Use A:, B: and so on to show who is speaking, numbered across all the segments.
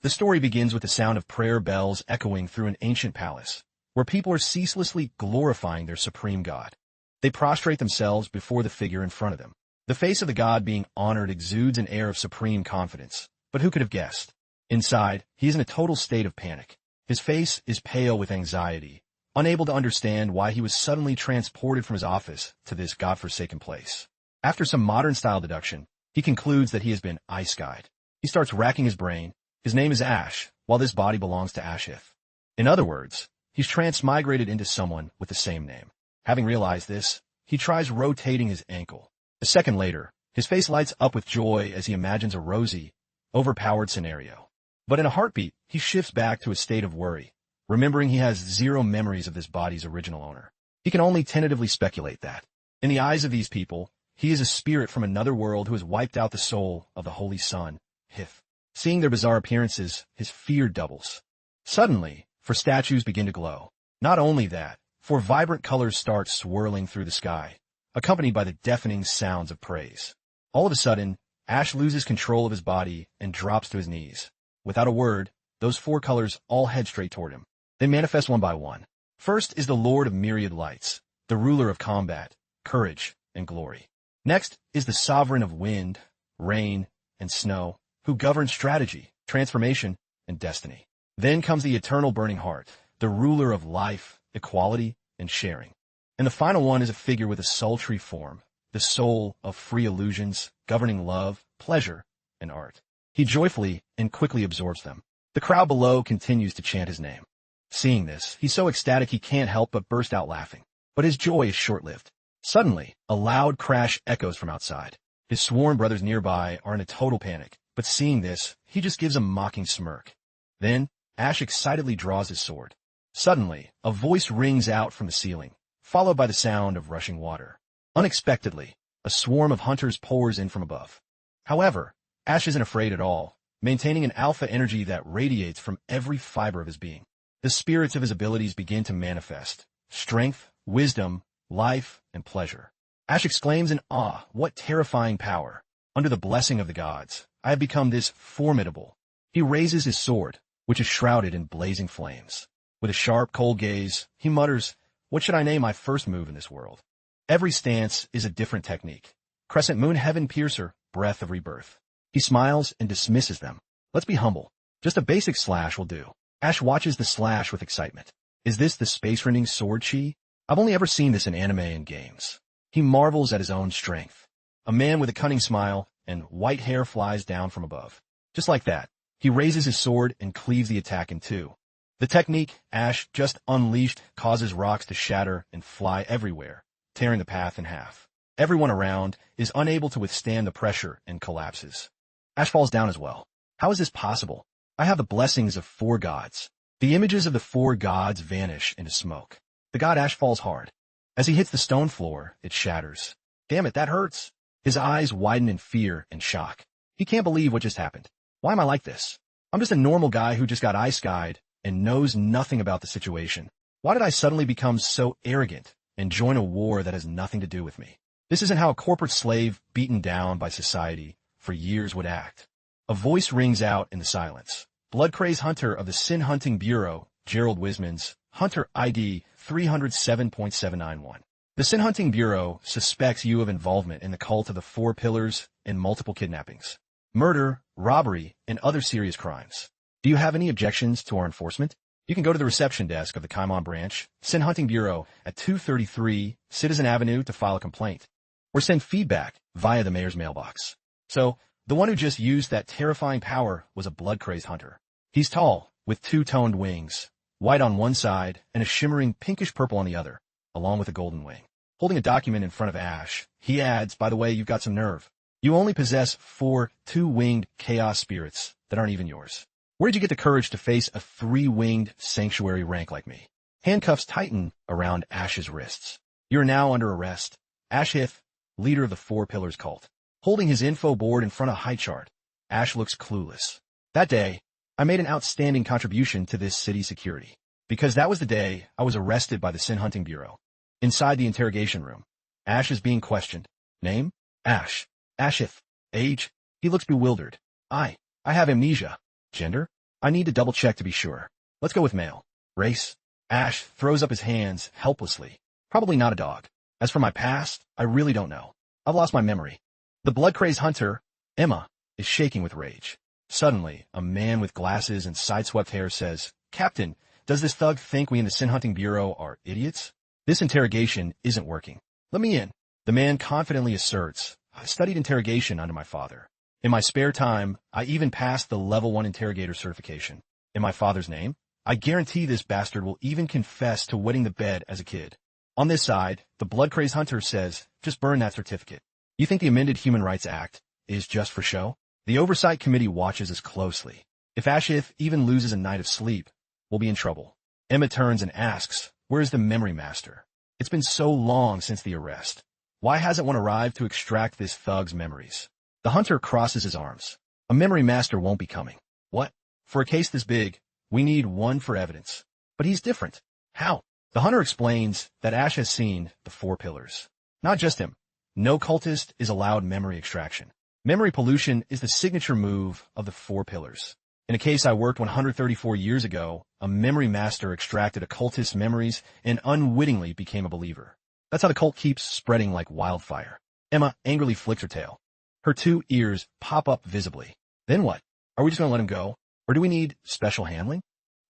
A: The story begins with the sound of prayer bells echoing through an ancient palace, where people are ceaselessly glorifying their supreme god. They prostrate themselves before the figure in front of them. The face of the god being honored exudes an air of supreme confidence, but who could have guessed? Inside, he is in a total state of panic. His face is pale with anxiety, unable to understand why he was suddenly transported from his office to this godforsaken place. After some modern-style deduction, he concludes that he has been Isekai'd. He starts racking his brain. His name is Ash, while this body belongs to Ashith. In other words, he's transmigrated into someone with the same name. Having realized this, he tries rotating his ankle. A second later, his face lights up with joy as he imagines a rosy, overpowered scenario. But in a heartbeat, he shifts back to a state of worry, remembering he has zero memories of this body's original owner. He can only tentatively speculate that, in the eyes of these people, he is a spirit from another world who has wiped out the soul of the Holy Son, Hith. Seeing their bizarre appearances, his fear doubles. Suddenly, four statues begin to glow. Not only that, four vibrant colors start swirling through the sky, accompanied by the deafening sounds of praise. All of a sudden, Ash loses control of his body and drops to his knees. Without a word, those four colors all head straight toward him. They manifest one by one. First is the Lord of Myriad Lights, the ruler of combat, courage, and glory. Next is the sovereign of wind, rain, and snow, who governs strategy, transformation, and destiny. Then comes the eternal burning heart, the ruler of life, equality, and sharing. And the final one is a figure with a sultry form, the soul of free illusions, governing love, pleasure, and art. He joyfully and quickly absorbs them. The crowd below continues to chant his name. Seeing this, he's so ecstatic he can't help but burst out laughing. But his joy is short-lived. Suddenly, a loud crash echoes from outside. His sworn brothers nearby are in a total panic, but seeing this, he just gives a mocking smirk. Then, Ash excitedly draws his sword. Suddenly, a voice rings out from the ceiling, followed by the sound of rushing water. Unexpectedly, a swarm of hunters pours in from above. However, Ash isn't afraid at all, maintaining an alpha energy that radiates from every fiber of his being. The spirits of his abilities begin to manifest: strength, wisdom, life, and pleasure. Ash exclaims in awe, "What terrifying power! Under the blessing of the gods, I have become this formidable." He raises his sword, which is shrouded in blazing flames. With a sharp, cold gaze, he mutters, "What should I name my first move in this world?" Every stance is a different technique. Crescent Moon Heaven Piercer, Breath of Rebirth. He smiles and dismisses them. Let's be humble. Just a basic slash will do. Ash watches the slash with excitement. Is this the space-rending sword chi? I've only ever seen this in anime and games. He marvels at his own strength. A man with a cunning smile and white hair flies down from above. Just like that, he raises his sword and cleaves the attack in two. The technique Ash just unleashed causes rocks to shatter and fly everywhere, tearing the path in half. Everyone around is unable to withstand the pressure and collapses. Ash falls down as well. How is this possible? I have the blessings of four gods. The images of the four gods vanish into smoke. The god Ash falls hard. As he hits the stone floor, it shatters. Damn it, that hurts. His eyes widen in fear and shock. He can't believe what just happened. Why am I like this? I'm just a normal guy who just got ice-skied and knows nothing about the situation. Why did I suddenly become so arrogant and join a war that has nothing to do with me? This isn't how a corporate slave beaten down by society for years would act. A voice rings out in the silence. Blood-crazed hunter of the Sin Hunting Bureau, Gerald Wisman's Hunter ID 307.791. The Sin Hunting Bureau suspects you of involvement in the cult of the Four Pillars and multiple kidnappings, murder, robbery, and other serious crimes. Do you have any objections to our enforcement? You can go to the reception desk of the Kaimon branch, Sin Hunting Bureau, at 233 Citizen Avenue to file a complaint, or send feedback via the mayor's mailbox. So, the one who just used that terrifying power was a blood-crazed hunter. He's tall, with two-toned wings, white on one side and a shimmering pinkish-purple on the other, along with a golden wing. Holding a document in front of Ash, he adds, "By the way, you've got some nerve. You only possess 4 two-winged chaos spirits that aren't even yours. Where'd you get the courage to face a 3-winged sanctuary rank like me?" Handcuffs tighten around Ash's wrists. "You're now under arrest. Ashith, leader of the Four Pillars cult." Holding his info board in front of Highchart, Ash looks clueless. "That day, I made an outstanding contribution to this city's security, because that was the day I was arrested by the Sin Hunting Bureau." Inside the interrogation room, Ash is being questioned. Name? Ash. Ashith. Age? He looks bewildered. I have amnesia. Gender? I need to double-check to be sure. Let's go with male. Race. Ash throws up his hands helplessly. Probably not a dog. As for my past, I really don't know. I've lost my memory. The blood-crazed hunter, Emma, is shaking with rage. Suddenly, a man with glasses and side-swept hair says, "Captain, does this thug think we in the Sin Hunting Bureau are idiots? This interrogation isn't working. Let me in." The man confidently asserts, "I studied interrogation under my father. In my spare time, I even passed the Level 1 interrogator certification. In my father's name, I guarantee this bastard will even confess to wetting the bed as a kid." On this side, the blood-crazed hunter says, "Just burn that certificate. You think the amended Human Rights Act is just for show?" The Oversight Committee watches us closely. If Ashif even loses a night of sleep, we'll be in trouble. Emma turns and asks, "Where's the memory master? It's been so long since the arrest. Why hasn't one arrived to extract this thug's memories?" The hunter crosses his arms. "A memory master won't be coming." "What? For a case this big, we need one for evidence." "But he's different." "How?" The hunter explains that Ash has seen the 4 pillars. Not just him. No cultist is allowed memory extraction. Memory pollution is the signature move of the 4 pillars. In a case I worked 134 years ago, a memory master extracted a cultist's memories and unwittingly became a believer. That's how the cult keeps spreading like wildfire. Emma angrily flicks her tail. Her 2 ears pop up visibly. Then what? Are we just going to let him go? Or do we need special handling?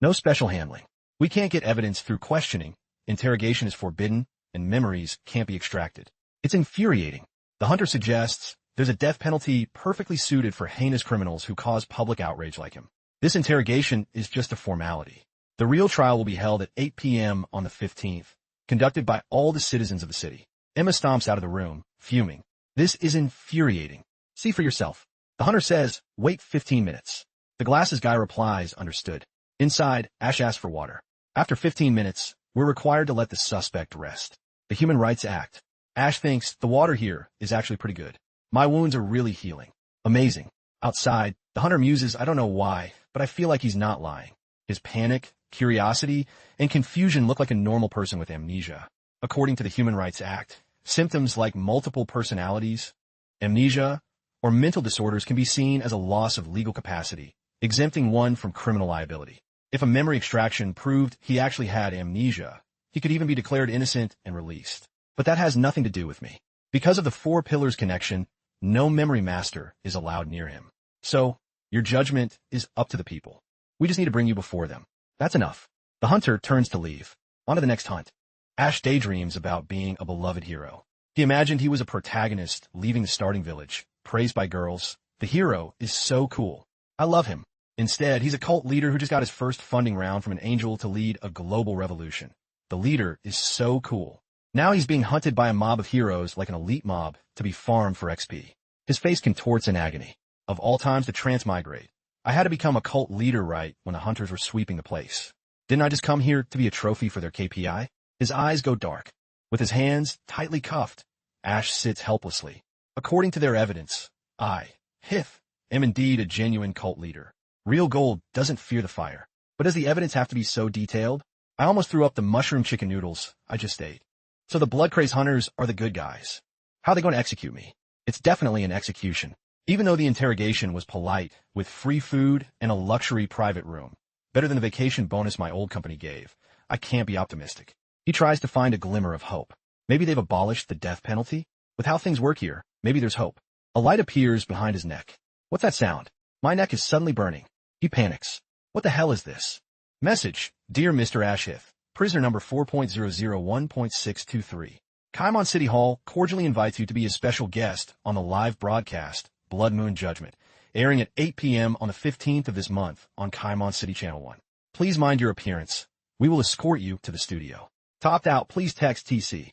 A: No special handling. We can't get evidence through questioning. Interrogation is forbidden, and memories can't be extracted. It's infuriating. The hunter suggests there's a death penalty perfectly suited for heinous criminals who cause public outrage like him. This interrogation is just a formality. The real trial will be held at 8 p.m. on the 15th, conducted by all the citizens of the city. Emma stomps out of the room, fuming. This is infuriating. See for yourself. The hunter says, "Wait 15 minutes. The glasses guy replies, "Understood." Inside, Ash asks for water. After 15 minutes, we're required to let the suspect rest. The Human Rights Act. Ash thinks the water here is actually pretty good. My wounds are really healing. Amazing. Outside, the hunter muses, "I don't know why, but I feel like he's not lying." His panic, curiosity, and confusion look like a normal person with amnesia. According to the Human Rights Act, symptoms like multiple personalities, amnesia, or mental disorders can be seen as a loss of legal capacity, exempting one from criminal liability. If a memory extraction proved he actually had amnesia, he could even be declared innocent and released. But that has nothing to do with me. Because of the 4 pillars connection, no memory master is allowed near him. So, your judgment is up to the people. We just need to bring you before them. That's enough. The hunter turns to leave. On to the next hunt. Ash daydreams about being a beloved hero. He imagined he was a protagonist leaving the starting village, praised by girls. The hero is so cool. I love him. Instead, he's a cult leader who just got his first funding round from an angel to lead a global revolution. The leader is so cool. Now he's being hunted by a mob of heroes like an elite mob to be farmed for XP. His face contorts in agony. Of all times to transmigrate, I had to become a cult leader right when the hunters were sweeping the place. Didn't I just come here to be a trophy for their KPI? His eyes go dark. With his hands tightly cuffed, Ash sits helplessly. According to their evidence, I, Hith, am indeed a genuine cult leader. Real gold doesn't fear the fire. But does the evidence have to be so detailed? I almost threw up the mushroom chicken noodles I just ate. So the blood-crazed hunters are the good guys. How are they going to execute me? It's definitely an execution. Even though the interrogation was polite, with free food and a luxury private room, better than the vacation bonus my old company gave, I can't be optimistic. He tries to find a glimmer of hope. Maybe they've abolished the death penalty? With how things work here, maybe there's hope. A light appears behind his neck. What's that sound? My neck is suddenly burning. He panics. What the hell is this? Message, Dear Mr. Ashith, prisoner number 4.001.623. Kaimon City Hall cordially invites you to be a special guest on the live broadcast, Blood Moon Judgment, airing at 8 p.m. on the 15th of this month on Kaimon City Channel 1. Please mind your appearance. We will escort you to the studio. To opt out, please text TC.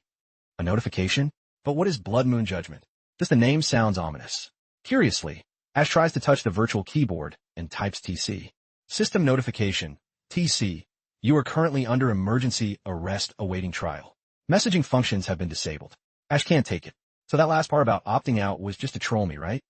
A: A notification? But what is Blood Moon Judgment? Just the name sounds ominous. Curiously, Ash tries to touch the virtual keyboard and types TC. System notification. TC. You are currently under emergency arrest awaiting trial. Messaging functions have been disabled. Ash can't take it. So that last part about opting out was just to troll me, right?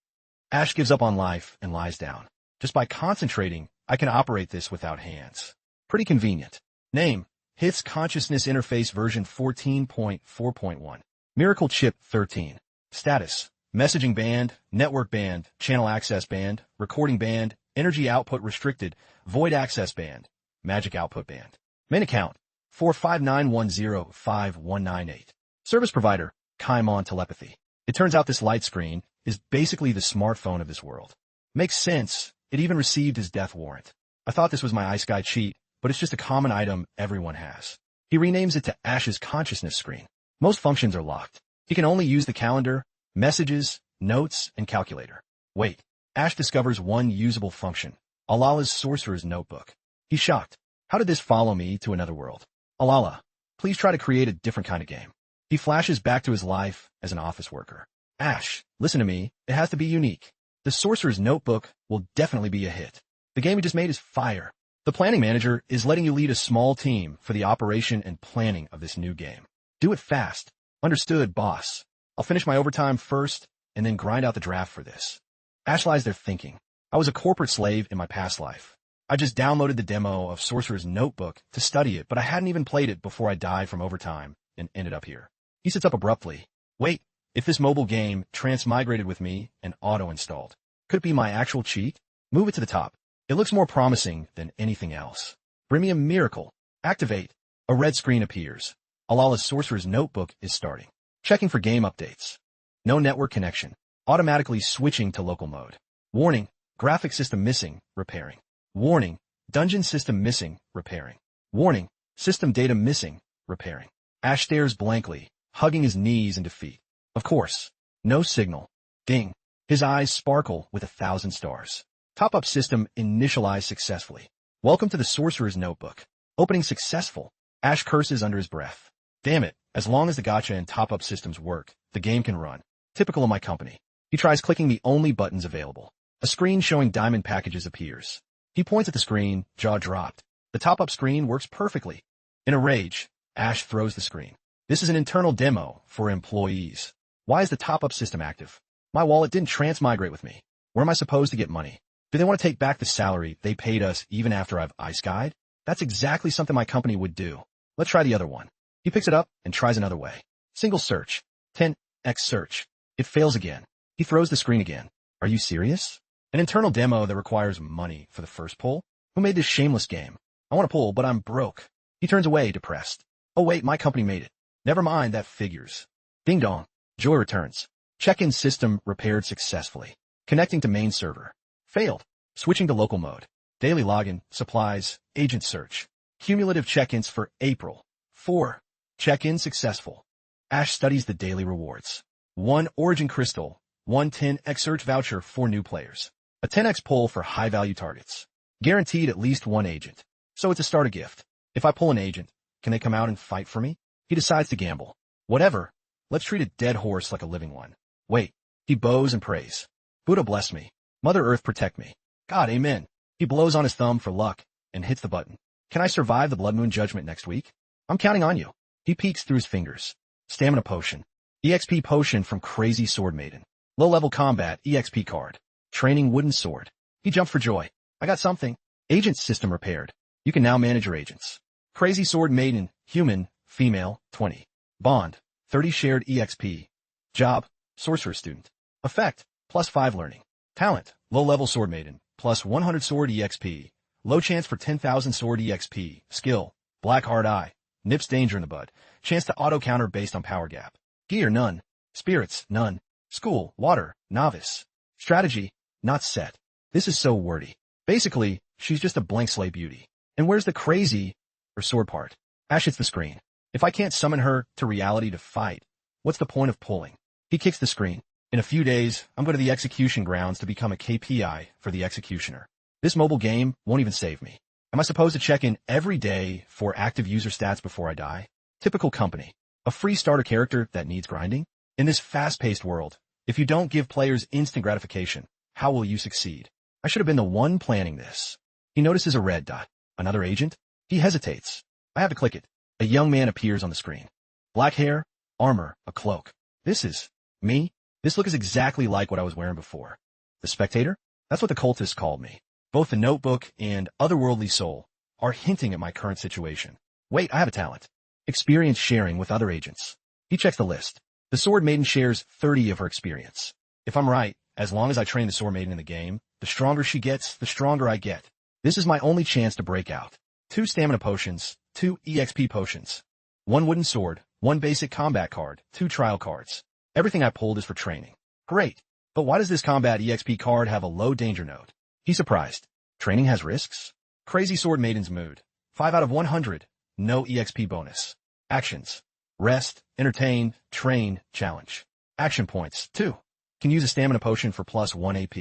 A: Ash gives up on life and lies down. Just by concentrating, I can operate this without hands. Pretty convenient. Name. Hits Consciousness Interface version 14.4.1. Miracle Chip 13. Status. Messaging banned, network banned, channel access banned, recording banned, Energy output restricted. Void access banned. Magic output banned. Main account 459105198. Service provider Kaimon Telepathy. It turns out this light screen is basically the smartphone of this world. Makes sense. It even received his death warrant. I thought this was my Isekai cheat, but it's just a common item everyone has. He renames it to Ash's consciousness screen. Most functions are locked. He can only use the calendar, messages, notes, and calculator. Wait. Ash discovers one usable function. Alala's sorcerer's notebook. He's shocked. How did this follow me to another world? Alala, please try to create a different kind of game. He flashes back to his life as an office worker. Ash, listen to me. It has to be unique. The sorcerer's notebook will definitely be a hit. The game we just made is fire. The planning manager is letting you lead a small team for the operation and planning of this new game. Do it fast. Understood, boss. I'll finish my overtime first and then grind out the draft for this. Ash lies there thinking. I was a corporate slave in my past life. I just downloaded the demo of Sorcerer's Notebook to study it, but I hadn't even played it before I died from overtime and ended up here. He sits up abruptly. Wait, if this mobile game transmigrated with me and auto-installed, could it be my actual cheat? Move it to the top. It looks more promising than anything else. Bring me a miracle. Activate. A red screen appears. Alala's Sorcerer's Notebook is starting. Checking for game updates. No network connection. Automatically switching to local mode. Warning, graphic system missing, repairing. Warning, dungeon system missing, repairing. Warning, system data missing, repairing. Ash stares blankly, hugging his knees in defeat. Of course, no signal. Ding. His eyes sparkle with 1,000 stars. Top-up system initialized successfully. Welcome to the Sorcerer's Notebook. Opening successful. Ash curses under his breath. Damn it, as long as the gacha and top-up systems work, the game can run. Typical of my company. He tries clicking the only buttons available. A screen showing diamond packages appears. He points at the screen, jaw dropped. The top-up screen works perfectly. In a rage, Ash throws the screen. This is an internal demo for employees. Why is the top-up system active? My wallet didn't transmigrate with me. Where am I supposed to get money? Do they want to take back the salary they paid us even after I've Isekai'd? That's exactly something my company would do. Let's try the other one. He picks it up and tries another way. Single search. 10x search. It fails again. He throws the screen again. Are you serious? An internal demo that requires money for the first pull? Who made this shameless game? I want to pull, but I'm broke. He turns away, depressed. Oh wait, my company made it. Never mind, that figures. Ding dong. Joy returns. Check-in system repaired successfully. Connecting to main server. Failed. Switching to local mode. Daily login, supplies, agent search. Cumulative check-ins for April. 4. Check-in successful. Ash studies the daily rewards. 1 Origin Crystal. 1 10x search voucher for new players. A 10x pull for high-value targets. Guaranteed at least 1 agent. So it's a starter gift. If I pull an agent, can they come out and fight for me? He decides to gamble. Whatever. Let's treat a dead horse like a living one. Wait. He bows and prays. Buddha bless me. Mother Earth protect me. God, amen. He blows on his thumb for luck and hits the button. Can I survive the Blood Moon Judgment next week? I'm counting on you. He peeks through his fingers. Stamina potion. EXP potion from Crazy Sword Maiden. Low-level combat EXP card. Training wooden sword. He jumped for joy. I got something. Agent system repaired. You can now manage your agents. Crazy Sword Maiden. Human. Female. 20. Bond. 30 shared EXP. Job. Sorcerer student. Effect. +5 learning. Talent. Low-level sword maiden. +100 sword EXP. Low chance for 10,000 sword EXP. Skill. Black hard eye. Nips danger in the bud. Chance to auto-counter based on power gap. Gear. None. Spirits. None. School. Water. Novice. Strategy. Not set. This is so wordy. Basically, she's just a blank slate beauty. And where's the crazy or sword part? Ash hits the screen. If I can't summon her to reality to fight, what's the point of pulling? He kicks the screen. In a few days, I'm going to the execution grounds to become a KPI for the executioner. This mobile game won't even save me. Am I supposed to check in every day for active user stats before I die? Typical company. A free starter character that needs grinding? In this fast-paced world, if you don't give players instant gratification, how will you succeed? I should have been the one planning this. He notices a red dot. Another agent? He hesitates. I have to click it. A young man appears on the screen. Black hair, armor, a cloak. This is me? This look is exactly like what I was wearing before. The spectator? That's what the cultists called me. Both the notebook and otherworldly soul are hinting at my current situation. Wait, I have a talent. Experience sharing with other agents. He checks the list. The Sword Maiden shares 30 of her experience. If I'm right, as long as I train the Sword Maiden in the game, The stronger she gets, the stronger I get. This is my only chance to break out. 2 stamina potions, 2 EXP potions, 1 wooden sword, 1 basic combat card, 2 trial cards. Everything I pulled is for training. Great. But why does this combat EXP card have a low danger note? He's surprised. Training has risks? Crazy Sword Maiden's mood. 5 out of 100. No EXP bonus. Actions. Rest, entertain, train, challenge. Action points. 2. Can use a stamina potion for plus 1 AP.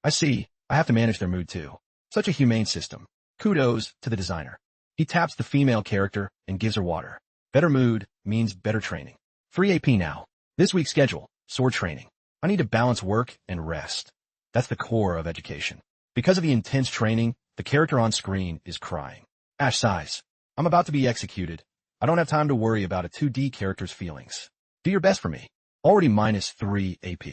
A: I see. I have to manage their mood too. Such a humane system. Kudos to the designer. He taps the female character and gives her water. Better mood means better training. 3 AP now. This week's schedule. Sword training. I need to balance work and rest. That's the core of education. Because of the intense training, the character on screen is crying. Ash sighs. I'm about to be executed. I don't have time to worry about a 2D character's feelings. Do your best for me. Already minus 3 AP.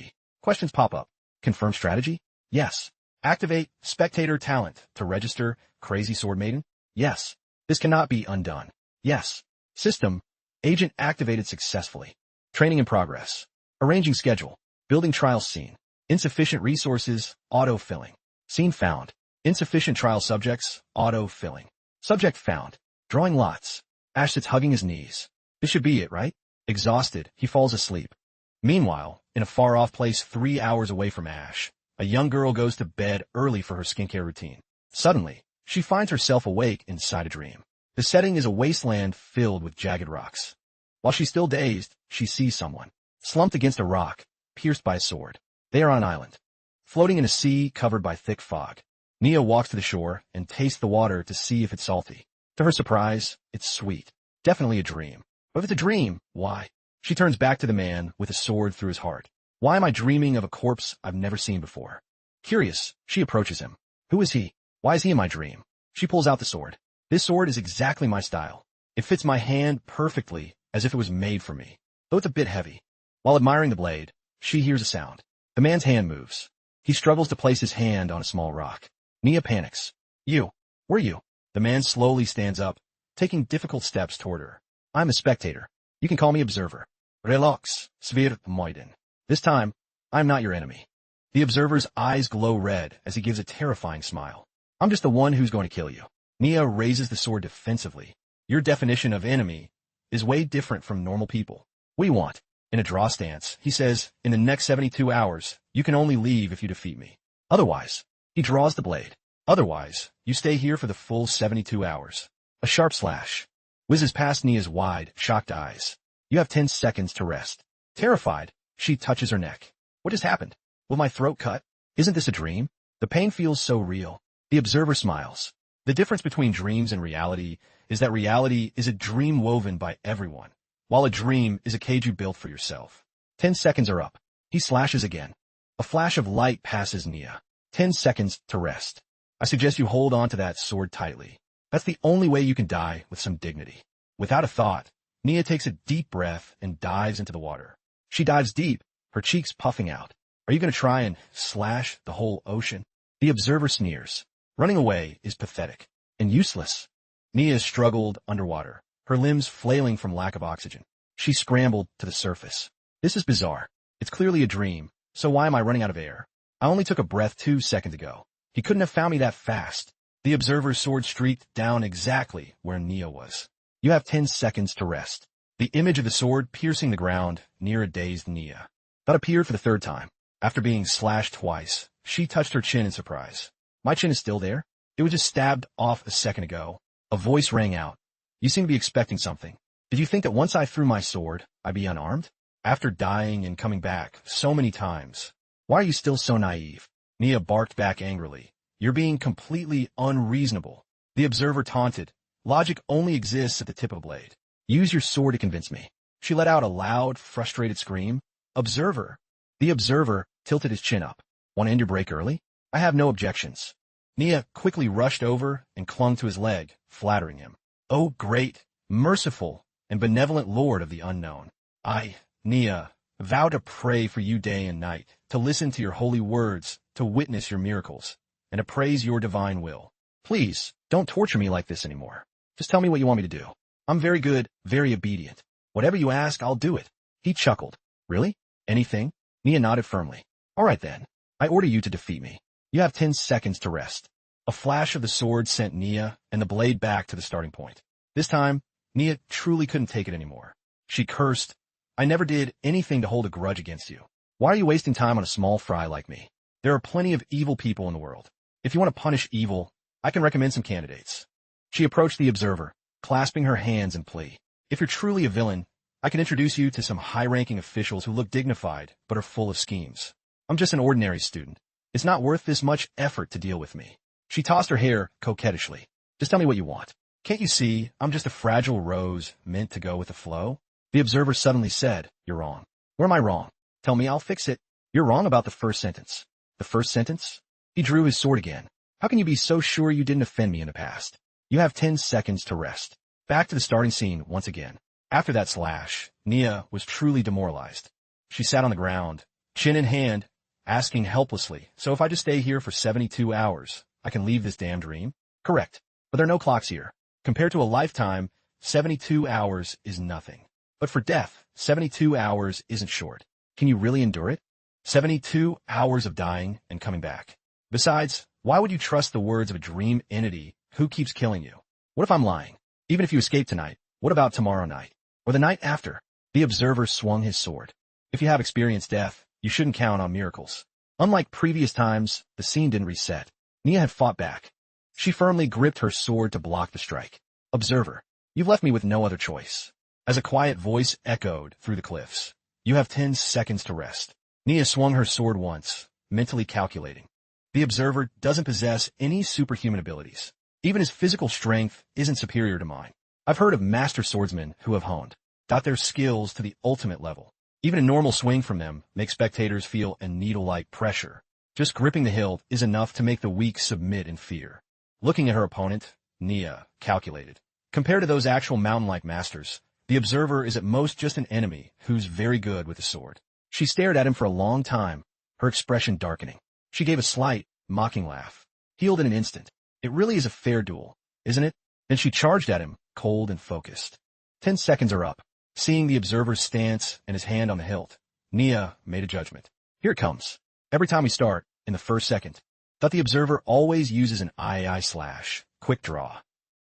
A: Questions pop up. Confirm strategy? Yes. Activate spectator talent to register Crazy Sword Maiden? Yes. This cannot be undone. Yes. System. Agent activated successfully. Training in progress. Arranging schedule. Building trial scene. Insufficient resources. Auto-filling. Scene found. Insufficient trial subjects. Auto-filling. Subject found. Drawing lots. Ash sits hugging his knees. This should be it, right? Exhausted, he falls asleep. Meanwhile, in a far-off place 3 hours away from Ash, a young girl goes to bed early for her skincare routine. Suddenly, she finds herself awake inside a dream. The setting is a wasteland filled with jagged rocks. While she's still dazed, she sees someone. Slumped against a rock, pierced by a sword. They are on an island. Floating in a sea covered by thick fog. Nia walks to the shore and tastes the water to see if it's salty. To her surprise, it's sweet. Definitely a dream. But if it's a dream, why? She turns back to the man with a sword through his heart. Why am I dreaming of a corpse I've never seen before? Curious, she approaches him. Who is he? Why is he in my dream? She pulls out the sword. This sword is exactly my style. It fits my hand perfectly, as if it was made for me, though it's a bit heavy. While admiring the blade, she hears a sound. The man's hand moves. He struggles to place his hand on a small rock. Nia panics. You. Were you? The man slowly stands up, taking difficult steps toward her. I'm a spectator. You can call me observer. Relax, Svir Moiden. This time, I'm not your enemy. The observer's eyes glow red as he gives a terrifying smile. I'm just the one who's going to kill you. Nia raises the sword defensively. Your definition of enemy is way different from normal people. What do you want? In a draw stance, he says, in the next 72 hours, you can only leave if you defeat me. Otherwise, he draws the blade. Otherwise, you stay here for the full 72 hours. A sharp slash whizzes past Nia's wide, shocked eyes. You have 10 seconds to rest. Terrified, she touches her neck. What has happened? Will my throat cut? Isn't this a dream? The pain feels so real. The observer smiles. The difference between dreams and reality is that reality is a dream woven by everyone, while a dream is a cage you built for yourself. 10 seconds are up. He slashes again. A flash of light passes Nia. 10 seconds to rest. I suggest you hold on to that sword tightly. That's the only way you can die with some dignity. Without a thought, Nia takes a deep breath and dives into the water. She dives deep, her cheeks puffing out. Are you going to try and slash the whole ocean? The observer sneers. Running away is pathetic and useless. Nia struggled underwater, her limbs flailing from lack of oxygen. She scrambled to the surface. This is bizarre. It's clearly a dream, so why am I running out of air? I only took a breath 2 seconds ago. He couldn't have found me that fast. The observer's sword streaked down exactly where Nia was. You have 10 seconds to rest. The image of the sword piercing the ground near a dazed Nia. That appeared for the 3rd time. After being slashed twice, she touched her chin in surprise. My chin is still there? It was just stabbed off a second ago. A voice rang out. You seem to be expecting something. Did you think that once I threw my sword, I'd be unarmed? After dying and coming back so many times, why are you still so naive? Nia barked back angrily. You're being completely unreasonable. The observer taunted. Logic only exists at the tip of a blade. Use your sword to convince me. She let out a loud, frustrated scream. Observer. The observer tilted his chin up. Want to end your break early? I have no objections. Nia quickly rushed over and clung to his leg, flattering him. Oh, great, merciful, and benevolent Lord of the unknown. I, Nia, vow to pray for you day and night, to listen to your holy words, to witness your miracles, and to praise your divine will. Please, don't torture me like this anymore. Just tell me what you want me to do. I'm very good, very obedient. Whatever you ask, I'll do it. He chuckled. Really? Anything? Nia nodded firmly. All right then. I order you to defeat me. You have 10 seconds to rest. A flash of the sword sent Nia and the blade back to the starting point. This time, Nia truly couldn't take it anymore. She cursed, "I never did anything to hold a grudge against you. Why are you wasting time on a small fry like me? There are plenty of evil people in the world. If you want to punish evil, I can recommend some candidates." She approached the observer, clasping her hands in plea. "If you're truly a villain, I can introduce you to some high-ranking officials who look dignified but are full of schemes. I'm just an ordinary student. It's not worth this much effort to deal with me." She tossed her hair coquettishly. "Just tell me what you want. Can't you see I'm just a fragile rose meant to go with the flow?" The observer suddenly said, "You're wrong." "Where am I wrong? Tell me, I'll fix it." "You're wrong about the first sentence." "The first sentence?" He drew his sword again. "How can you be so sure you didn't offend me in the past? You have 10 seconds to rest." Back to the starting scene once again. After that slash, Nia was truly demoralized. She sat on the ground, chin in hand, asking helplessly, "So if I just stay here for 72 hours, I can leave this damn dream?" "Correct. But there are no clocks here. Compared to a lifetime, 72 hours is nothing. But for death, 72 hours isn't short. Can you really endure it? 72 hours of dying and coming back. Besides, why would you trust the words of a dream entity who keeps killing you? What if I'm lying? Even if you escape tonight, what about tomorrow night? Or the night after?" The observer swung his sword. "If you have experienced death, you shouldn't count on miracles." Unlike previous times, the scene didn't reset. Nia had fought back. She firmly gripped her sword to block the strike. "Observer, you've left me with no other choice." As a quiet voice echoed through the cliffs, "You have 10 seconds to rest." Nia swung her sword once, mentally calculating. The observer doesn't possess any superhuman abilities. Even his physical strength isn't superior to mine. I've heard of master swordsmen who have honed their skills to the ultimate level. Even a normal swing from them makes spectators feel a needle-like pressure. Just gripping the hilt is enough to make the weak submit in fear. Looking at her opponent, Nia calculated. Compared to those actual mountain-like masters, the observer is at most just an enemy who's very good with a sword. She stared at him for a long time, her expression darkening. She gave a slight, mocking laugh. Healed in an instant. "It really is a fair duel, isn't it?" Then she charged at him, cold and focused. 10 seconds are up. Seeing the observer's stance and his hand on the hilt, Nia made a judgment. "Here it comes. Every time we start, in the first second." Thought the observer always uses an II slash, quick draw.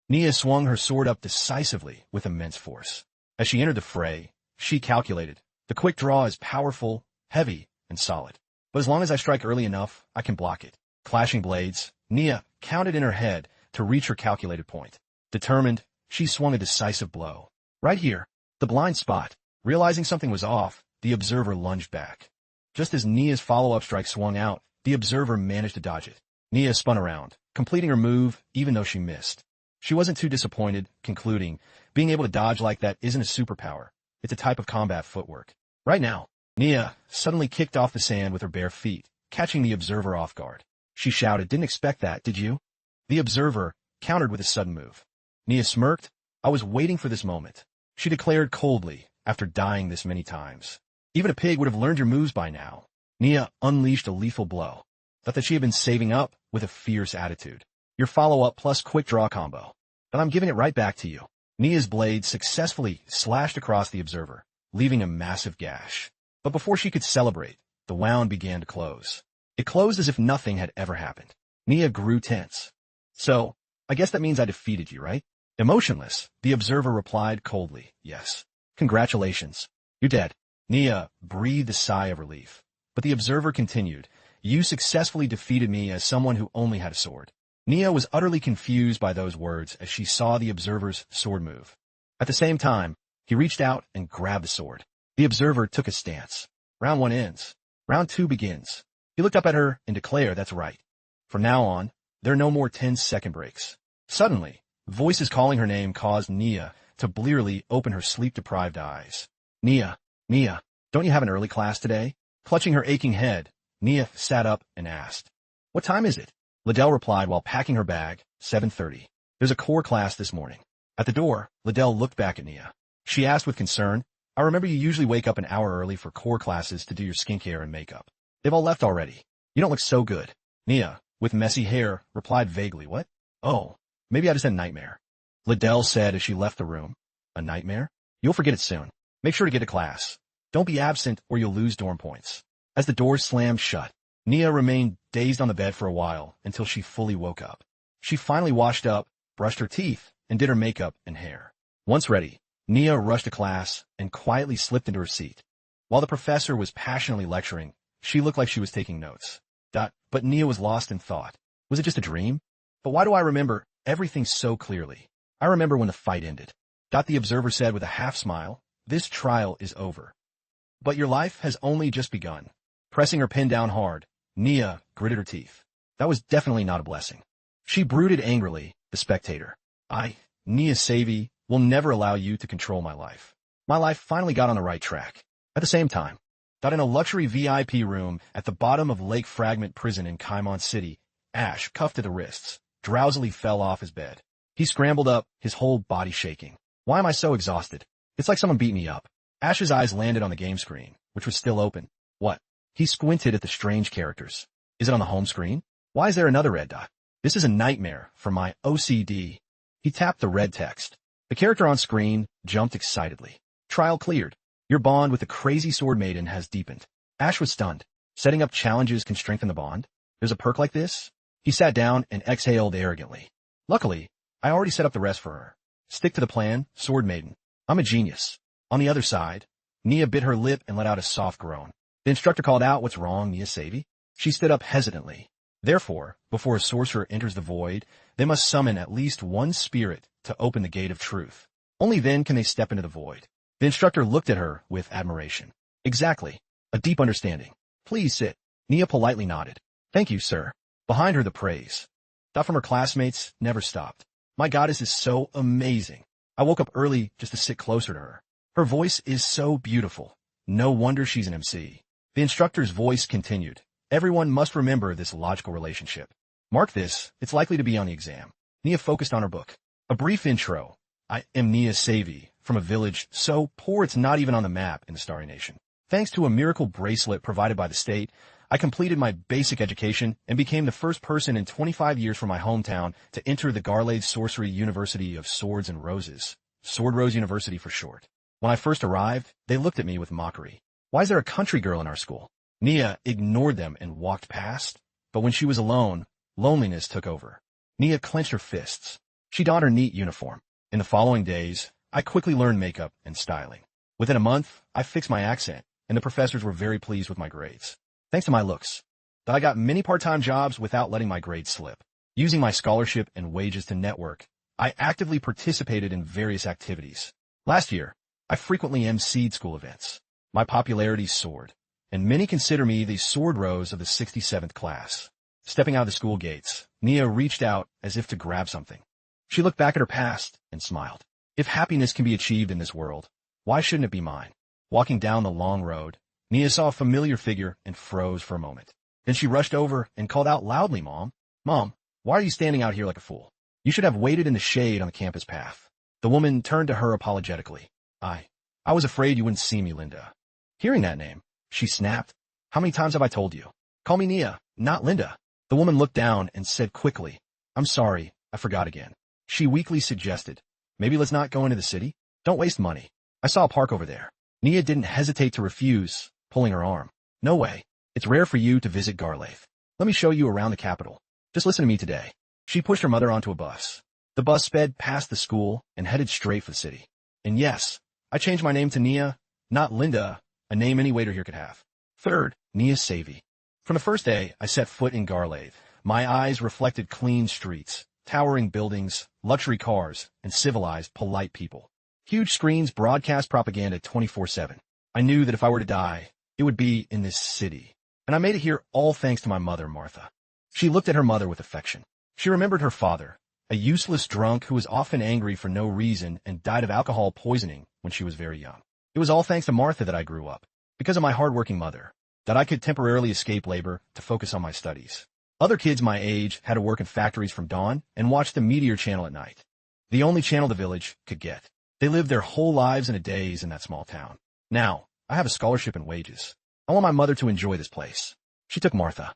A: Nia swung her sword up decisively with immense force. As she entered the fray, she calculated. The quick draw is powerful, heavy, and solid. But as long as I strike early enough, I can block it. Clashing blades, Nia counted in her head to reach her calculated point. Determined, she swung a decisive blow. Right here, the blind spot. Realizing something was off, the observer lunged back. Just as Nia's follow-up strike swung out, the observer managed to dodge it. Nia spun around, completing her move even though she missed. She wasn't too disappointed, concluding, being able to dodge like that isn't a superpower. It's a type of combat footwork. Right now, Nia suddenly kicked off the sand with her bare feet, catching the observer off guard. She shouted, "Didn't expect that, did you?" The observer countered with a sudden move. Nia smirked. "I was waiting for this moment," she declared coldly after dying this many times. "Even a pig would have learned your moves by now." Nia unleashed a lethal blow. Thought that she had been saving up with a fierce attitude. "Your follow-up plus quick draw combo. And I'm giving it right back to you." Nia's blade successfully slashed across the observer, leaving a massive gash. But before she could celebrate, the wound began to close. It closed as if nothing had ever happened. Nia grew tense. "So, I guess that means I defeated you, right?" Emotionless, the observer replied coldly, "Yes. Congratulations. You're dead." Nia breathed a sigh of relief. But the observer continued, "You successfully defeated me as someone who only had a sword." Nia was utterly confused by those words as she saw the observer's sword move. At the same time, he reached out and grabbed the sword. The observer took a stance. Round 1 ends. Round 2 begins. He looked up at her and declared, "That's right. From now on, there are no more 10-second breaks." Suddenly, voices calling her name caused Nia to blearily open her sleep-deprived eyes. Nia, don't you have an early class today?" Clutching her aching head, Nia sat up and asked. "What time is it?" Liddell replied while packing her bag, 7:30. "There's a core class this morning." At the door, Liddell looked back at Nia. She asked with concern, "I remember you usually wake up an hour early for core classes to do your skincare and makeup. They've all left already. You don't look so good." Nia, with messy hair, replied vaguely, "What? Oh, maybe I just had a nightmare." Liddell said as she left the room. "A nightmare? You'll forget it soon. Make sure to get to class. Don't be absent or you'll lose dorm points." As the door slammed shut, Nia remained dazed on the bed for a while until she fully woke up. She finally washed up, brushed her teeth, and did her makeup and hair. Once ready, Nia rushed to class and quietly slipped into her seat. While the professor was passionately lecturing, she looked like she was taking notes. But Nia was lost in thought. Was it just a dream? But why do I remember everything so clearly? I remember when the fight ended. The observer said with a half-smile, "This trial is over. But your life has only just begun." Pressing her pen down hard, Nia gritted her teeth. That was definitely not a blessing. She brooded angrily, the spectator. Nia Savi, will never allow you to control my life. My life finally got on the right track. At the same time, in a luxury VIP room at the bottom of Lake Fragment Prison in Kaimon City, Ash, cuffed to the wrists, drowsily fell off his bed. He scrambled up, his whole body shaking. Why am I so exhausted? It's like someone beat me up. Ash's eyes landed on the game screen, which was still open. What? He squinted at the strange characters. Is it on the home screen? Why is there another red dot? This is a nightmare for my OCD. He tapped the red text. The character on screen jumped excitedly. Trial cleared. Your bond with the crazy sword maiden has deepened. Ash was stunned. Setting up challenges can strengthen the bond? There's a perk like this? He sat down and exhaled arrogantly. Luckily, I already set up the rest for her. Stick to the plan, sword maiden. I'm a genius. On the other side, Nia bit her lip and let out a soft groan. The instructor called out, "What's wrong, Nia Savi?" She stood up hesitantly. Therefore, before a sorcerer enters the void, they must summon at least one spirit to open the gate of truth. Only then can they step into the void. The instructor looked at her with admiration. Exactly. A deep understanding. Please sit. Nia politely nodded. Thank you, sir. Behind her, the praise. That from her classmates never stopped. My goddess is so amazing. I woke up early just to sit closer to her. Her voice is so beautiful. No wonder she's an MC. The instructor's voice continued. Everyone must remember this logical relationship. Mark this, it's likely to be on the exam. Nia focused on her book. A brief intro. I am Nia Savi, from a village so poor it's not even on the map in the Starry Nation. Thanks to a miracle bracelet provided by the state, I completed my basic education and became the first person in 25 years from my hometown to enter the Garlade Sorcery University of Swords and Roses, Sword Rose University for short. When I first arrived, they looked at me with mockery. Why is there a country girl in our school? Nia ignored them and walked past, but when she was alone, loneliness took over. Nia clenched her fists. She donned her neat uniform. In the following days, I quickly learned makeup and styling. Within a month, I fixed my accent, and the professors were very pleased with my grades. Thanks to my looks, I got many part-time jobs without letting my grades slip. Using my scholarship and wages to network, I actively participated in various activities. Last year, I frequently emceed school events. My popularity soared, and many consider me the sword rose of the 67th class. Stepping out of the school gates, Nia reached out as if to grab something. She looked back at her past and smiled. If happiness can be achieved in this world, why shouldn't it be mine? Walking down the long road, Nia saw a familiar figure and froze for a moment. Then she rushed over and called out loudly, Mom, why are you standing out here like a fool? You should have waited in the shade on the campus path." The woman turned to her apologetically. I was afraid you wouldn't see me, Linda." Hearing that name, she snapped. "How many times have I told you? Call me Nia, not Linda." The woman looked down and said quickly, "I'm sorry, I forgot again." She weakly suggested, "Maybe let's not go into the city? Don't waste money. I saw a park over there." Nia didn't hesitate to refuse, pulling her arm. "No way. It's rare for you to visit Garlaith. Let me show you around the capital. Just listen to me today." She pushed her mother onto a bus. The bus sped past the school and headed straight for the city. And yes, I changed my name to Nia, not Linda, a name any waiter here could have. Third, Nia Savi. From the first day I set foot in Garlaith, my eyes reflected clean streets, towering buildings, luxury cars, and civilized, polite people. Huge screens broadcast propaganda 24/7. I knew that if I were to die, it would be in this city. And I made it here all thanks to my mother, Martha. She looked at her mother with affection. She remembered her father, a useless drunk who was often angry for no reason and died of alcohol poisoning when she was very young. It was all thanks to Martha that I grew up, because of my hardworking mother, that I could temporarily escape labor to focus on my studies. Other kids my age had to work in factories from dawn and watch the Meteor channel at night, the only channel the village could get. They lived their whole lives in a daze in that small town. Now, I have a scholarship and wages. I want my mother to enjoy this place. She took Martha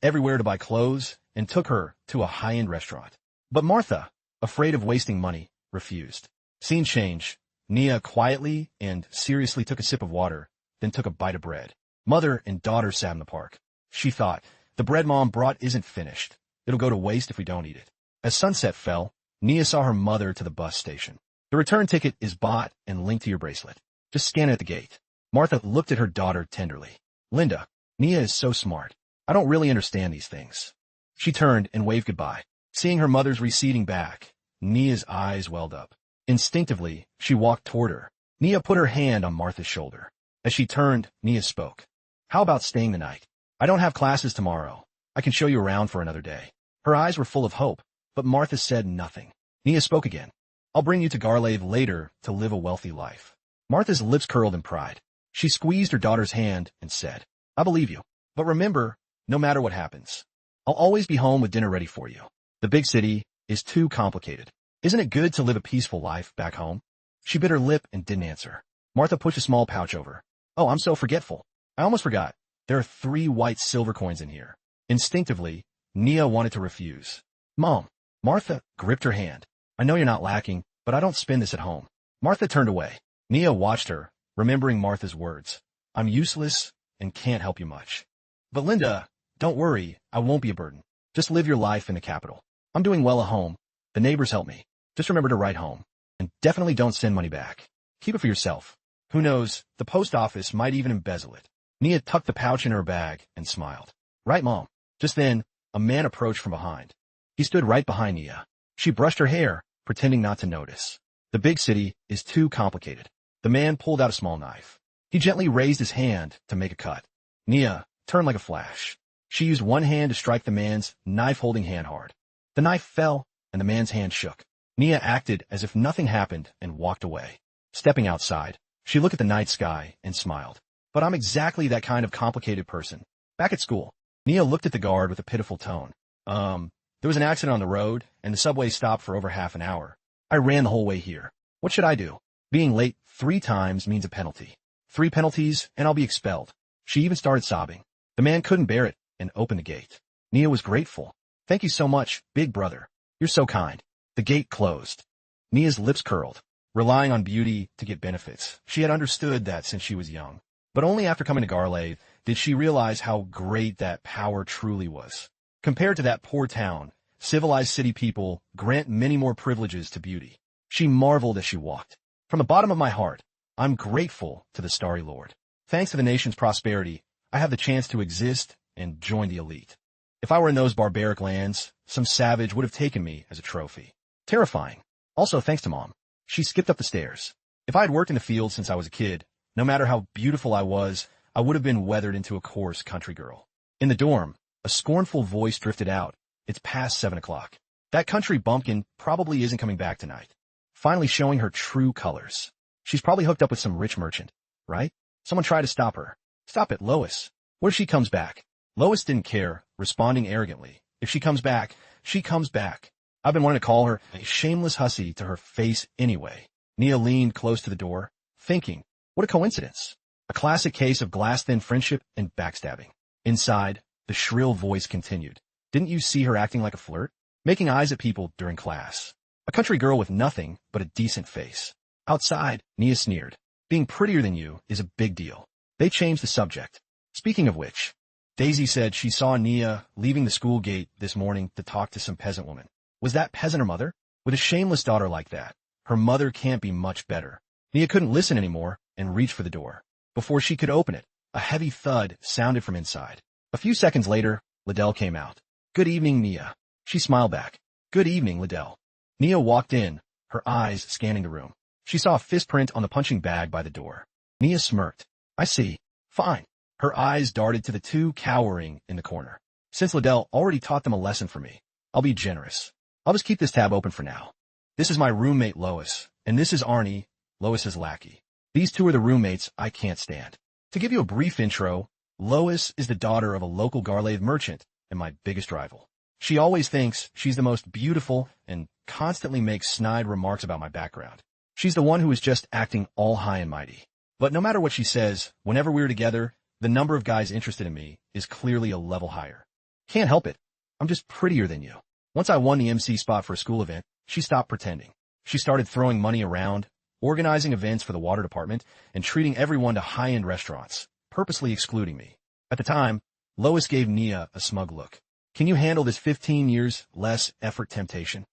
A: everywhere to buy clothes and took her to a high-end restaurant. But Martha, afraid of wasting money, refused. Scene change. Nia quietly and seriously took a sip of water, then took a bite of bread. Mother and daughter sat in the park. She thought. The bread Mom brought isn't finished. It'll go to waste if we don't eat it. As sunset fell, Nia saw her mother to the bus station. The return ticket is bought and linked to your bracelet. Just scan it at the gate. Martha looked at her daughter tenderly. Linda, Nia is so smart. I don't really understand these things. She turned and waved goodbye. Seeing her mother's receding back, Nia's eyes welled up. Instinctively, she walked toward her. Nia put her hand on Martha's shoulder. As she turned, Nia spoke. How about staying the night? I don't have classes tomorrow. I can show you around for another day. Her eyes were full of hope, but Martha said nothing. Nia spoke again. I'll bring you to Garlave later to live a wealthy life. Martha's lips curled in pride. She squeezed her daughter's hand and said, I believe you. But remember, no matter what happens, I'll always be home with dinner ready for you. The big city is too complicated. Isn't it good to live a peaceful life back home? She bit her lip and didn't answer. Martha pushed a small pouch over. Oh, I'm so forgetful. I almost forgot. There are 3 white silver coins in here. Instinctively, Nia wanted to refuse. Mom. Martha gripped her hand. I know you're not lacking, but I don't spend this at home. Martha turned away. Nia watched her, remembering Martha's words. I'm useless and can't help you much. But Linda, don't worry, I won't be a burden. Just live your life in the capital. I'm doing well at home. The neighbors help me. Just remember to write home. And definitely don't send money back. Keep it for yourself. Who knows, the post office might even embezzle it. Nia tucked the pouch in her bag and smiled. Right, Mom. Just then, a man approached from behind. He stood right behind Nia. She brushed her hair, pretending not to notice. The big city is too complicated. The man pulled out a small knife. He gently raised his hand to make a cut. Nia turned like a flash. She used one hand to strike the man's knife-holding hand hard. The knife fell, and the man's hand shook. Nia acted as if nothing happened and walked away. Stepping outside, she looked at the night sky and smiled. But I'm exactly that kind of complicated person. Back at school, Nia looked at the guard with a pitiful tone. There was an accident on the road, and the subway stopped for over half an hour. I ran the whole way here. What should I do? Being late 3 times means a penalty. 3 penalties, and I'll be expelled. She even started sobbing. The man couldn't bear it and opened the gate. Nia was grateful. Thank you so much, big brother. You're so kind. The gate closed. Nia's lips curled. Relying on beauty to get benefits. She had understood that since she was young. But only after coming to Garlave did she realize how great that power truly was. Compared to that poor town, civilized city people grant many more privileges to beauty. She marveled as she walked. From the bottom of my heart, I'm grateful to the Starry Lord. Thanks to the nation's prosperity, I have the chance to exist and join the elite. If I were in those barbaric lands, some savage would have taken me as a trophy. Terrifying. Also thanks to Mom. She skipped up the stairs. If I had worked in the field since I was a kid, no matter how beautiful I was, I would have been weathered into a coarse country girl. In the dorm, a scornful voice drifted out. It's past 7 o'clock. That country bumpkin probably isn't coming back tonight. Finally showing her true colors. She's probably hooked up with some rich merchant, right? Someone tried to stop her. Stop it, Lois. What if she comes back? Lois didn't care, responding arrogantly. If she comes back, she comes back. I've been wanting to call her a shameless hussy to her face anyway. Nia leaned close to the door, thinking, what a coincidence. A classic case of glass-thin friendship and backstabbing. Inside, the shrill voice continued. Didn't you see her acting like a flirt? Making eyes at people during class. A country girl with nothing but a decent face. Outside, Nia sneered. Being prettier than you is a big deal. They changed the subject. Speaking of which, Daisy said she saw Nia leaving the school gate this morning to talk to some peasant woman. Was that peasant her mother? With a shameless daughter like that, her mother can't be much better. Nia couldn't listen anymore and reached for the door. Before she could open it, a heavy thud sounded from inside. A few seconds later, Liddell came out. Good evening, Nia. She smiled back. Good evening, Liddell. Nia walked in, her eyes scanning the room. She saw a fist print on the punching bag by the door. Nia smirked. I see. Fine. Her eyes darted to the 2 cowering in the corner. Since Liddell already taught them a lesson for me, I'll be generous. I'll just keep this tab open for now. This is my roommate, Lois, and this is Arnie, Lois's lackey. These 2 are the roommates I can't stand. To give you a brief intro, Lois is the daughter of a local Garlave merchant and my biggest rival. She always thinks she's the most beautiful and constantly makes snide remarks about my background. She's the one who is just acting all high and mighty. But no matter what she says, whenever we're together, the number of guys interested in me is clearly a level higher. Can't help it. I'm just prettier than you. Once I won the MC spot for a school event, she stopped pretending. She started throwing money around, organizing events for the water department, and treating everyone to high-end restaurants, purposely excluding me. At the time, Lois gave Nia a smug look. Can you handle this 15 years less effort temptation?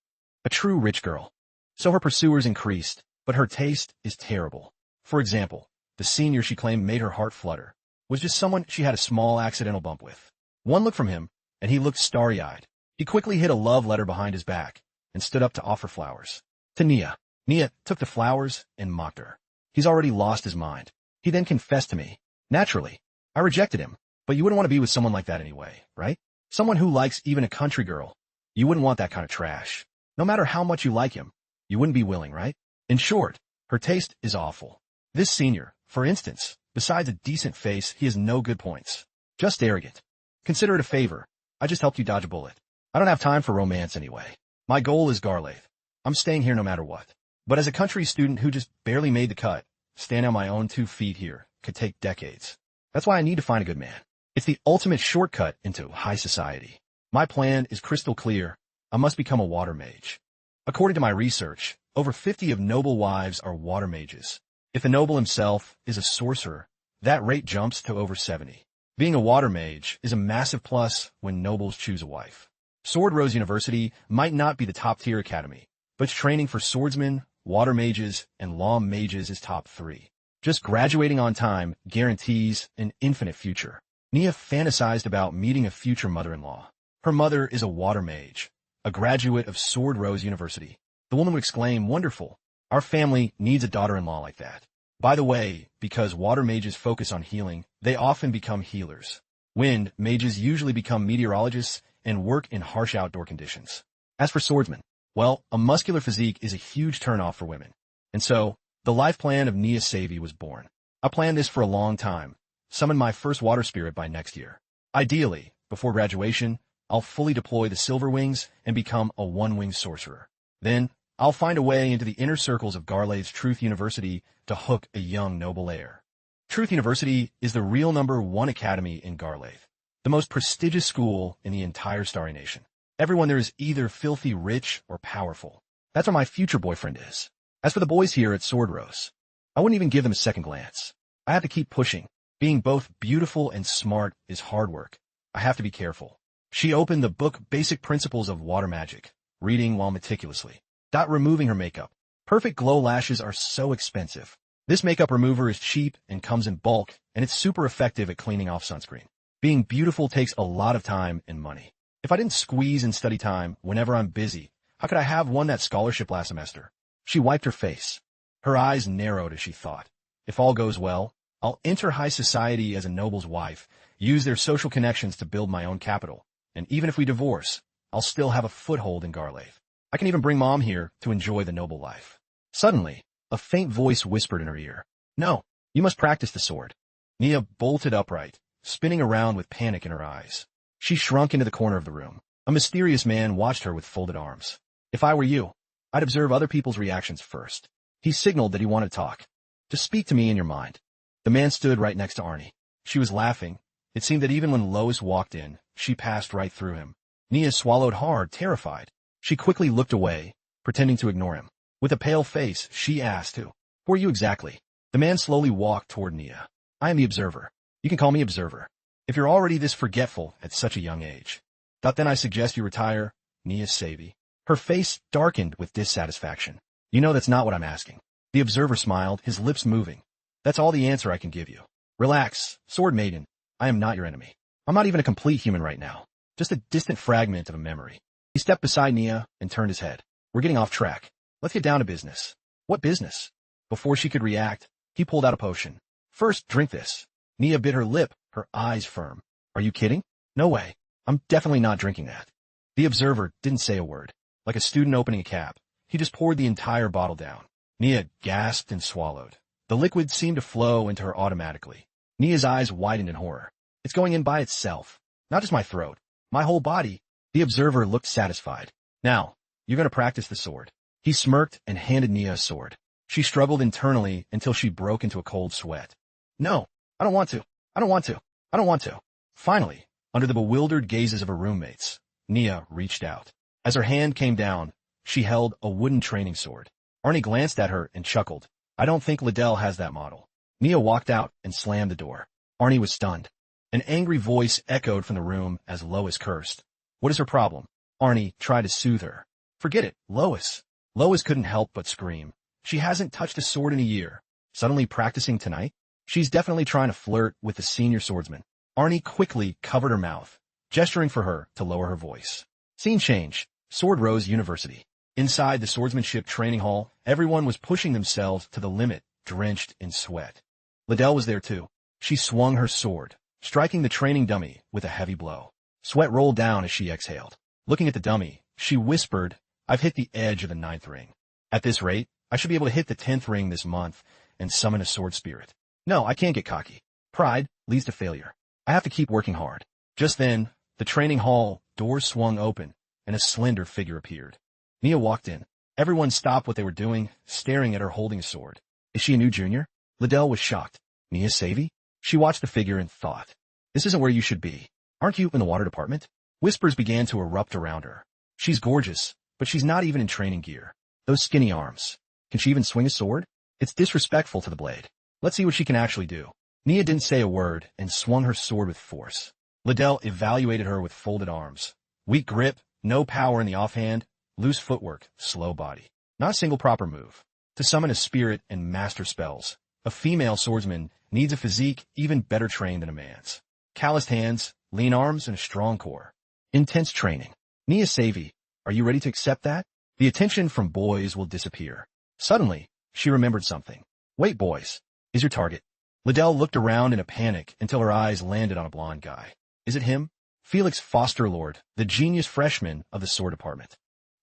A: A true rich girl. So her pursuers increased, but her taste is terrible. For example, the senior she claimed made her heart flutter was just someone she had a small accidental bump with. One look from him, and he looked starry-eyed. He quickly hid a love letter behind his back and stood up to offer flowers. To Nia. Nia took the flowers and mocked her. He's already lost his mind. He then confessed to me. Naturally, I rejected him, but you wouldn't want to be with someone like that anyway, right? Someone who likes even a country girl. You wouldn't want that kind of trash. No matter how much you like him, you wouldn't be willing, right? In short, her taste is awful. This senior, for instance, besides a decent face, he has no good points. Just arrogant. Consider it a favor. I just helped you dodge a bullet. I don't have time for romance anyway. My goal is Garlaith. I'm staying here no matter what. But as a country student who just barely made the cut, standing on my own 2 feet here could take decades. That's why I need to find a good man. It's the ultimate shortcut into high society. My plan is crystal clear. I must become a water mage. According to my research, over 50 of noble wives are water mages. If the noble himself is a sorcerer, that rate jumps to over 70. Being a water mage is a massive plus when nobles choose a wife. Sword Rose University might not be the top-tier academy, but its training for swordsmen, water mages, and law mages is top 3. Just graduating on time guarantees an infinite future. Nia fantasized about meeting a future mother-in-law. Her mother is a water mage, a graduate of Sword Rose University. The woman would exclaim, "Wonderful. Our family needs a daughter-in-law like that." By the way, because water mages focus on healing, they often become healers. Wind mages usually become meteorologists and work in harsh outdoor conditions. As for swordsmen, well, a muscular physique is a huge turnoff for women. And so, the life plan of Nia Savi was born. I planned this for a long time. Summon my first water spirit by next year. Ideally, before graduation, I'll fully deploy the silver wings and become a one-winged sorcerer. Then, I'll find a way into the inner circles of Garlaith's Truth University to hook a young noble heir. Truth University is the real #1 academy in Garlaith, the most prestigious school in the entire Starry Nation. Everyone there is either filthy rich or powerful. That's where my future boyfriend is. As for the boys here at Sword Rose, I wouldn't even give them a second glance. I have to keep pushing. Being both beautiful and smart is hard work. I have to be careful. She opened the book Basic Principles of Water Magic, reading while meticulously. Removing her makeup. Perfect glow lashes are so expensive. This makeup remover is cheap and comes in bulk, and it's super effective at cleaning off sunscreen. Being beautiful takes a lot of time and money. If I didn't squeeze in study time whenever I'm busy, how could I have won that scholarship last semester? She wiped her face. Her eyes narrowed as she thought. If all goes well, I'll enter high society as a noble's wife, use their social connections to build my own capital, and even if we divorce, I'll still have a foothold in Garlaith. I can even bring Mom here to enjoy the noble life. Suddenly, a faint voice whispered in her ear. "No, you must practice the sword." Nia bolted upright, spinning around with panic in her eyes. She shrunk into the corner of the room. A mysterious man watched her with folded arms. "If I were you, I'd observe other people's reactions first." He signaled that he wanted to talk. "Just speak to me in your mind." The man stood right next to Arnie. She was laughing. It seemed that even when Lois walked in, she passed right through him. Nia swallowed hard, terrified. She quickly looked away, pretending to ignore him. With a pale face, she asked, "Who are you exactly?" The man slowly walked toward Nia. "I am the Observer. You can call me Observer. If you're already this forgetful at such a young age. Then I suggest you retire, Nia Savi." Her face darkened with dissatisfaction. "You know that's not what I'm asking." The Observer smiled, his lips moving. "That's all the answer I can give you. Relax, Sword Maiden. I am not your enemy. I'm not even a complete human right now. Just a distant fragment of a memory." He stepped beside Nia and turned his head. "We're getting off track. Let's get down to business." "What business?" Before she could react, he pulled out a potion. "First, drink this." Nia bit her lip, her eyes firm. "Are you kidding? No way. I'm definitely not drinking that." The Observer didn't say a word. Like a student opening a cap, he just poured the entire bottle down. Nia gasped and swallowed. The liquid seemed to flow into her automatically. Nia's eyes widened in horror. "It's going in by itself. Not just my throat. My whole body." The Observer looked satisfied. "Now, you're going to practice the sword." He smirked and handed Nia a sword. She struggled internally until she broke into a cold sweat. "No, I don't want to. I don't want to. I don't want to." Finally, under the bewildered gazes of her roommates, Nia reached out. As her hand came down, she held a wooden training sword. Arnie glanced at her and chuckled. "I don't think Liddell has that model." Nia walked out and slammed the door. Arnie was stunned. An angry voice echoed from the room as Lois cursed. What is her problem? Arnie tried to soothe her. Forget it, Lois. Lois couldn't help but scream. She hasn't touched a sword in a year. Suddenly practicing tonight? She's definitely trying to flirt with the senior swordsman. Arnie quickly covered her mouth, gesturing for her to lower her voice. Scene change. Sword Rose University. Inside the swordsmanship training hall, everyone was pushing themselves to the limit, drenched in sweat. Liddell was there too. She swung her sword, striking the training dummy with a heavy blow. Sweat rolled down as she exhaled. Looking at the dummy, she whispered, I've hit the edge of the 9th ring. At this rate, I should be able to hit the 10th ring this month and summon a sword spirit. No, I can't get cocky. Pride leads to failure. I have to keep working hard. Just then, the training hall doors swung open and a slender figure appeared. Nia walked in. Everyone stopped what they were doing, staring at her holding a sword. Is she a new junior? Liddell was shocked. Nia Savy? She watched the figure and thought, this isn't where you should be. Aren't you in the water department? Whispers began to erupt around her. She's gorgeous, but she's not even in training gear. Those skinny arms. Can she even swing a sword? It's disrespectful to the blade. Let's see what she can actually do. Nia didn't say a word and swung her sword with force. Liddell evaluated her with folded arms. Weak grip, no power in the offhand, loose footwork, slow body. Not a single proper move. To summon a spirit and master spells, a female swordsman needs a physique even better trained than a man's. Calloused hands, lean arms, and a strong core. Intense training. Nia Savy, are you ready to accept that? The attention from boys will disappear. Suddenly, she remembered something. Wait, boys. Is your target? Liddell looked around in a panic until her eyes landed on a blonde guy. Is it him? Felix Fosterlord, the genius freshman of the sword department.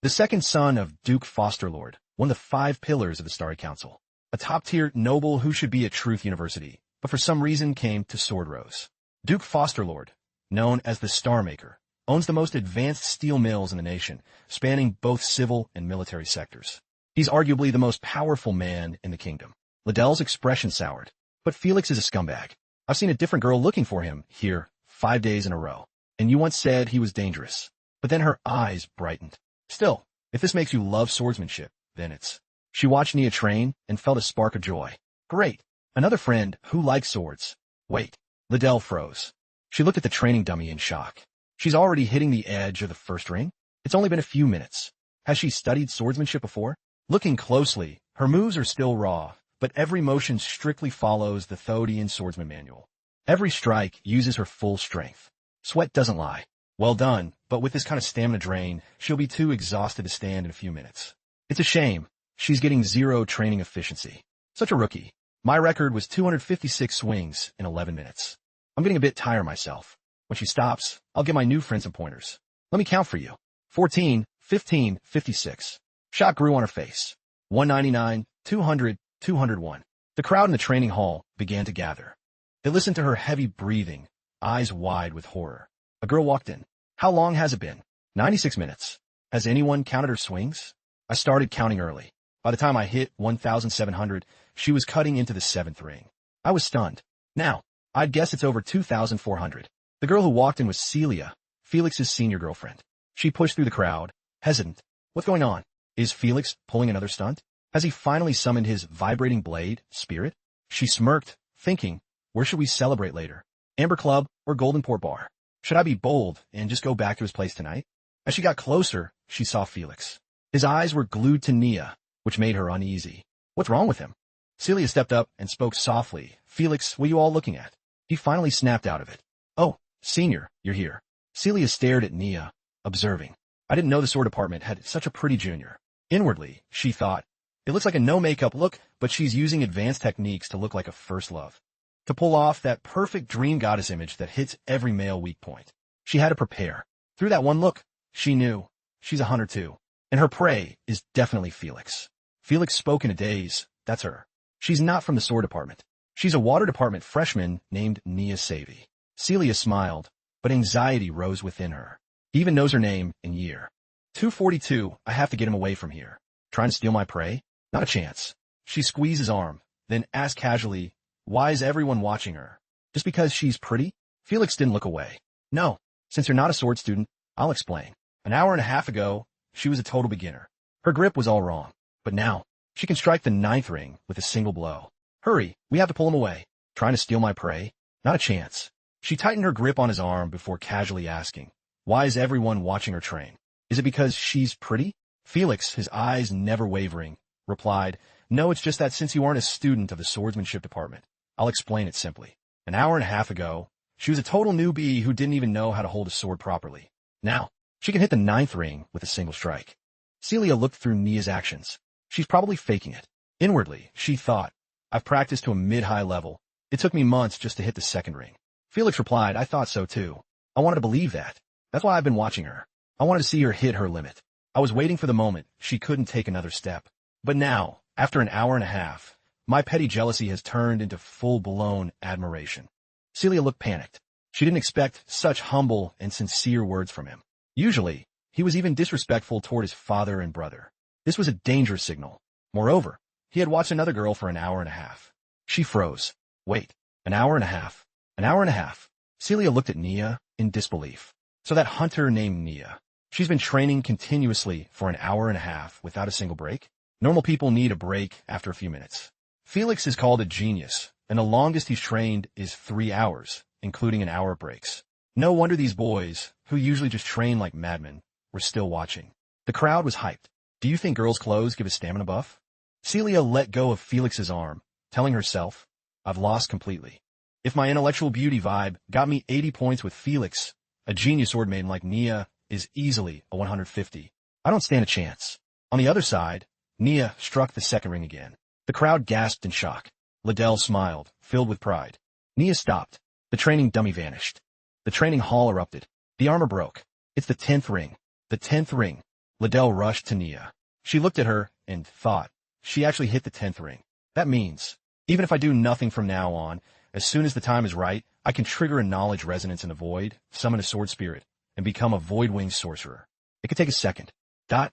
A: The second son of Duke Fosterlord, one of the 5 pillars of the Starry Council. A top-tier noble who should be at Truth University, but for some reason came to Sword Rose. Duke Fosterlord, known as the Star Maker, owns the most advanced steel mills in the nation, spanning both civil and military sectors. He's arguably the most powerful man in the kingdom. Liddell's expression soured. But Felix is a scumbag. I've seen a different girl looking for him here 5 days in a row. And you once said he was dangerous. But then her eyes brightened. Still, if this makes you love swordsmanship, then it's... She watched Nia train and felt a spark of joy. Great. Another friend who likes swords. Wait. Liddell froze. She looked at the training dummy in shock. She's already hitting the edge of the 1st ring? It's only been a few minutes. Has she studied swordsmanship before? Looking closely, her moves are still raw, but every motion strictly follows the Thodian swordsman manual. Every strike uses her full strength. Sweat doesn't lie. Well done, but with this kind of stamina drain, she'll be too exhausted to stand in a few minutes. It's a shame. She's getting 0 training efficiency. Such a rookie. My record was 256 swings in 11 minutes. I'm getting a bit tired myself. When she stops, I'll give my new friend some pointers. Let me count for you. 14, 15, 56. Shock grew on her face. 199, 200, 201. The crowd in the training hall began to gather. They listened to her heavy breathing, eyes wide with horror. A girl walked in. How long has it been? 96 minutes. Has anyone counted her swings? I started counting early. By the time I hit 1,700, she was cutting into the 7th ring. I was stunned. Now, I'd guess it's over 2,400. The girl who walked in was Celia, Felix's senior girlfriend. She pushed through the crowd, hesitant. What's going on? Is Felix pulling another stunt? Has he finally summoned his vibrating blade, spirit? She smirked, thinking, where should we celebrate later? Amber Club or Golden Port Bar? Should I be bold and just go back to his place tonight? As she got closer, she saw Felix. His eyes were glued to Nia, which made her uneasy. What's wrong with him? Celia stepped up and spoke softly. Felix, what are you all looking at? He finally snapped out of it. Oh, senior, you're here. Celia stared at Nia, observing. I didn't know the sword department had such a pretty junior. Inwardly, she thought, it looks like a no-makeup look, but she's using advanced techniques to look like a first love. To pull off that perfect dream goddess image that hits every male weak point. She had to prepare. Through that one look, she knew. She's a hunter too. And her prey is definitely Felix. Felix spoke in a daze. That's her. She's not from the sword department. She's a water department freshman named Nia Savy. Celia smiled, but anxiety rose within her. He even knows her name and year. 242, I have to get him away from here. Trying to steal my prey? Not a chance. She squeezed his arm, then asked casually, why is everyone watching her? Just because she's pretty? Felix didn't look away. No, since you're not a sword student, I'll explain. An hour and a half ago, she was a total beginner. Her grip was all wrong. But now, she can strike the 9th ring with a single blow. Hurry, we have to pull him away. Trying to steal my prey? Not a chance. She tightened her grip on his arm before casually asking, "Why is everyone watching her train? Is it because she's pretty?" Felix, his eyes never wavering, replied, "No, it's just that since you aren't a student of the swordsmanship department, I'll explain it simply. An hour and a half ago, she was a total newbie who didn't even know how to hold a sword properly. Now, she can hit the 9th ring with a single strike." Celia looked through Nia's actions. She's probably faking it. Inwardly, she thought, "I've practiced to a mid-high level. It took me months just to hit the 2nd ring." Felix replied, "I thought so too. I wanted to believe that. That's why I've been watching her. I wanted to see her hit her limit. I was waiting for the moment she couldn't take another step. But now, after an hour and a half, my petty jealousy has turned into full-blown admiration." Celia looked panicked. She didn't expect such humble and sincere words from him. Usually, he was even disrespectful toward his father and brother. This was a dangerous signal. Moreover, he had watched another girl for an hour and a half. She froze. Wait, an hour and a half? An hour and a half? Celia looked at Nia in disbelief. So that hunter named Nia, she's been training continuously for an hour and a half without a single break? Normal people need a break after a few minutes. Felix is called a genius, and the longest he's trained is 3 hours, including an hour of breaks. No wonder these boys, who usually just train like madmen, were still watching. The crowd was hyped. Do you think girls' clothes give a stamina buff? Celia let go of Felix's arm, telling herself, "I've lost completely. If my intellectual beauty vibe got me 80 points with Felix, a genius sword maiden like Nia is easily a 150. I don't stand a chance." On the other side, Nia struck the 2nd ring again. The crowd gasped in shock. Liddell smiled, filled with pride. Nia stopped. The training dummy vanished. The training hall erupted. The armor broke. "It's the 10th ring. The 10th ring." Liddell rushed to Nia. She looked at her and thought, she actually hit the 10th ring. That means, even if I do nothing from now on, as soon as the time is right, I can trigger a knowledge resonance in the void, summon a sword spirit, and become a void-winged sorcerer. It could take a second,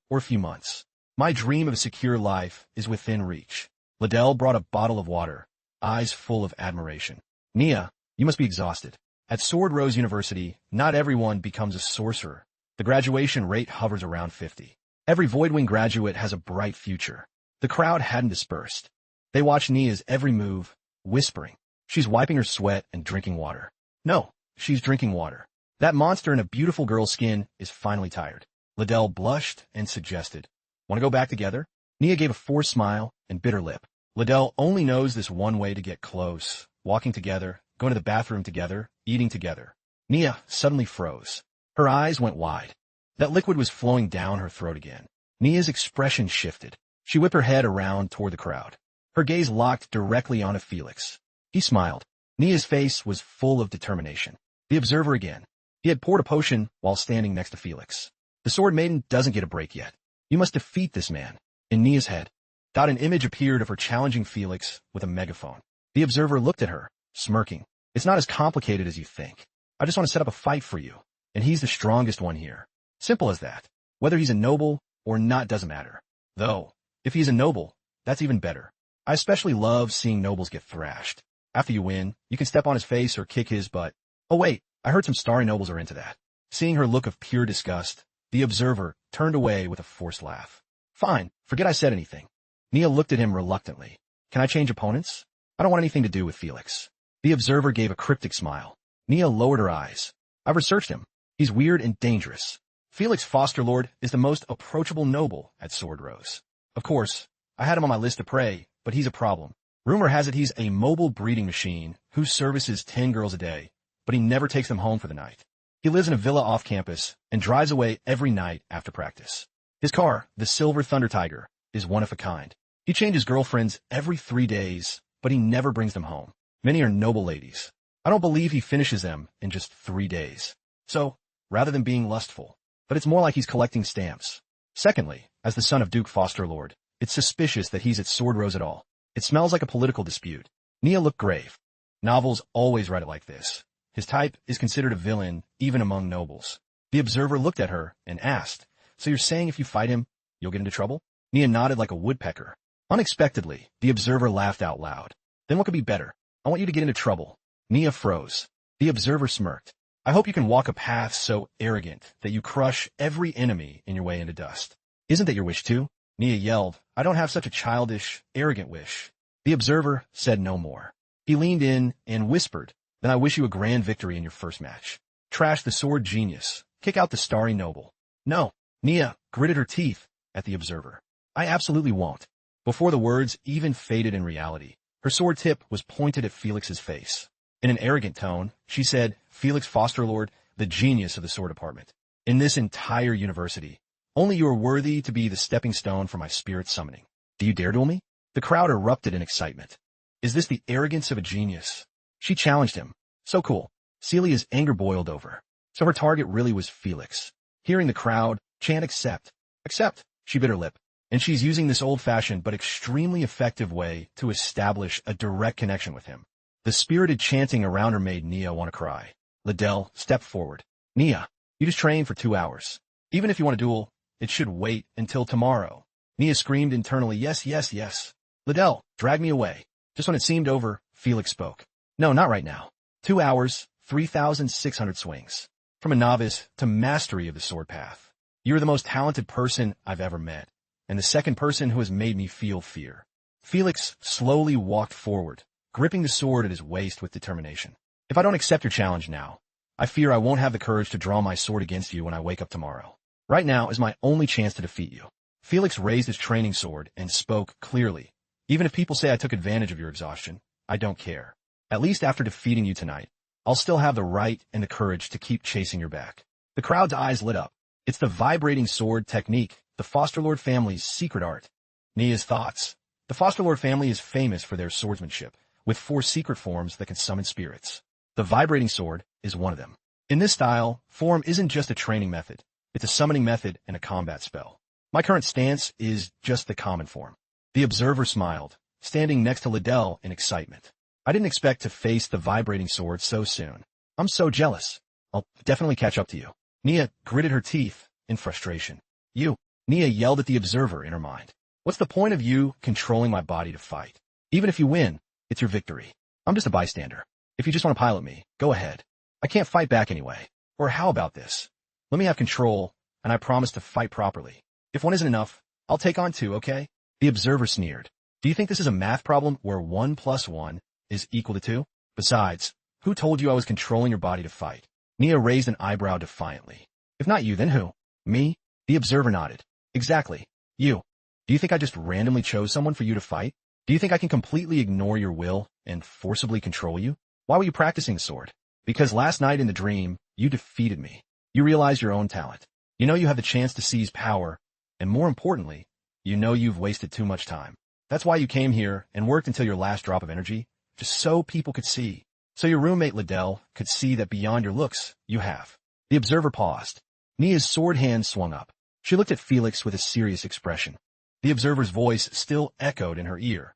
A: or a few months. My dream of a secure life is within reach. Liddell brought a bottle of water, eyes full of admiration. "Nia, you must be exhausted. At Sword Rose University, not everyone becomes a sorcerer. The graduation rate hovers around 50. Every Voidwing graduate has a bright future." The crowd hadn't dispersed. They watched Nia's every move, whispering, "She's wiping her sweat and drinking water. No, she's drinking water. That monster in a beautiful girl's skin is finally tired." Liddell blushed and suggested, "Want to go back together?" Nia gave a forced smile and bit her lip. Liddell only knows this one way to get close, walking together, going to the bathroom together, eating together. Nia suddenly froze. Her eyes went wide. That liquid was flowing down her throat again. Nia's expression shifted. She whipped her head around toward the crowd. Her gaze locked directly onto Felix. He smiled. Nia's face was full of determination. The observer again. He had poured a potion while standing next to Felix. "The sword maiden doesn't get a break yet. You must defeat this man." In Nia's head, an image appeared of her challenging Felix with a megaphone. The observer looked at her, smirking. "It's not as complicated as you think. I just want to set up a fight for you, and he's the strongest one here. Simple as that. Whether he's a noble or not doesn't matter. Though, if he's a noble, that's even better. I especially love seeing nobles get thrashed. After you win, you can step on his face or kick his butt. Oh wait, I heard some starry nobles are into that." Seeing her look of pure disgust, the observer turned away with a forced laugh. "Fine, forget I said anything." Nia looked at him reluctantly. "Can I change opponents? I don't want anything to do with Felix." The observer gave a cryptic smile. Nia lowered her eyes. "I've researched him. He's weird and dangerous. Felix Fosterlord is the most approachable noble at Sword Rose. Of course, I had him on my list to prey, but he's a problem. Rumor has it he's a mobile breeding machine who services 10 girls a day, but he never takes them home for the night. He lives in a villa off campus and drives away every night after practice. His car, the Silver Thunder Tiger, is one of a kind. He changes girlfriends every 3 days, but he never brings them home. Many are noble ladies. I don't believe he finishes them in just 3 days. So, rather than being lustful, but it's more like he's collecting stamps. Secondly, as the son of Duke Fosterlord, it's suspicious that he's at Sword Rose at all. It smells like a political dispute." Nia looked grave. Novels always write it like this. His type is considered a villain, even among nobles. The observer looked at her and asked, "So you're saying if you fight him, you'll get into trouble?" Nia nodded like a woodpecker. Unexpectedly, the observer laughed out loud. "Then what could be better? I want you to get into trouble." Nia froze. The observer smirked. "I hope you can walk a path so arrogant that you crush every enemy in your way into dust. Isn't that your wish too?" Nia yelled, "I don't have such a childish, arrogant wish." The observer said no more. He leaned in and whispered, Then I wish you a grand victory in your first match. Trash the sword genius. Kick out the starry noble. No. Nia gritted her teeth at the observer. I absolutely won't. Before the words even faded in reality, her sword tip was pointed at Felix's face. In an arrogant tone, she said, Felix Fosterlord, the genius of the sword department. In this entire university, only you are worthy to be the stepping stone for my spirit summoning. Do you dare duel me? The crowd erupted in excitement. Is this the arrogance of a genius? She challenged him. So cool. Celia's anger boiled over. So her target really was Felix. Hearing the crowd chant accept. Accept, she bit her lip. And she's using this old-fashioned but extremely effective way to establish a direct connection with him. The spirited chanting around her made Nia want to cry. Liddell stepped forward. Nia, you just trained for 2 hours. Even if you want to duel, it should wait until tomorrow. Nia screamed internally, yes, yes, yes. Liddell, drag me away. Just when it seemed over, Felix spoke. No, not right now. 2 hours, 3,600 swings. From a novice to mastery of the sword path. You're the most talented person I've ever met, and the second person who has made me feel fear. Felix slowly walked forward, gripping the sword at his waist with determination. If I don't accept your challenge now, I fear I won't have the courage to draw my sword against you when I wake up tomorrow. Right now is my only chance to defeat you. Felix raised his training sword and spoke clearly. Even if people say I took advantage of your exhaustion, I don't care. At least after defeating you tonight, I'll still have the right and the courage to keep chasing your back. The crowd's eyes lit up. It's the vibrating sword technique, the Fosterlord family's secret art. Nia's thoughts. The Fosterlord family is famous for their swordsmanship, with 4 secret forms that can summon spirits. The vibrating sword is one of them. In this style, form isn't just a training method. It's a summoning method and a combat spell. My current stance is just the common form. The observer smiled, standing next to Liddell in excitement. I didn't expect to face the vibrating sword so soon. I'm so jealous. I'll definitely catch up to you. Nia gritted her teeth in frustration. You. Nia yelled at the observer in her mind. What's the point of you controlling my body to fight? Even if you win, it's your victory. I'm just a bystander. If you just want to pilot me, go ahead. I can't fight back anyway. Or how about this? Let me have control, and I promise to fight properly. If one isn't enough, I'll take on 2, okay? The observer sneered. Do you think this is a math problem where 1 + 1 is equal to 2? Besides, who told you I was controlling your body to fight? Nia raised an eyebrow defiantly. If not you, then who? Me? The observer nodded. Exactly. You. Do you think I just randomly chose someone for you to fight? Do you think I can completely ignore your will and forcibly control you? Why were you practicing the sword? Because last night in the dream, you defeated me. You realize your own talent. You know you have the chance to seize power, and more importantly, you know you've wasted too much time. That's why you came here and worked until your last drop of energy, just so people could see. So your roommate Liddell could see that beyond your looks, you have. The observer paused. Nia's sword hand swung up. She looked at Felix with a serious expression. The observer's voice still echoed in her ear.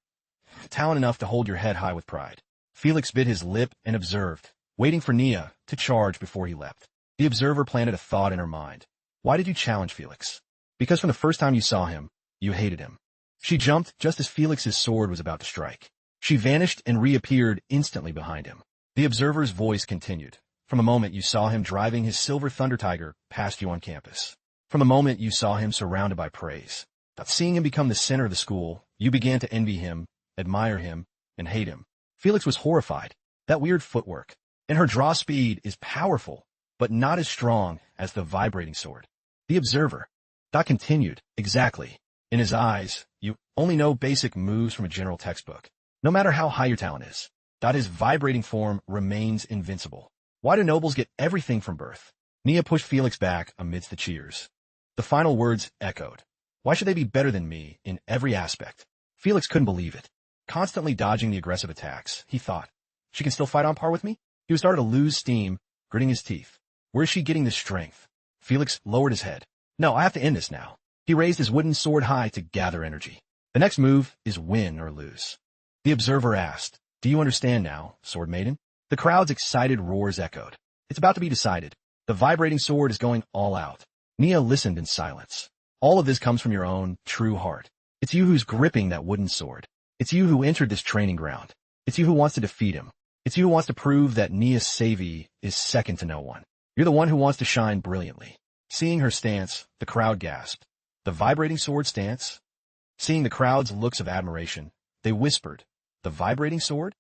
A: Talent enough to hold your head high with pride. Felix bit his lip and observed, waiting for Nia to charge before he leapt. The observer planted a thought in her mind. Why did you challenge Felix? Because from the first time you saw him, you hated him. She jumped just as Felix's sword was about to strike. She vanished and reappeared instantly behind him. The observer's voice continued. From a moment you saw him driving his silver thunder tiger past you on campus. From a moment you saw him surrounded by praise. But seeing him become the center of the school, you began to envy him, admire him, and hate him. Felix was horrified. That weird footwork. And her draw speed is powerful, but not as strong as the vibrating sword. The observer. Dot continued. Exactly. In his eyes, you only know basic moves from a general textbook. No matter how high your talent is, Dot his vibrating form remains invincible. Why do nobles get everything from birth? Nia pushed Felix back amidst the cheers. The final words echoed. Why should they be better than me in every aspect? Felix couldn't believe it. Constantly dodging the aggressive attacks, he thought, she can still fight on par with me? He was starting to lose steam, gritting his teeth. Where is she getting this strength? Felix lowered his head. No, I have to end this now. He raised his wooden sword high to gather energy. The next move is win or lose. The observer asked, do you understand now, sword maiden? The crowd's excited roars echoed. It's about to be decided. The vibrating sword is going all out. Nia listened in silence. All of this comes from your own true heart. It's you who's gripping that wooden sword. It's you who entered this training ground. It's you who wants to defeat him. It's you who wants to prove that Nia Savi is second to no one. You're the one who wants to shine brilliantly. Seeing her stance, the crowd gasped. The vibrating sword stance? Seeing the crowd's looks of admiration, they whispered, the vibrating sword?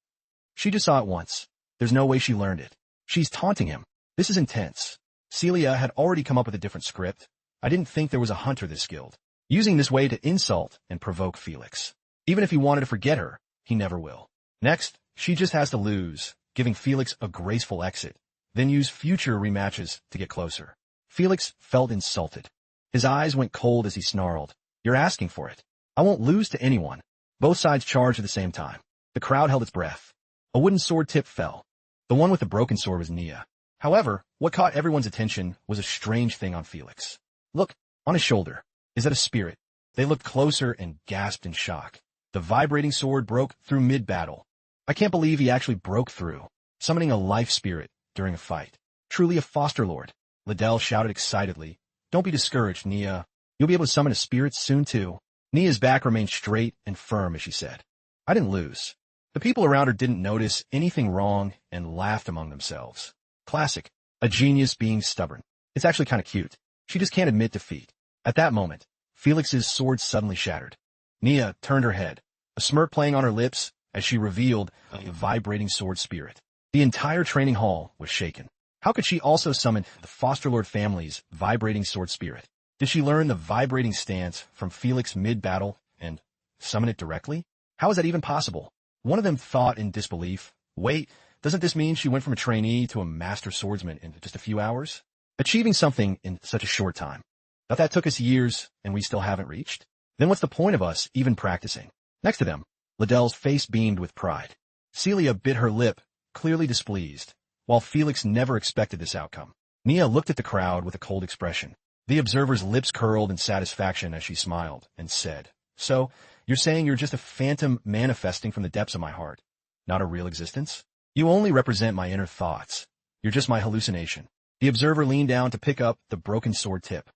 A: She just saw it once. There's no way she learned it. She's taunting him. This is intense. Celia had already come up with a different script. I didn't think there was a hunter this skilled. Using this way to insult and provoke Felix. Even if he wanted to forget her, he never will. Next, she just has to lose, giving Felix a graceful exit, then use future rematches to get closer. Felix felt insulted. His eyes went cold as he snarled, "You're asking for it. I won't lose to anyone." Both sides charged at the same time. The crowd held its breath. A wooden sword tip fell. The one with the broken sword was Nia. However, what caught everyone's attention was a strange thing on Felix. Look, on his shoulder. Is that a spirit? They looked closer and gasped in shock. The vibrating sword broke through mid-battle. I can't believe he actually broke through, summoning a life spirit during a fight. Truly a foster lord. Liddell shouted excitedly. Don't be discouraged, Nia. You'll be able to summon a spirit soon too. Nia's back remained straight and firm as she said, I didn't lose. The people around her didn't notice anything wrong and laughed among themselves. Classic. A genius being stubborn. It's actually kind of cute. She just can't admit defeat. At that moment, Felix's sword suddenly shattered. Nia turned her head, a smirk playing on her lips as she revealed a vibrating sword spirit. The entire training hall was shaken. How could she also summon the foster lord family's vibrating sword spirit? Did she learn the vibrating stance from Felix mid-battle and summon it directly? How is that even possible? One of them thought in disbelief, wait, doesn't this mean she went from a trainee to a master swordsman in just a few hours? Achieving something in such a short time. But that took us years and we still haven't reached? Then what's the point of us even practicing? Next to them, Liddell's face beamed with pride. Celia bit her lip, clearly displeased, while Felix never expected this outcome. Nia looked at the crowd with a cold expression. The observer's lips curled in satisfaction as she smiled and said, So, you're saying you're just a phantom manifesting from the depths of my heart, not a real existence? You only represent my inner thoughts. You're just my hallucination. The observer leaned down to pick up the broken sword tip.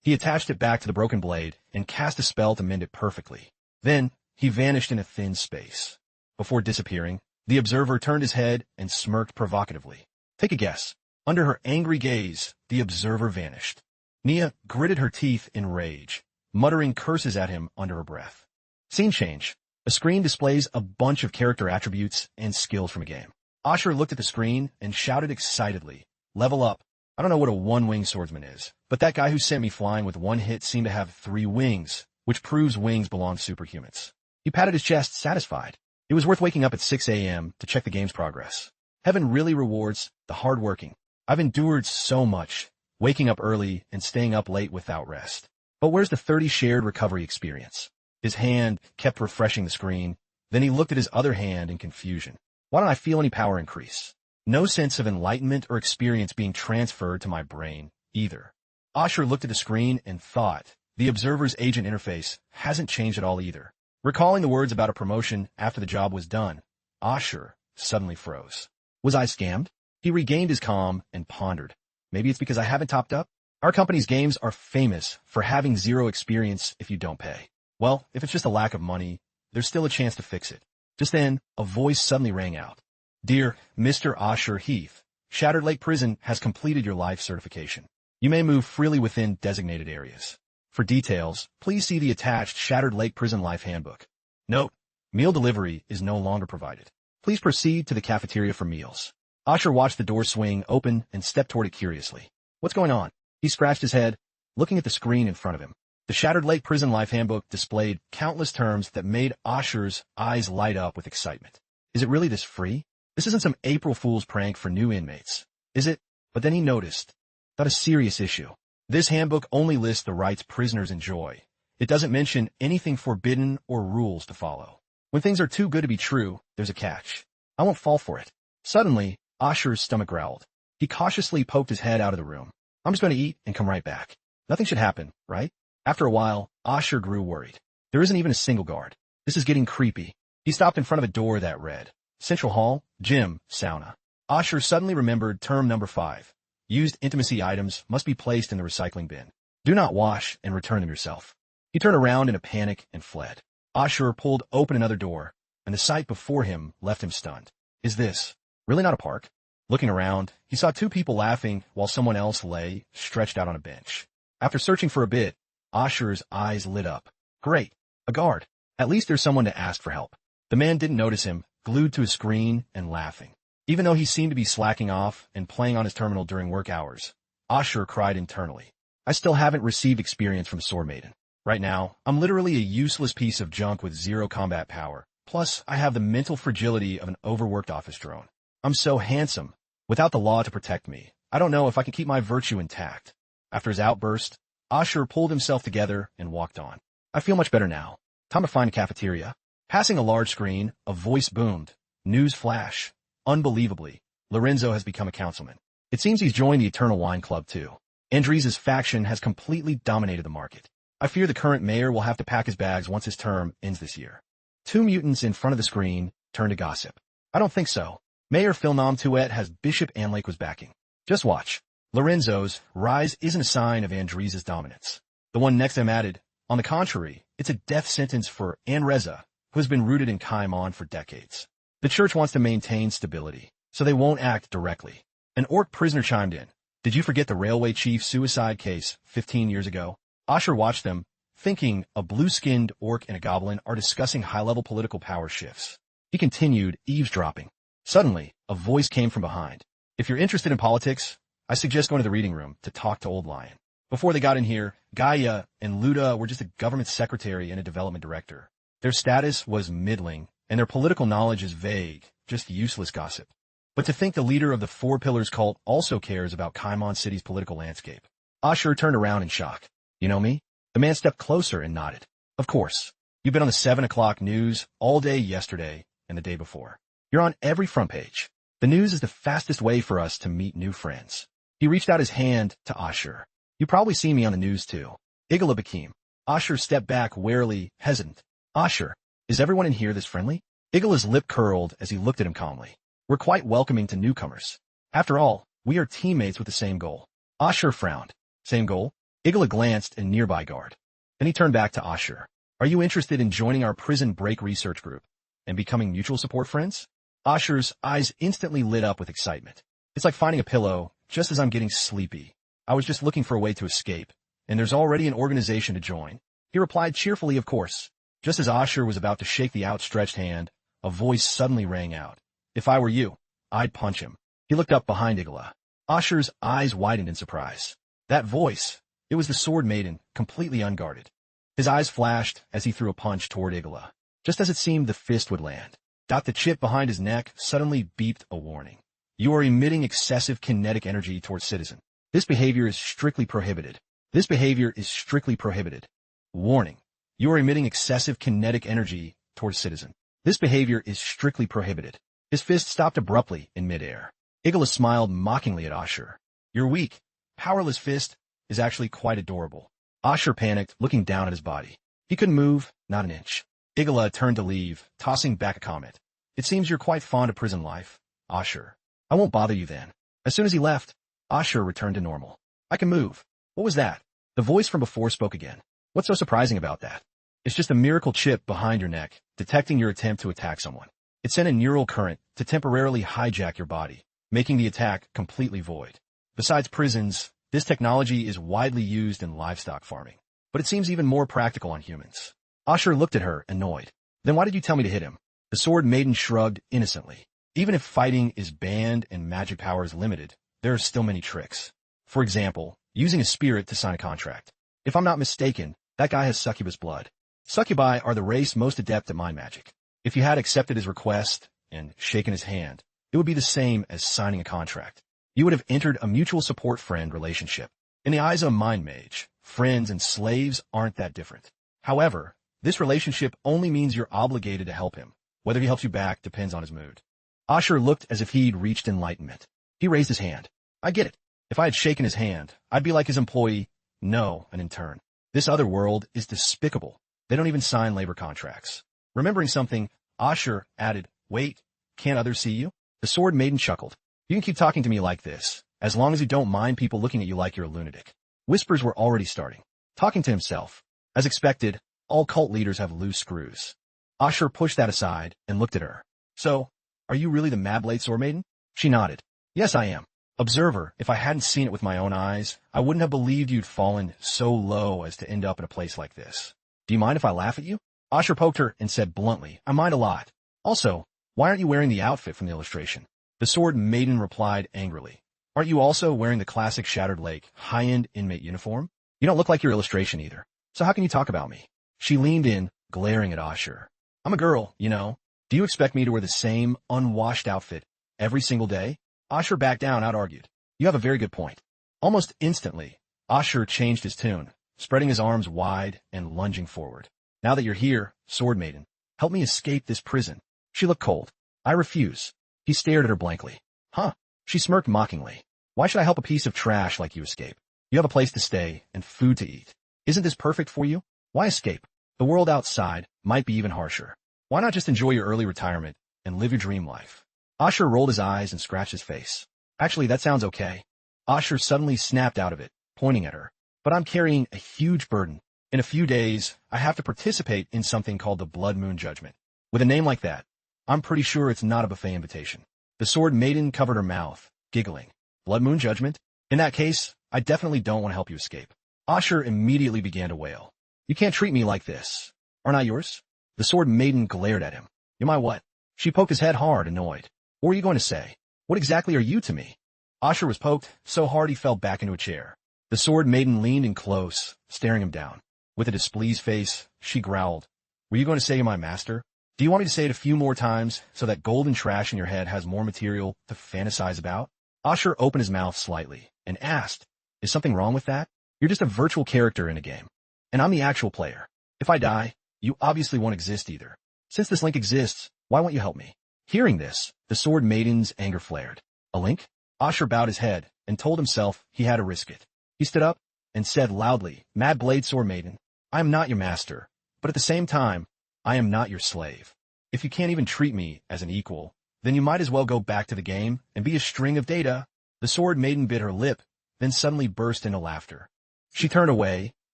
A: He attached it back to the broken blade and cast a spell to mend it perfectly. Then, he vanished in a thin space. Before disappearing, the observer turned his head and smirked provocatively. Take a guess. Under her angry gaze, the observer vanished. Nia gritted her teeth in rage, muttering curses at him under her breath. Scene change. A screen displays a bunch of character attributes and skills from a game. Asher looked at the screen and shouted excitedly, Level up. I don't know what a one-wing swordsman is, but that guy who sent me flying with one hit seemed to have 3 wings, which proves wings belong to superhumans. He patted his chest, satisfied. It was worth waking up at 6 a.m. to check the game's progress. Heaven really rewards the hard-working. I've endured so much, waking up early and staying up late without rest. But where's the 30 shared recovery experience? His hand kept refreshing the screen. Then he looked at his other hand in confusion. Why don't I feel any power increase? No sense of enlightenment or experience being transferred to my brain, either. Asher looked at the screen and thought, the observer's agent interface hasn't changed at all either. Recalling the words about a promotion after the job was done, Asher suddenly froze. Was I scammed? He regained his calm and pondered. Maybe it's because I haven't topped up? Our company's games are famous for having 0 experience if you don't pay. Well, if it's just a lack of money, there's still a chance to fix it. Just then, a voice suddenly rang out. Dear Mr. Asher Heath, Shattered Lake Prison has completed your life certification. You may move freely within designated areas. For details, please see the attached Shattered Lake Prison Life Handbook. Note, meal delivery is no longer provided. Please proceed to the cafeteria for meals. Asher watched the door swing open and stepped toward it curiously. What's going on? He scratched his head, looking at the screen in front of him. The Shattered Lake Prison Life Handbook displayed countless terms that made Asher's eyes light up with excitement. Is it really this free? This isn't some April Fool's prank for new inmates, is it? But then he noticed. Not a serious issue. This handbook only lists the rights prisoners enjoy. It doesn't mention anything forbidden or rules to follow. When things are too good to be true, there's a catch. I won't fall for it. Suddenly, Asher's stomach growled. He cautiously poked his head out of the room. I'm just going to eat and come right back. Nothing should happen, right? After a while, Asher grew worried. There isn't even a single guard. This is getting creepy. He stopped in front of a door that read, Central Hall, Gym, Sauna. Asher suddenly remembered term number 5. Used intimacy items must be placed in the recycling bin. Do not wash and return them yourself. He turned around in a panic and fled. Asher pulled open another door, and the sight before him left him stunned. Is this really not a park? Looking around, he saw 2 people laughing while someone else lay, stretched out on a bench. After searching for a bit, Asher's eyes lit up. Great, a guard. At least there's someone to ask for help. The man didn't notice him, glued to his screen and laughing. Even though he seemed to be slacking off and playing on his terminal during work hours, Ashur cried internally. I still haven't received experience from Sword Maiden. Right now, I'm literally a useless piece of junk with zero combat power. Plus, I have the mental fragility of an overworked office drone. I'm so handsome. Without the law to protect me, I don't know if I can keep my virtue intact. After his outburst, Ashur pulled himself together and walked on. I feel much better now. Time to find a cafeteria. Passing a large screen, a voice boomed. News flash. Unbelievably, Lorenzo has become a councilman. It seems he's joined the Eternal Wine Club too. Andres' faction has completely dominated the market. I fear the current mayor will have to pack his bags once his term ends this year. Two mutants in front of the screen turned to gossip. I don't think so. Mayor Philnom Tuet has Bishop Anlake's backing. Just watch. Lorenzo's rise isn't a sign of Andres' dominance. The one next to him added, on the contrary, it's a death sentence for Anreza, who has been rooted in Kaimon for decades. The church wants to maintain stability, so they won't act directly. An orc prisoner chimed in. Did you forget the railway chief suicide case 15 years ago? Ashur watched them, thinking a blue-skinned orc and a goblin are discussing high-level political power shifts. He continued, eavesdropping. Suddenly, a voice came from behind. If you're interested in politics, I suggest going to the reading room to talk to Old Lion. Before they got in here, Gaia and Luda were just a government secretary and a development director. Their status was middling, and their political knowledge is vague, just useless gossip. But to think the leader of the Four Pillars cult also cares about Kaimon City's political landscape. Ashur turned around in shock. You know me? The man stepped closer and nodded. Of course. You've been on the 7 o'clock news all day yesterday and the day before. You're on every front page. The news is the fastest way for us to meet new friends. He reached out his hand to Ashur. You probably see me on the news too. Igala Bakim. Ashur stepped back warily, hesitant. Ashur, is everyone in here this friendly? Igala's lip curled as he looked at him calmly. We're quite welcoming to newcomers. After all, we are teammates with the same goal. Ashur frowned. Same goal? Igala glanced at nearby guard. Then he turned back to Ashur. Are you interested in joining our prison break research group and becoming mutual support friends? Ashur's eyes instantly lit up with excitement. It's like finding a pillow just as I'm getting sleepy. I was just looking for a way to escape, and there's already an organization to join. He replied cheerfully, of course. Just as Ashur was about to shake the outstretched hand, a voice suddenly rang out. If I were you, I'd punch him. He looked up behind Igala. Ashur's eyes widened in surprise. That voice, it was the Sword Maiden, completely unguarded. His eyes flashed as he threw a punch toward Igala. Just as it seemed the fist would land, the chip behind his neck suddenly beeped a warning. You are emitting excessive kinetic energy towards Citizen. This behavior is strictly prohibited. This behavior is strictly prohibited. Warning. You are emitting excessive kinetic energy towards Citizen. This behavior is strictly prohibited. His fist stopped abruptly in midair. Igala smiled mockingly at Ashur. Your weak, powerless fist is actually quite adorable. Ashur panicked, looking down at his body. He couldn't move, not an inch. Igala turned to leave, tossing back a comment. It seems you're quite fond of prison life, Ashur. I won't bother you then. As soon as he left, Ashur returned to normal. I can move. What was that? The voice from before spoke again. What's so surprising about that? It's just a miracle chip behind your neck, detecting your attempt to attack someone. It sent a neural current to temporarily hijack your body, making the attack completely void. Besides prisons, this technology is widely used in livestock farming, but it seems even more practical on humans. Ashur looked at her, annoyed. Then why did you tell me to hit him? The Sword Maiden shrugged innocently. Even if fighting is banned and magic power is limited, there are still many tricks. For example, using a spirit to sign a contract. If I'm not mistaken, that guy has succubus blood. Succubi are the race most adept at mind magic. If you had accepted his request and shaken his hand, it would be the same as signing a contract. You would have entered a mutual support friend relationship. In the eyes of a mind mage, friends and slaves aren't that different. However, this relationship only means you're obligated to help him. Whether he helps you back depends on his mood. Ashur looked as if he'd reached enlightenment. He raised his hand. I get it. If I had shaken his hand, I'd be like his employee, no, an intern. This other world is despicable. They don't even sign labor contracts. Remembering something, Ashur added, wait, can't others see you? The Sword Maiden chuckled. You can keep talking to me like this, as long as you don't mind people looking at you like you're a lunatic. Whispers were already starting. Talking to himself. As expected, all cult leaders have loose screws. Ashur pushed that aside and looked at her. So, are you really the Mad Blade Sword Maiden? She nodded. Yes, I am. Observer, if I hadn't seen it with my own eyes, I wouldn't have believed you'd fallen so low as to end up in a place like this. Do you mind if I laugh at you? Ashur poked her and said bluntly, I mind a lot. Also, why aren't you wearing the outfit from the illustration? The Sword Maiden replied angrily. Aren't you also wearing the classic Shattered Lake high-end inmate uniform? You don't look like your illustration either. So how can you talk about me? She leaned in, glaring at Ashur. I'm a girl, you know. Do you expect me to wear the same unwashed outfit every single day? Ashur backed down, out-argued. You have a very good point. Almost instantly, Ashur changed his tune, spreading his arms wide and lunging forward. Now that you're here, Sword Maiden, help me escape this prison. She looked cold. I refuse. He stared at her blankly. Huh? She smirked mockingly. Why should I help a piece of trash like you escape? You have a place to stay and food to eat. Isn't this perfect for you? Why escape? The world outside might be even harsher. Why not just enjoy your early retirement and live your dream life? Ashur rolled his eyes and scratched his face. Actually, that sounds okay. Ashur suddenly snapped out of it, pointing at her. But I'm carrying a huge burden. In a few days, I have to participate in something called the Blood Moon Judgment. With a name like that, I'm pretty sure it's not a buffet invitation. The Sword Maiden covered her mouth, giggling. Blood Moon Judgment? In that case, I definitely don't want to help you escape. Ashur immediately began to wail. You can't treat me like this. Aren't I yours? The Sword Maiden glared at him. You're my what? She poked his head hard, annoyed. What were you going to say? What exactly are you to me? Ashur was poked so hard he fell back into a chair. The Sword Maiden leaned in close, staring him down. With a displeased face, she growled. Were you going to say you're my master? Do you want me to say it a few more times so that golden trash in your head has more material to fantasize about? Ashur opened his mouth slightly and asked, Is something wrong with that? You're just a virtual character in a game. And I'm the actual player. If I die, you obviously won't exist either. Since this link exists, why won't you help me? Hearing this, the Sword Maiden's anger flared. A link? Ashur bowed his head and told himself he had to risk it. He stood up and said loudly, Mad Blade Sword Maiden, I am not your master, but at the same time, I am not your slave. If you can't even treat me as an equal, then you might as well go back to the game and be a string of data. The Sword Maiden bit her lip, then suddenly burst into laughter. She turned away,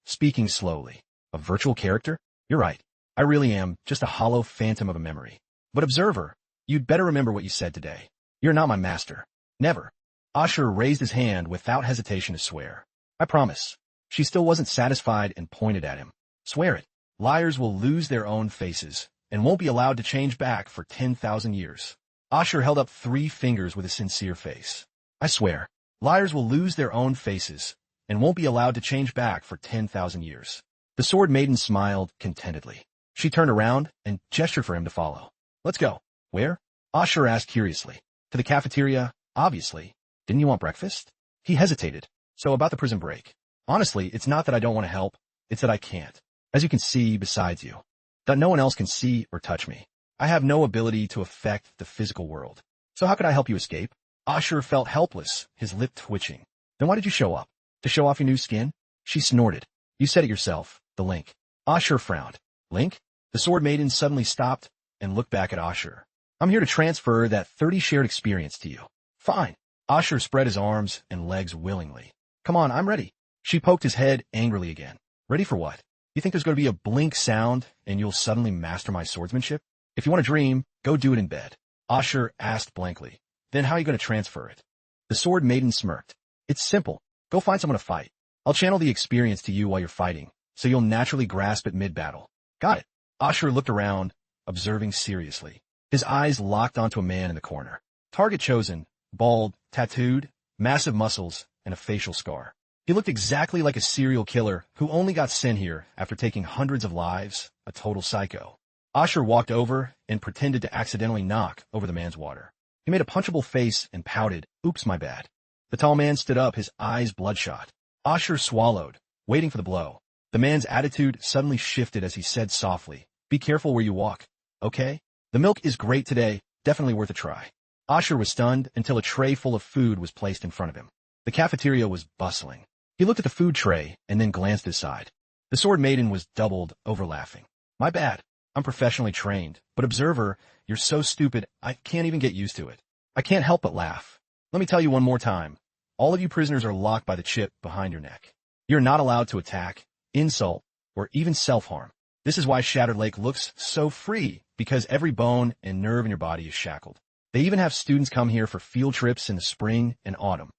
A: speaking slowly. A virtual character? You're right. I really am just a hollow phantom of a memory. But observer, you'd better remember what you said today. You're not my master. Never. Ashur raised his hand without hesitation to swear. I promise. She still wasn't satisfied and pointed at him. Swear it. Liars will lose their own faces and won't be allowed to change back for 10,000 years. Ashur held up 3 fingers with a sincere face. I swear. Liars will lose their own faces and won't be allowed to change back for 10,000 years. The Sword Maiden smiled contentedly. She turned around and gestured for him to follow. Let's go. Where? Ashur asked curiously. To the cafeteria, obviously. Didn't you want breakfast? He hesitated. So about the prison break. Honestly, it's not that I don't want to help, it's that I can't. As you can see besides you. That no one else can see or touch me. I have no ability to affect the physical world. So how could I help you escape? Ashur felt helpless, his lip twitching. Then why did you show up? To show off your new skin? She snorted. You said it yourself, the link. Ashur frowned. Link? The Sword Maiden suddenly stopped and looked back at Ashur. I'm here to transfer that 30 shared experience to you. Fine. Ashur spread his arms and legs willingly. Come on, I'm ready. She poked his head angrily again. Ready for what? You think there's going to be a blink sound and you'll suddenly master my swordsmanship? If you want to dream, go do it in bed. Ashur asked blankly. Then how are you going to transfer it? The Sword Maiden smirked. It's simple. Go find someone to fight. I'll channel the experience to you while you're fighting, so you'll naturally grasp it mid-battle. Got it. Ashur looked around, observing seriously. His eyes locked onto a man in the corner. Target chosen, bald, tattooed, massive muscles, and a facial scar. He looked exactly like a serial killer who only got sent here after taking hundreds of lives, a total psycho. Ashur walked over and pretended to accidentally knock over the man's water. He made a punchable face and pouted, Oops, my bad. The tall man stood up, his eyes bloodshot. Ashur swallowed, waiting for the blow. The man's attitude suddenly shifted as he said softly, Be careful where you walk, okay? The milk is great today, definitely worth a try. Ashur was stunned until a tray full of food was placed in front of him. The cafeteria was bustling. He looked at the food tray and then glanced aside. The Sword Maiden was doubled over laughing. My bad. I'm professionally trained, but observer, you're so stupid, I can't even get used to it. I can't help but laugh. Let me tell you one more time. All of you prisoners are locked by the chip behind your neck. You're not allowed to attack, insult, or even self-harm. This is why Shattered Lake looks so free, because every bone and nerve in your body is shackled. They even have students come here for field trips in the spring and autumn.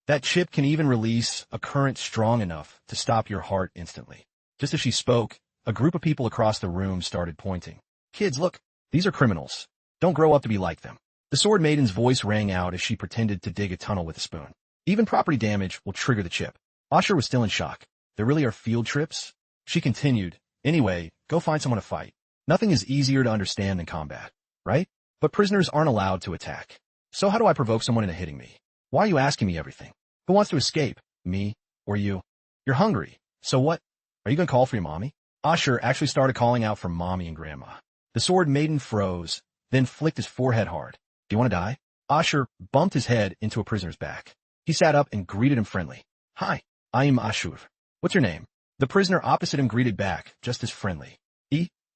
A: That chip can even release a current strong enough to stop your heart instantly. Just as she spoke, a group of people across the room started pointing. Kids, look, these are criminals. Don't grow up to be like them. The Sword Maiden's voice rang out as she pretended to dig a tunnel with a spoon. Even property damage will trigger the chip. Ashur was still in shock. There really are field trips? She continued, anyway, go find someone to fight. Nothing is easier to understand than combat, right? But prisoners aren't allowed to attack. So how do I provoke someone into hitting me? Why are you asking me everything? Who wants to escape? Me? Or you? You're hungry. So what? Are you gonna call for your mommy? Ashur actually started calling out for mommy and grandma. The Sword Maiden froze, then flicked his forehead hard. Do you want to die? Ashur bumped his head into a prisoner's back. He sat up and greeted him friendly. Hi, I am Ashur. What's your name? The prisoner opposite him greeted back, just as friendly.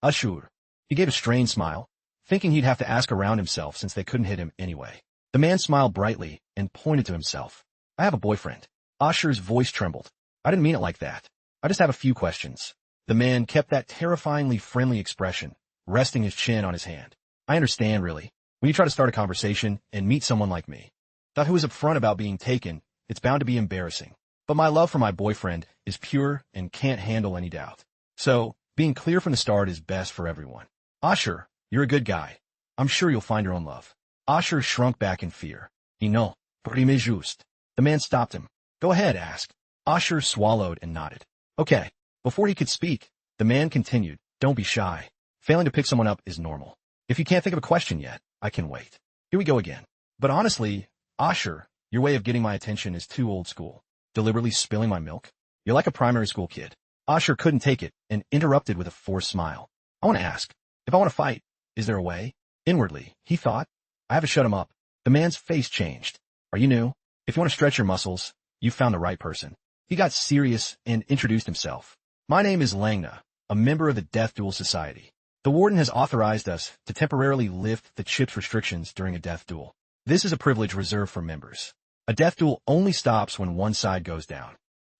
A: Ashur. He gave a strained smile, thinking he'd have to ask around himself since they couldn't hit him anyway. The man smiled brightly and pointed to himself. I have a boyfriend. Ashur's voice trembled. I didn't mean it like that. I just have a few questions. The man kept that terrifyingly friendly expression, resting his chin on his hand. I understand, really. When you try to start a conversation and meet someone like me, who is upfront about being taken, it's bound to be embarrassing. But my love for my boyfriend is pure and can't handle any doubt. So, being clear from the start is best for everyone. Ashur, you're a good guy. I'm sure you'll find your own love. Ashur shrunk back in fear. No, prime juste. The man stopped him. Go ahead, ask. Ashur swallowed and nodded. Okay. Before he could speak, the man continued, don't be shy. Failing to pick someone up is normal. If you can't think of a question yet, I can wait. Here we go again. But honestly, Ashur, your way of getting my attention is too old school. Deliberately spilling my milk? You're like a primary school kid. Ashur couldn't take it and interrupted with a forced smile. I want to ask, if I want to fight, is there a way? Inwardly, he thought, I have to shut him up. The man's face changed. Are you new? If you want to stretch your muscles, you found the right person. He got serious and introduced himself. My name is Langna, a member of the Death Duel Society. The warden has authorized us to temporarily lift the chip's restrictions during a death duel. This is a privilege reserved for members. A death duel only stops when one side goes down.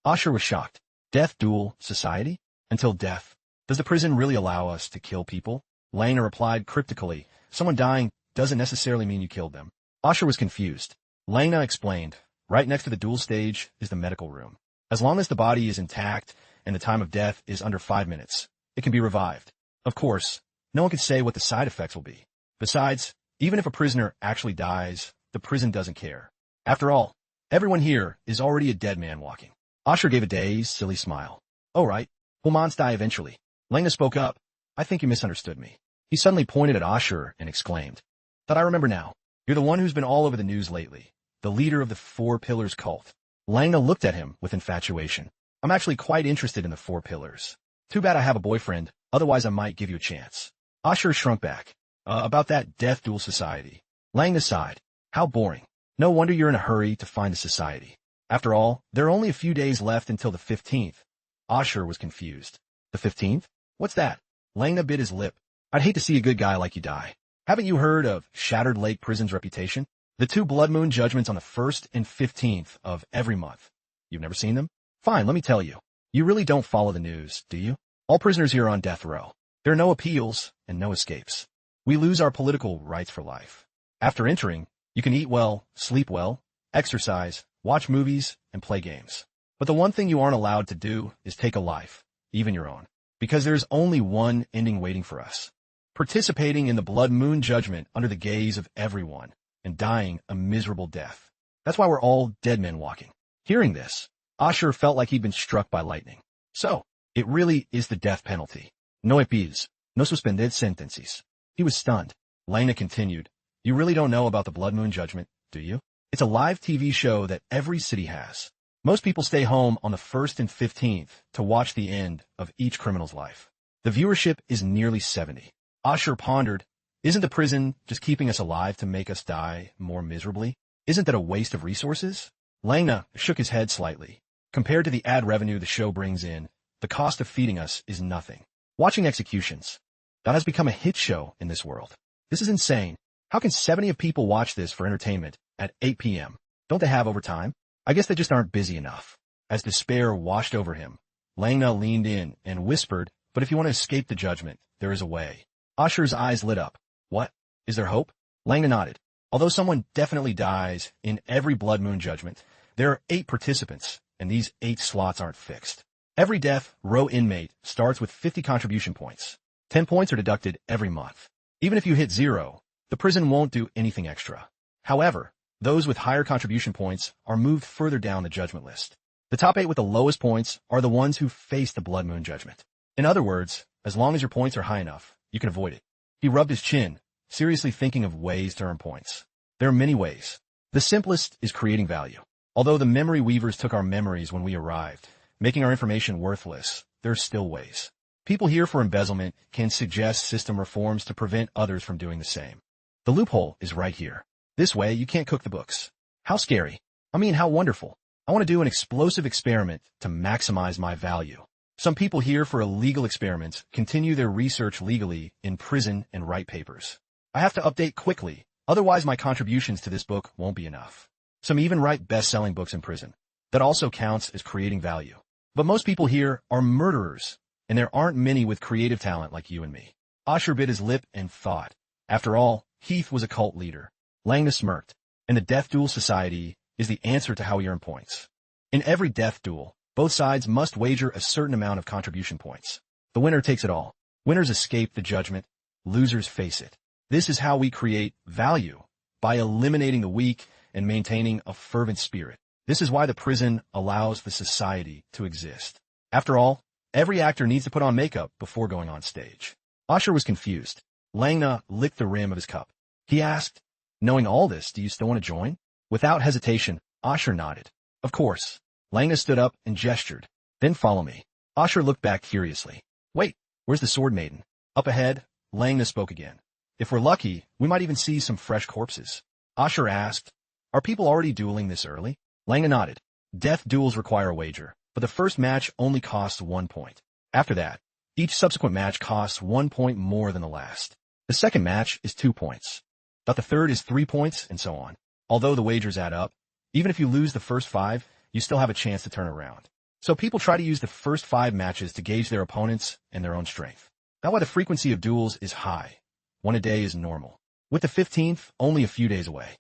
A: Ashur was shocked. Death Duel Society? Until death. Does the prison really allow us to kill people? Langna replied cryptically, someone dying doesn't necessarily mean you killed them. Ashur was confused. Langna explained, right next to the duel stage is the medical room. As long as the body is intact and the time of death is under 5 minutes, it can be revived. Of course, no one can say what the side effects will be. Besides, even if a prisoner actually dies, the prison doesn't care. After all, everyone here is already a dead man walking. Ashur gave a dazed, silly smile. Oh right, humans die eventually. Langna spoke up. I think you misunderstood me. He suddenly pointed at Ashur and exclaimed. That I remember now. You're the one who's been all over the news lately. The leader of the Four Pillars cult. Langna looked at him with infatuation. I'm actually quite interested in the Four Pillars. Too bad I have a boyfriend, otherwise I might give you a chance. Ashur shrunk back. About that Death Duel Society. Langna sighed. How boring. No wonder you're in a hurry to find the society. After all, there are only a few days left until the 15th. Ashur was confused. The 15th? What's that? Langna bit his lip. I'd hate to see a good guy like you die. Haven't you heard of Shattered Lake Prison's reputation? The 2 Blood Moon judgments on the 1st and 15th of every month. You've never seen them? Fine, let me tell you. You really don't follow the news, do you? All prisoners here are on death row. There are no appeals and no escapes. We lose our political rights for life. After entering, you can eat well, sleep well, exercise, watch movies, and play games. But the one thing you aren't allowed to do is take a life, even your own. Because there's only one ending waiting for us. Participating in the Blood Moon judgment under the gaze of everyone and dying a miserable death. That's why we're all dead men walking. Hearing this, Ashur felt like he'd been struck by lightning. So, it really is the death penalty. No appeals, no suspended sentences. He was stunned. Langna continued, you really don't know about the Blood Moon judgment, do you? It's a live TV show that every city has. Most people stay home on the 1st and 15th to watch the end of each criminal's life. The viewership is nearly 70. Ashur pondered, isn't the prison just keeping us alive to make us die more miserably? Isn't that a waste of resources? Langna shook his head slightly. Compared to the ad revenue the show brings in, the cost of feeding us is nothing. Watching executions. That has become a hit show in this world. This is insane. How can 70 of people watch this for entertainment at 8 p.m.? Don't they have overtime? I guess they just aren't busy enough. As despair washed over him, Langna leaned in and whispered, but if you want to escape the judgment, there is a way. Ashur's eyes lit up. What? Is there hope? Langna nodded. Although someone definitely dies in every Blood Moon judgment, there are 8 participants, and these 8 slots aren't fixed. Every death row inmate starts with 50 contribution points. 10 points are deducted every month. Even if you hit 0, the prison won't do anything extra. However, those with higher contribution points are moved further down the judgment list. The top 8 with the lowest points are the ones who face the Blood Moon judgment. In other words, as long as your points are high enough, you can avoid it. He rubbed his chin, seriously thinking of ways to earn points. There are many ways. The simplest is creating value. Although the memory weavers took our memories when we arrived, making our information worthless, there are still ways. People here for embezzlement can suggest system reforms to prevent others from doing the same. The loophole is right here. This way, you can't cook the books. How scary. I mean, how wonderful. I want to do an explosive experiment to maximize my value. Some people here for illegal experiments continue their research legally in prison and write papers. I have to update quickly, otherwise my contributions to this book won't be enough. Some even write best-selling books in prison. That also counts as creating value. But most people here are murderers, and there aren't many with creative talent like you and me. Ashur bit his lip and thought. After all, Heath was a cult leader. Langna smirked. And the Death Duel Society is the answer to how we earn points. In every death duel, both sides must wager a certain amount of contribution points. The winner takes it all. Winners escape the judgment. Losers face it. This is how we create value, by eliminating the weak and maintaining a fervent spirit. This is why the prison allows the society to exist. After all, every actor needs to put on makeup before going on stage. Ashur was confused. Langna licked the rim of his cup. He asked, knowing all this, do you still want to join? Without hesitation, Ashur nodded. Of course. Langna stood up and gestured. Then follow me. Ashur looked back curiously. Wait, where's the sword maiden? Up ahead, Langna spoke again. If we're lucky, we might even see some fresh corpses. Ashur asked, are people already dueling this early? Langna nodded. Death duels require a wager, but the first match only costs 1 point. After that, each subsequent match costs 1 point more than the last. The second match is 2 points. But the third is 3 points, and so on. Although the wagers add up, even if you lose the first 5, you still have a chance to turn around. So people try to use the first 5 matches to gauge their opponents and their own strength. That's why the frequency of duels is high. 1 a day is normal. With the 15th only a few days away.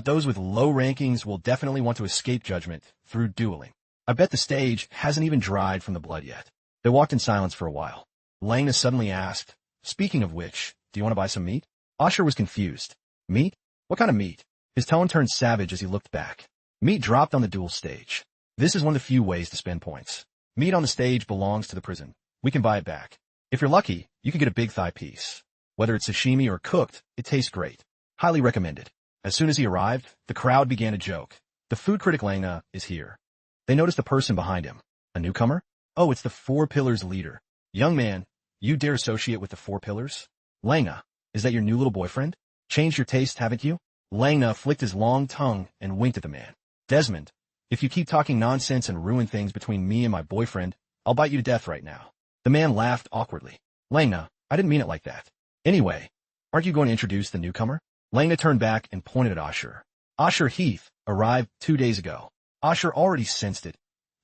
A: Those with low rankings will definitely want to escape judgment through dueling. I bet the stage hasn't even dried from the blood yet. They walked in silence for a while. Langna suddenly asked, speaking of which, do you want to buy some meat? Ashur was confused. Meat? What kind of meat? His tone turned savage as he looked back. Meat dropped on the duel stage. This is one of the few ways to spend points. Meat on the stage belongs to the prison. We can buy it back. If you're lucky, you can get a big thigh piece. Whether it's sashimi or cooked, it tastes great. Highly recommended. As soon as he arrived, the crowd began to joke. The food critic Langna is here. They noticed a person behind him. A newcomer? Oh, it's the Four Pillars leader. Young man, you dare associate with the Four Pillars? Langna, is that your new little boyfriend? Changed your taste, haven't you? Langna flicked his long tongue and winked at the man. Desmond, if you keep talking nonsense and ruin things between me and my boyfriend, I'll bite you to death right now. The man laughed awkwardly. Langna, I didn't mean it like that. Anyway, aren't you going to introduce the newcomer? Langna turned back and pointed at Ashur. Ashur Heath arrived 2 days ago. Ashur already sensed it.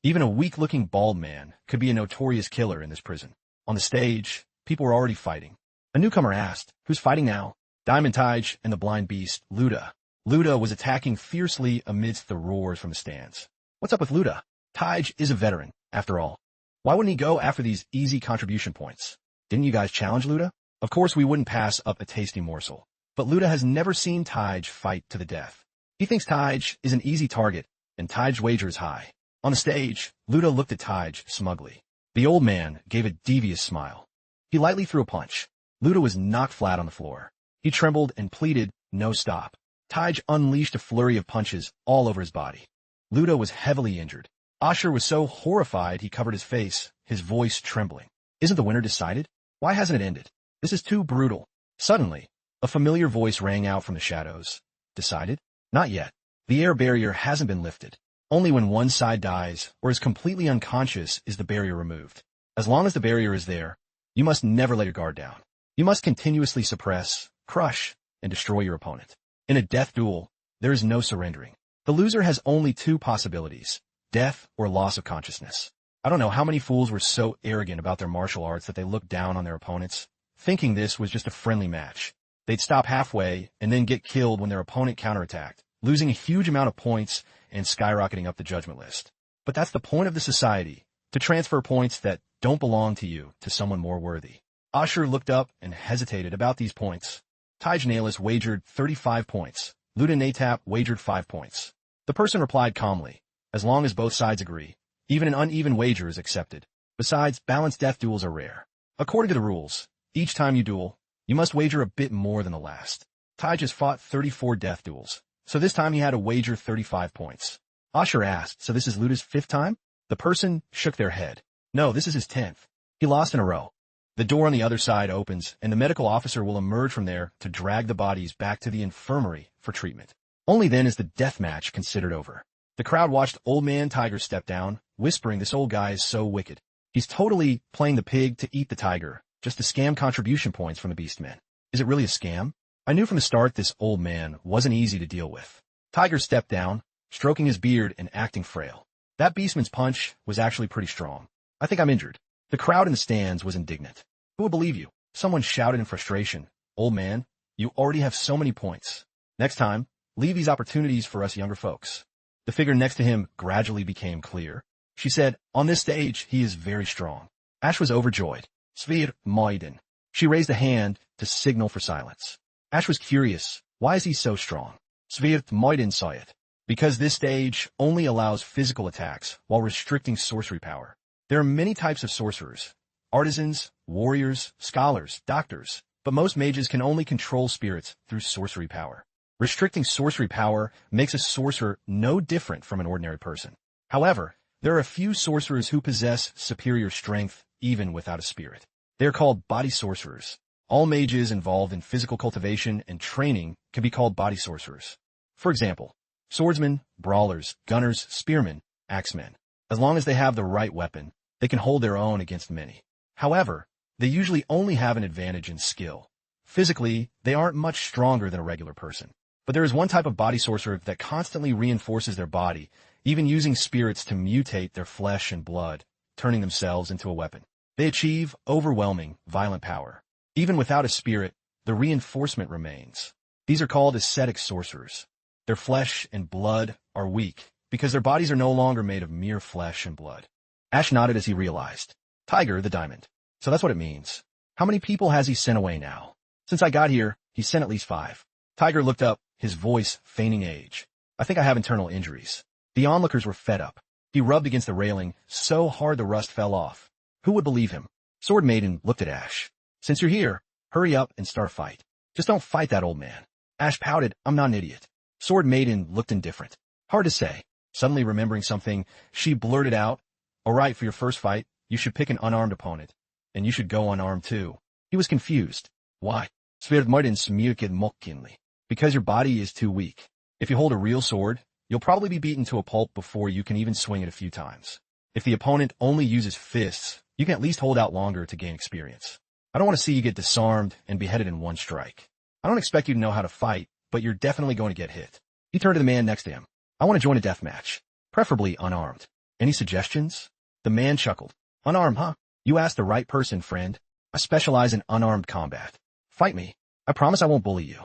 A: Even a weak-looking bald man could be a notorious killer in this prison. On the stage, people were already fighting. A newcomer asked, who's fighting now? Diamond Tage and the blind beast, Luda. Luda was attacking fiercely amidst the roars from the stands. What's up with Luda? Tage is a veteran, after all. Why wouldn't he go after these easy contribution points? Didn't you guys challenge Luda? Of course we wouldn't pass up a tasty morsel. But Luda has never seen Tage fight to the death. He thinks Tage is an easy target, and Tage's wager is high. On the stage, Luda looked at Tage smugly. The old man gave a devious smile. He lightly threw a punch. Luda was knocked flat on the floor. He trembled and pleaded, no stop. Tage unleashed a flurry of punches all over his body. Luda was heavily injured. Ashur was so horrified he covered his face, his voice trembling. Isn't the winner decided? Why hasn't it ended? This is too brutal. Suddenly, a familiar voice rang out from the shadows. Decided? Not yet. The air barrier hasn't been lifted. Only when one side dies or is completely unconscious is the barrier removed. As long as the barrier is there, you must never let your guard down. You must continuously suppress, crush, and destroy your opponent. In a death duel, there is no surrendering. The loser has only 2 possibilities, death or loss of consciousness. I don't know how many fools were so arrogant about their martial arts that they looked down on their opponents, thinking this was just a friendly match. They'd stop halfway and then get killed when their opponent counterattacked, losing a huge amount of points and skyrocketing up the judgment list. But that's the point of the society, to transfer points that don't belong to you to someone more worthy. Ashur looked up and hesitated about these points. Nalis wagered 35 points. Natap wagered 5 points. The person replied calmly, as long as both sides agree, even an uneven wager is accepted. Besides, balanced death duels are rare. According to the rules, each time you duel, you must wager a bit more than the last. Just fought 34 death duels, so this time he had to wager 35 points. Asher asked, so this is Luta's 5th time? The person shook their head. No, this is his 10th. He lost in a row. The door on the other side opens, and the medical officer will emerge from there to drag the bodies back to the infirmary for treatment. Only then is the death match considered over. The crowd watched Old Man Tiger step down, whispering this old guy is so wicked. He's totally playing the pig to eat the tiger, just to scam contribution points from the beastmen. Is it really a scam? I knew from the start this old man wasn't easy to deal with. Tiger stepped down, stroking his beard and acting frail. That beastman's punch was actually pretty strong. I think I'm injured. The crowd in the stands was indignant. Who would believe you? Someone shouted in frustration. Old man, you already have so many points. Next time, leave these opportunities for us younger folks. The figure next to him gradually became clear. She said, on this stage, he is very strong. Ash was overjoyed. Svir Moiden. She raised a hand to signal for silence. Ash was curious. Why is he so strong? Svir Moiden saw it. Because this stage only allows physical attacks while restricting sorcery power. There are many types of sorcerers. Artisans, warriors, scholars, doctors. But most mages can only control spirits through sorcery power. Restricting sorcery power makes a sorcerer no different from an ordinary person. However, there are a few sorcerers who possess superior strength even without a spirit. They are called body sorcerers. All mages involved in physical cultivation and training can be called body sorcerers. For example, swordsmen, brawlers, gunners, spearmen, axemen. As long as they have the right weapon, they can hold their own against many. However, they usually only have an advantage in skill. Physically, they aren't much stronger than a regular person. But there is one type of body sorcerer that constantly reinforces their body, even using spirits to mutate their flesh and blood, turning themselves into a weapon. They achieve overwhelming, violent power. Even without a spirit, the reinforcement remains. These are called ascetic sorcerers. Their flesh and blood are weak, because their bodies are no longer made of mere flesh and blood. Ash nodded as he realized. Tiger, the diamond. So that's what it means. How many people has he sent away now? Since I got here, he's sent at least 5. Tiger looked up, his voice feigning age. I think I have internal injuries. The onlookers were fed up. He rubbed against the railing so hard the rust fell off. Who would believe him? Sword Maiden looked at Ash. Since you're here, hurry up and start a fight. Just don't fight that old man. Ash pouted, I'm not an idiot. Sword Maiden looked indifferent. Hard to say. Suddenly remembering something, she blurted out, all right, for your first fight, you should pick an unarmed opponent. And you should go unarmed too. He was confused. Why? Sverd Maiden smukid mokkinli. Because your body is too weak. If you hold a real sword, you'll probably be beaten to a pulp before you can even swing it a few times. If the opponent only uses fists, you can at least hold out longer to gain experience. I don't want to see you get disarmed and beheaded in one strike. I don't expect you to know how to fight, but you're definitely going to get hit. He turned to the man next to him. I want to join a death match. Preferably unarmed. Any suggestions? The man chuckled. Unarmed, huh? You asked the right person, friend. I specialize in unarmed combat. Fight me. I promise I won't bully you.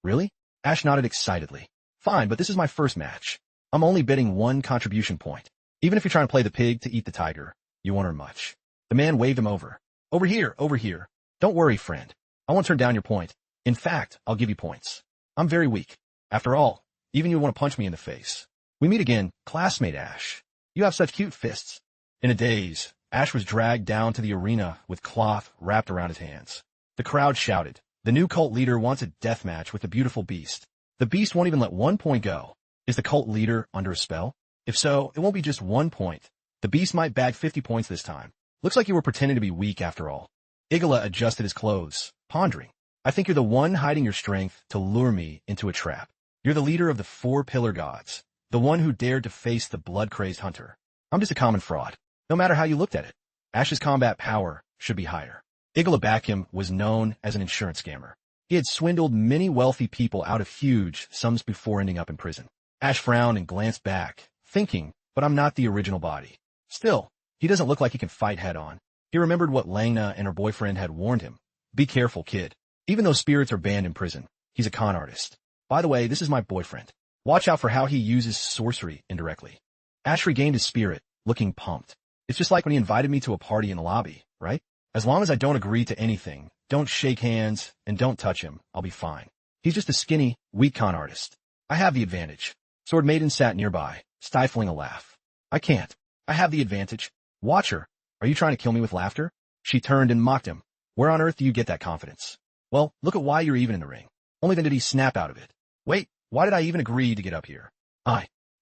A: Really? Ash nodded excitedly. Fine, but this is my first match. I'm only bidding 1 contribution point. Even if you're trying to play the pig to eat the tiger, you won't earn much. The man waved him over. Over here, over here. Don't worry, friend. I won't turn down your point. In fact, I'll give you points. I'm very weak. After all, even you want to punch me in the face. We meet again, classmate Ash. You have such cute fists. In a daze, Ash was dragged down to the arena with cloth wrapped around his hands. The crowd shouted. The new cult leader wants a death match with the beautiful beast. The beast won't even let 1 point go. Is the cult leader under a spell? If so, it won't be just 1 point. The beast might bag 50 points this time. Looks like you were pretending to be weak after all. Igala adjusted his clothes, pondering. I think you're the one hiding your strength to lure me into a trap. You're the leader of the 4 pillar gods, the one who dared to face the blood-crazed hunter. I'm just a common fraud, no matter how you looked at it. Ash's combat power should be higher. Igala Bakim was known as an insurance scammer. He had swindled many wealthy people out of huge sums before ending up in prison. Ash frowned and glanced back, thinking, but I'm not the original body. Still, he doesn't look like he can fight head-on. He remembered what Langna and her boyfriend had warned him. Be careful, kid. Even though spirits are banned in prison, he's a con artist. By the way, this is my boyfriend. Watch out for how he uses sorcery indirectly. Ash regained his spirit, looking pumped. It's just like when he invited me to a party in the lobby, right? As long as I don't agree to anything, don't shake hands, and don't touch him, I'll be fine. He's just a skinny, weak con artist. I have the advantage. Sword Maiden sat nearby, stifling a laugh. I can't. I have the advantage. Watch her. Are you trying to kill me with laughter? She turned and mocked him. Where on earth do you get that confidence? Well, look at why you're even in the ring. Only then did he snap out of it. Wait, why did I even agree to get up here?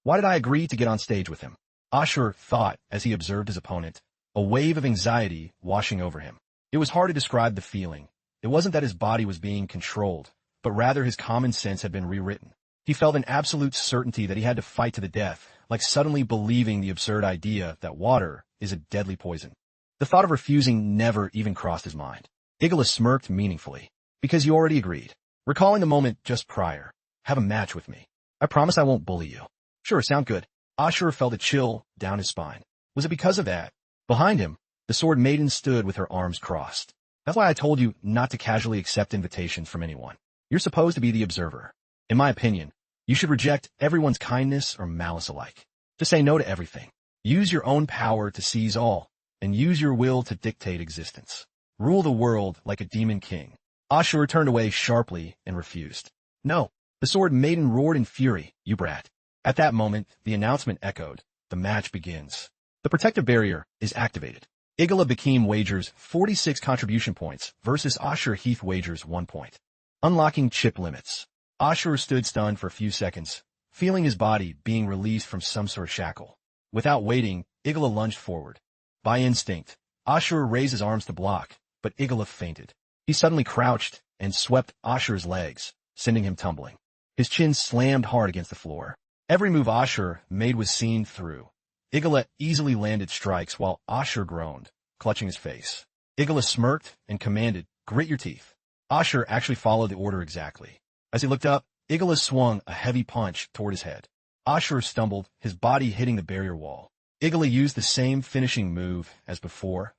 A: Why did I agree to get on stage with him? Ashur thought as he observed his opponent, a wave of anxiety washing over him. It was hard to describe the feeling. It wasn't that his body was being controlled, but rather his common sense had been rewritten. He felt an absolute certainty that he had to fight to the death, like suddenly believing the absurd idea that water is a deadly poison. The thought of refusing never even crossed his mind. Igala smirked meaningfully. Because you already agreed. Recalling the moment just prior. Have a match with me. I promise I won't bully you. Sure, sound good. Ashur felt a chill down his spine. Was it because of that? Behind him, the Sword Maiden stood with her arms crossed. That's why I told you not to casually accept invitations from anyone. You're supposed to be the observer. In my opinion, you should reject everyone's kindness or malice alike. Just say no to everything. Use your own power to seize all, and use your will to dictate existence. Rule the world like a demon king. Ashur turned away sharply and refused. No. The Sword Maiden roared in fury. You brat. At that moment, the announcement echoed. The match begins. The protective barrier is activated. Igala Bakim wagers 46 contribution points versus Ashur Heath wagers 1 point. Unlocking chip limits. Ashur stood stunned for a few seconds, feeling his body being released from some sort of shackle. Without waiting, Igala lunged forward. By instinct, Ashur raised his arms to block, but Igala fainted. He suddenly crouched and swept Ashur's legs, sending him tumbling. His chin slammed hard against the floor. Every move Ashur made was seen through. Igala easily landed strikes while Ashur groaned, clutching his face. Igala smirked and commanded, grit your teeth. Ashur actually followed the order exactly. As he looked up, Igala swung a heavy punch toward his head. Ashur stumbled, his body hitting the barrier wall. Igala used the same finishing move as before,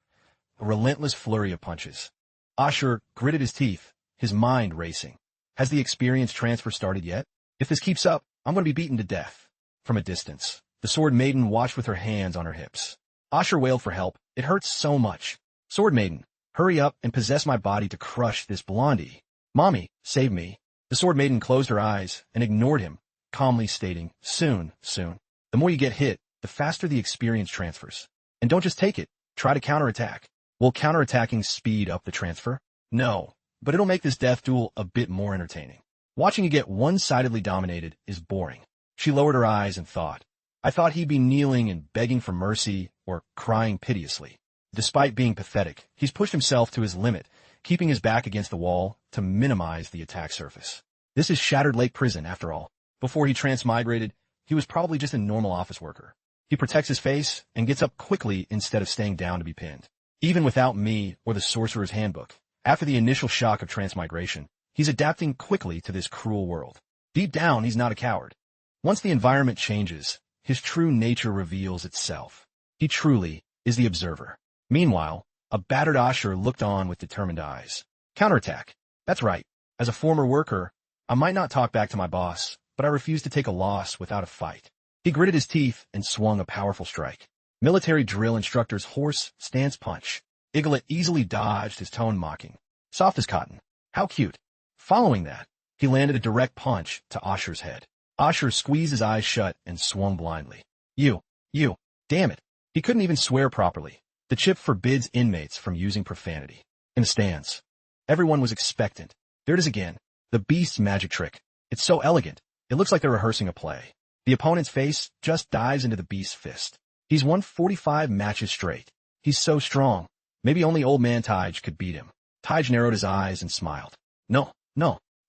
A: a relentless flurry of punches. Ashur gritted his teeth, his mind racing. Has the experience transfer started yet? If this keeps up, I'm going to be beaten to death. From a distance, the Sword Maiden watched with her hands on her hips. Ashur wailed for help. It hurts so much. Sword Maiden, hurry up and possess my body to crush this blondie. Mommy, save me. The Sword Maiden closed her eyes and ignored him, calmly stating, soon. The more you get hit, the faster the experience transfers. And don't just take it, try to counterattack. Will counterattacking speed up the transfer? No, but it'll make this death duel a bit more entertaining. Watching you get one-sidedly dominated is boring. She lowered her eyes and thought. I thought he'd be kneeling and begging for mercy or crying piteously. Despite being pathetic, he's pushed himself to his limit, keeping his back against the wall to minimize the attack surface. This is Shattered Lake Prison, after all. Before he transmigrated, he was probably just a normal office worker. He protects his face and gets up quickly instead of staying down to be pinned. Even without me or the Sorcerer's Handbook, after the initial shock of transmigration, he's adapting quickly to this cruel world. Deep down, he's not a coward. Once the environment changes, his true nature reveals itself. He truly is the observer. Meanwhile, a battered Ashur looked on with determined eyes. Counterattack. That's right. As a former worker, I might not talk back to my boss, but I refuse to take a loss without a fight. He gritted his teeth and swung a powerful strike. Military drill instructor's horse stance punch. Igala easily dodged his tone mocking. Soft as cotton. How cute. Following that, he landed a direct punch to Ashur's head. Ashur squeezed his eyes shut and swung blindly. You, damn it. He couldn't even swear properly. The chip forbids inmates from using profanity. In the stands, everyone was expectant. There it is again. The beast's magic trick. It's so elegant. It looks like they're rehearsing a play. The opponent's face just dives into the beast's fist. He's won 45 matches straight. He's so strong. Maybe only old man Tej could beat him. Tej narrowed his eyes and smiled. No.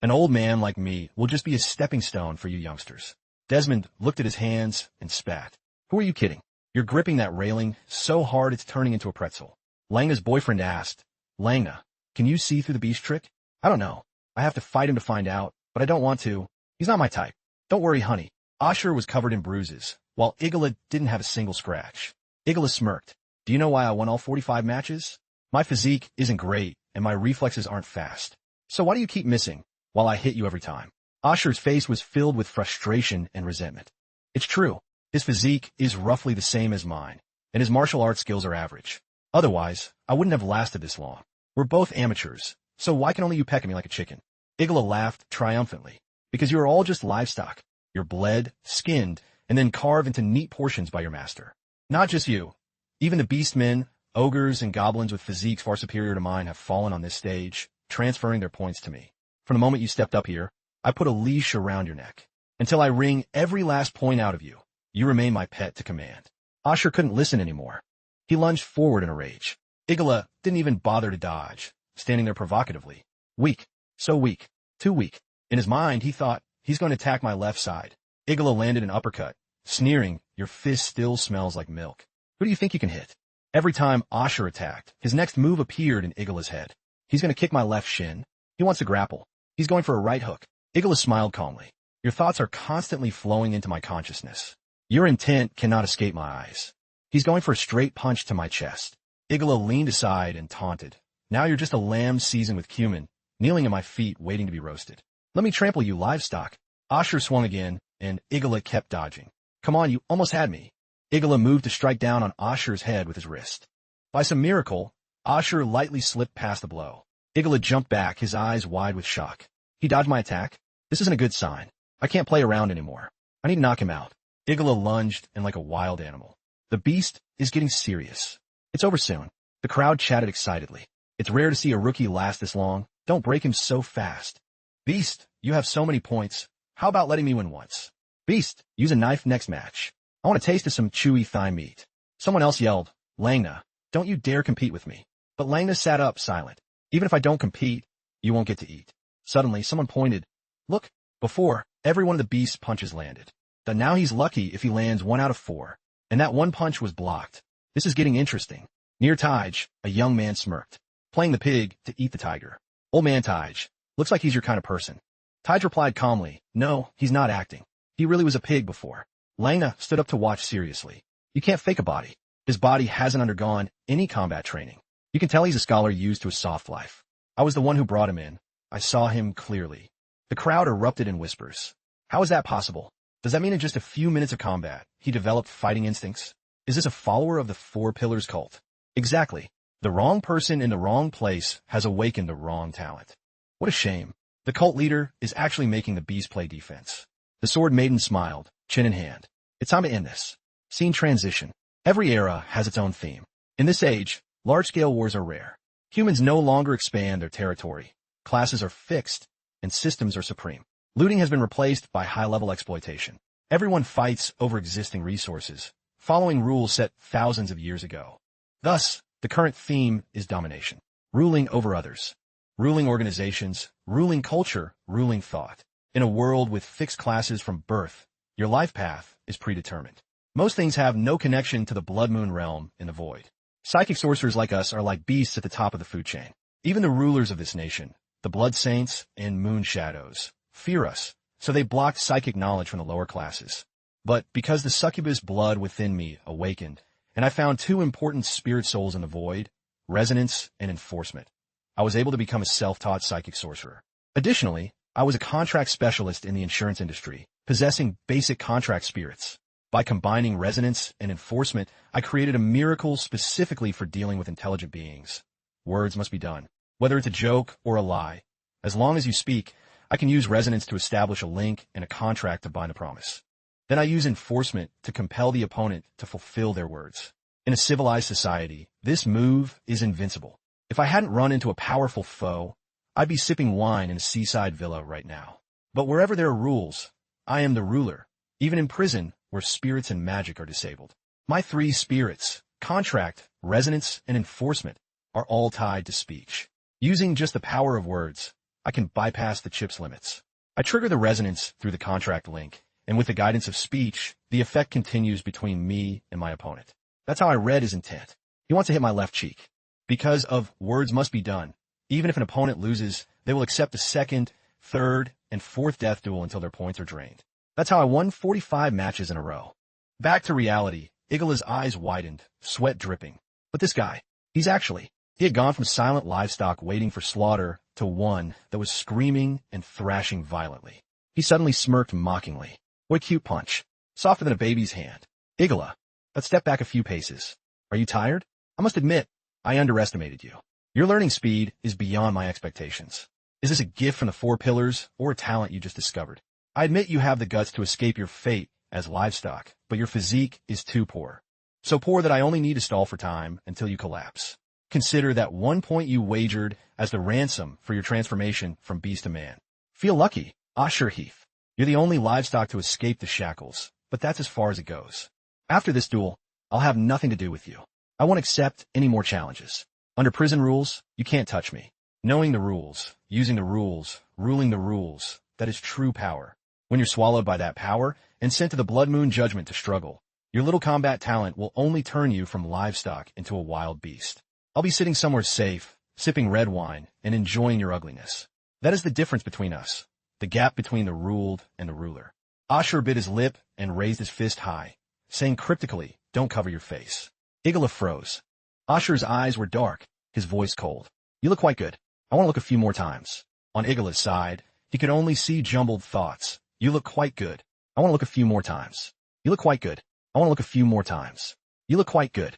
A: An old man like me will just be a stepping stone for you youngsters. Desmond looked at his hands and spat. Who are you kidding? You're gripping that railing so hard it's turning into a pretzel. Langna's boyfriend asked, Langna, can you see through the beast trick? I don't know. I have to fight him to find out, but I don't want to. He's not my type. Don't worry, honey. Ashur was covered in bruises, while Igala didn't have a single scratch. Igala smirked. Do you know why I won all 45 matches? My physique isn't great, and my reflexes aren't fast. So why do you keep missing, while I hit you every time? Ashur's face was filled with frustration and resentment. It's true. His physique is roughly the same as mine, and his martial arts skills are average. Otherwise, I wouldn't have lasted this long. We're both amateurs, so why can only you peck at me like a chicken? Igala laughed triumphantly. Because you are all just livestock. You're bled, skinned, and then carved into neat portions by your master. Not just you. Even the beastmen, ogres, and goblins with physiques far superior to mine have fallen on this stage, transferring their points to me. From the moment you stepped up here, I put a leash around your neck. Until I wring every last point out of you, you remain my pet to command. Ashur couldn't listen anymore. He lunged forward in a rage. Igala didn't even bother to dodge, standing there provocatively. Weak. So weak. Too weak. In his mind, he thought, he's going to attack my left side. Igala landed an uppercut, sneering, your fist still smells like milk. Who do you think you can hit? Every time Ashur attacked, his next move appeared in Igala's head. He's going to kick my left shin. He wants to grapple. He's going for a right hook. Igala smiled calmly. Your thoughts are constantly flowing into my consciousness. Your intent cannot escape my eyes. He's going for a straight punch to my chest. Igala leaned aside and taunted. Now you're just a lamb seasoned with cumin, kneeling at my feet waiting to be roasted. Let me trample you, livestock. Ashur swung again, and Igala kept dodging. Come on, you almost had me. Igala moved to strike down on Ashur's head with his wrist. By some miracle, Ashur lightly slipped past the blow. Igala jumped back, his eyes wide with shock. He dodged my attack? This isn't a good sign. I can't play around anymore. I need to knock him out. Igala lunged, and like a wild animal. The beast is getting serious. It's over soon. The crowd chatted excitedly. It's rare to see a rookie last this long. Don't break him so fast. Beast, you have so many points. How about letting me win once? Beast, use a knife next match. I want a taste of some chewy thigh meat. Someone else yelled, Langna, don't you dare compete with me. But Langna sat up silent. Even if I don't compete, you won't get to eat. Suddenly, someone pointed. Look, before, every one of the beast's punches landed. But now he's lucky if he lands 1 out of 4. And that one punch was blocked. This is getting interesting. Near Taj, a young man smirked, playing the pig to eat the tiger. Old man Taj, looks like he's your kind of person. Taj replied calmly, no, he's not acting. He really was a pig before. Langna stood up to watch seriously. You can't fake a body. His body hasn't undergone any combat training. You can tell he's a scholar used to a soft life. I was the one who brought him in. I saw him clearly. The crowd erupted in whispers. How is that possible? Does that mean in just a few minutes of combat, he developed fighting instincts? Is this a follower of the Four Pillars cult? Exactly. The wrong person in the wrong place has awakened the wrong talent. What a shame. The cult leader is actually making the beast play defense. The sword maiden smiled, chin in hand. It's time to end this. Scene transition. Every era has its own theme. In this age, large-scale wars are rare. Humans no longer expand their territory. Classes are fixed, and systems are supreme. Looting has been replaced by high-level exploitation. Everyone fights over existing resources, following rules set thousands of years ago. Thus, the current theme is domination. Ruling over others. Ruling organizations, ruling culture, ruling thought. In a world with fixed classes from birth, your life path is predetermined. Most things have no connection to the blood moon realm in the void. Psychic sorcerers like us are like beasts at the top of the food chain. Even the rulers of this nation, the blood saints and moon shadows, fear us, so they blocked psychic knowledge from the lower classes. But because the succubus blood within me awakened, and I found 2 important spirit souls in the void, resonance and enforcement, I was able to become a self-taught psychic sorcerer. Additionally, I was a contract specialist in the insurance industry, possessing basic contract spirits. By combining resonance and enforcement, I created a miracle specifically for dealing with intelligent beings. Words must be done. Whether it's a joke or a lie, as long as you speak, I can use resonance to establish a link and a contract to bind a promise. Then I use enforcement to compel the opponent to fulfill their words. In a civilized society, this move is invincible. If I hadn't run into a powerful foe, I'd be sipping wine in a seaside villa right now. But wherever there are rules, I am the ruler, even in prison where spirits and magic are disabled. My 3 spirits, contract, resonance, and enforcement, are all tied to speech. Using just the power of words, I can bypass the chip's limits. I trigger the resonance through the contract link, and with the guidance of speech, the effect continues between me and my opponent. That's how I read his intent. He wants to hit my left cheek. Because of words must be done, even if an opponent loses, they will accept the 2nd, 3rd, and 4th death duel until their points are drained. That's how I won 45 matches in a row. Back to reality, Igala's eyes widened, sweat dripping. But this guy, he had gone from silent livestock waiting for slaughter to one that was screaming and thrashing violently. He suddenly smirked mockingly. What a cute punch. Softer than a baby's hand. Igala, let's step back a few paces. Are you tired? I must admit, I underestimated you. Your learning speed is beyond my expectations. Is this a gift from the Four Pillars or a talent you just discovered? I admit you have the guts to escape your fate as livestock, but your physique is too poor. So poor that I only need to stall for time until you collapse. Consider that 1 point you wagered as the ransom for your transformation from beast to man. Feel lucky, Asher Heath. You're the only livestock to escape the shackles, but that's as far as it goes. After this duel, I'll have nothing to do with you. I won't accept any more challenges. Under prison rules, you can't touch me. Knowing the rules, using the rules, ruling the rules, that is true power. When you're swallowed by that power and sent to the Blood Moon Judgment to struggle, your little combat talent will only turn you from livestock into a wild beast. I'll be sitting somewhere safe, sipping red wine, and enjoying your ugliness. That is the difference between us, the gap between the ruled and the ruler. Asher bit his lip and raised his fist high, saying cryptically, "Don't cover your face." Igala froze. Asher's eyes were dark, his voice cold. "You look quite good. I want to look a few more times." On Igala's side, he could only see jumbled thoughts. "You look quite good. I want to look a few more times. You look quite good. I want to look a few more times. You look quite good.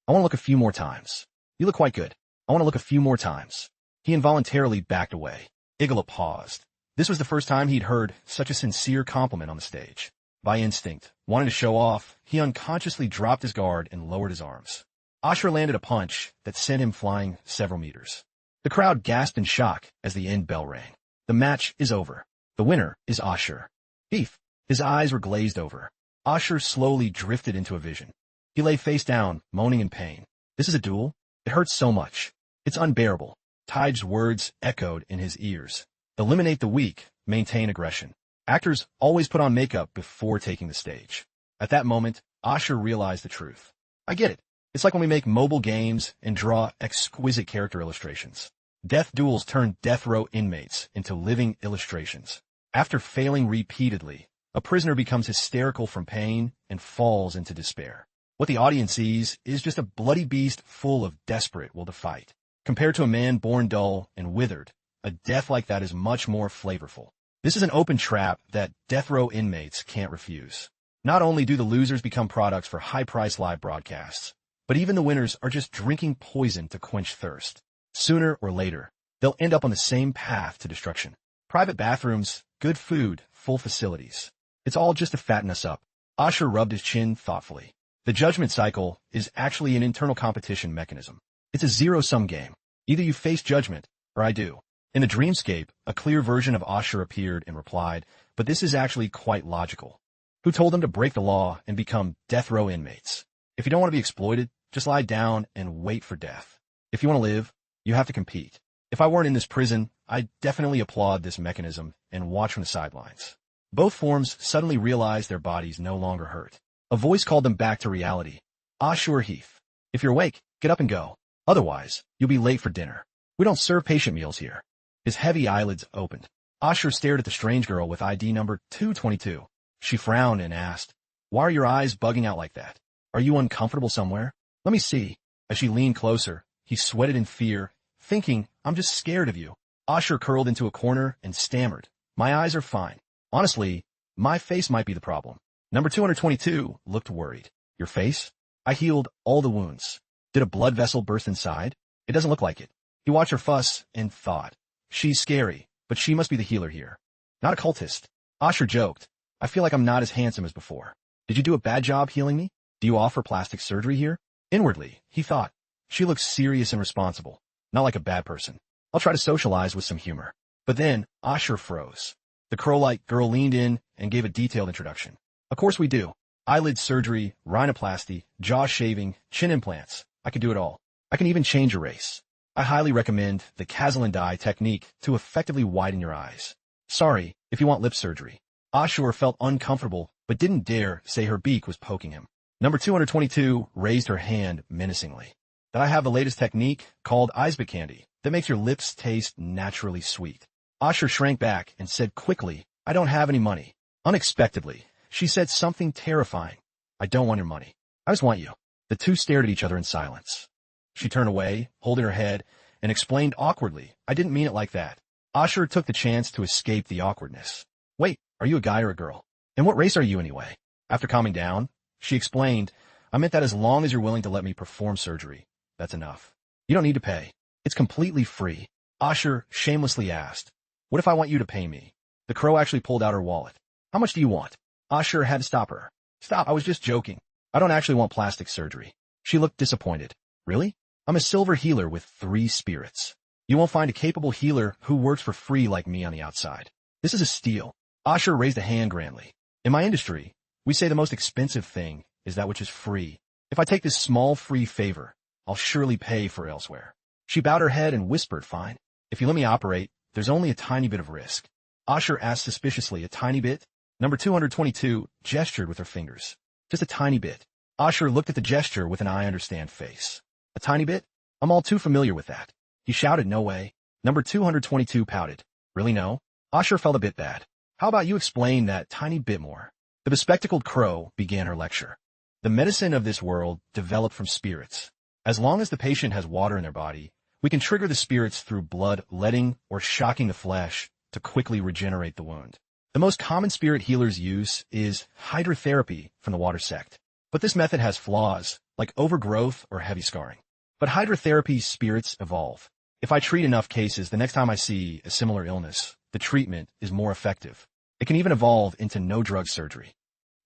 A: I want to look a few more times. You look quite good. I want to look a few more times." He involuntarily backed away. Igala paused. This was the first time he'd heard such a sincere compliment on the stage. By instinct, wanting to show off, he unconsciously dropped his guard and lowered his arms. Asher landed a punch that sent him flying several meters. The crowd gasped in shock as the end bell rang. The match is over. The winner is Asher. Heath. His eyes were glazed over. Asher slowly drifted into a vision. He lay face down, moaning in pain. "This is a duel? It hurts so much. It's unbearable." Tide's words echoed in his ears. "Eliminate the weak, maintain aggression." Actors always put on makeup before taking the stage. At that moment, Asher realized the truth. "I get it. It's like when we make mobile games and draw exquisite character illustrations. Death duels turn death row inmates into living illustrations. After failing repeatedly, a prisoner becomes hysterical from pain and falls into despair. What the audience sees is just a bloody beast full of desperate will to fight. Compared to a man born dull and withered, a death like that is much more flavorful. This is an open trap that death row inmates can't refuse. Not only do the losers become products for high-priced live broadcasts, but even the winners are just drinking poison to quench thirst. Sooner or later, they'll end up on the same path to destruction. Private bathrooms, good food, full facilities. It's all just to fatten us up. Asher rubbed his chin thoughtfully. The judgment cycle is actually an internal competition mechanism. It's a zero-sum game. Either you face judgment, or I do. In the dreamscape, a clear version of Asher appeared and replied, "But this is actually quite logical. Who told them to break the law and become death row inmates? If you don't want to be exploited, just lie down and wait for death. If you want to live, you have to compete. If I weren't in this prison, I'd definitely applaud this mechanism and watch from the sidelines." Both forms suddenly realized their bodies no longer hurt. A voice called them back to reality. "Asher Heath. If you're awake, get up and go. Otherwise, you'll be late for dinner. We don't serve patient meals here." His heavy eyelids opened. Asher stared at the strange girl with ID number 222. She frowned and asked, "Why are your eyes bugging out like that? Are you uncomfortable somewhere? Let me see." As she leaned closer, he sweated in fear, thinking, "I'm just scared of you." Asher curled into a corner and stammered, "My eyes are fine. Honestly, my face might be the problem." Number 222 looked worried. "Your face? I healed all the wounds. Did a blood vessel burst inside? It doesn't look like it." He watched her fuss and thought, "She's scary, but she must be the healer here. Not a cultist." Asher joked, "I feel like I'm not as handsome as before. Did you do a bad job healing me? Do you offer plastic surgery here?" Inwardly, he thought, "She looks serious and responsible, not like a bad person. I'll try to socialize with some humor." But then, Asher froze. The crow-like girl leaned in and gave a detailed introduction. "Of course we do. Eyelid surgery, rhinoplasty, jaw shaving, chin implants. I can do it all. I can even change your race. I highly recommend the Kazal and dye technique to effectively widen your eyes. Sorry, if you want lip surgery." Asher felt uncomfortable, but didn't dare say her beak was poking him. Number 222 raised her hand menacingly. "That I have the latest technique called Eisbeck candy that makes your lips taste naturally sweet." Asher shrank back and said quickly, "I don't have any money." Unexpectedly, she said something terrifying. "I don't want your money. I just want you." The two stared at each other in silence. She turned away, holding her head, and explained awkwardly, "I didn't mean it like that." Asher took the chance to escape the awkwardness. "Wait, are you a guy or a girl? And what race are you anyway?" After calming down, she explained, "I meant that as long as you're willing to let me perform surgery, that's enough." You don't need to pay. It's completely free. Asher shamelessly asked, what if I want you to pay me? The crow actually pulled out her wallet. How much do you want? Asher had to stop her. Stop, I was just joking. I don't actually want plastic surgery. She looked disappointed. Really? I'm a silver healer with 3 spirits. You won't find a capable healer who works for free like me on the outside. This is a steal. Asher raised a hand grandly. In my industry, we say the most expensive thing is that which is free. If I take this small free favor, I'll surely pay for elsewhere. She bowed her head and whispered, fine. If you let me operate, there's only a tiny bit of risk. Asher asked suspiciously, a tiny bit? Number 222 gestured with her fingers. Just a tiny bit. Asher looked at the gesture with an I understand face. A tiny bit? I'm all too familiar with that. He shouted, no way. Number 222 pouted. Really no? Asher felt a bit bad. How about you explain that tiny bit more? The bespectacled crow began her lecture. The medicine of this world developed from spirits. As long as the patient has water in their body, we can trigger the spirits through blood letting or shocking the flesh to quickly regenerate the wound. The most common spirit healers use is hydrotherapy from the water sect. But this method has flaws, like overgrowth or heavy scarring. But hydrotherapy spirits evolve. If I treat enough cases, the next time I see a similar illness, the treatment is more effective. It can even evolve into no-drug surgery.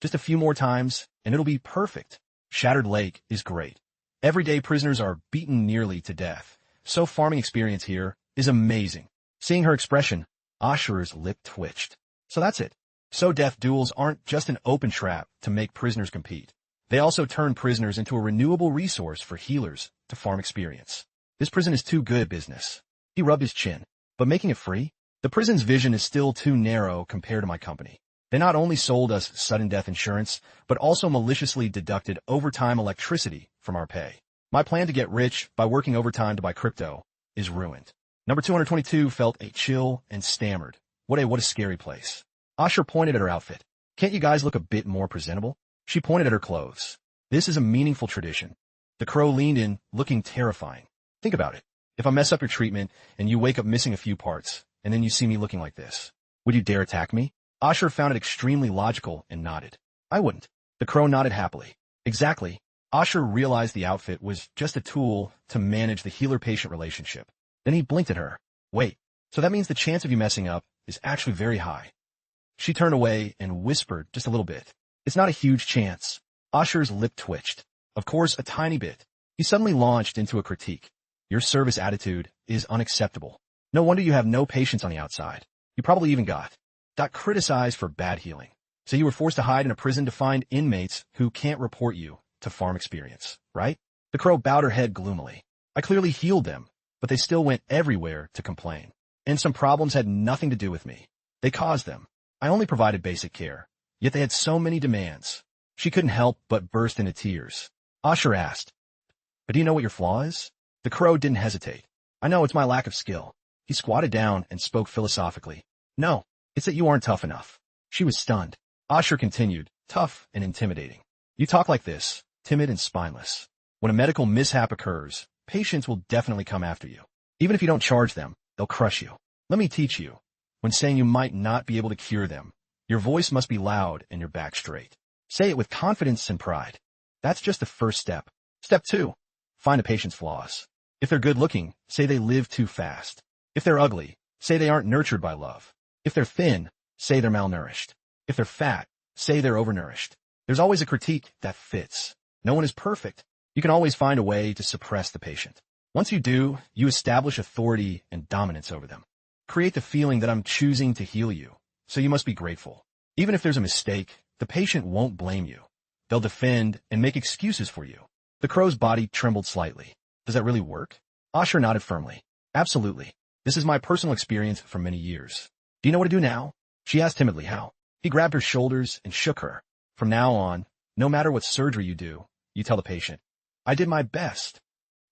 A: Just a few more times, and it'll be perfect. Shattered Lake is great. Everyday prisoners are beaten nearly to death, so farming experience here is amazing. Seeing her expression, Asher's lip twitched. So that's it. So death duels aren't just an open trap to make prisoners compete. They also turn prisoners into a renewable resource for healers to farm experience. This prison is too good business. He rubbed his chin. But making it free? The prison's vision is still too narrow compared to my company. They not only sold us sudden death insurance, but also maliciously deducted overtime electricity from our pay. My plan to get rich by working overtime to buy crypto is ruined. Number 222 felt a chill and stammered. What a scary place. Asher pointed at her outfit. Can't you guys look a bit more presentable? She pointed at her clothes. This is a meaningful tradition. The crow leaned in, looking terrifying. Think about it. If I mess up your treatment and you wake up missing a few parts, and then you see me looking like this, would you dare attack me? Asher found it extremely logical and nodded. I wouldn't. The crow nodded happily. Exactly. Asher realized the outfit was just a tool to manage the healer-patient relationship. Then he blinked at her. Wait, so that means the chance of you messing up is actually very high. She turned away and whispered just a little bit. It's not a huge chance. Asher's lip twitched. Of course, a tiny bit. He suddenly launched into a critique. Your service attitude is unacceptable. No wonder you have no patience on the outside. You probably even got criticized for bad healing. So you were forced to hide in a prison to find inmates who can't report you to farm experience, right? The crow bowed her head gloomily. I clearly healed them, but they still went everywhere to complain. And some problems had nothing to do with me. They caused them. I only provided basic care, yet they had so many demands. She couldn't help but burst into tears. Asher asked, but do you know what your flaw is? The crow didn't hesitate. I know, it's my lack of skill. He squatted down and spoke philosophically. No, it's that you aren't tough enough. She was stunned. Asher continued, tough and intimidating. You talk like this, timid and spineless. When a medical mishap occurs, patients will definitely come after you. Even if you don't charge them, they'll crush you. Let me teach you. When saying you might not be able to cure them, your voice must be loud and your back straight. Say it with confidence and pride. That's just the first step. Step 2. Find a patient's flaws. If they're good looking, say they live too fast. If they're ugly, say they aren't nurtured by love. If they're thin, say they're malnourished. If they're fat, say they're overnourished. There's always a critique that fits. No one is perfect. You can always find a way to suppress the patient. Once you do, you establish authority and dominance over them. Create the feeling that I'm choosing to heal you, so you must be grateful. Even if there's a mistake, the patient won't blame you. They'll defend and make excuses for you. The crow's body trembled slightly. Does that really work? Asher nodded firmly. Absolutely. This is my personal experience for many years. Do you know what to do now? She asked timidly. How? He grabbed her shoulders and shook her. From now on, no matter what surgery you do, you tell the patient, I did my best.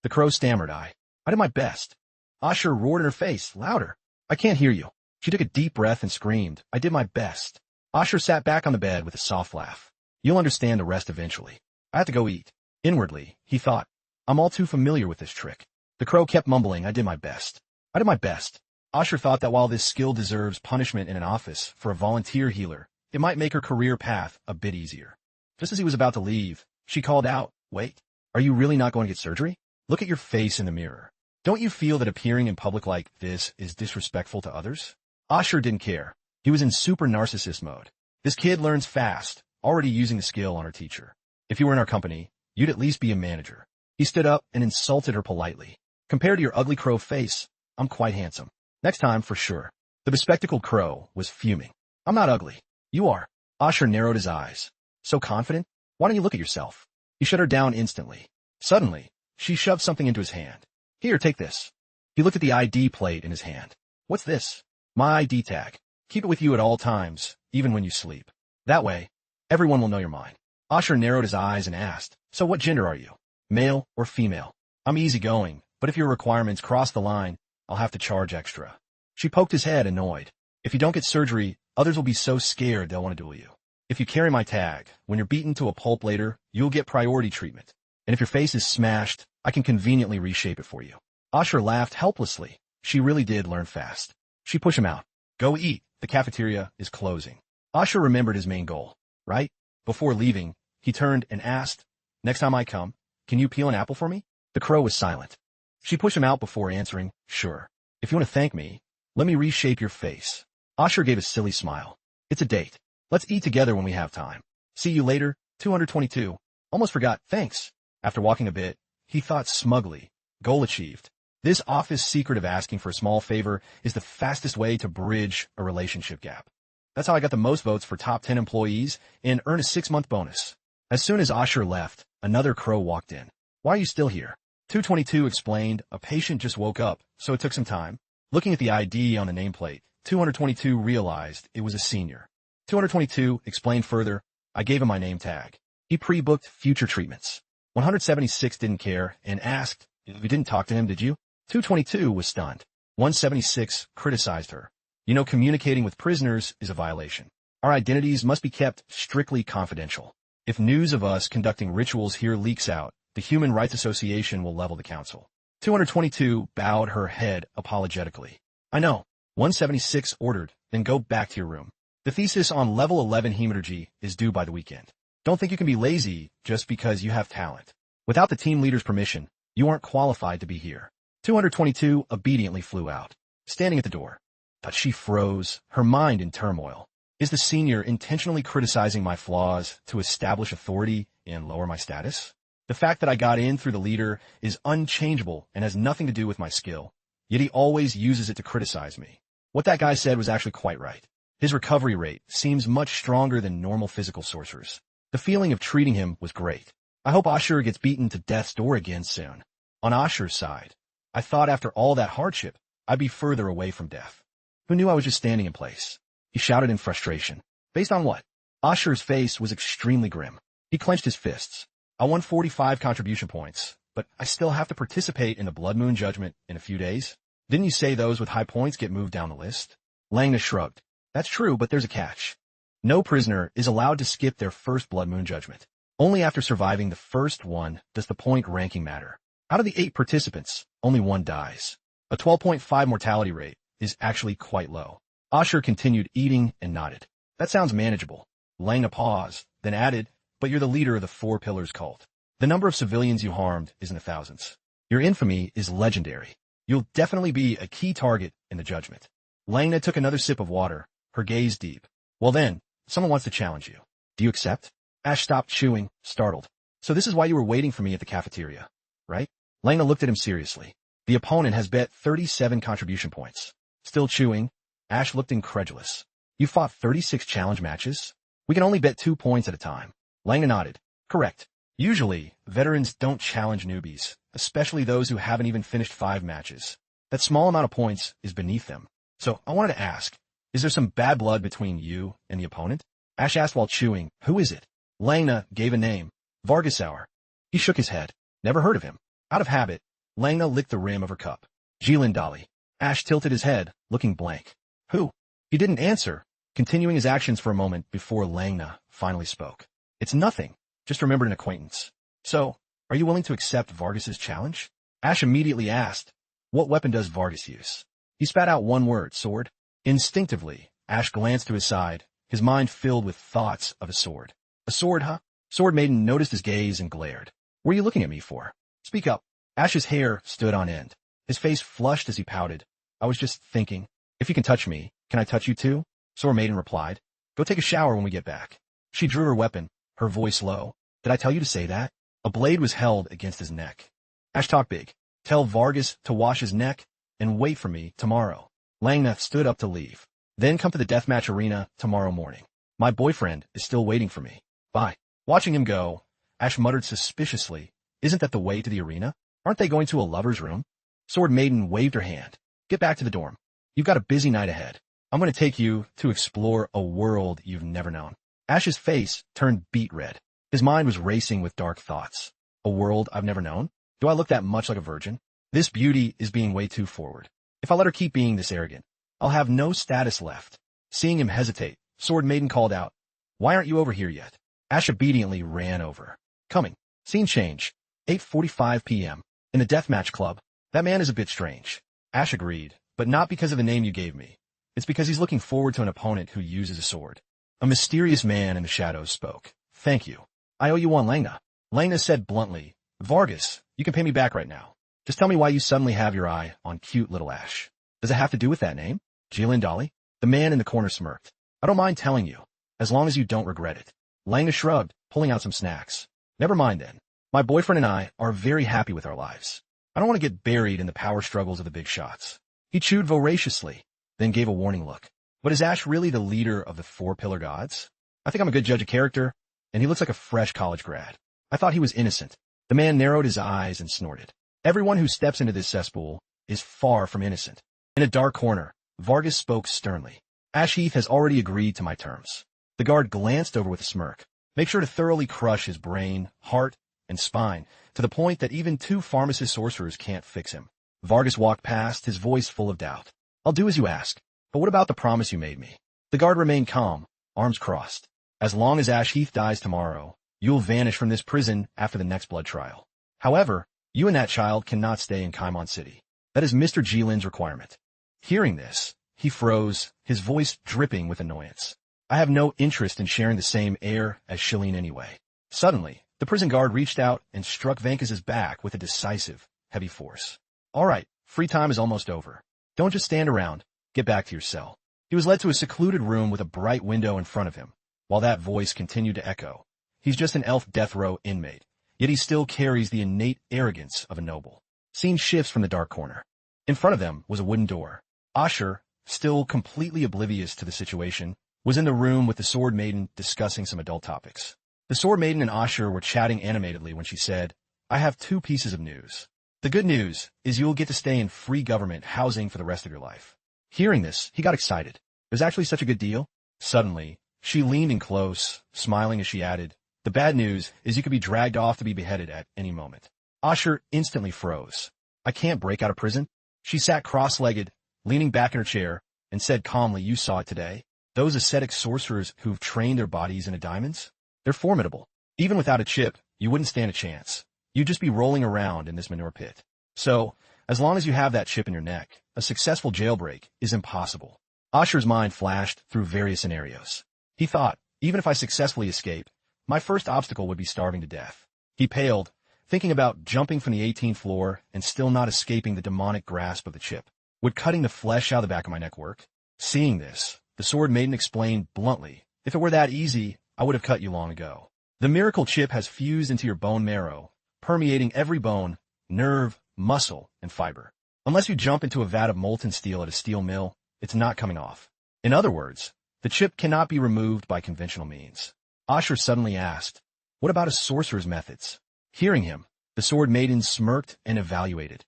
A: The crow stammered. I did my best. Asher roared in her face, louder. I can't hear you. She took a deep breath and screamed, I did my best. Asher sat back on the bed with a soft laugh. You'll understand the rest eventually. I have to go eat. Inwardly, he thought, I'm all too familiar with this trick. The crow kept mumbling, I did my best. I did my best. Asher thought that while this skill deserves punishment in an office for a volunteer healer, it might make her career path a bit easier. Just as he was about to leave, she called out, wait, are you really not going to get surgery? Look at your face in the mirror. Don't you feel that appearing in public like this is disrespectful to others? Ashur didn't care. He was in super narcissist mode. This kid learns fast, already using the skill on her teacher. If you were in our company, you'd at least be a manager. He stood up and insulted her politely. Compared to your ugly crow face, I'm quite handsome. Next time, for sure. The bespectacled crow was fuming. I'm not ugly. You are. Ashur narrowed his eyes. So confident? Why don't you look at yourself? He shut her down instantly. Suddenly, she shoved something into his hand. Here, take this. He looked at the ID plate in his hand. What's this? My ID tag. Keep it with you at all times, even when you sleep. That way, everyone will know you're mine. Ashur narrowed his eyes and asked, so what gender are you? Male or female? I'm easygoing, but if your requirements cross the line, I'll have to charge extra. She poked his head, annoyed. If you don't get surgery, others will be so scared they'll want to duel you. If you carry my tag, when you're beaten to a pulp later, you'll get priority treatment. And if your face is smashed, I can conveniently reshape it for you. Ashur laughed helplessly. She really did learn fast. She pushed him out. Go eat. The cafeteria is closing. Ashur remembered his main goal, right? Before leaving, he turned and asked, next time I come, can you peel an apple for me? The crow was silent. She pushed him out before answering, sure. If you want to thank me, let me reshape your face. Ashur gave a silly smile. It's a date. Let's eat together when we have time. See you later, 222. Almost forgot, thanks. After walking a bit, he thought smugly, goal achieved. This office secret of asking for a small favor is the fastest way to bridge a relationship gap. That's how I got the most votes for top 10 employees and earned a 6-month bonus. As soon as Ashur left, another crow walked in. Why are you still here? 222 explained, a patient just woke up, so it took some time. Looking at the ID on the nameplate, 222 realized it was a senior. 222 explained further, I gave him my name tag. He pre-booked future treatments. 176 didn't care and asked, you didn't talk to him, did you? 222 was stunned. 176 criticized her. You know, communicating with prisoners is a violation. Our identities must be kept strictly confidential. If news of us conducting rituals here leaks out, the Human Rights Association will level the council. 222 bowed her head apologetically. I know. 176 ordered, then go back to your room. The thesis on level 11 hematurgy is due by the weekend. Don't think you can be lazy just because you have talent. Without the team leader's permission, you aren't qualified to be here. 222 obediently flew out, standing at the door. But she froze, her mind in turmoil. Is the senior intentionally criticizing my flaws to establish authority and lower my status? The fact that I got in through the leader is unchangeable and has nothing to do with my skill, yet he always uses it to criticize me. What that guy said was actually quite right. His recovery rate seems much stronger than normal physical sorcerers. The feeling of treating him was great. I hope Ashur gets beaten to death's door again soon. On Ashur's side, I thought after all that hardship, I'd be further away from death. Who knew I was just standing in place? He shouted in frustration. Based on what? Ashur's face was extremely grim. He clenched his fists. I won 45 contribution points, but I still have to participate in the Blood Moon Judgment in a few days. Didn't you say those with high points get moved down the list? Langna shrugged. That's true, but there's a catch. No prisoner is allowed to skip their first Blood Moon Judgment. Only after surviving the first one does the point ranking matter. Out of the 8 participants, only 1 dies. A 12.5 mortality rate is actually quite low. Ashur continued eating and nodded. That sounds manageable. Langna paused, then added, but you're the leader of the Four Pillars cult. The number of civilians you harmed is in the thousands. Your infamy is legendary. You'll definitely be a key target in the judgment. Langna took another sip of water, her gaze deep. Well then, someone wants to challenge you. Do you accept? Ash stopped chewing, startled. So this is why you were waiting for me at the cafeteria, right? Langna looked at him seriously. The opponent has bet 37 contribution points. Still chewing, Ash looked incredulous. You fought 36 challenge matches? We can only bet 2 points at a time. Langna nodded. Correct. Usually, veterans don't challenge newbies, especially those who haven't even finished 5 matches. That small amount of points is beneath them. So I wanted to ask, is there some bad blood between you and the opponent? Ash asked while chewing, who is it? Langna gave a name. Vargasauer. He shook his head. Never heard of him. Out of habit, Langna licked the rim of her cup. Jilin Dali. Ash tilted his head, looking blank. Who? He didn't answer, continuing his actions for a moment before Langna finally spoke. It's nothing. Just remembered an acquaintance. So, are you willing to accept Vargas's challenge? Ash immediately asked, what weapon does Vargas use? He spat out one word, sword. Instinctively, Ash glanced to his side, his mind filled with thoughts of a sword. A sword, huh? Sword Maiden noticed his gaze and glared. What are you looking at me for? Speak up. Ash's hair stood on end. His face flushed as he pouted. I was just thinking, if you can touch me, can I touch you too? Sword Maiden replied. Go take a shower when we get back. She drew her weapon, her voice low. Did I tell you to say that? A blade was held against his neck. Ash talked big. Tell Vargas to wash his neck and wait for me tomorrow. Langna stood up to leave. Then come to the deathmatch arena tomorrow morning. My boyfriend is still waiting for me. Bye. Watching him go, Ash muttered suspiciously, isn't that the way to the arena? Aren't they going to a lover's room? Sword Maiden waved her hand. Get back to the dorm. You've got a busy night ahead. I'm going to take you to explore a world you've never known. Ash's face turned beet red. His mind was racing with dark thoughts. A world I've never known? Do I look that much like a virgin? This beauty is being way too forward. If I let her keep being this arrogant, I'll have no status left. Seeing him hesitate, Sword Maiden called out, Why aren't you over here yet? Ash obediently ran over. Coming. Scene change. 8:45 p.m. In the deathmatch club. That man is a bit strange. Ash agreed, but not because of the name you gave me. It's because he's looking forward to an opponent who uses a sword. A mysterious man in the shadows spoke. Thank you. I owe you one, Langna. Langna said bluntly, Vargas, you can pay me back right now. Just tell me why you suddenly have your eye on cute little Ash. Does it have to do with that name? Jilin Dolly? The man in the corner smirked. I don't mind telling you, as long as you don't regret it. Langna shrugged, pulling out some snacks. Never mind then. My boyfriend and I are very happy with our lives. I don't want to get buried in the power struggles of the big shots. He chewed voraciously, then gave a warning look. But is Ash really the leader of the Four Pillar Gods? I think I'm a good judge of character, and he looks like a fresh college grad. I thought he was innocent. The man narrowed his eyes and snorted. Everyone who steps into this cesspool is far from innocent. In a dark corner, Vargas spoke sternly. Ash Heath has already agreed to my terms. The guard glanced over with a smirk. Make sure to thoroughly crush his brain, heart, and spine, to the point that even two pharmacist sorcerers can't fix him. Vargas walked past, his voice full of doubt. I'll do as you ask, but what about the promise you made me? The guard remained calm, arms crossed. As long as Ash Heath dies tomorrow, you'll vanish from this prison after the next blood trial. However, you and that child cannot stay in Kaimon City. That is Mr. Jilin's requirement. Hearing this, he froze, his voice dripping with annoyance. I have no interest in sharing the same air as Shilin anyway. Suddenly, the prison guard reached out and struck Vankas's back with a decisive, heavy force. All right, free time is almost over. Don't just stand around. Get back to your cell. He was led to a secluded room with a bright window in front of him, while that voice continued to echo. He's just an elf death row inmate, yet he still carries the innate arrogance of a noble. Scene shifts from the dark corner. In front of them was a wooden door. Asher, still completely oblivious to the situation, was in the room with the Sword Maiden discussing some adult topics. The Sword Maiden and Asher were chatting animatedly when she said, I have two pieces of news. The good news is you will get to stay in free government housing for the rest of your life. Hearing this, he got excited. It was actually such a good deal. Suddenly, she leaned in close, smiling as she added, the bad news is you could be dragged off to be beheaded at any moment. Asher instantly froze. I can't break out of prison. She sat cross-legged, leaning back in her chair, and said calmly, you saw it today. Those ascetic sorcerers who've trained their bodies into diamonds? They're formidable. Even without a chip, you wouldn't stand a chance. You'd just be rolling around in this manure pit. So, as long as you have that chip in your neck, a successful jailbreak is impossible. Asher's mind flashed through various scenarios. He thought, even if I successfully escape, my first obstacle would be starving to death. He paled, thinking about jumping from the 18th floor and still not escaping the demonic grasp of the chip. Would cutting the flesh out of the back of my neck work? Seeing this, the Sword Maiden explained bluntly, if it were that easy, I would have cut you long ago. The miracle chip has fused into your bone marrow, permeating every bone, nerve, muscle, and fiber. Unless you jump into a vat of molten steel at a steel mill, it's not coming off. In other words, the chip cannot be removed by conventional means. Asher suddenly asked, what about a sorcerer's methods? Hearing him, the Sword Maiden smirked and evaluated.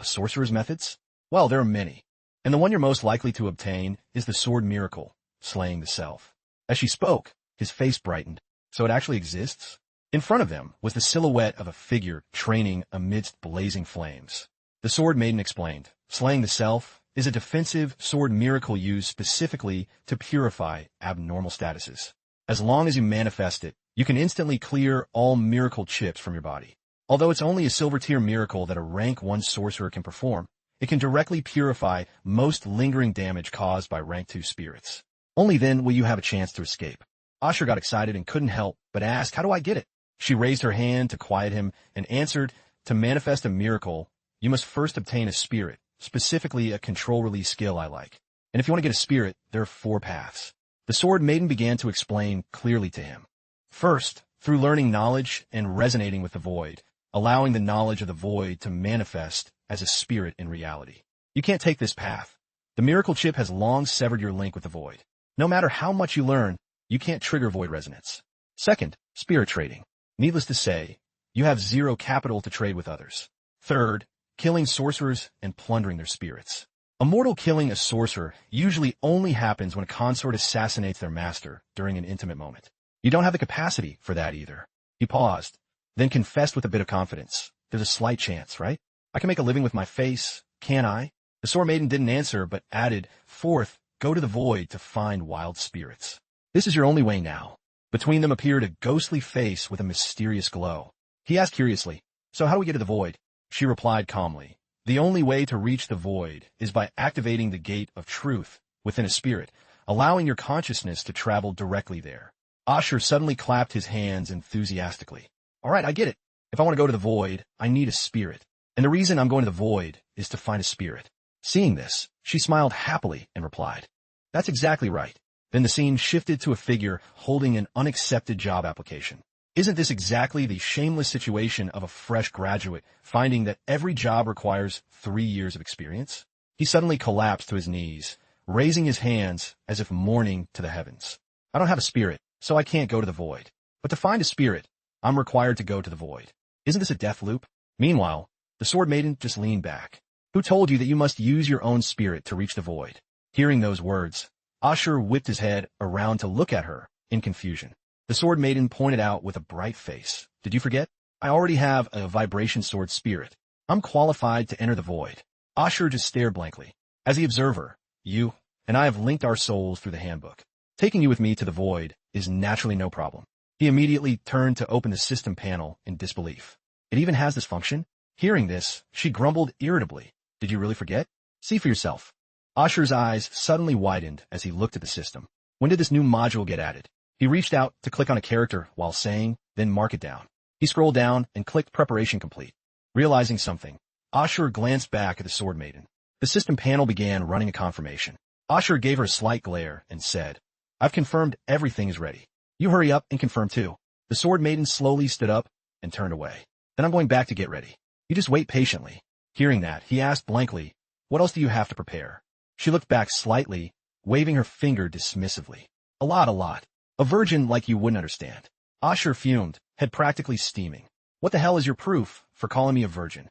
A: A sorcerer's methods? Well, there are many. And the one you're most likely to obtain is the sword miracle, slaying the self. As she spoke, his face brightened. So it actually exists? In front of them was the silhouette of a figure training amidst blazing flames. The Sword Maiden explained, slaying the self is a defensive sword miracle used specifically to purify abnormal statuses. As long as you manifest it, you can instantly clear all miracle chips from your body. Although it's only a silver tier miracle that a rank 1 sorcerer can perform, it can directly purify most lingering damage caused by rank 2 spirits. Only then will you have a chance to escape. Asher got excited and couldn't help but ask, how do I get it? She raised her hand to quiet him and answered to manifest a miracle, you must first obtain a spirit, specifically a control-release skill I like. And if you want to get a spirit, there are 4 paths. The Sword Maiden began to explain clearly to him. First, through learning knowledge and resonating with the void, allowing the knowledge of the void to manifest as a spirit in reality. You can't take this path. The miracle chip has long severed your link with the void. No matter how much you learn, you can't trigger void resonance. Second, spirit trading. Needless to say, you have 0 capital to trade with others. Third, killing sorcerers and plundering their spirits. A mortal killing a sorcerer usually only happens when a consort assassinates their master during an intimate moment. You don't have the capacity for that either. He paused, then confessed with a bit of confidence. There's a slight chance, right? I can make a living with my face, can't I? The Sword Maiden didn't answer, but added, fourth, go to the void to find wild spirits. This is your only way now. Between them appeared a ghostly face with a mysterious glow. He asked curiously, so how do we get to the void? She replied calmly, the only way to reach the void is by activating the gate of truth within a spirit, allowing your consciousness to travel directly there. Asher suddenly clapped his hands enthusiastically. All right, I get it. If I want to go to the void, I need a spirit. And the reason I'm going to the void is to find a spirit. Seeing this, she smiled happily and replied, that's exactly right. Then the scene shifted to a figure holding an unaccepted job application. Isn't this exactly the shameless situation of a fresh graduate finding that every job requires 3 years of experience? He suddenly collapsed to his knees, raising his hands as if mourning to the heavens. I don't have a spirit, so I can't go to the void. But to find a spirit, I'm required to go to the void. Isn't this a death loop? Meanwhile, the Sword Maiden just leaned back. Who told you that you must use your own spirit to reach the void? Hearing those words, Asher whipped his head around to look at her in confusion. The Sword Maiden pointed out with a bright face. Did you forget? I already have a vibration sword spirit. I'm qualified to enter the void. Asher just stared blankly. As the observer, you and I have linked our souls through the handbook. Taking you with me to the void is naturally no problem. He immediately turned to open the system panel in disbelief. It even has this function? Hearing this, she grumbled irritably. Did you really forget? See for yourself. Asher's eyes suddenly widened as he looked at the system. When did this new module get added? He reached out to click on a character while saying, then mark it down. He scrolled down and clicked preparation complete. Realizing something, Asher glanced back at the Sword Maiden. The system panel began running a confirmation. Asher gave her a slight glare and said, I've confirmed everything is ready. You hurry up and confirm too. The Sword Maiden slowly stood up and turned away. Then I'm going back to get ready. You just wait patiently. Hearing that, he asked blankly, what else do you have to prepare? She looked back slightly, waving her finger dismissively. A lot. A virgin like you wouldn't understand. Asher fumed, head practically steaming. What the hell is your proof for calling me a virgin?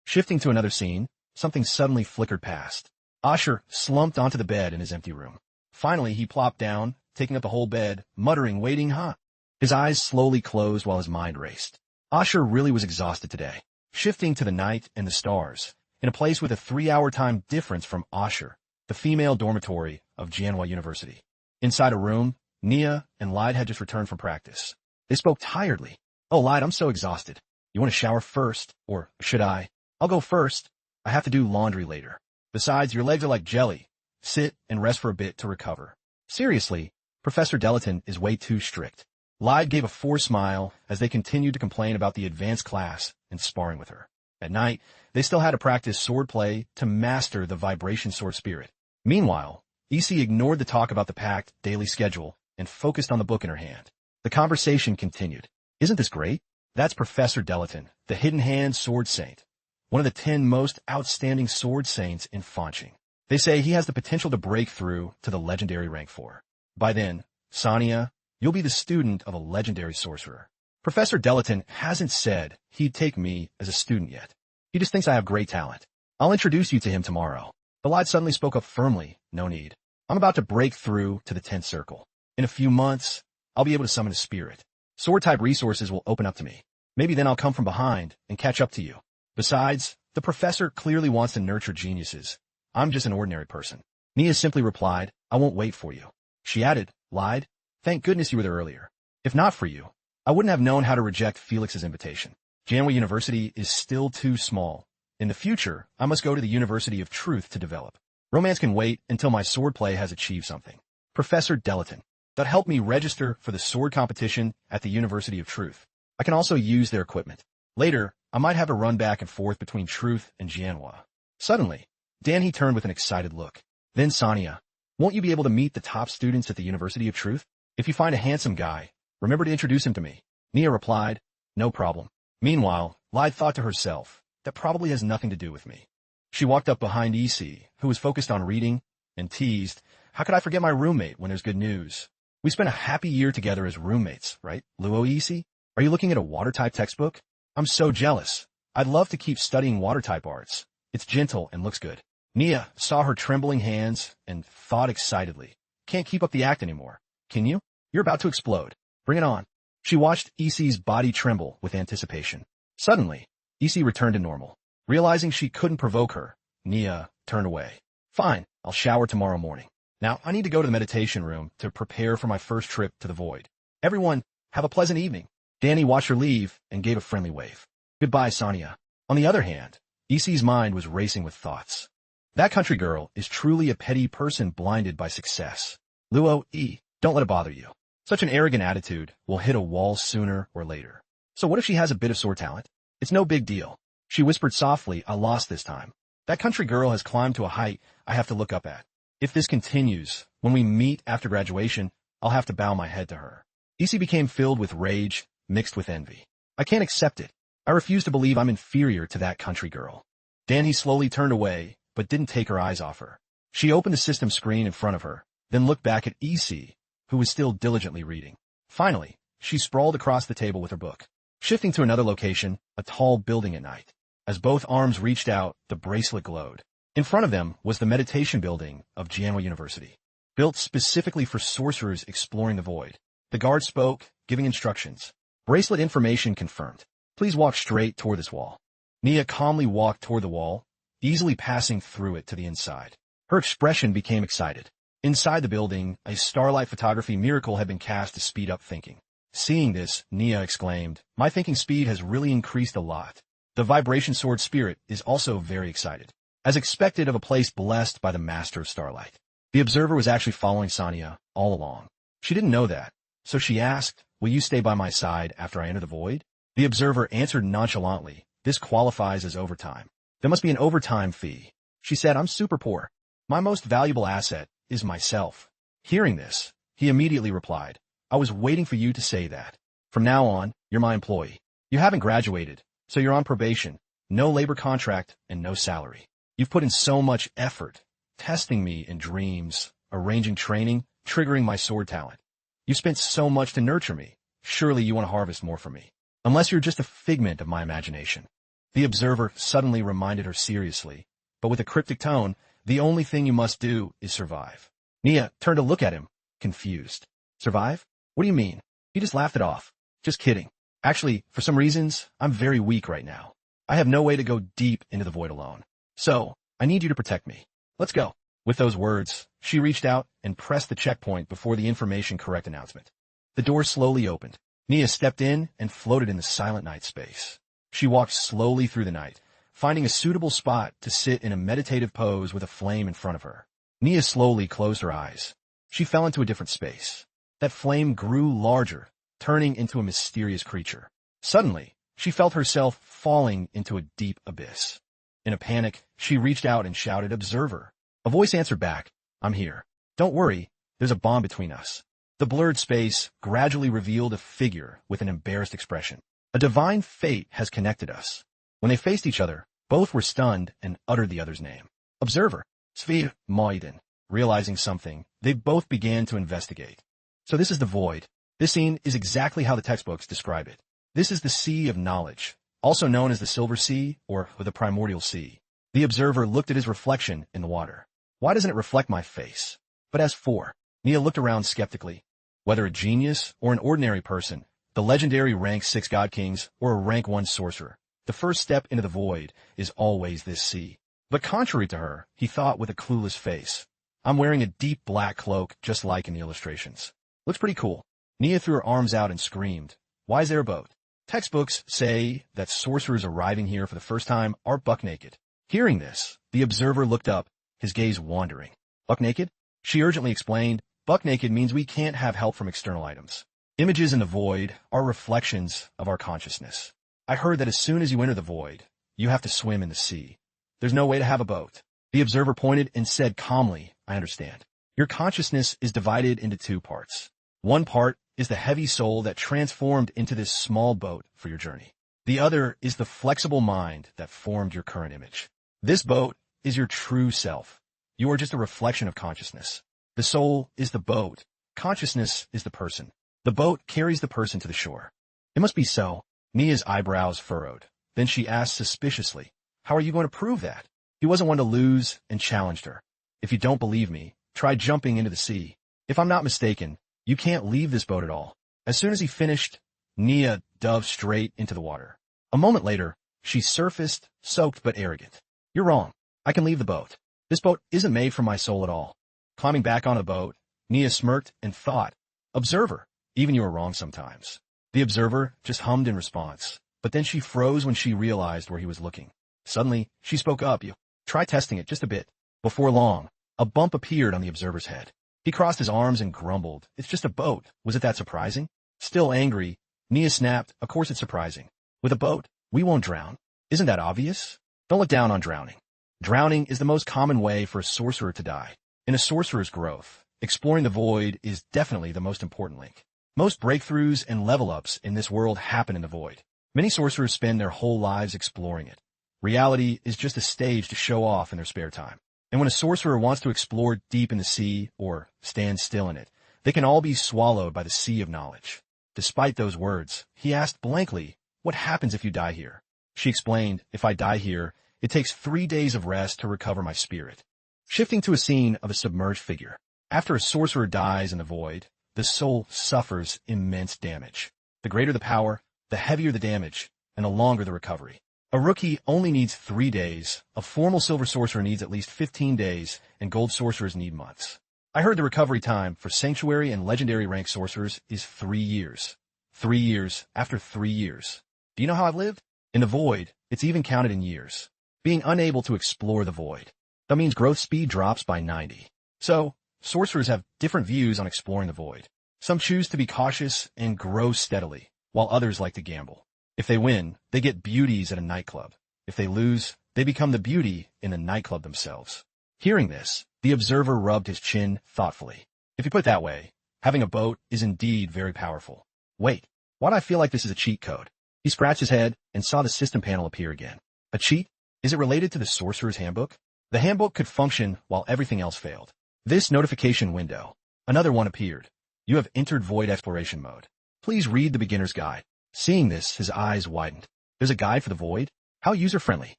A: Shifting to another scene, something suddenly flickered past. Asher slumped onto the bed in his empty room. Finally, he plopped down, taking up the whole bed, muttering, waiting, huh? His eyes slowly closed while his mind raced. Asher really was exhausted today. Shifting to the night and the stars, in a place with a 3-hour time difference from Asher, the female dormitory of Manhwa University. Inside a room, Nia and Lyde had just returned from practice. They spoke tiredly. Oh, Lyde, I'm so exhausted. You want to shower first? Or should I? I'll go first. I have to do laundry later. Besides, your legs are like jelly. Sit and rest for a bit to recover. Seriously, Professor Delaton is way too strict. Lyde gave a forced smile as they continued to complain about the advanced class and sparring with her. At night, they still had to practice swordplay to master the vibration sword spirit. Meanwhile, Issei ignored the talk about the packed daily schedule and focused on the book in her hand. The conversation continued. Isn't this great? That's Professor Delaton, the hidden hand sword saint. One of the 10 most outstanding sword saints in Fanching. They say he has the potential to break through to the legendary rank 4. By then, Sonia, you'll be the student of a legendary sorcerer. Professor Delaton hasn't said he'd take me as a student yet. He just thinks I have great talent. I'll introduce you to him tomorrow. The lad suddenly spoke up firmly. No need. I'm about to break through to the 10th circle. In a few months, I'll be able to summon a spirit. Sword-type resources will open up to me. Maybe then I'll come from behind and catch up to you. Besides, the professor clearly wants to nurture geniuses. I'm just an ordinary person. Nia simply replied, I won't wait for you. She added, Lyde, thank goodness you were there earlier. If not for you, I wouldn't have known how to reject Felix's invitation. Manhwa University is still too small. In the future, I must go to the University of Truth to develop. Romance can wait until my swordplay has achieved something. Professor Delaton, that helped me register for the sword competition at the University of Truth. I can also use their equipment. Later, I might have a run back and forth between Truth and Jianhua. Suddenly, Danhe turned with an excited look. Then Sonia, won't you be able to meet the top students at the University of Truth? If you find a handsome guy, remember to introduce him to me. Nia replied, no problem. Meanwhile, Lyde thought to herself, that probably has nothing to do with me. She walked up behind Issei, who was focused on reading, and teased, how could I forget my roommate when there's good news? We spent a happy year together as roommates, right, Luo Issei? Are you looking at a water-type textbook? I'm so jealous. I'd love to keep studying water-type arts. It's gentle and looks good. Nia saw her trembling hands and thought excitedly, can't keep up the act anymore. Can you? You're about to explode. Bring it on. She watched Issei's body tremble with anticipation. Suddenly, Issei returned to normal. Realizing she couldn't provoke her, Nia turned away. Fine, I'll shower tomorrow morning. Now, I need to go to the meditation room to prepare for my first trip to the void. Everyone, have a pleasant evening. Danny watched her leave and gave a friendly wave. Goodbye, Sonia. On the other hand, Issei's mind was racing with thoughts. That country girl is truly a petty person blinded by success. Luo E, don't let it bother you. Such an arrogant attitude will hit a wall sooner or later. So what if she has a bit of sword talent? It's no big deal. She whispered softly, I lost this time. That country girl has climbed to a height I have to look up at. If this continues, when we meet after graduation, I'll have to bow my head to her. Issei became filled with rage, mixed with envy. I can't accept it. I refuse to believe I'm inferior to that country girl. Danhe slowly turned away, but didn't take her eyes off her. She opened the system screen in front of her, then looked back at Issei, who was still diligently reading. Finally, she sprawled across the table with her book. Shifting to another location, a tall building at night. As both arms reached out, the bracelet glowed. In front of them was the meditation building of Jianhua University, built specifically for sorcerers exploring the void. The guard spoke, giving instructions. Bracelet information confirmed. Please walk straight toward this wall. Nia calmly walked toward the wall, easily passing through it to the inside. Her expression became excited. Inside the building, a starlight photography miracle had been cast to speed up thinking. Seeing this, Nia exclaimed, my thinking speed has really increased a lot. The vibration sword spirit is also very excited. As expected of a place blessed by the master of starlight. The observer was actually following Sonia all along. She didn't know that, so she asked, will you stay by my side after I enter the void? The observer answered nonchalantly, this qualifies as overtime. There must be an overtime fee. She said, I'm super poor. My most valuable asset is myself. Hearing this, he immediately replied, I was waiting for you to say that. From now on, you're my employee. You haven't graduated, so you're on probation, no labor contract, and no salary. You've put in so much effort, testing me in dreams, arranging training, triggering my sword talent. You spent so much to nurture me. Surely you want to harvest more from me. Unless you're just a figment of my imagination. The observer suddenly reminded her seriously, but with a cryptic tone, the only thing you must do is survive. Nia turned to look at him, confused. Survive? What do you mean? He just laughed it off. Just kidding. Actually, for some reasons, I'm very weak right now. I have no way to go deep into the void alone. So, I need you to protect me. Let's go. With those words, she reached out and pressed the checkpoint before the information correct announcement. The door slowly opened. Nia stepped in and floated in the silent night space. She walked slowly through the night, finding a suitable spot to sit in a meditative pose with a flame in front of her. Nia slowly closed her eyes. She fell into a different space. That flame grew larger, turning into a mysterious creature. Suddenly, she felt herself falling into a deep abyss. In a panic, she reached out and shouted, Observer. A voice answered back, I'm here. Don't worry, there's a bond between us. The blurred space gradually revealed a figure with an embarrassed expression. A divine fate has connected us. When they faced each other, both were stunned and uttered the other's name. Observer, Svi Moiden. Realizing something, they both began to investigate. So this is the void. This scene is exactly how the textbooks describe it. This is the sea of knowledge, also known as the Silver Sea or the Primordial Sea. The observer looked at his reflection in the water. Why doesn't it reflect my face? But as for, Nia looked around skeptically. Whether a genius or an ordinary person, the legendary rank 6 God Kings or a rank 1 sorcerer, the first step into the void is always this sea. But contrary to her, he thought with a clueless face, I'm wearing a deep black cloak just like in the illustrations. Looks pretty cool. Nia threw her arms out and screamed, why is there a boat? Textbooks say that sorcerers arriving here for the first time are buck naked. Hearing this, the observer looked up, his gaze wandering. Buck naked? She urgently explained, buck naked means we can't have help from external items. Images in the void are reflections of our consciousness. I heard that as soon as you enter the void, you have to swim in the sea. There's no way to have a boat. The observer pointed and said calmly, I understand. Your consciousness is divided into two parts. One part is the heavy soul that transformed into this small boat for your journey. The other is the flexible mind that formed your current image. This boat is your true self. You are just a reflection of consciousness. The soul is the boat. Consciousness is the person. The boat carries the person to the shore. It must be so. Nia's eyebrows furrowed. Then she asked suspiciously, how are you going to prove that? He wasn't one to lose and challenged her. If you don't believe me, try jumping into the sea. If I'm not mistaken, you can't leave this boat at all. As soon as he finished, Nia dove straight into the water. A moment later, she surfaced, soaked but arrogant. You're wrong. I can leave the boat. This boat isn't made for my soul at all. Climbing back on the boat, Nia smirked and thought, Observer, even you are wrong sometimes. The observer just hummed in response, but then she froze when she realized where he was looking. Suddenly, she spoke up. You try testing it just a bit. Before long, a bump appeared on the observer's head. He crossed his arms and grumbled, It's just a boat. Was it that surprising? Still angry, Nia snapped, Of course it's surprising. With a boat, we won't drown. Isn't that obvious? Don't look down on drowning. Drowning is the most common way for a sorcerer to die. In a sorcerer's growth, exploring the void is definitely the most important link. Most breakthroughs and level-ups in this world happen in the void. Many sorcerers spend their whole lives exploring it. Reality is just a stage to show off in their spare time. And when a sorcerer wants to explore deep in the sea or stand still in it, they can all be swallowed by the sea of knowledge. Despite those words, he asked blankly, What happens if you die here? She explained, If I die here, it takes 3 days of rest to recover my spirit. Shifting to a scene of a submerged figure. After a sorcerer dies in the void, the soul suffers immense damage. The greater the power, the heavier the damage, and the longer the recovery. A rookie only needs 3 days, a formal silver sorcerer needs at least 15 days, and gold sorcerers need months. I heard the recovery time for sanctuary and legendary rank sorcerers is 3 years. 3 years after 3 years. Do you know how I've lived? In the void, it's even counted in years. Being unable to explore the void. That means growth speed drops by 90. So, sorcerers have different views on exploring the void. Some choose to be cautious and grow steadily, while others like to gamble. If they win, they get beauties at a nightclub. If they lose, they become the beauty in the nightclub themselves. Hearing this, the observer rubbed his chin thoughtfully. If you put it that way, having a boat is indeed very powerful. Wait, why do I feel like this is a cheat code? He scratched his head and saw the system panel appear again. A cheat? Is it related to the Sorcerer's Handbook? The handbook could function while everything else failed. This notification window. Another one appeared. You have entered Void Exploration Mode. Please read the beginner's guide. Seeing this, his eyes widened. There's a guide for the void? How user-friendly.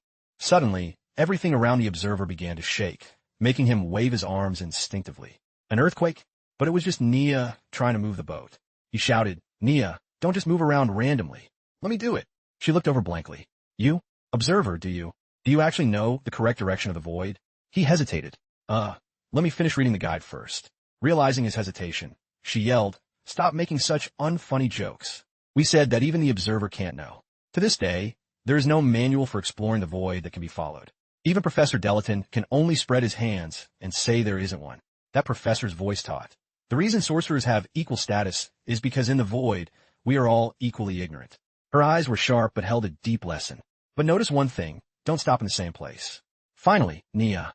A: Suddenly, everything around the observer began to shake, making him wave his arms instinctively. An earthquake? But it was just Nia trying to move the boat. He shouted, Nia, don't just move around randomly. Let me do it. She looked over blankly. You? Observer, do you actually know the correct direction of the void? He hesitated. Let me finish reading the guide first. Realizing his hesitation, she yelled, Stop making such unfunny jokes. We said that even the observer can't know. To this day, there is no manual for exploring the void that can be followed. Even Professor Delaton can only spread his hands and say there isn't one. That professor's voice taught. The reason sorcerers have equal status is because in the void, we are all equally ignorant. Her eyes were sharp but held a deep lesson. But notice one thing, don't stop in the same place. Finally, Nia,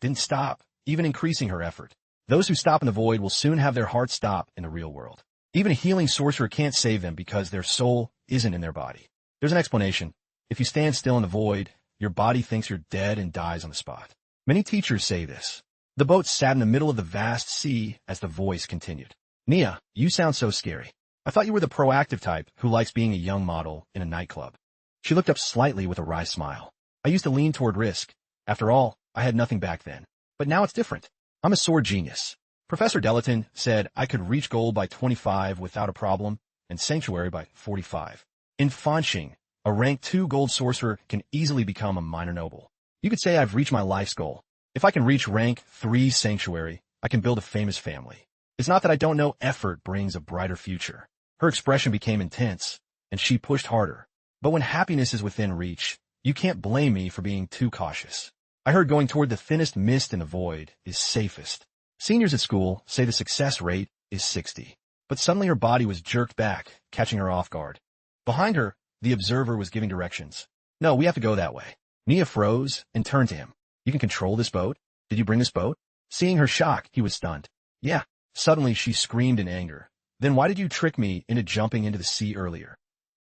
A: didn't stop, even increasing her effort. Those who stop in the void will soon have their heart stop in the real world. Even a healing sorcerer can't save them because their soul isn't in their body. There's an explanation. If you stand still in the void, your body thinks you're dead and dies on the spot. Many teachers say this. The boat sat in the middle of the vast sea as the voice continued. Nia, you sound so scary. I thought you were the proactive type who likes being a young model in a nightclub. She looked up slightly with a wry smile. I used to lean toward risk. After all, I had nothing back then. But now it's different. I'm a sword genius. Professor Delaton said I could reach gold by 25 without a problem, and sanctuary by 45. In Fanxing, a rank 2 gold sorcerer can easily become a minor noble. You could say I've reached my life's goal. If I can reach rank 3 sanctuary, I can build a famous family. It's not that I don't know effort brings a brighter future. Her expression became intense, and she pushed harder. But when happiness is within reach, you can't blame me for being too cautious. I heard going toward the thinnest mist in the void is safest. Seniors at school say the success rate is 60. But suddenly her body was jerked back, catching her off guard. Behind her, The observer was giving directions. No, we have to go that way. Nia froze and turned to him. You can control this boat? Did you bring this boat? Seeing her shock, he was stunned. Yeah. Suddenly she screamed in anger. Then why did you trick me into jumping into the sea earlier?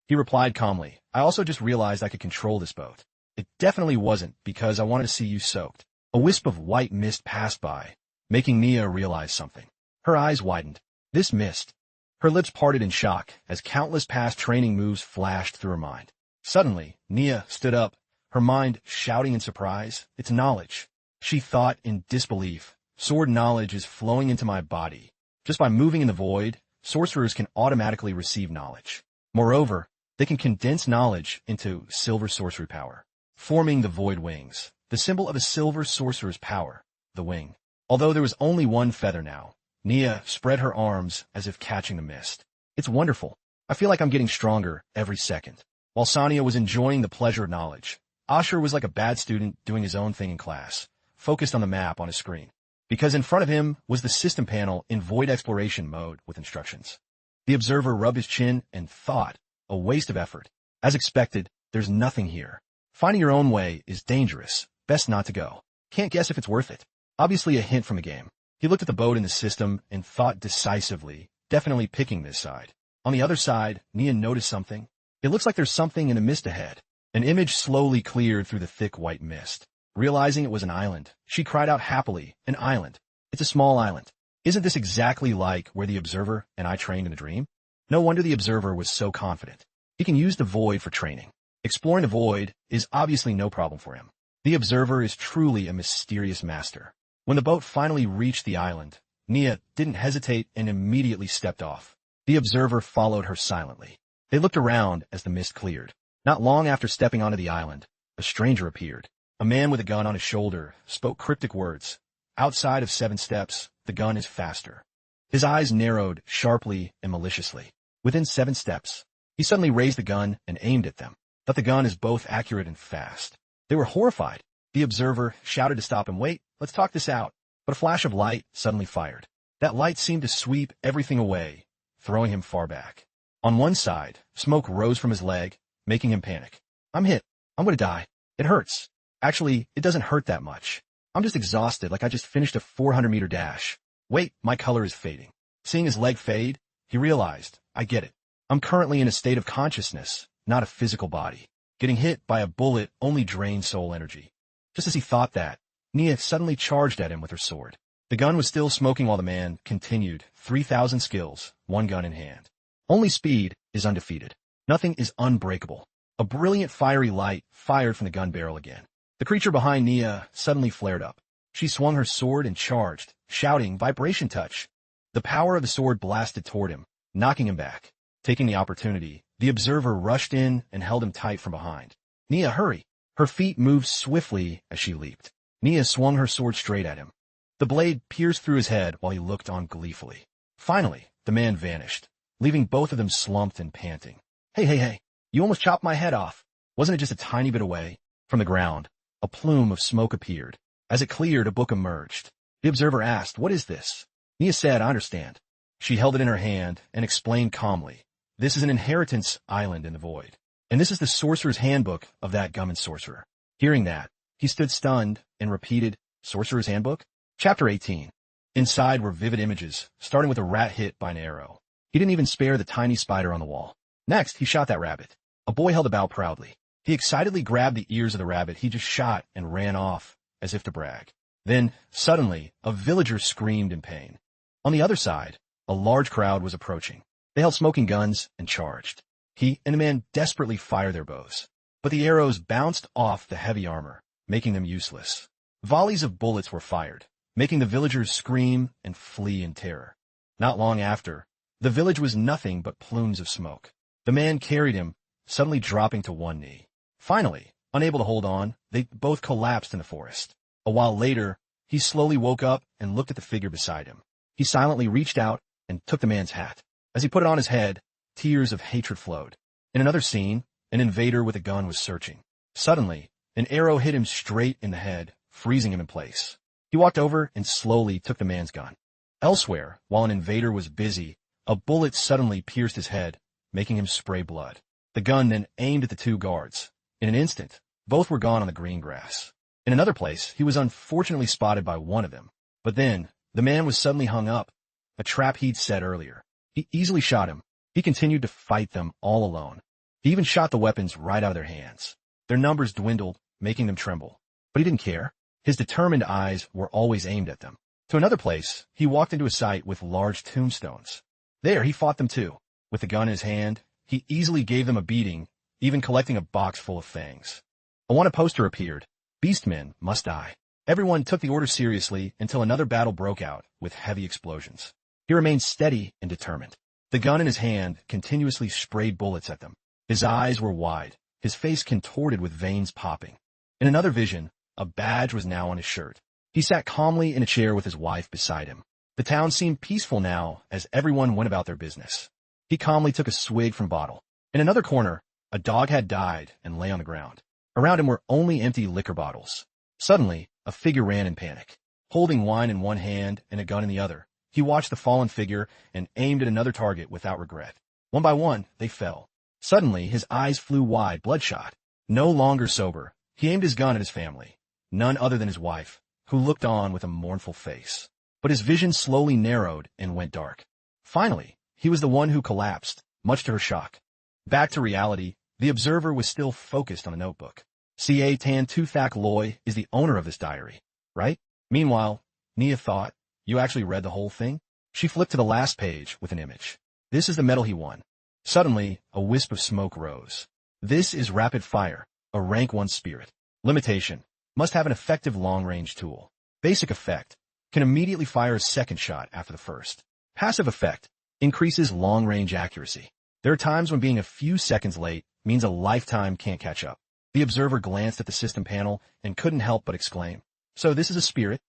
A: He replied calmly, I also just realized I could control this boat. It definitely wasn't because I wanted to see you soaked. A wisp of white mist passed by, making Nia realize something. Her eyes widened. This mist. Her lips parted in shock as countless past training moves flashed through her mind. Suddenly, Nia stood up, her mind shouting in surprise. It's knowledge. She thought in disbelief. Sword knowledge is flowing into my body. Just by moving in the void, sorcerers can automatically receive knowledge. Moreover, they can condense knowledge into silver sorcery power, forming the void wings, the symbol of a silver sorcerer's power, the wing. Although there was only one feather now, Nia spread her arms as if catching the mist. It's wonderful. I feel like I'm getting stronger every second. While Sonia was enjoying the pleasure of knowledge, Asher was like a bad student doing his own thing in class, focused on the map on his screen. Because in front of him was the system panel in void exploration mode with instructions. The observer rubbed his chin and thought, a waste of effort. As expected, there's nothing here. Finding your own way is dangerous. Best not to go. Can't guess if it's worth it. Obviously a hint from the game. He looked at the boat in the system and thought decisively, definitely picking this side. On the other side, Nia noticed something. It looks like there's something in the mist ahead. An image slowly cleared through the thick white mist. Realizing it was an island, she cried out happily, an island. It's a small island. Isn't this exactly like where the observer and I trained in a dream? No wonder the observer was so confident. He can use the void for training. Exploring the void is obviously no problem for him. The observer is truly a mysterious master. When the boat finally reached the island, Nia didn't hesitate and immediately stepped off. The observer followed her silently. They looked around as the mist cleared. Not long after stepping onto the island, a stranger appeared. A man with a gun on his shoulder spoke cryptic words. Outside of 7 steps, the gun is faster. His eyes narrowed sharply and maliciously. Within 7 steps, he suddenly raised the gun and aimed at them. But the gun is both accurate and fast. They were horrified. The observer shouted to stop him. Wait, let's talk this out. But a flash of light suddenly fired. That light seemed to sweep everything away, throwing him far back. On one side, smoke rose from his leg, making him panic. I'm hit. I'm gonna die. It hurts. Actually, it doesn't hurt that much. I'm just exhausted like I just finished a 400-meter dash. Wait, my color is fading. Seeing his leg fade, he realized, I get it. I'm currently in a state of consciousness, not a physical body. Getting hit by a bullet only drains soul energy. Just as he thought that, Nia suddenly charged at him with her sword. The gun was still smoking while the man continued, 3,000 skills, 1 gun in hand. Only speed is undefeated. Nothing is unbreakable. A brilliant fiery light fired from the gun barrel again. The creature behind Nia suddenly flared up. She swung her sword and charged, shouting, vibration touch. The power of the sword blasted toward him, knocking him back. Taking the opportunity, the observer rushed in and held him tight from behind. Nia, hurry! Her feet moved swiftly as she leaped. Nia swung her sword straight at him. The blade pierced through his head while he looked on gleefully. Finally, the man vanished, leaving both of them slumped and panting. Hey, you almost chopped my head off. Wasn't it just a tiny bit away? From the ground, a plume of smoke appeared. As it cleared, a book emerged. The observer asked, what is this? Nia said, I understand. She held it in her hand and explained calmly. This is an inheritance island in the void. And this is the sorcerer's handbook of that Gummin sorcerer. Hearing that, he stood stunned and repeated, Sorcerer's handbook? Chapter 18. Inside were vivid images, starting with a rat hit by an arrow. He didn't even spare the tiny spider on the wall. Next, he shot that rabbit. A boy held a bow proudly. He excitedly grabbed the ears of the rabbit he just shot and ran off, as if to brag. Then, suddenly, a villager screamed in pain. On the other side, a large crowd was approaching. They held smoking guns and charged. He and a man desperately fired their bows. But the arrows bounced off the heavy armor, making them useless. Volleys of bullets were fired, making the villagers scream and flee in terror. Not long after, the village was nothing but plumes of smoke. The man carried him, suddenly dropping to one knee. Finally, unable to hold on, they both collapsed in the forest. A while later, he slowly woke up and looked at the figure beside him. He silently reached out and took the man's hat. As he put it on his head, tears of hatred flowed. In another scene, an invader with a gun was searching. Suddenly, an arrow hit him straight in the head, freezing him in place. He walked over and slowly took the man's gun. Elsewhere, while an invader was busy, a bullet suddenly pierced his head, making him spray blood. The gun then aimed at the two guards. In an instant, both were gone on the green grass. In another place, he was unfortunately spotted by one of them. But then, the man was suddenly hung up, a trap he'd set earlier. He easily shot him. He continued to fight them all alone. He even shot the weapons right out of their hands. Their numbers dwindled, making them tremble. But he didn't care. His determined eyes were always aimed at them. To another place, he walked into a site with large tombstones. There, he fought them too. With the gun in his hand, he easily gave them a beating, even collecting a box full of fangs. A wanted poster appeared. Beastmen must die. Everyone took the order seriously until another battle broke out with heavy explosions. He remained steady and determined. The gun in his hand continuously sprayed bullets at them. His eyes were wide, his face contorted with veins popping. In another vision, a badge was now on his shirt. He sat calmly in a chair with his wife beside him. The town seemed peaceful now as everyone went about their business. He calmly took a swig from bottle. In another corner, a dog had died and lay on the ground. Around him were only empty liquor bottles. Suddenly, a figure ran in panic. Holding wine in one hand and a gun in the other, he watched the fallen figure and aimed at another target without regret. One by one, they fell. Suddenly, his eyes flew wide, bloodshot. No longer sober, he aimed his gun at his family, none other than his wife, who looked on with a mournful face. But his vision slowly narrowed and went dark. Finally, he was the one who collapsed, much to her shock. Back to reality, the observer was still focused on the notebook. C.A. Tan Tuthak Loy is the owner of this diary, right? Meanwhile, Nia thought, you actually read the whole thing? She flipped to the last page with an image. This is the medal he won. Suddenly, a wisp of smoke rose. This is Rapid Fire, a rank 1 spirit. Limitation: must have an effective long-range tool. Basic effect: can immediately fire a second shot after the first. Passive effect: increases long-range accuracy. There are times when being a few seconds late means a lifetime can't catch up. The observer glanced at the system panel and couldn't help but exclaim, so this is a spirit?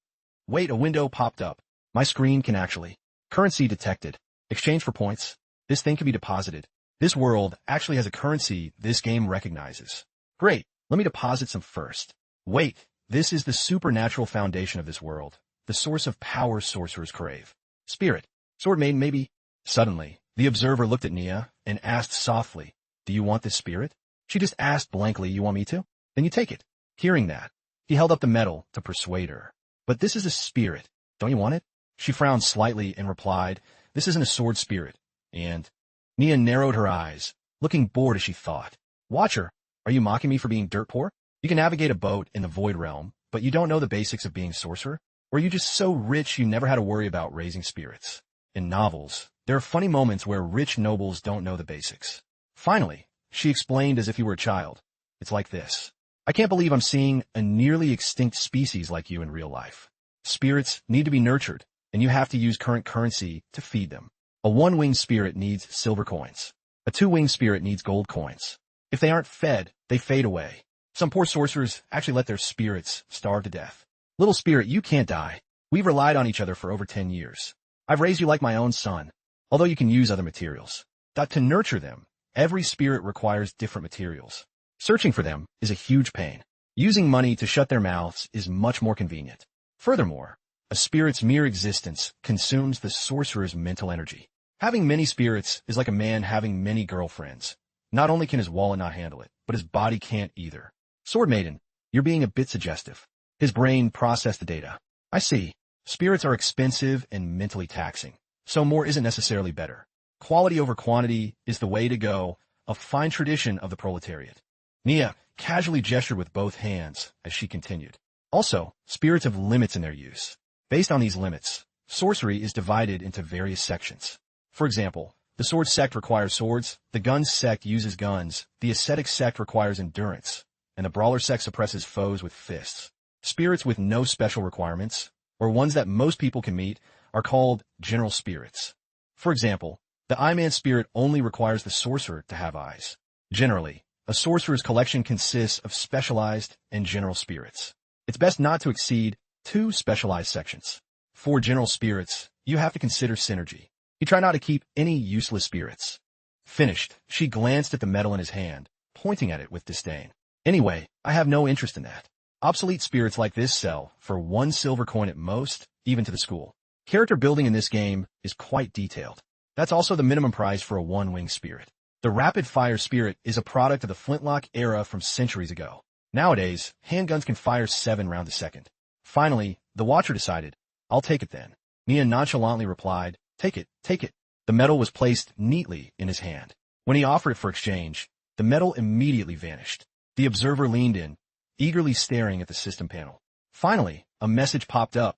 A: Wait, a window popped up. My screen can actually. Currency detected. Exchange for points. This thing can be deposited. This world actually has a currency this game recognizes. Great, let me deposit some first. Wait, this is the supernatural foundation of this world, the source of power sorcerers crave. Spirit. Sword maiden maybe? Suddenly, the observer looked at Nia and asked softly, do you want this spirit? She just asked blankly, you want me to? Then you take it. Hearing that, he held up the medal to persuade her. But this is a spirit. Don't you want it? She frowned slightly and replied, this isn't a sword spirit. And Nia narrowed her eyes, looking bored as she thought. Watcher, are you mocking me for being dirt poor? You can navigate a boat in the Void Realm, but you don't know the basics of being sorcerer? Or are you just so rich you never had to worry about raising spirits? In novels, there are funny moments where rich nobles don't know the basics. Finally, she explained as if you were a child. It's like this. I can't believe I'm seeing a nearly extinct species like you in real life. Spirits need to be nurtured, and you have to use current currency to feed them. A one-winged spirit needs silver coins. A two-winged spirit needs gold coins. If they aren't fed, they fade away. Some poor sorcerers actually let their spirits starve to death. Little spirit, you can't die. We've relied on each other for over 10 years. I've raised you like my own son, although you can use other materials. To nurture them, every spirit requires different materials. Searching for them is a huge pain. Using money to shut their mouths is much more convenient. Furthermore, a spirit's mere existence consumes the sorcerer's mental energy. Having many spirits is like a man having many girlfriends. Not only can his wallet not handle it, but his body can't either. Sword Maiden, you're being a bit suggestive. His brain processed the data. I see. Spirits are expensive and mentally taxing, so more isn't necessarily better. Quality over quantity is the way to go, a fine tradition of the proletariat. Nia casually gestured with both hands as she continued. Also, spirits have limits in their use. Based on these limits, sorcery is divided into various sections. For example, the sword sect requires swords, the gun sect uses guns, the ascetic sect requires endurance, and the brawler sect suppresses foes with fists. Spirits with no special requirements, or ones that most people can meet, are called general spirits. For example, the Eye-Man spirit only requires the sorcerer to have eyes. Generally, a sorcerer's collection consists of specialized and general spirits. It's best not to exceed 2 specialized sections. For general spirits, you have to consider synergy. You try not to keep any useless spirits. Finished, she glanced at the medal in his hand, pointing at it with disdain. Anyway, I have no interest in that. Obsolete spirits like this sell for 1 silver coin at most, even to the school. Character building in this game is quite detailed. That's also the minimum price for a one-winged spirit. The rapid-fire spirit is a product of the flintlock era from centuries ago. Nowadays, handguns can fire 7 rounds a second. Finally, the watcher decided, I'll take it then. Nia nonchalantly replied, take it, take it. The metal was placed neatly in his hand. When he offered it for exchange, the metal immediately vanished. The observer leaned in, eagerly staring at the system panel. Finally, a message popped up.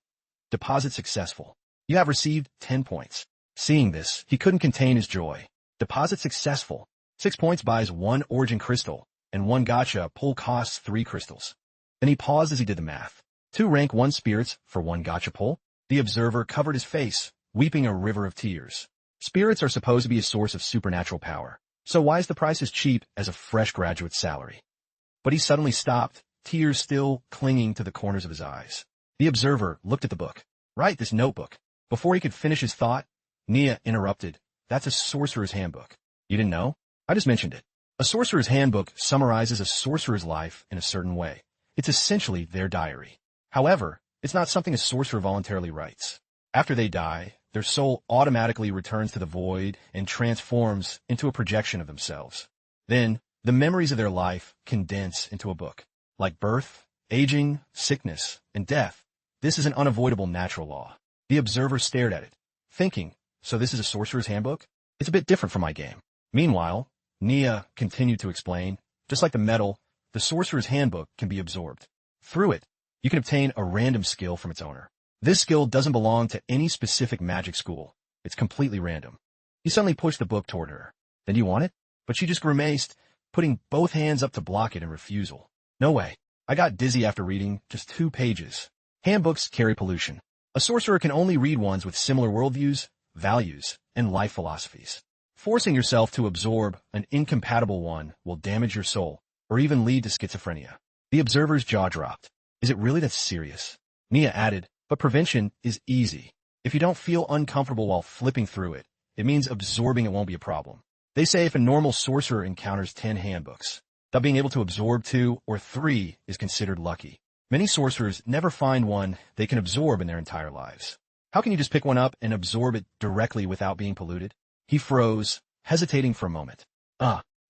A: Deposit successful. You have received 10 points. Seeing this, he couldn't contain his joy. Deposit successful. 6 points buys 1 origin crystal, and 1 gacha pull costs 3 crystals. Then he paused as he did the math. 2 rank 1 spirits for 1 gacha pull. The observer covered his face, weeping a river of tears. Spirits are supposed to be a source of supernatural power, so why is the price as cheap as a fresh graduate's salary? But he suddenly stopped, tears still clinging to the corners of his eyes. The observer looked at the book. Right, this notebook. Before he could finish his thought, Nia interrupted. That's a sorcerer's handbook. You didn't know? I just mentioned it. A sorcerer's handbook summarizes a sorcerer's life in a certain way. It's essentially their diary. However, it's not something a sorcerer voluntarily writes. After they die, their soul automatically returns to the void and transforms into a projection of themselves. Then, the memories of their life condense into a book. Like birth, aging, sickness, and death, this is an unavoidable natural law. The observer stared at it, thinking, so this is a sorcerer's handbook? It's a bit different from my game. Meanwhile, Nia continued to explain, just like the metal, the sorcerer's handbook can be absorbed. Through it, you can obtain a random skill from its owner. This skill doesn't belong to any specific magic school. It's completely random. He suddenly pushed the book toward her. Then you want it? But she just grimaced, putting both hands up to block it in refusal. No way. I got dizzy after reading just 2 pages. Handbooks carry pollution. A sorcerer can only read ones with similar worldviews, values, and life philosophies. Forcing yourself to absorb an incompatible one will damage your soul, or even lead to schizophrenia. The observer's jaw dropped. Is it really that serious? Nia added, but prevention is easy. If you don't feel uncomfortable while flipping through it, it means absorbing it won't be a problem. They say if a normal sorcerer encounters 10 handbooks, that being able to absorb 2 or 3 is considered lucky. Many sorcerers never find one they can absorb in their entire lives. How can you just pick one up and absorb it directly without being polluted? He froze, hesitating for a moment.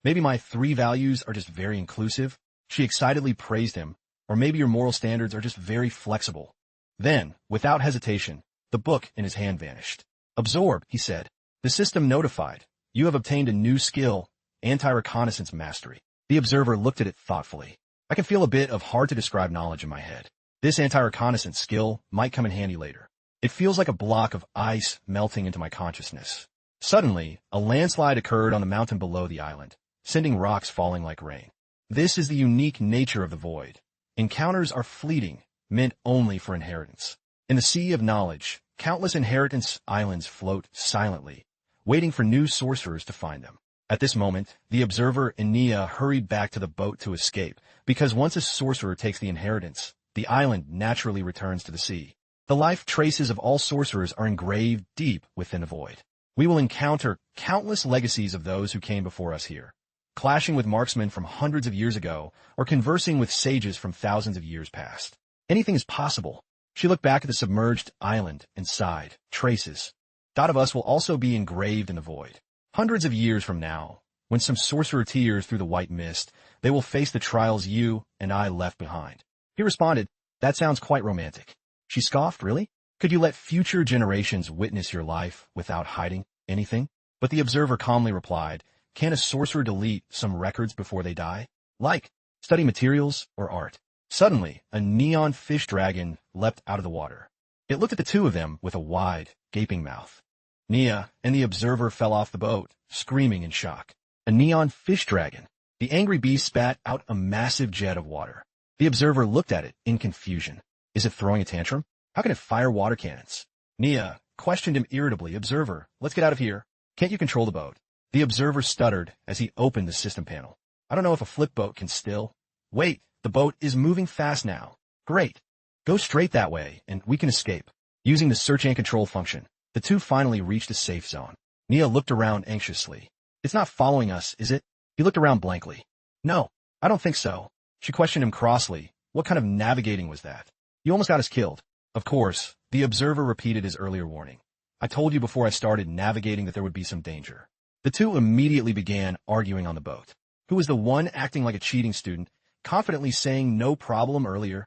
A: Maybe my 3 values are just very inclusive. She excitedly praised him. Or maybe your moral standards are just very flexible. Then, without hesitation, the book in his hand vanished. Absorb, he said. The system notified. You have obtained a new skill, anti-reconnaissance mastery. The observer looked at it thoughtfully. I can feel a bit of hard-to-describe knowledge in my head. This anti-reconnaissance skill might come in handy later. It feels like a block of ice melting into my consciousness. Suddenly, a landslide occurred on the mountain below the island, sending rocks falling like rain. This is the unique nature of the void. Encounters are fleeting, meant only for inheritance. In the sea of knowledge, countless inheritance islands float silently, waiting for new sorcerers to find them. At this moment, the observer and Nia hurried back to the boat to escape, because once a sorcerer takes the inheritance, the island naturally returns to the sea. The life traces of all sorcerers are engraved deep within the void. We will encounter countless legacies of those who came before us here, clashing with marksmen from hundreds of years ago, or conversing with sages from thousands of years past. Anything is possible. She looked back at the submerged island and sighed. Traces. Thought of us will also be engraved in the void. Hundreds of years from now, when some sorcerer tears through the white mist, they will face the trials you and I left behind. He responded, that sounds quite romantic. She scoffed, really? Could you let future generations witness your life without hiding anything? But the observer calmly replied, can a sorcerer delete some records before they die? Like study materials or art? Suddenly, a neon fish dragon leapt out of the water. It looked at the two of them with a wide, gaping mouth. Nia and the observer fell off the boat, screaming in shock. A neon fish dragon. The angry beast spat out a massive jet of water. The observer looked at it in confusion. Is it throwing a tantrum? How can it fire water cannons? Nia questioned him irritably. Observer, let's get out of here. Can't you control the boat? The observer stuttered as he opened the system panel. I don't know if a flip boat can still. Wait, the boat is moving fast now. Great. Go straight that way, and we can escape. Using the search and control function, the two finally reached a safe zone. Nia looked around anxiously. It's not following us, is it? He looked around blankly. No, I don't think so. She questioned him crossly. What kind of navigating was that? You almost got us killed. Of course, the observer repeated his earlier warning. I told you before I started navigating that there would be some danger. The two immediately began arguing on the boat. Who was the one acting like a cheating student, confidently saying no problem earlier?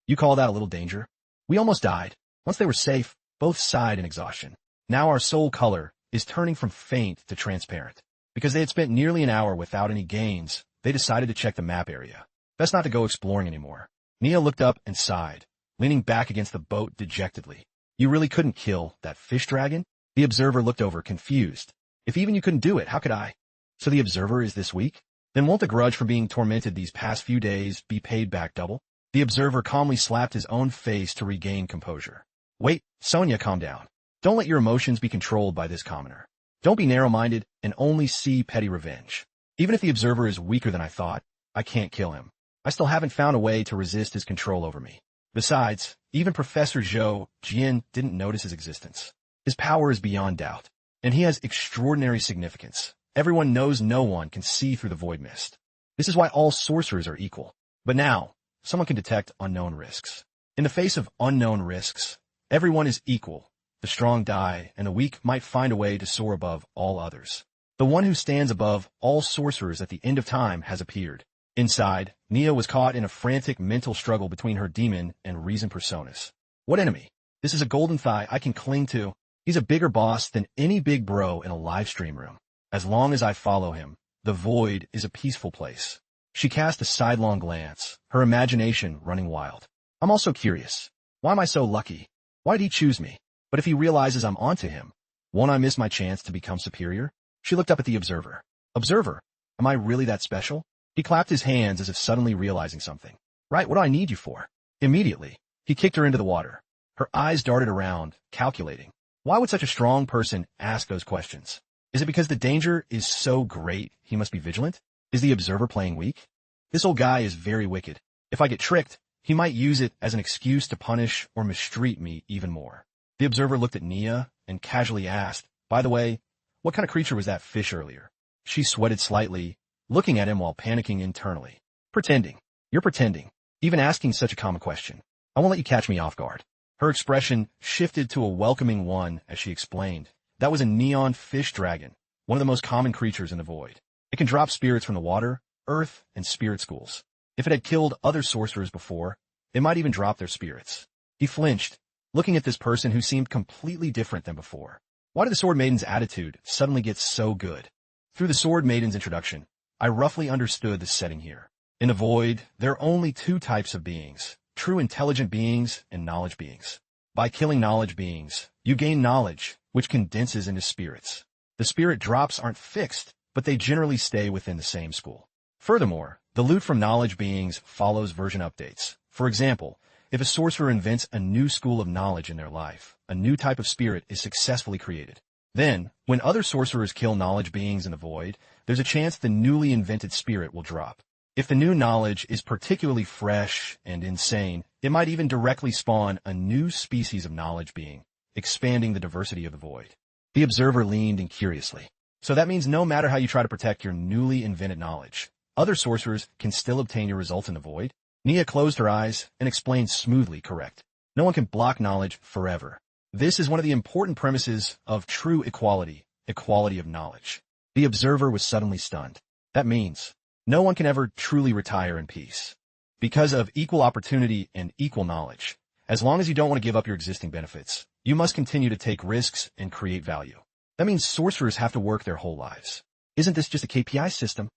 A: You call that a little danger? We almost died. Once they were safe, both sighed in exhaustion. Now our soul color is turning from faint to transparent. Because they had spent nearly an hour without any gains, they decided to check the map area. Best not to go exploring anymore. Nia looked up and sighed, leaning back against the boat dejectedly. You really couldn't kill that fish dragon? The observer looked over, confused. If even you couldn't do it, how could I? So the observer is this weak? Then won't the grudge from being tormented these past few days be paid back double? The observer calmly slapped his own face to regain composure. Wait, Sonia, calm down. Don't let your emotions be controlled by this commoner. Don't be narrow-minded and only see petty revenge. Even if the observer is weaker than I thought, I can't kill him. I still haven't found a way to resist his control over me. Besides, even Professor Zhou Jian didn't notice his existence. His power is beyond doubt, and he has extraordinary significance. Everyone knows no one can see through the void mist. This is why all sorcerers are equal. But now, someone can detect unknown risks. In the face of unknown risks, everyone is equal. The strong die, and the weak might find a way to soar above all others. The one who stands above all sorcerers at the end of time has appeared. Inside, Nia was caught in a frantic mental struggle between her demon and reason personas. What enemy? This is a golden thigh I can cling to. He's a bigger boss than any big bro in a live stream room. As long as I follow him, the void is a peaceful place. She cast a sidelong glance, her imagination running wild. I'm also curious. Why am I so lucky? Why did he choose me? But if he realizes I'm onto him, won't I miss my chance to become superior? She looked up at the observer. Observer, am I really that special? He clapped his hands as if suddenly realizing something. Right, what do I need you for? Immediately, he kicked her into the water. Her eyes darted around, calculating. Why would such a strong person ask those questions? Is it because the danger is so great he must be vigilant? Is the observer playing weak? This old guy is very wicked. If I get tricked, he might use it as an excuse to punish or mistreat me even more. The observer looked at Nia and casually asked, by the way, what kind of creature was that fish earlier? She sweated slightly, looking at him while panicking internally. Pretending. You're pretending. Even asking such a common question. I won't let you catch me off guard. Her expression shifted to a welcoming one as she explained. That was a neon fish dragon, one of the most common creatures in the void. It can drop spirits from the water, earth, and spirit schools. If it had killed other sorcerers before, it might even drop their spirits. He flinched, looking at this person who seemed completely different than before. Why did the Sword Maiden's attitude suddenly get so good? Through the Sword Maiden's introduction, I roughly understood the setting here. In the void, there are only two types of beings, true intelligent beings and knowledge beings. By killing knowledge beings, you gain knowledge, which condenses into spirits. The spirit drops aren't fixed, but they generally stay within the same school. Furthermore, the loot from knowledge beings follows version updates. For example, if a sorcerer invents a new school of knowledge in their life, a new type of spirit is successfully created. Then, when other sorcerers kill knowledge beings in the void, there's a chance the newly invented spirit will drop. If the new knowledge is particularly fresh and insane, it might even directly spawn a new species of knowledge being, expanding the diversity of the void. The observer leaned in curiously. So that means no matter how you try to protect your newly invented knowledge, other sorcerers can still obtain your results in the void? Nia closed her eyes and explained smoothly, correct. No one can block knowledge forever. This is one of the important premises of true equality, equality of knowledge. The observer was suddenly stunned. That means no one can ever truly retire in peace. Because of equal opportunity and equal knowledge, as long as you don't want to give up your existing benefits, you must continue to take risks and create value. That means sorcerers have to work their whole lives. Isn't this just a KPI system?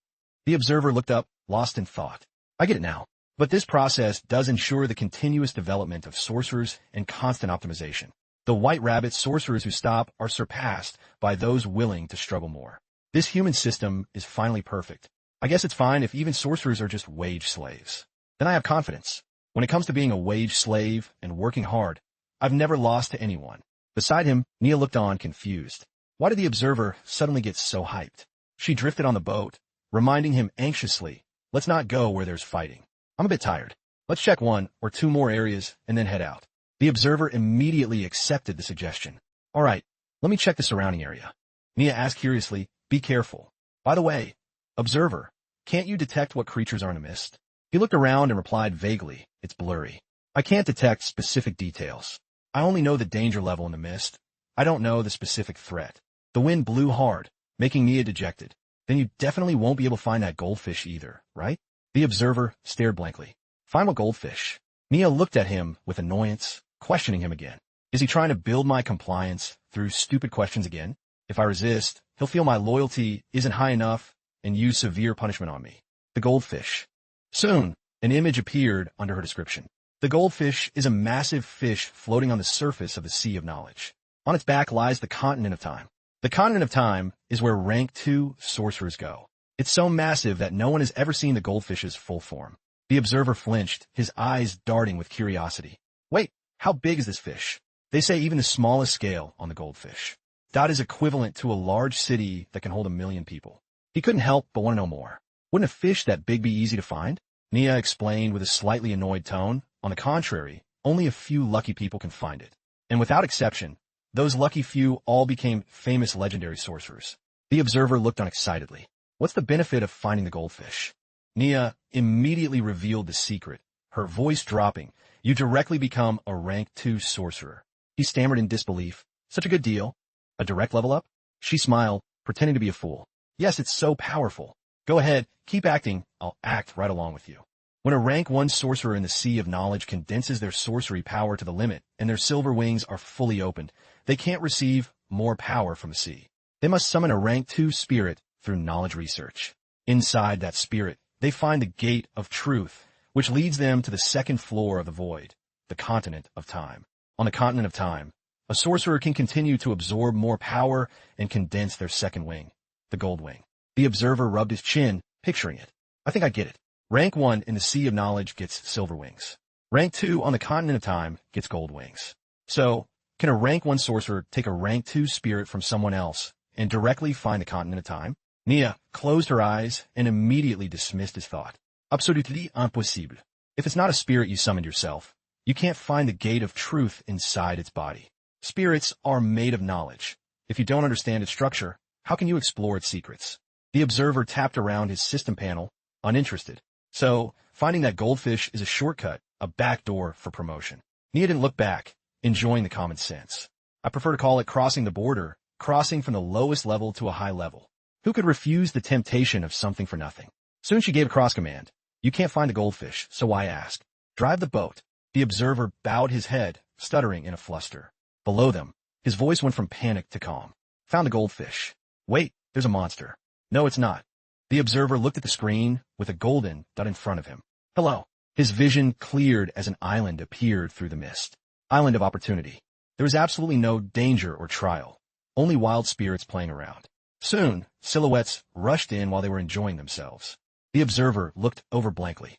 A: The observer looked up, lost in thought. I get it now. But this process does ensure the continuous development of sorcerers and constant optimization. The white rabbit sorcerers who stop are surpassed by those willing to struggle more. This human system is finally perfect. I guess it's fine if even sorcerers are just wage slaves. Then I have confidence. When it comes to being a wage slave and working hard, I've never lost to anyone. Beside him, Nia looked on confused. Why did the observer suddenly get so hyped? She drifted on the boat, reminding him anxiously, let's not go where there's fighting. I'm a bit tired. Let's check one or two more areas and then head out. The observer immediately accepted the suggestion. All right, let me check the surrounding area. Nia asked curiously, be careful. By the way, observer, can't you detect what creatures are in the mist? He looked around and replied vaguely, it's blurry. I can't detect specific details. I only know the danger level in the mist. I don't know the specific threat. The wind blew hard, making Nia dejected. Then you definitely won't be able to find that goldfish either, right? The observer stared blankly. Find what goldfish? Nia looked at him with annoyance, questioning him again. Is he trying to build my compliance through stupid questions again? If I resist, he'll feel my loyalty isn't high enough and use severe punishment on me. The goldfish. Soon, an image appeared under her description. The goldfish is a massive fish floating on the surface of the sea of knowledge. On its back lies the continent of time. The continent of time is where rank 2 sorcerers go. It's so massive that no one has ever seen the goldfish's full form. The observer flinched, his eyes darting with curiosity. Wait, how big is this fish? They say even the smallest scale on the goldfish. Dot is equivalent to a large city that can hold 1 million people. He couldn't help but want to know more. Wouldn't a fish that big be easy to find? Nia explained with a slightly annoyed tone. On the contrary, only a few lucky people can find it. And without exception, those lucky few all became famous legendary sorcerers. The observer looked on excitedly. What's the benefit of finding the goldfish? Nia immediately revealed the secret, her voice dropping. You directly become a rank 2 sorcerer. He stammered in disbelief. Such a good deal? A direct level up? She smiled, pretending to be a fool. Yes, it's so powerful. Go ahead, keep acting, I'll act right along with you. When a rank 1 sorcerer in the Sea of Knowledge condenses their sorcery power to the limit and their silver wings are fully opened, they can't receive more power from the sea. They must summon a rank 2 spirit through knowledge research. Inside that spirit, they find the gate of truth, which leads them to the second floor of the void, the continent of time. On the continent of time, a sorcerer can continue to absorb more power and condense their second wing, the gold wing. The observer rubbed his chin, picturing it. I think I get it. Rank 1 in the Sea of Knowledge gets silver wings. Rank 2 on the continent of time gets gold wings. So, can a rank 1 sorcerer take a rank 2 spirit from someone else and directly find the continent of time? Nia closed her eyes and immediately dismissed his thought. Absolutely impossible. If it's not a spirit you summoned yourself, you can't find the gate of truth inside its body. Spirits are made of knowledge. If you don't understand its structure, how can you explore its secrets? The observer tapped around his system panel, uninterested. So, finding that goldfish is a shortcut, a backdoor for promotion. Nia didn't look back, enjoying the common sense. I prefer to call it crossing the border, crossing from the lowest level to a high level. Who could refuse the temptation of something for nothing? Soon she gave a cross command. You can't find the goldfish, so why ask? Drive the boat. The observer bowed his head, stuttering in a fluster. Below them, his voice went from panic to calm. Found the goldfish. Wait, there's a monster. No, it's not. The observer looked at the screen with a golden dot in front of him. Hello. His vision cleared as an island appeared through the mist. Island of opportunity. There was absolutely no danger or trial. Only wild spirits playing around. Soon, silhouettes rushed in while they were enjoying themselves. The observer looked over blankly.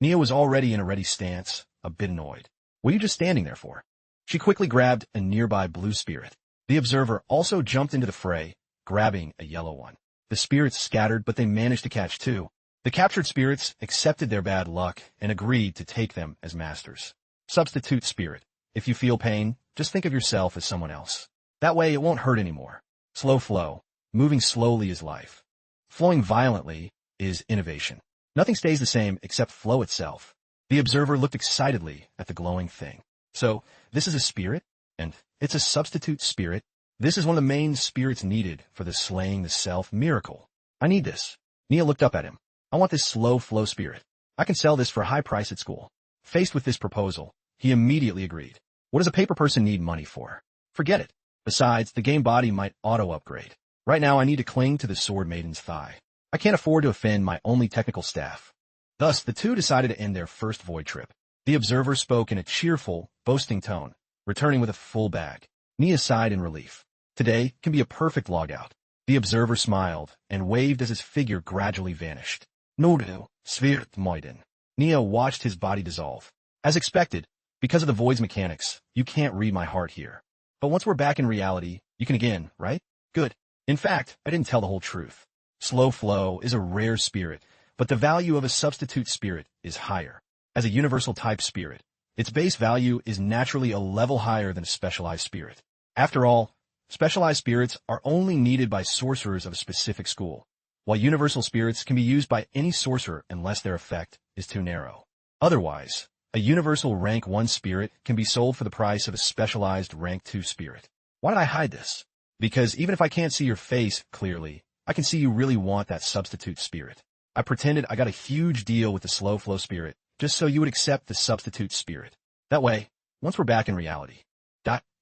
A: Nia was already in a ready stance, a bit annoyed. What are you just standing there for? She quickly grabbed a nearby blue spirit. The observer also jumped into the fray, grabbing a yellow one. The spirits scattered, but they managed to catch 2. The captured spirits accepted their bad luck and agreed to take them as masters. Substitute spirit. If you feel pain, just think of yourself as someone else. That way it won't hurt anymore. Slow flow. Moving slowly is life. Flowing violently is innovation. Nothing stays the same except flow itself. The observer looked excitedly at the glowing thing. So, this is a spirit? And it's a substitute spirit? This is one of the main spirits needed for the slaying the self miracle. I need this. Nia looked up at him. I want this slow flow spirit. I can sell this for a high price at school. Faced with this proposal, he immediately agreed. What does a paper person need money for? Forget it. Besides, the game body might auto-upgrade. Right now I need to cling to the sword maiden's thigh. I can't afford to offend my only technical staff. Thus, the two decided to end their first void trip. The observer spoke in a cheerful, boasting tone, returning with a full bag. Nia sighed in relief. Today can be a perfect logout. The observer smiled and waved as his figure gradually vanished. Nodu, Svirt Moiden. Nia watched his body dissolve. As expected, because of the void's mechanics, you can't read my heart here. But once we're back in reality, you can again, right? Good. In fact, I didn't tell the whole truth. Slow flow is a rare spirit, but the value of a substitute spirit is higher. As a universal type spirit, its base value is naturally a level higher than a specialized spirit. After all, specialized spirits are only needed by sorcerers of a specific school, while universal spirits can be used by any sorcerer unless their effect is too narrow. Otherwise, a universal rank 1 spirit can be sold for the price of a specialized rank 2 spirit. Why did I hide this? Because even if I can't see your face clearly, I can see you really want that substitute spirit. I pretended I got a huge deal with the slow flow spirit, just so you would accept the substitute spirit. That way, once we're back in reality,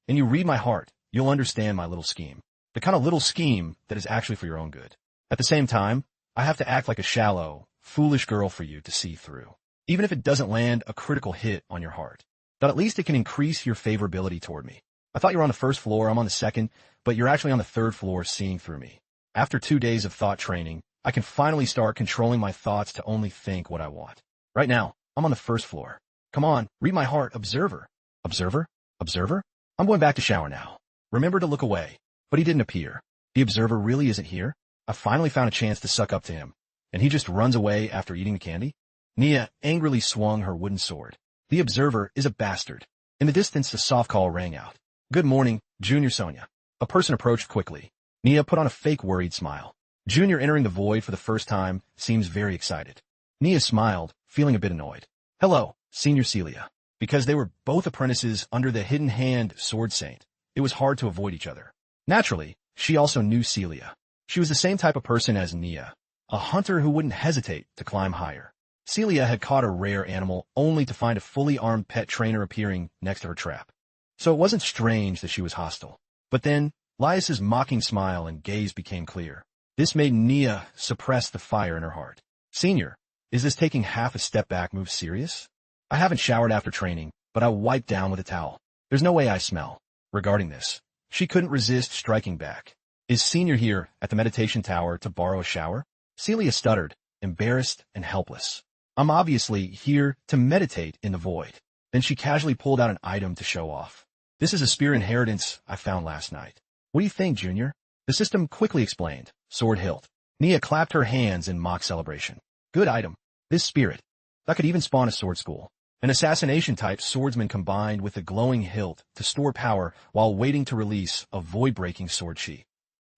A: and you read my heart, you'll understand my little scheme. The kind of little scheme that is actually for your own good. At the same time, I have to act like a shallow, foolish girl for you to see through. Even if it doesn't land a critical hit on your heart. But at least it can increase your favorability toward me. I thought you were on the first floor, I'm on the second, but you're actually on the third floor seeing through me. After 2 days of thought training, I can finally start controlling my thoughts to only think what I want. Right now, I'm on the first floor. Come on, read my heart, observer. Observer? Observer? I'm going back to shower now. Remember to look away. But he didn't appear. The observer really isn't here? I finally found a chance to suck up to him. And he just runs away after eating the candy? Nia angrily swung her wooden sword. The observer is a bastard. In the distance, the soft call rang out. Good morning, Junior Sonia. A person approached quickly. Nia put on a fake worried smile. Junior entering the void for the first time seems very excited. Nia smiled, feeling a bit annoyed. Hello, Senior Celia. Because they were both apprentices under the hidden hand sword saint, it was hard to avoid each other. Naturally, she also knew Celia. She was the same type of person as Nia, a hunter who wouldn't hesitate to climb higher. Celia had caught a rare animal only to find a fully armed pet trainer appearing next to her trap. So it wasn't strange that she was hostile. But then, Lias's mocking smile and gaze became clear. This made Nia suppress the fire in her heart. Senior, is this taking half a step back move serious? I haven't showered after training, but I wiped down with a towel. There's no way I smell. Regarding this, she couldn't resist striking back. Is Senior here at the meditation tower to borrow a shower? Celia stuttered, embarrassed and helpless. I'm obviously here to meditate in the void. Then she casually pulled out an item to show off. This is a spear inheritance I found last night. What do you think, Junior? The system quickly explained, sword hilt. Nia clapped her hands in mock celebration. Good item. This spirit. That could even spawn a sword school. An assassination-type swordsman combined with a glowing hilt to store power while waiting to release a void-breaking sword chi.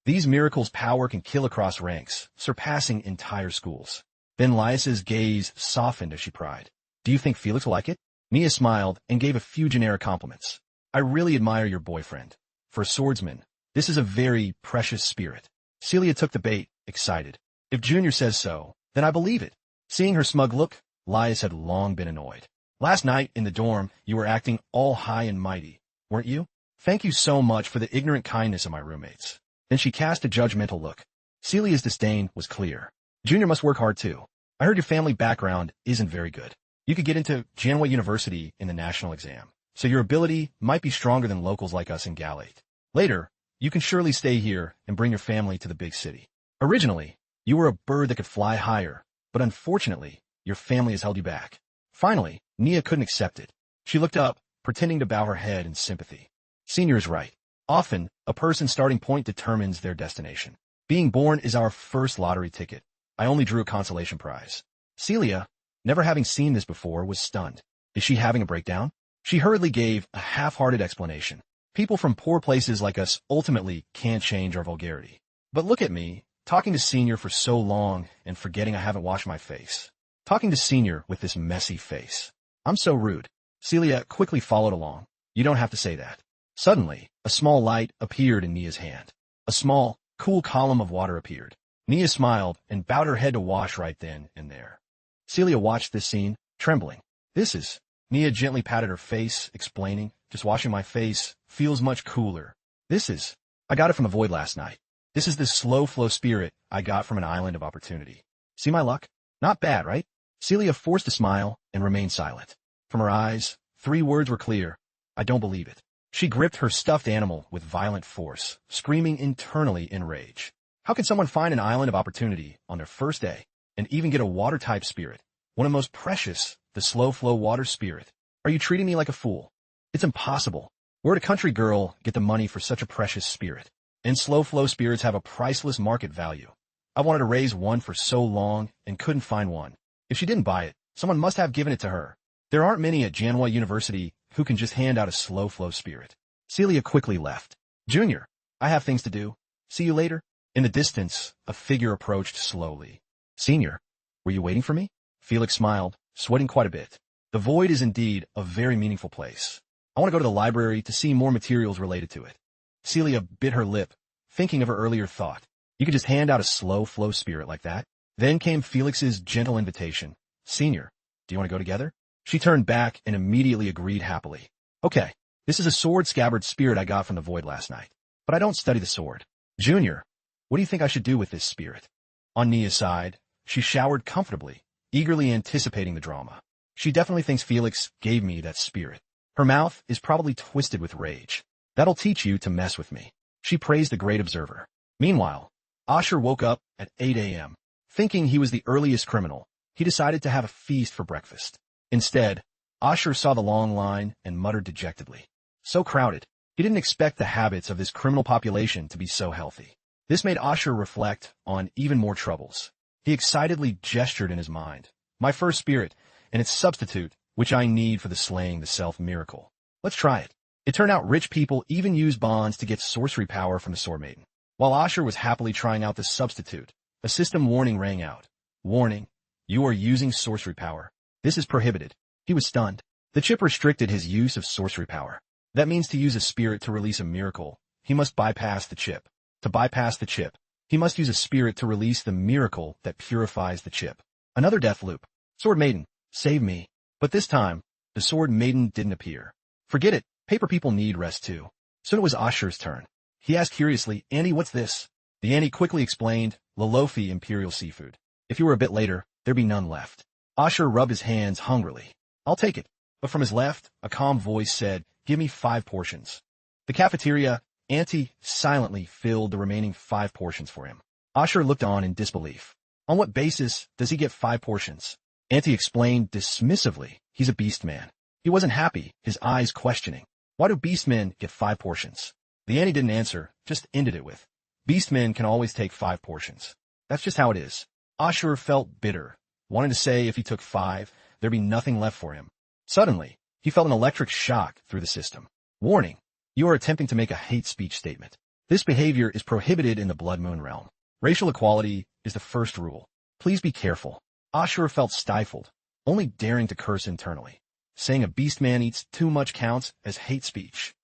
A: These miracles' power can kill across ranks, surpassing entire schools. Then Lias's gaze softened as she pried. Do you think Felix will like it? Nia smiled and gave a few generic compliments. I really admire your boyfriend. For a swordsman, this is a very precious spirit. Celia took the bait, excited. If Junior says so, then I believe it. Seeing her smug look, Lias had long been annoyed. Last night, in the dorm, you were acting all high and mighty, weren't you? Thank you so much for the ignorant kindness of my roommates. Then she cast a judgmental look. Celia's disdain was clear. Junior must work hard too. I heard your family background isn't very good. You could get into Manhwa University in the national exam, so your ability might be stronger than locals like us in Galate. Later, you can surely stay here and bring your family to the big city. Originally, you were a bird that could fly higher, but unfortunately, your family has held you back. Finally, Nia couldn't accept it. She looked up, pretending to bow her head in sympathy. Senior is right. Often, a person's starting point determines their destination. Being born is our first lottery ticket. I only drew a consolation prize. Celia, never having seen this before, was stunned. Is she having a breakdown? She hurriedly gave a half-hearted explanation. People from poor places like us ultimately can't change our vulgarity. But look at me, talking to Senior for so long and forgetting I haven't washed my face. Talking to Senior with this messy face. I'm so rude. Celia quickly followed along. You don't have to say that. Suddenly, a small light appeared in Nia's hand. A small, cool column of water appeared. Nia smiled and bowed her head to wash right then and there. Celia watched this scene, trembling. This is... Nia gently patted her face, explaining, just washing my face feels much cooler. This is... I got it from the void last night. This is the slow flow spirit I got from an island of opportunity. See my luck? Not bad, right? Celia forced a smile and remained silent. From her eyes, 3 words were clear. I don't believe it. She gripped her stuffed animal with violent force, screaming internally in rage. How can someone find an island of opportunity on their first day and even get a water-type spirit, one of the most precious, the slow-flow water spirit? Are you treating me like a fool? It's impossible. Where'd a country girl get the money for such a precious spirit? And slow-flow spirits have a priceless market value. I wanted to raise one for so long and couldn't find one. If she didn't buy it, someone must have given it to her. There aren't many at Manhwa University who can just hand out a slow-flow spirit. Celia quickly left. Junior, I have things to do. See you later. In the distance, a figure approached slowly. Senior, were you waiting for me? Felix smiled, sweating quite a bit. The void is indeed a very meaningful place. I want to go to the library to see more materials related to it. Celia bit her lip, thinking of her earlier thought. You could just hand out a slow flow spirit like that. Then came Felix's gentle invitation. Senior, do you want to go together? She turned back and immediately agreed happily. Okay, this is a sword scabbard spirit I got from the void last night. But I don't study the sword. Junior, what do you think I should do with this spirit? On Nia's side, she showered comfortably, eagerly anticipating the drama. She definitely thinks Felix gave me that spirit. Her mouth is probably twisted with rage. That'll teach you to mess with me. She praised the great observer. Meanwhile, Asher woke up at 8 a.m. Thinking he was the earliest criminal, he decided to have a feast for breakfast. Instead, Asher saw the long line and muttered dejectedly. So crowded. He didn't expect the habits of this criminal population to be so healthy. This made Asher reflect on even more troubles. He excitedly gestured in his mind. My first spirit, and its substitute, which I need for the slaying the self miracle. Let's try it. It turned out rich people even use bonds to get sorcery power from the Sword Maiden. While Asher was happily trying out the substitute, a system warning rang out. Warning, you are using sorcery power. This is prohibited. He was stunned. The chip restricted his use of sorcery power. That means to use a spirit to release a miracle, he must bypass the chip. To bypass the chip, he must use a spirit to release the miracle that purifies the chip. Another death loop. Sword Maiden, save me. But this time, the Sword Maiden didn't appear. Forget it, paper people need rest too. Soon it was Asher's turn. He asked curiously, Annie, what's this? The Annie quickly explained, Lolofi Imperial Seafood. If you were a bit later, there'd be none left. Asher rubbed his hands hungrily. I'll take it. But from his left, a calm voice said, give me 5 portions. The cafeteria, Auntie silently filled the remaining 5 portions for him. Asher looked on in disbelief. On what basis does he get 5 portions? Auntie explained dismissively, he's a beast man. He wasn't happy, his eyes questioning. Why do beast men get 5 portions? The Annie didn't answer, just ended it with, beast men can always take 5 portions. That's just how it is. Asher felt bitter, wanting to say if he took 5, there'd be nothing left for him. Suddenly, he felt an electric shock through the system. Warning, you are attempting to make a hate speech statement. This behavior is prohibited in the Blood Moon realm. Racial equality is the first rule. Please be careful. Asher felt stifled, only daring to curse internally. Saying a beast man eats too much counts as hate speech.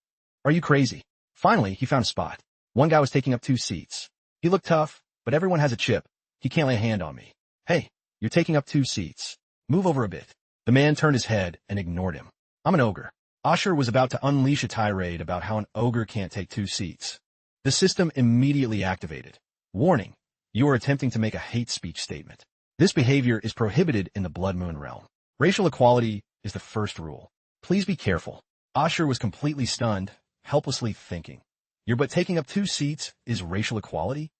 A: Are you crazy? Finally, he found a spot. One guy was taking up 2 seats. He looked tough, but everyone has a chip. He can't lay a hand on me. Hey, you're taking up 2 seats. Move over a bit. The man turned his head and ignored him. I'm an ogre. Asher was about to unleash a tirade about how an ogre can't take 2 seats. The system immediately activated. Warning, you are attempting to make a hate speech statement. This behavior is prohibited in the Blood Moon realm. Racial equality is the first rule. Please be careful. Asher was completely stunned, helplessly thinking. You're but taking up 2 seats is racial equality?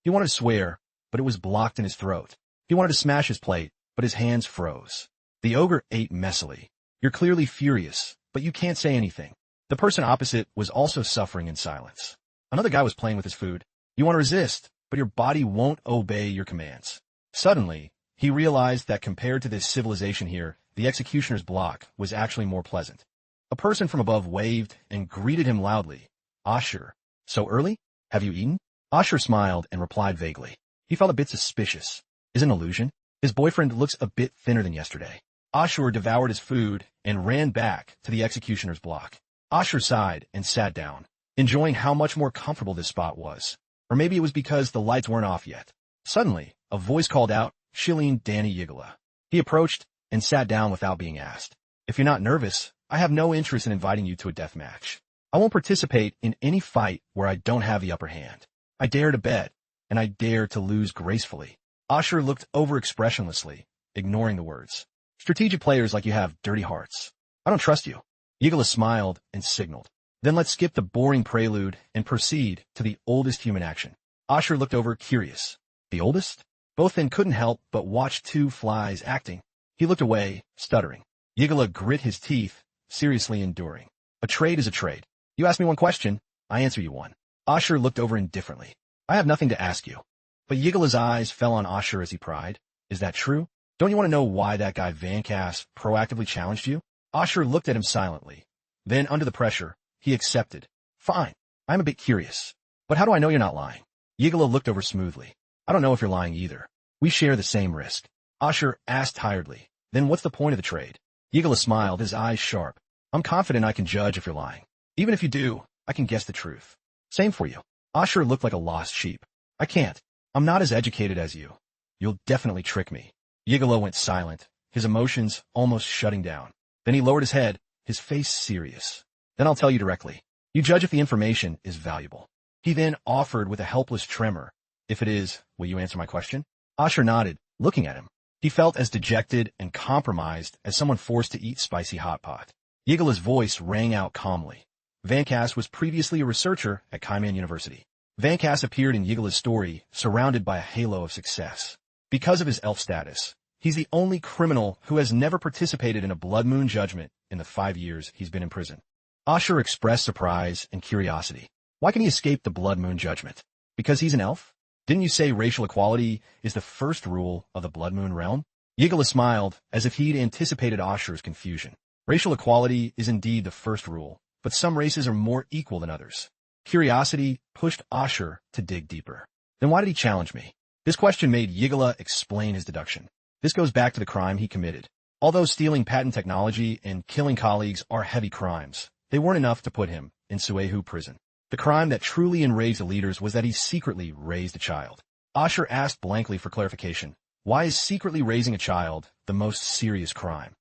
A: He wanted to swear, but it was blocked in his throat. He wanted to smash his plate, but his hands froze. The ogre ate messily. You're clearly furious, but you can't say anything. The person opposite was also suffering in silence. Another guy was playing with his food. You want to resist, but your body won't obey your commands. Suddenly, he realized that compared to this civilization here, the executioner's block was actually more pleasant. A person from above waved and greeted him loudly. Asher, so early? Have you eaten? Asher smiled and replied vaguely. He felt a bit suspicious. Is it an illusion? His boyfriend looks a bit thinner than yesterday. Asher devoured his food and ran back to the executioner's block. Asher sighed and sat down, enjoying how much more comfortable this spot was. Or maybe it was because the lights weren't off yet. Suddenly, a voice called out, Shilleen Danny Yigala. He approached and sat down without being asked. If you're not nervous, I have no interest in inviting you to a death match. I won't participate in any fight where I don't have the upper hand. I dare to bet, and I dare to lose gracefully. Asher looked over expressionlessly, ignoring the words. Strategic players like you have dirty hearts. I don't trust you. Yigala smiled and signaled. Then let's skip the boring prelude and proceed to the oldest human action. Asher looked over curious. The oldest? Both then couldn't help but watch 2 flies acting. He looked away, stuttering. Yigala grit his teeth, seriously enduring. A trade is a trade. You ask me one question, I answer you one. Asher looked over indifferently. I have nothing to ask you. But Yigala's eyes fell on Asher as he pried. Is that true? Don't you want to know why that guy Van Cass proactively challenged you? Asher looked at him silently. Then, under the pressure, he accepted. Fine. I'm a bit curious. But how do I know you're not lying? Yigala looked over smoothly. I don't know if you're lying either. We share the same risk. Asher asked tiredly. Then what's the point of the trade? Yigala smiled, his eyes sharp. I'm confident I can judge if you're lying. Even if you do, I can guess the truth. Same for you. Ashur looked like a lost sheep. I can't. I'm not as educated as you. You'll definitely trick me. Yigolo went silent, his emotions almost shutting down. Then he lowered his head, his face serious. Then I'll tell you directly. You judge if the information is valuable. He then offered with a helpless tremor. If it is, will you answer my question? Ashur nodded, looking at him. He felt as dejected and compromised as someone forced to eat spicy hot pot. Yigolo's voice rang out calmly. Vancass was previously a researcher at Kaiman University. Vancass appeared in Yigolo's story, surrounded by a halo of success. Because of his elf status, he's the only criminal who has never participated in a blood moon judgment in the 5 years he's been in prison. Ashur expressed surprise and curiosity. Why can he escape the blood moon judgment? Because he's an elf? Didn't you say racial equality is the first rule of the blood moon realm? Yigolo smiled, as if he'd anticipated Ashur's confusion. Racial equality is indeed the first rule, but some races are more equal than others. Curiosity pushed Ashur to dig deeper. Then why did he challenge me? This question made Yigolo explain his deduction. This goes back to the crime he committed. Although stealing patent technology and killing colleagues are heavy crimes, they weren't enough to put him in Suehu prison. The crime that truly enraged the leaders was that he secretly raised a child. Ashur asked blankly for clarification. Why is secretly raising a child the most serious crime?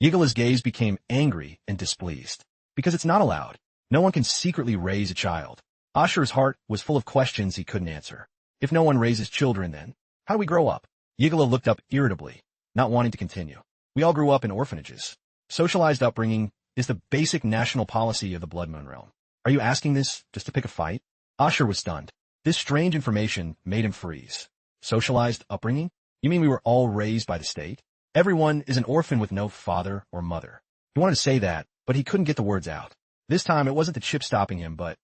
A: Yigolo's gaze became angry and displeased. Because it's not allowed. No one can secretly raise a child. Ashur's heart was full of questions he couldn't answer. If no one raises children then, how do we grow up? Yigolo looked up irritably, not wanting to continue. We all grew up in orphanages. Socialized upbringing is the basic national policy of the Blood Moon realm. Are you asking this just to pick a fight? Ashur was stunned. This strange information made him freeze. Socialized upbringing? You mean we were all raised by the state? Everyone is an orphan with no father or mother. He wanted to say that, but he couldn't get the words out. This time it wasn't the chip stopping him, but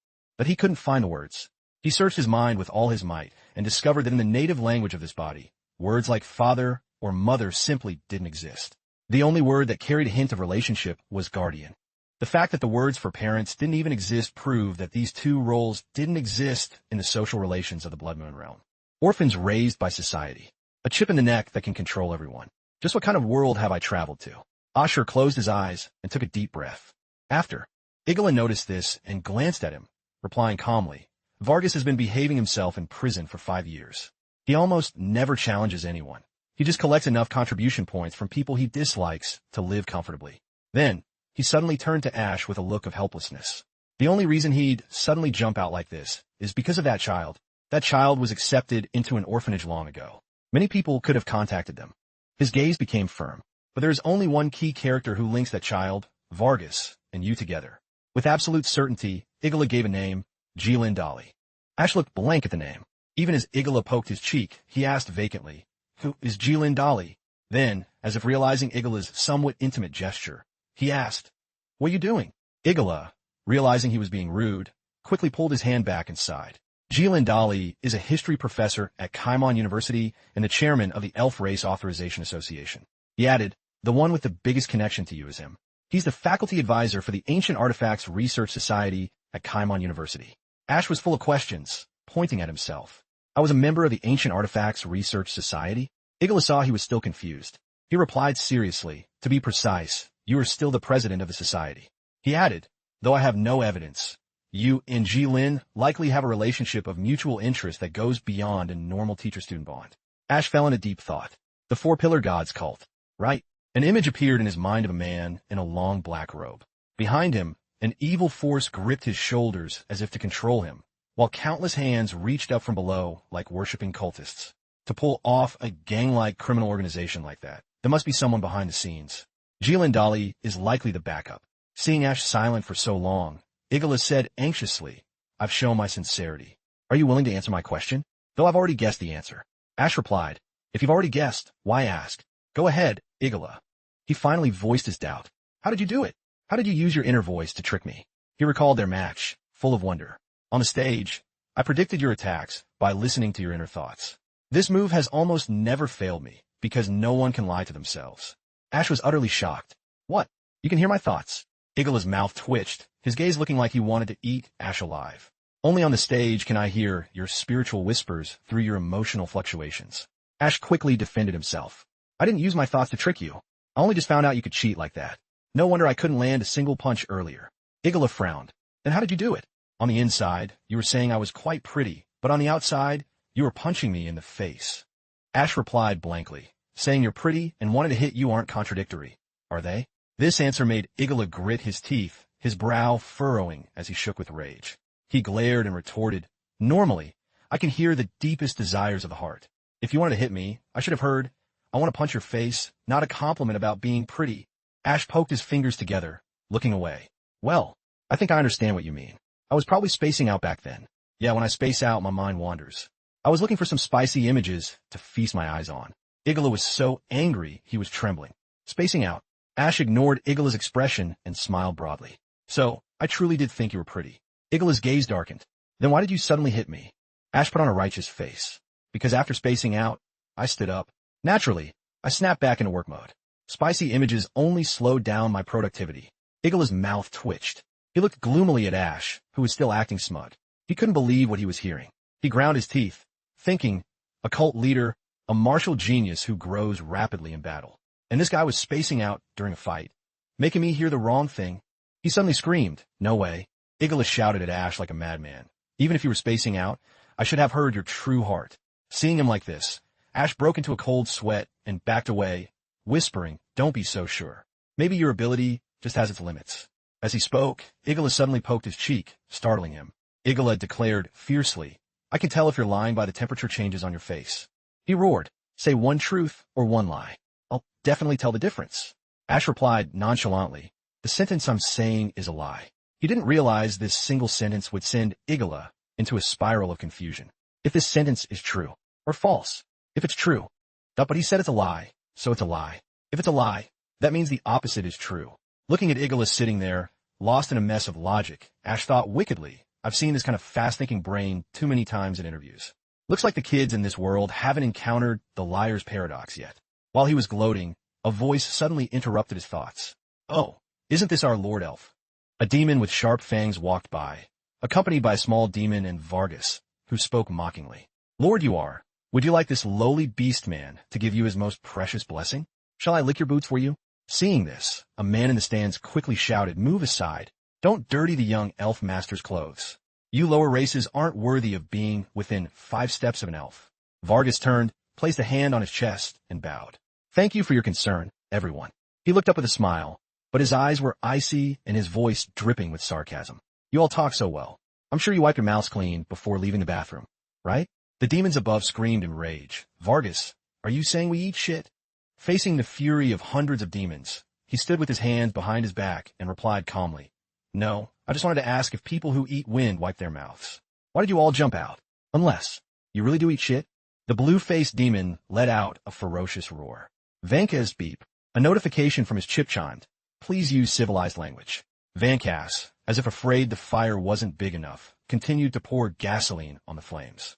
A: he couldn't find the words. He searched his mind with all his might and discovered that in the native language of this body, words like father or mother simply didn't exist. The only word that carried a hint of relationship was guardian. The fact that the words for parents didn't even exist proved that these two roles didn't exist in the social relations of the Blood Moon realm. Orphans raised by society. A chip in the neck that can control everyone. Just what kind of world have I traveled to? Ashur closed his eyes and took a deep breath. After, Yigolo noticed this and glanced at him, replying calmly, Vargas has been behaving himself in prison for 5 years. He almost never challenges anyone. He just collects enough contribution points from people he dislikes to live comfortably. Then, he suddenly turned to Ash with a look of helplessness. The only reason he'd suddenly jump out like this is because of that child. That child was accepted into an orphanage long ago. Many people could have contacted them. His gaze became firm. But there is only one key character who links that child, Vargas, and you together. With absolute certainty, Yigolo gave a name, Jilin Dali. Ash looked blank at the name. Even as Yigolo poked his cheek, he asked vacantly, Who is Jilin Dali? Then, as if realizing Igolo's somewhat intimate gesture, he asked, What are you doing? Yigolo, realizing he was being rude, quickly pulled his hand back and sighed. Jilin Dali is a history professor at Kaiman University and the chairman of the Elf Race Authorization Association. He added, The one with the biggest connection to you is him. He's the faculty advisor for the Ancient Artifacts Research Society at Kaiman University. Ash was full of questions, pointing at himself. I was a member of the Ancient Artifacts Research Society? Yigolo saw he was still confused. He replied seriously, To be precise, you are still the president of the society. He added, Though I have no evidence, you and Jilin likely have a relationship of mutual interest that goes beyond a normal teacher-student bond. Ash fell into deep thought. The Four-Pillar Gods cult. Right. An image appeared in his mind of a man in a long black robe. Behind him, an evil force gripped his shoulders as if to control him, while countless hands reached up from below like worshipping cultists. To pull off a gang-like criminal organization like that, there must be someone behind the scenes. Jilin Dali is likely the backup. Seeing Ash silent for so long, Yigolo said anxiously, I've shown my sincerity. Are you willing to answer my question? Though I've already guessed the answer. Ash replied, If you've already guessed, why ask? Go ahead, Yigolo. He finally voiced his doubt. How did you do it? How did you use your inner voice to trick me? He recalled their match, full of wonder. On the stage, I predicted your attacks by listening to your inner thoughts. This move has almost never failed me, because no one can lie to themselves. Ash was utterly shocked. What? You can hear my thoughts? Yigolo's mouth twitched, his gaze looking like he wanted to eat Ash alive. Only on the stage can I hear your spiritual whispers through your emotional fluctuations. Ash quickly defended himself. I didn't use my thoughts to trick you. I only just found out you could cheat like that. No wonder I couldn't land a single punch earlier. Yigolo frowned. Then how did you do it? On the inside, you were saying I was quite pretty, but on the outside, you were punching me in the face. Ash replied blankly, saying you're pretty and wanted to hit you aren't contradictory, are they? This answer made Igala grit his teeth, his brow furrowing as he shook with rage. He glared and retorted, normally, I can hear the deepest desires of the heart. If you wanted to hit me, I should have heard, I want to punch your face, not a compliment about being pretty. Ash poked his fingers together, looking away. Well, I think I understand what you mean. I was probably spacing out back then. Yeah, when I space out, my mind wanders. I was looking for some spicy images to feast my eyes on. Igala was so angry he was trembling. Spacing out. Ash ignored Igala's expression and smiled broadly. So, I truly did think you were pretty. Igala's gaze darkened. Then why did you suddenly hit me? Ash put on a righteous face. Because after spacing out, I stood up. Naturally, I snapped back into work mode. Spicy images only slowed down my productivity. Igala's mouth twitched. He looked gloomily at Ash, who was still acting smug. He couldn't believe what he was hearing. He ground his teeth, thinking, a cult leader, a martial genius who grows rapidly in battle. And this guy was spacing out during a fight, making me hear the wrong thing. He suddenly screamed, no way. Igala shouted at Ash like a madman. Even if you were spacing out, I should have heard your true heart. Seeing him like this, Ash broke into a cold sweat and backed away, whispering, don't be so sure. Maybe your ability just has its limits. As he spoke, Igala suddenly poked his cheek, startling him. Igala declared fiercely, I can tell if you're lying by the temperature changes on your face. He roared, say one truth or one lie. I'll definitely tell the difference. Ash replied nonchalantly, the sentence I'm saying is a lie. He didn't realize this single sentence would send Igala into a spiral of confusion. If this sentence is true or false, if it's true. But he said it's a lie, so it's a lie. If it's a lie, that means the opposite is true. Looking at Igala sitting there, lost in a mess of logic, Ash thought wickedly, I've seen this kind of fast-thinking brain too many times in interviews. Looks like the kids in this world haven't encountered the liar's paradox yet. While he was gloating, a voice suddenly interrupted his thoughts. Oh, isn't this our Lord Elf? A demon with sharp fangs walked by, accompanied by a small demon and Vargas, who spoke mockingly. Lord you are, would you like this lowly beast man to give you his most precious blessing? Shall I lick your boots for you? Seeing this, a man in the stands quickly shouted, move aside. Don't dirty the young elf master's clothes. You lower races aren't worthy of being within 5 steps of an elf. Vargas turned, placed a hand on his chest, and bowed. Thank you for your concern, everyone. He looked up with a smile, but his eyes were icy and his voice dripping with sarcasm. You all talk so well. I'm sure you wipe your mouths clean before leaving the bathroom, right? The demons above screamed in rage. Vargas, are you saying we eat shit? Facing the fury of hundreds of demons, he stood with his hands behind his back and replied calmly, no, I just wanted to ask if people who eat wind wipe their mouths. Why did you all jump out? Unless, you really do eat shit? The blue-faced demon let out a ferocious roar. Vanka's beep, a notification from his chip chimed. Please use civilized language. Vankas, as if afraid the fire wasn't big enough, continued to pour gasoline on the flames.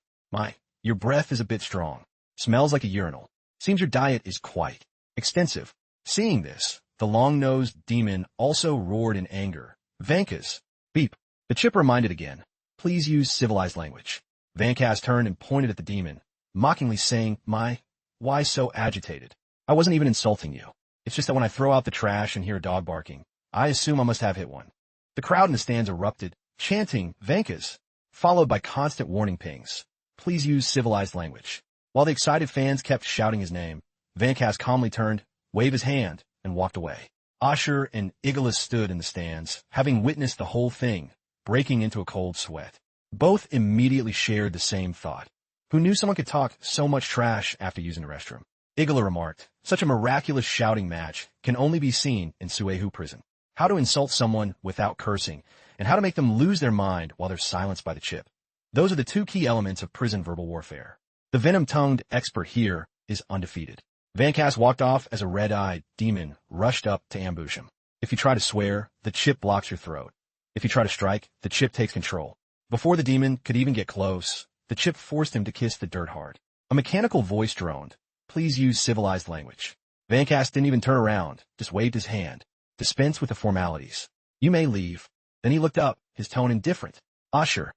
A: Your breath is a bit strong. Smells like a urinal. Seems your diet is quite extensive. Seeing this, the long-nosed demon also roared in anger. Vankas, beep. The chip reminded again. Please use civilized language. Vankas turned and pointed at the demon, mockingly saying, why so agitated? I wasn't even insulting you. It's just that when I throw out the trash and hear a dog barking, I assume I must have hit one. The crowd in the stands erupted, chanting, Vankas, followed by constant warning pings. Please use civilized language. While the excited fans kept shouting his name, Vankas calmly turned, waved his hand, and walked away. Asher and Igala stood in the stands, having witnessed the whole thing, breaking into a cold sweat. Both immediately shared the same thought. Who knew someone could talk so much trash after using the restroom? Igala remarked, such a miraculous shouting match can only be seen in Suehu prison. How to insult someone without cursing, and how to make them lose their mind while they're silenced by the chip. Those are the 2 key elements of prison verbal warfare. The venom-tongued expert here is undefeated. Vankas walked off as a red-eyed demon rushed up to ambush him. If you try to swear, the chip blocks your throat. If you try to strike, the chip takes control. Before the demon could even get close, the chip forced him to kiss the dirt hard. A mechanical voice droned, please use civilized language. Vankas didn't even turn around, just waved his hand. Dispense with the formalities. You may leave. Then he looked up, his tone indifferent. Asher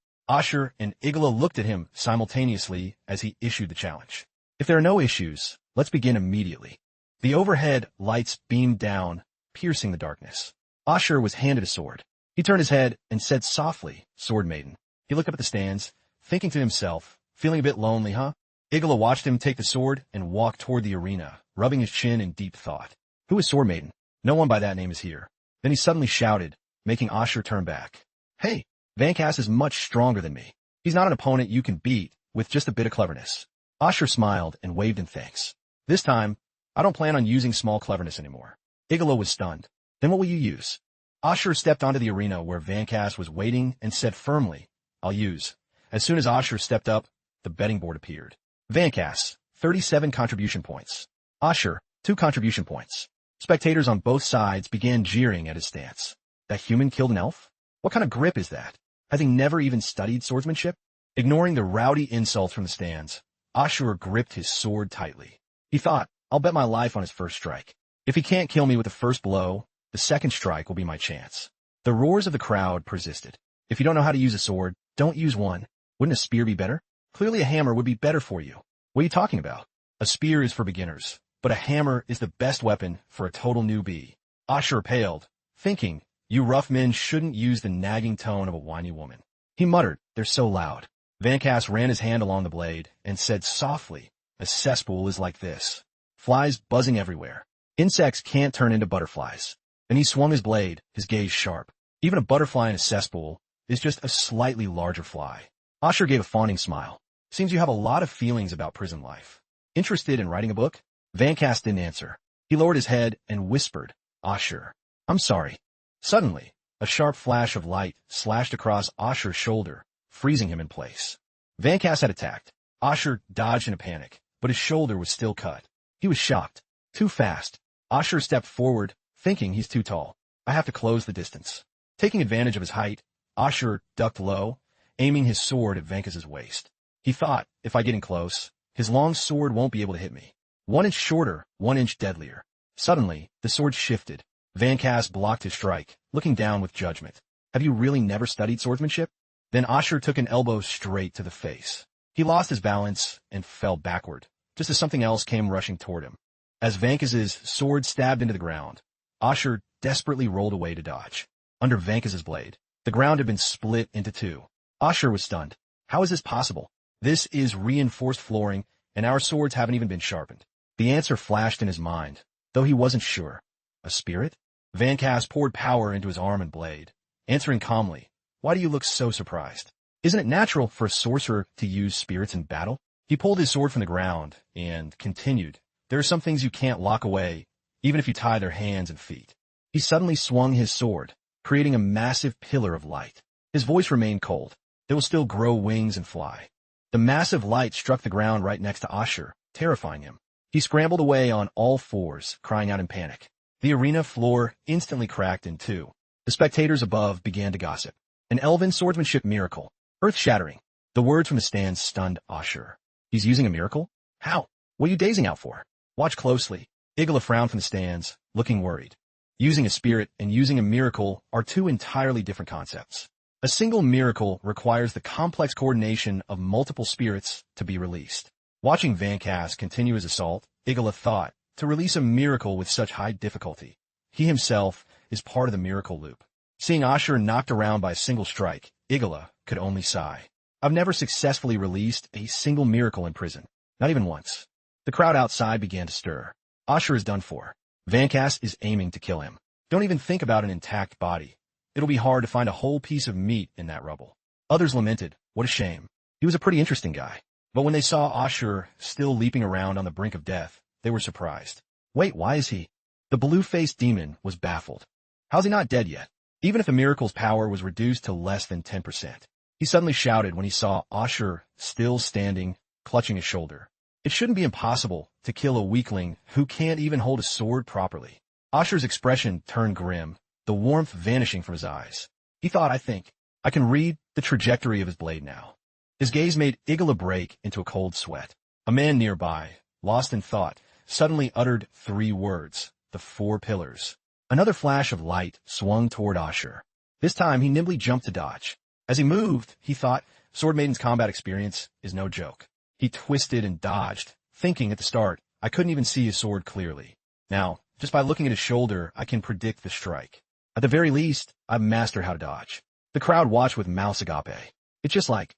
A: and Igala looked at him simultaneously as he issued the challenge. If there are no issues, let's begin immediately. The overhead lights beamed down, piercing the darkness. Asher was handed a sword. He turned his head and said softly, "Sword Maiden." He looked up at the stands, thinking to himself, "Feeling a bit lonely, huh?" Igala watched him take the sword and walk toward the arena, rubbing his chin in deep thought. "Who is Sword Maiden? No one by that name is here." Then he suddenly shouted, making Ashur turn back. "Hey, Vankas is much stronger than me. He's not an opponent you can beat with just a bit of cleverness." Ashur smiled and waved in thanks. "This time, I don't plan on using small cleverness anymore." Igala was stunned. "Then what will you use?" Ashur stepped onto the arena where Vankas was waiting and said firmly, "I'll use." As soon as Ashur stepped up, the betting board appeared. Vankas, 37 contribution points. Ashur, 2 contribution points. Spectators on both sides began jeering at his stance. That human killed an elf? What kind of grip is that? Has he never even studied swordsmanship? Ignoring the rowdy insults from the stands, Ashur gripped his sword tightly. He thought, "I'll bet my life on his first strike. If he can't kill me with the first blow, the second strike will be my chance." The roars of the crowd persisted. "If you don't know how to use a sword, don't use one. Wouldn't a spear be better? Clearly a hammer would be better for you. What are you talking about? A spear is for beginners, but a hammer is the best weapon for a total newbie." Ashur paled, thinking, "You rough men shouldn't use the nagging tone of a whiny woman." He muttered, "They're so loud." Vankas ran his hand along the blade and said softly, "A cesspool is like this. Flies buzzing everywhere. Insects can't turn into butterflies." Then he swung his blade, his gaze sharp. Even a butterfly in a cesspool is just a slightly larger fly. Ashur gave a fawning smile. "Seems you have a lot of feelings about prison life. Interested in writing a book?" Vankas didn't answer. He lowered his head and whispered, "Ashur, I'm sorry." Suddenly, a sharp flash of light slashed across Ashur's shoulder, freezing him in place. Vankas had attacked. Ashur dodged in a panic, but his shoulder was still cut. He was shocked. Too fast. Ashur stepped forward, thinking he's too tall. "I have to close the distance." Taking advantage of his height, Ashur ducked low, aiming his sword at Vankas's waist. He thought, "If I get in close, his long sword won't be able to hit me." 1 inch shorter, 1 inch deadlier. Suddenly, the sword shifted. Vankas blocked his strike, looking down with judgment. "Have you really never studied swordsmanship?" Then Ashur took an elbow straight to the face. He lost his balance and fell backward, just as something else came rushing toward him. As Vankas's sword stabbed into the ground, Ashur desperately rolled away to dodge. Under Vankas's blade, the ground had been split into 2. Ashur was stunned. How is this possible? This is reinforced flooring, and our swords haven't even been sharpened. The answer flashed in his mind, though he wasn't sure. A spirit? Vankas poured power into his arm and blade, answering calmly, "Why do you look so surprised? Isn't it natural for a sorcerer to use spirits in battle?" He pulled his sword from the ground and continued, "There are some things you can't lock away, even if you tie their hands and feet." He suddenly swung his sword, creating a massive pillar of light. His voice remained cold. "They will still grow wings and fly." The massive light struck the ground right next to Ashur, terrifying him. He scrambled away on all fours, crying out in panic. The arena floor instantly cracked in 2. The spectators above began to gossip. "An elven swordsmanship miracle. Earth-shattering." The words from the stands stunned Ashur. "He's using a miracle? How? What are you dazing out for?" "Watch closely." Igala frowned from the stands, looking worried. Using a spirit and using a miracle are 2 entirely different concepts. A single miracle requires the complex coordination of multiple spirits to be released. Watching Vankas continue his assault, Igala thought, to release a miracle with such high difficulty, he himself is part of the miracle loop. Seeing Ashur knocked around by a single strike, Igala could only sigh. "I've never successfully released a single miracle in prison, not even once." The crowd outside began to stir. Ashur is done for. Vankas is aiming to kill him. Don't even think about an intact body. It'll be hard to find a whole piece of meat in that rubble. Others lamented, "What a shame. He was a pretty interesting guy." But when they saw Ashur still leaping around on the brink of death, they were surprised. "Wait, why is he?" The blue-faced demon was baffled. "How's he not dead yet?" Even if the miracle's power was reduced to less than 10%. He suddenly shouted when he saw Ashur still standing, clutching his shoulder. "It shouldn't be impossible to kill a weakling who can't even hold a sword properly." Ashur's expression turned grim, the warmth vanishing from his eyes. He thought, I can read the trajectory of his blade now." His gaze made Igala break into a cold sweat. A man nearby, lost in thought, suddenly uttered 3 words, "The 4 pillars." Another flash of light swung toward Ashur. This time he nimbly jumped to dodge. As he moved, he thought, Sword Maiden's combat experience is no joke. He twisted and dodged, thinking at the start, I couldn't even see his sword clearly. Now, just by looking at his shoulder, I can predict the strike. At the very least, I've mastered how to dodge. The crowd watched with mouths agape. It's just like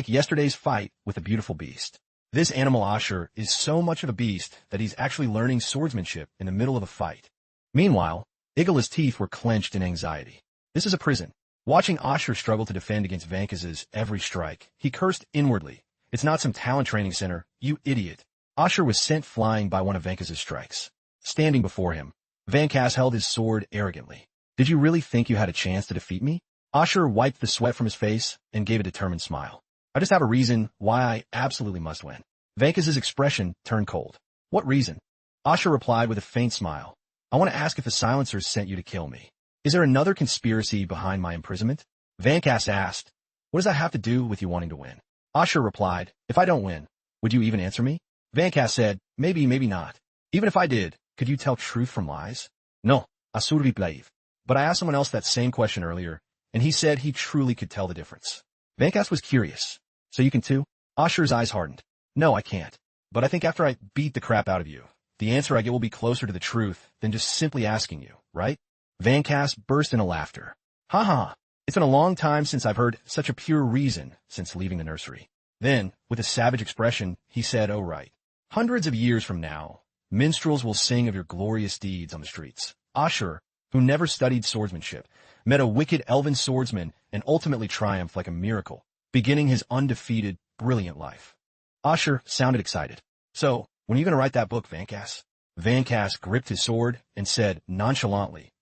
A: yesterday's fight with a beautiful beast. This animal Asher is so much of a beast that he's actually learning swordsmanship in the middle of a fight. Meanwhile, Igala's teeth were clenched in anxiety. This is a prison. Watching Asher struggle to defend against Vankas's every strike, he cursed inwardly. It's not some talent training center, you idiot. Asher was sent flying by one of Vankas's strikes. Standing before him, Vankas held his sword arrogantly. Did you really think you had a chance to defeat me? Asher wiped the sweat from his face and gave a determined smile. I just have a reason why I absolutely must win. Vankas's expression turned cold. What reason? Asher replied with a faint smile. I want to ask if the silencers sent you to kill me. Is there another conspiracy behind my imprisonment? Vankas asked. What does that have to do with you wanting to win? Asher replied, if I don't win, would you even answer me? Vankas said, maybe not. Even if I did, could you tell truth from lies? No, asur believe. But I asked someone else that same question earlier, and he said he truly could tell the difference. Vankas was curious. So you can too? Asher's eyes hardened. No, I can't. But I think after I beat the crap out of you, the answer I get will be closer to the truth than just simply asking you, right? Vankas burst into laughter. Ha ha, it's been a long time since I've heard such a pure reason since leaving the nursery. Then, with a savage expression, he said, oh right. Hundreds of years from now, minstrels will sing of your glorious deeds on the streets. Asher, who never studied swordsmanship, met a wicked elven swordsman and ultimately triumphed like a miracle, beginning his undefeated, brilliant life. Asher sounded excited. So, when are you going to write that book, Vankas? Vankas gripped his sword and said nonchalantly,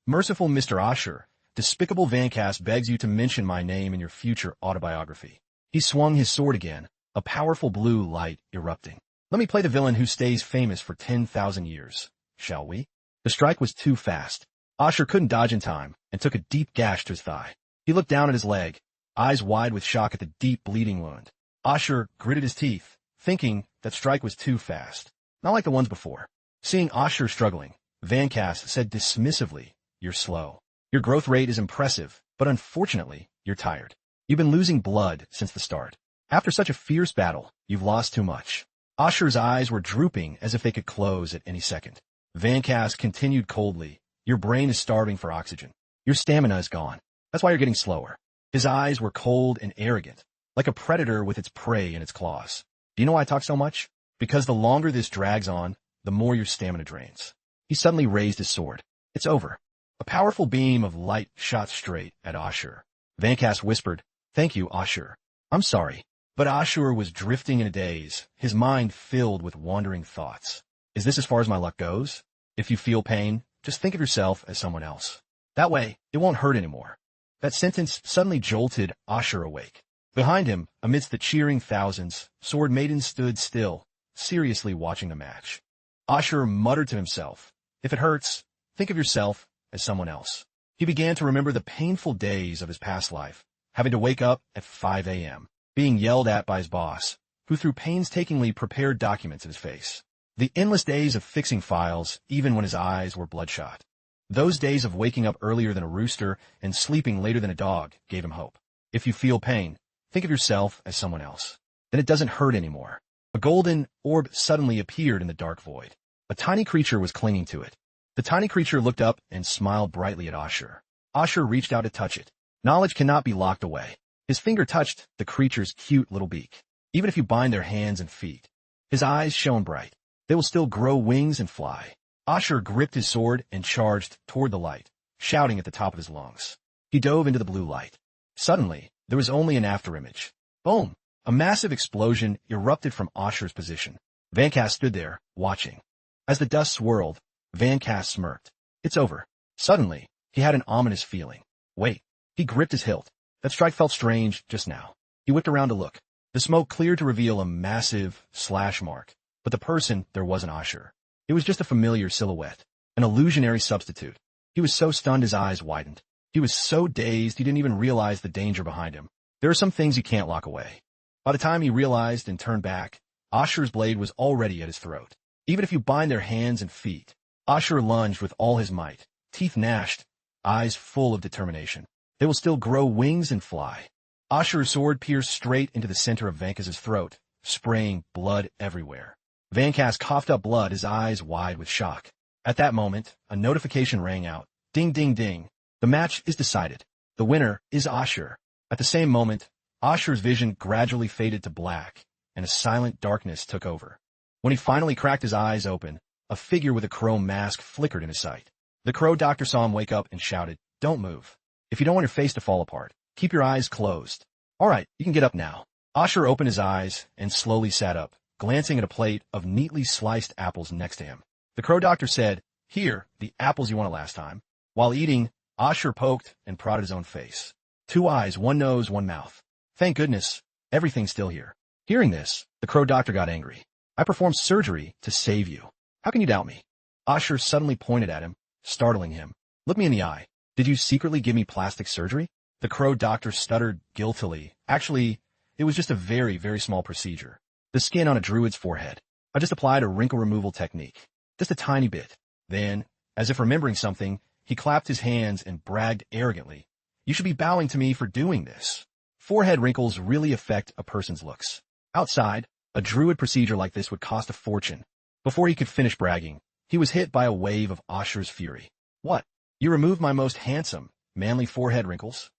A: merciful Mr. Asher, despicable Vankas begs you to mention my name in your future autobiography. He swung his sword again, a powerful blue light erupting. Let me play the villain who stays famous for 10,000 years, shall we? The strike was too fast. Asher couldn't dodge in time and took a deep gash to his thigh. He looked down at his leg, eyes wide with shock at the deep bleeding wound. Asher gritted his teeth, thinking that strike was too fast, not like the ones before. Seeing Asher struggling, Vankas said dismissively, you're slow. Your growth rate is impressive, but unfortunately, you're tired. You've been losing blood since the start. After such a fierce battle, you've lost too much. Asher's eyes were drooping as if they could close at any second. Vankas continued coldly, your brain is starving for oxygen. Your stamina is gone. That's why you're getting slower. His eyes were cold and arrogant, like a predator with its prey in its claws. Do you know why I talk so much? Because the longer this drags on, the more your stamina drains. He suddenly raised his sword. It's over. A powerful beam of light shot straight at Asher. Vankas whispered, thank you, Asher. I'm sorry. But Asher was drifting in a daze, his mind filled with wandering thoughts. Is this as far as my luck goes? If you feel pain, just think of yourself as someone else. That way, it won't hurt anymore. That sentence suddenly jolted Asher awake. Behind him, amidst the cheering thousands, Sword Maiden stood still, seriously watching the match. Asher muttered to himself, if it hurts, think of yourself as someone else. He began to remember the painful days of his past life, having to wake up at 5 a.m., being yelled at by his boss, who threw painstakingly prepared documents at his face. The endless days of fixing files, even when his eyes were bloodshot. Those days of waking up earlier than a rooster and sleeping later than a dog gave him hope. If you feel pain, think of yourself as someone else. Then it doesn't hurt anymore. A golden orb suddenly appeared in the dark void. A tiny creature was clinging to it. The tiny creature looked up and smiled brightly at Asher. Asher reached out to touch it. Knowledge cannot be locked away. His finger touched the creature's cute little beak. Even if you bind their hands and feet. His eyes shone bright. They will still grow wings and fly. Asher gripped his sword and charged toward the light, shouting at the top of his lungs. He dove into the blue light. Suddenly, there was only an afterimage. Boom! A massive explosion erupted from Asher's position. Vankas stood there, watching. As the dust swirled, Vankas smirked. It's over. Suddenly, he had an ominous feeling. Wait. He gripped his hilt. That strike felt strange just now. He whipped around to look. The smoke cleared to reveal a massive slash mark. But the person there wasn't Asher. It was just a familiar silhouette, an illusionary substitute. He was so stunned his eyes widened. He was so dazed he didn't even realize the danger behind him. There are some things you can't lock away. By the time he realized and turned back, Asher's blade was already at his throat. Even if you bind their hands and feet, Asher lunged with all his might, teeth gnashed, eyes full of determination. They will still grow wings and fly. Asher's sword pierced straight into the center of Vankas's throat, spraying blood everywhere. Vankas coughed up blood, his eyes wide with shock. At that moment, a notification rang out. Ding ding ding. The match is decided. The winner is Ashur. At the same moment, Ashur's vision gradually faded to black, and a silent darkness took over. When he finally cracked his eyes open, a figure with a crow mask flickered in his sight. The crow doctor saw him wake up and shouted, "Don't move. If you don't want your face to fall apart, keep your eyes closed." "All right, you can get up now." Ashur opened his eyes and slowly sat up, glancing at a plate of neatly sliced apples next to him. The crow doctor said, "Here, the apples you wanted last time." While eating, Ashur poked and prodded his own face. 2 eyes, 1 nose, 1 mouth. Thank goodness, everything's still here. Hearing this, the crow doctor got angry. "I performed surgery to save you. How can you doubt me?" Ashur suddenly pointed at him, startling him. "Look me in the eye. Did you secretly give me plastic surgery?" The crow doctor stuttered guiltily. "Actually, it was just a very, very small procedure. The skin on a druid's forehead. I just applied a wrinkle removal technique. Just a tiny bit." Then, as if remembering something, he clapped his hands and bragged arrogantly, "You should be bowing to me for doing this." Forehead wrinkles really affect a person's looks. Outside, a druid procedure like this would cost a fortune. Before he could finish bragging, he was hit by a wave of Ashur's fury. "What? You removed my most handsome, manly forehead wrinkles?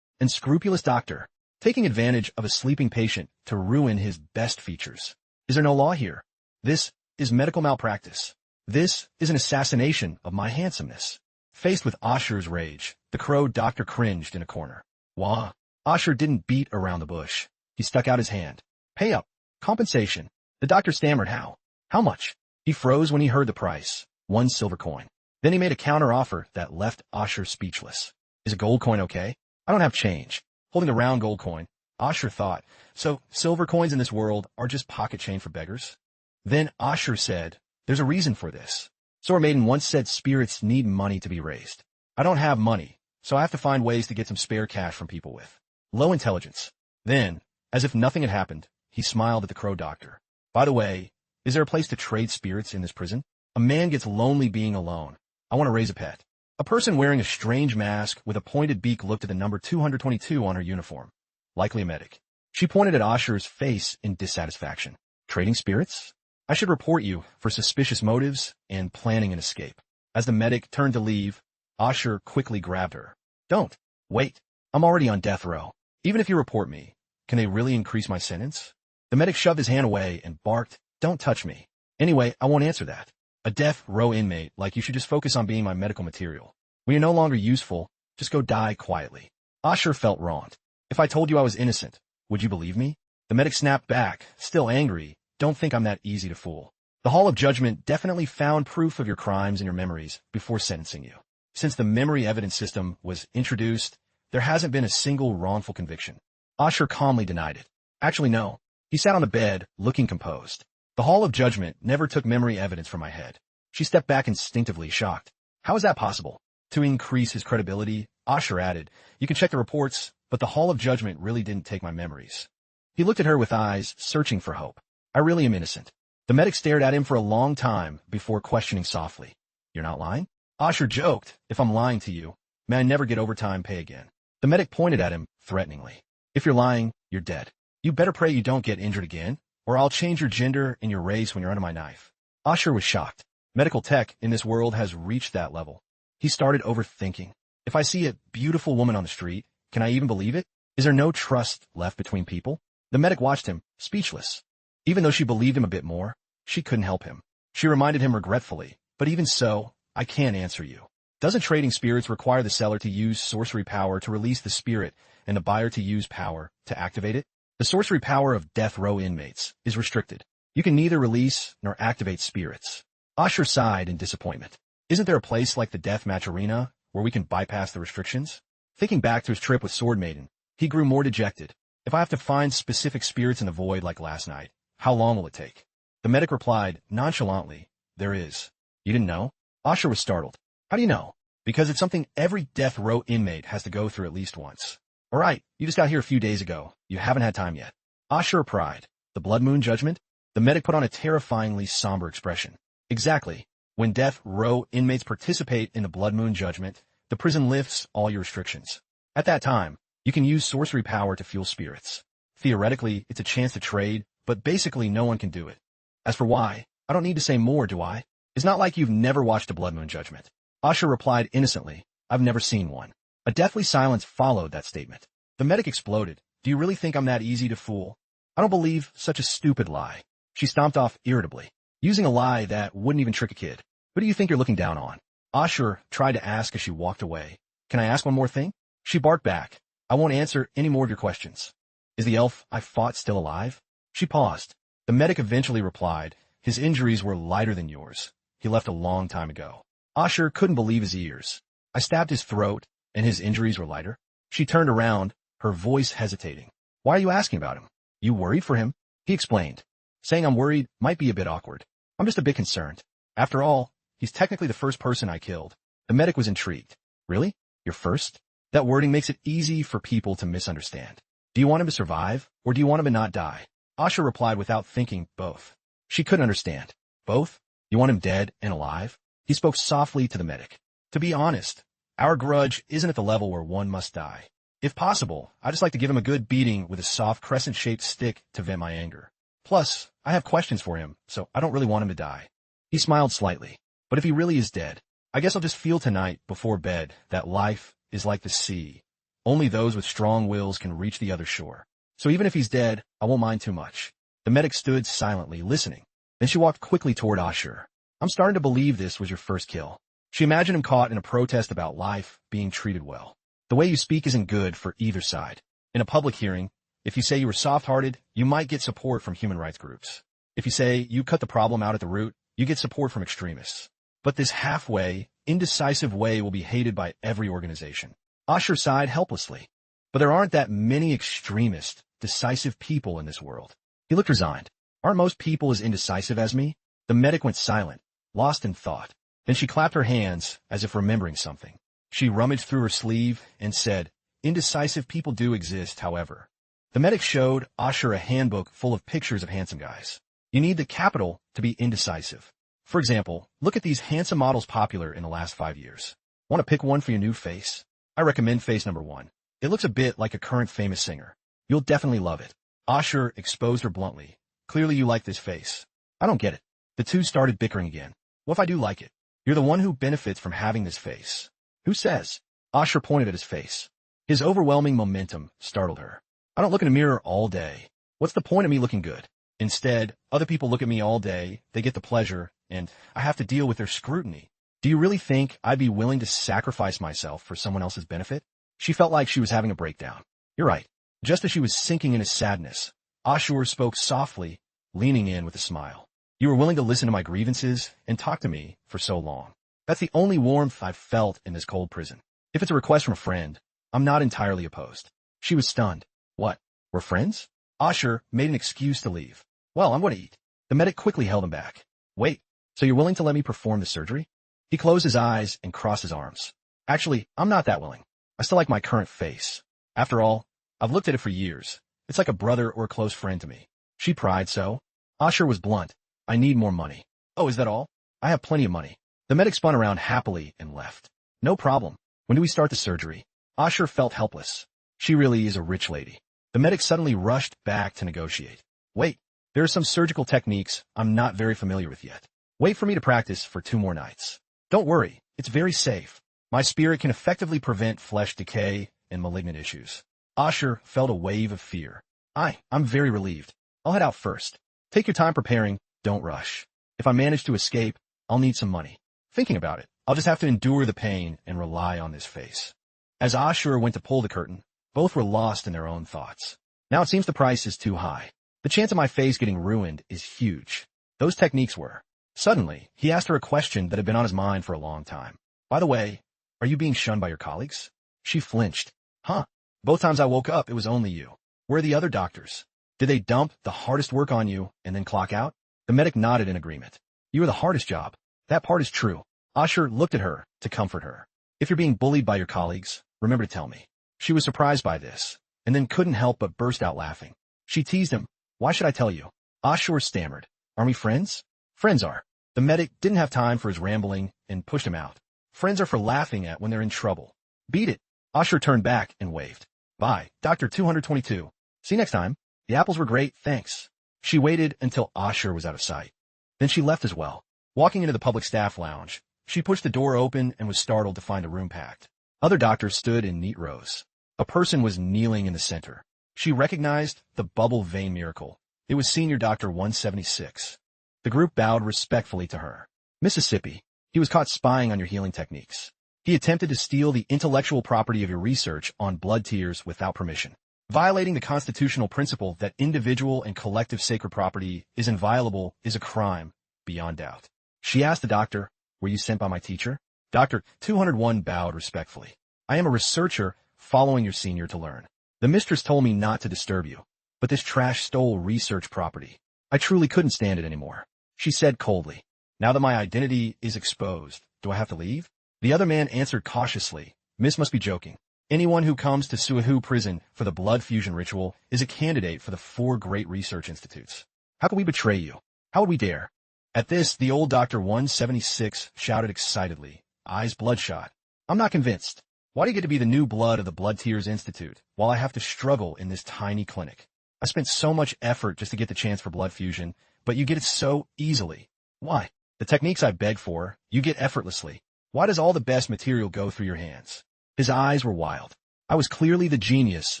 A: Unscrupulous doctor, taking advantage of a sleeping patient to ruin his best features. Is there no law here? This is medical malpractice. This is an assassination of my handsomeness." Faced with Ashur's rage, the crow doctor cringed in a corner. Wah! Ashur didn't beat around the bush. He stuck out his hand. "Pay up. Compensation." The doctor stammered, "How? How much?" He froze when he heard the price. 1 silver coin. Then he made a counter-offer that left Ashur speechless. "Is a gold coin okay? I don't have change." Holding the round gold coin, Ashur thought, "So silver coins in this world are just pocket change for beggars?" Then Ashur said, "There's a reason for this. Sword Maiden once said spirits need money to be raised. I don't have money, so I have to find ways to get some spare cash from people with low intelligence." Then, as if nothing had happened, he smiled at the crow doctor. "By the way, is there a place to trade spirits in this prison? A man gets lonely being alone. I want to raise a pet." A person wearing a strange mask with a pointed beak looked at the number 222 on her uniform. Likely a medic. She pointed at Ashur's face in dissatisfaction. "Trading spirits? I should report you for suspicious motives and planning an escape." As the medic turned to leave, Ashur quickly grabbed her. "Don't. Wait. I'm already on death row. Even if you report me, can they really increase my sentence?" The medic shoved his hand away and barked, "Don't touch me. Anyway, I won't answer that. A death row inmate like you should just focus on being my medical material. When you're no longer useful, just go die quietly." Ashur felt wronged. "If I told you I was innocent, would you believe me?" The medic snapped back, still angry. "Don't think I'm that easy to fool. The Hall of Judgment definitely found proof of your crimes and your memories before sentencing you. Since the memory evidence system was introduced, there hasn't been a single wrongful conviction." Ashur calmly denied it. "Actually, no." He sat on the bed, looking composed. "The Hall of Judgment never took memory evidence from my head." She stepped back instinctively, shocked. How is that possible? To increase his credibility, Ashur added, "You can check the reports, but the Hall of Judgment really didn't take my memories." He looked at her with eyes searching for hope. "I really am innocent." The medic stared at him for a long time before questioning softly. "You're not lying?" Ashur joked, "If I'm lying to you, may I never get overtime pay again." The medic pointed at him threateningly. "If you're lying, you're dead. You better pray you don't get injured again, or I'll change your gender and your race when you're under my knife." Ashur was shocked. Medical tech in this world has reached that level. He started overthinking. If I see a beautiful woman on the street, can I even believe it? Is there no trust left between people? The medic watched him, speechless. Even though she believed him a bit more, she couldn't help him. She reminded him regretfully, "But even so, I can't answer you. Doesn't trading spirits require the seller to use sorcery power to release the spirit and the buyer to use power to activate it? The sorcery power of death row inmates is restricted. You can neither release nor activate spirits." Ashur sighed in disappointment. "Isn't there a place like the deathmatch arena where we can bypass the restrictions?" Thinking back to his trip with Sword Maiden, he grew more dejected. "If I have to find specific spirits in the void like last night, how long will it take?" The medic replied nonchalantly, "There is." "You didn't know?" Ashur was startled. "How do you know?" "Because it's something every death row inmate has to go through at least once." "All right, you just got here a few days ago. You haven't had time yet." Ashur pried. "The Blood Moon Judgment?" The medic put on a terrifyingly somber expression. "Exactly. When death row inmates participate in the Blood Moon Judgment, the prison lifts all your restrictions. At that time, you can use sorcery power to fuel spirits. Theoretically, it's a chance to trade, but basically no one can do it. As for why, I don't need to say more, do I? It's not like you've never watched a Blood Moon Judgment." Ashur replied innocently, I've never seen one. A deathly silence followed that statement. The medic exploded. Do you really think I'm that easy to fool? I don't believe such a stupid lie. She stomped off irritably, using a lie that wouldn't even trick a kid. Who do you think you're looking down on? Ashur tried to ask as she walked away. Can I ask one more thing? She barked back. I won't answer any more of your questions. Is the elf I fought still alive? She paused. The medic eventually replied, his injuries were lighter than yours. He left a long time ago. Ashur couldn't believe his ears. I stabbed his throat, and his injuries were lighter? She turned around, her voice hesitating. Why are you asking about him? You worried for him? He explained. Saying I'm worried might be a bit awkward. I'm just a bit concerned. After all, he's technically the first person I killed. The medic was intrigued. Really? Your first? That wording makes it easy for people to misunderstand. Do you want him to survive, or do you want him to not die? Ashur replied without thinking, both. She couldn't understand. Both? You want him dead and alive? He spoke softly to the medic. To be honest, our grudge isn't at the level where one must die. If possible, I'd just like to give him a good beating with a soft crescent-shaped stick to vent my anger. Plus, I have questions for him, so I don't really want him to die. He smiled slightly. But if he really is dead, I guess I'll just feel tonight, before bed, that life is like the sea. Only those with strong wills can reach the other shore. So even if he's dead, I won't mind too much. The medic stood silently, listening. Then she walked quickly toward Ashur. I'm starting to believe this was your first kill. She imagined him caught in a protest about life being treated well. The way you speak isn't good for either side. In a public hearing, if you say you were soft-hearted, you might get support from human rights groups. If you say you cut the problem out at the root, you get support from extremists. But this halfway, indecisive way will be hated by every organization. Ashur sighed helplessly. But there aren't that many extremist, decisive people in this world. He looked resigned. Aren't most people as indecisive as me? The medic went silent, lost in thought. Then she clapped her hands, as if remembering something. She rummaged through her sleeve and said, indecisive people do exist, however. The medic showed Ashur a handbook full of pictures of handsome guys. You need the capital to be indecisive. For example, look at these handsome models popular in the last 5 years. Want to pick one for your new face? I recommend face number 1. It looks a bit like a current famous singer. You'll definitely love it. Ashur exposed her bluntly. Clearly you like this face. I don't get it. The two started bickering again. What if I do like it? You're the one who benefits from having this face. Who says? Ashur pointed at his face. His overwhelming momentum startled her. I don't look in a mirror all day. What's the point of me looking good? Instead, other people look at me all day, they get the pleasure, and I have to deal with their scrutiny. Do you really think I'd be willing to sacrifice myself for someone else's benefit? She felt like she was having a breakdown. You're right. Just as she was sinking into sadness, Ashur spoke softly, leaning in with a smile. You were willing to listen to my grievances and talk to me for so long. That's the only warmth I've felt in this cold prison. If it's a request from a friend, I'm not entirely opposed. She was stunned. What? We're friends? Ashur made an excuse to leave. Well, I'm going to eat. The medic quickly held him back. Wait, so you're willing to let me perform the surgery? He closed his eyes and crossed his arms. Actually, I'm not that willing. I still like my current face. After all, I've looked at it for years. It's like a brother or a close friend to me. She pried so. Ashur was blunt. I need more money. Oh, is that all? I have plenty of money. The medic spun around happily and left. No problem. When do we start the surgery? Ashur felt helpless. She really is a rich lady. The medic suddenly rushed back to negotiate. Wait, there are some surgical techniques I'm not very familiar with yet. Wait for me to practice for 2 more nights. Don't worry, it's very safe. My spirit can effectively prevent flesh decay and malignant issues. Ashur felt a wave of fear. I'm very relieved. I'll head out first. Take your time preparing, don't rush. If I manage to escape, I'll need some money. Thinking about it, I'll just have to endure the pain and rely on this face. As Ashur went to pull the curtain, both were lost in their own thoughts. Now it seems the price is too high. The chance of my face getting ruined is huge. Those techniques were. Suddenly, he asked her a question that had been on his mind for a long time. By the way, are you being shunned by your colleagues? She flinched. Huh. Both times I woke up, it was only you. Where are the other doctors? Did they dump the hardest work on you and then clock out? The medic nodded in agreement. You were the hardest job. That part is true. Ashur looked at her to comfort her. If you're being bullied by your colleagues, remember to tell me. She was surprised by this, and then couldn't help but burst out laughing. She teased him. Why should I tell you? Ashur stammered. Are we friends? Friends are. The medic didn't have time for his rambling and pushed him out. Friends are for laughing at when they're in trouble. Beat it. Ashur turned back and waved. Bye, Dr. 222. See you next time. The apples were great, thanks. She waited until Ashur was out of sight. Then she left as well. Walking into the public staff lounge, she pushed the door open and was startled to find a room packed. Other doctors stood in neat rows. A person was kneeling in the center. She recognized the bubble vein miracle. It was Senior Doctor 176. The group bowed respectfully to her. Mississippi, he was caught spying on your healing techniques. He attempted to steal the intellectual property of your research on blood tears without permission, violating the constitutional principle that individual and collective sacred property is inviolable is a crime beyond doubt. She asked the doctor, "Were you sent by my teacher?" Dr. 201 bowed respectfully. "I am a researcher following your senior to learn. The mistress told me not to disturb you, but this trash stole research property. I truly couldn't stand it anymore." She said coldly, "Now that my identity is exposed, do I have to leave?" The other man answered cautiously, "Miss must be joking. Anyone who comes to Suahu prison for the blood fusion ritual is a candidate for the 4 great research institutes. How could we betray you? How would we dare?" At this, the old Dr. 176 shouted excitedly, eyes bloodshot, "I'm not convinced. Why do you get to be the new blood of the Blood Tears Institute, while I have to struggle in this tiny clinic? I spent so much effort just to get the chance for blood fusion, but you get it so easily. Why? The techniques I beg for, you get effortlessly. Why does all the best material go through your hands?" His eyes were wild. "I was clearly the genius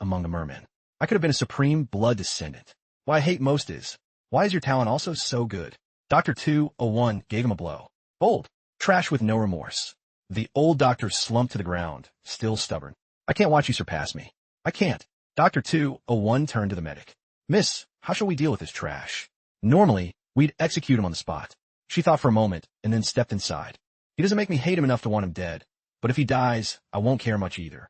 A: among the mermen. I could have been a supreme blood descendant. What I hate most is, why is your talent also so good?" Dr. 201 gave him a blow. Bold. Trash with no remorse. The old doctor slumped to the ground, still stubborn. "I can't watch you surpass me. I can't." Dr. 201 turned to the medic. "Miss, how shall we deal with this trash?" Normally, we'd execute him on the spot. She thought for a moment and then stepped inside. "He doesn't make me hate him enough to want him dead, but if he dies, I won't care much either."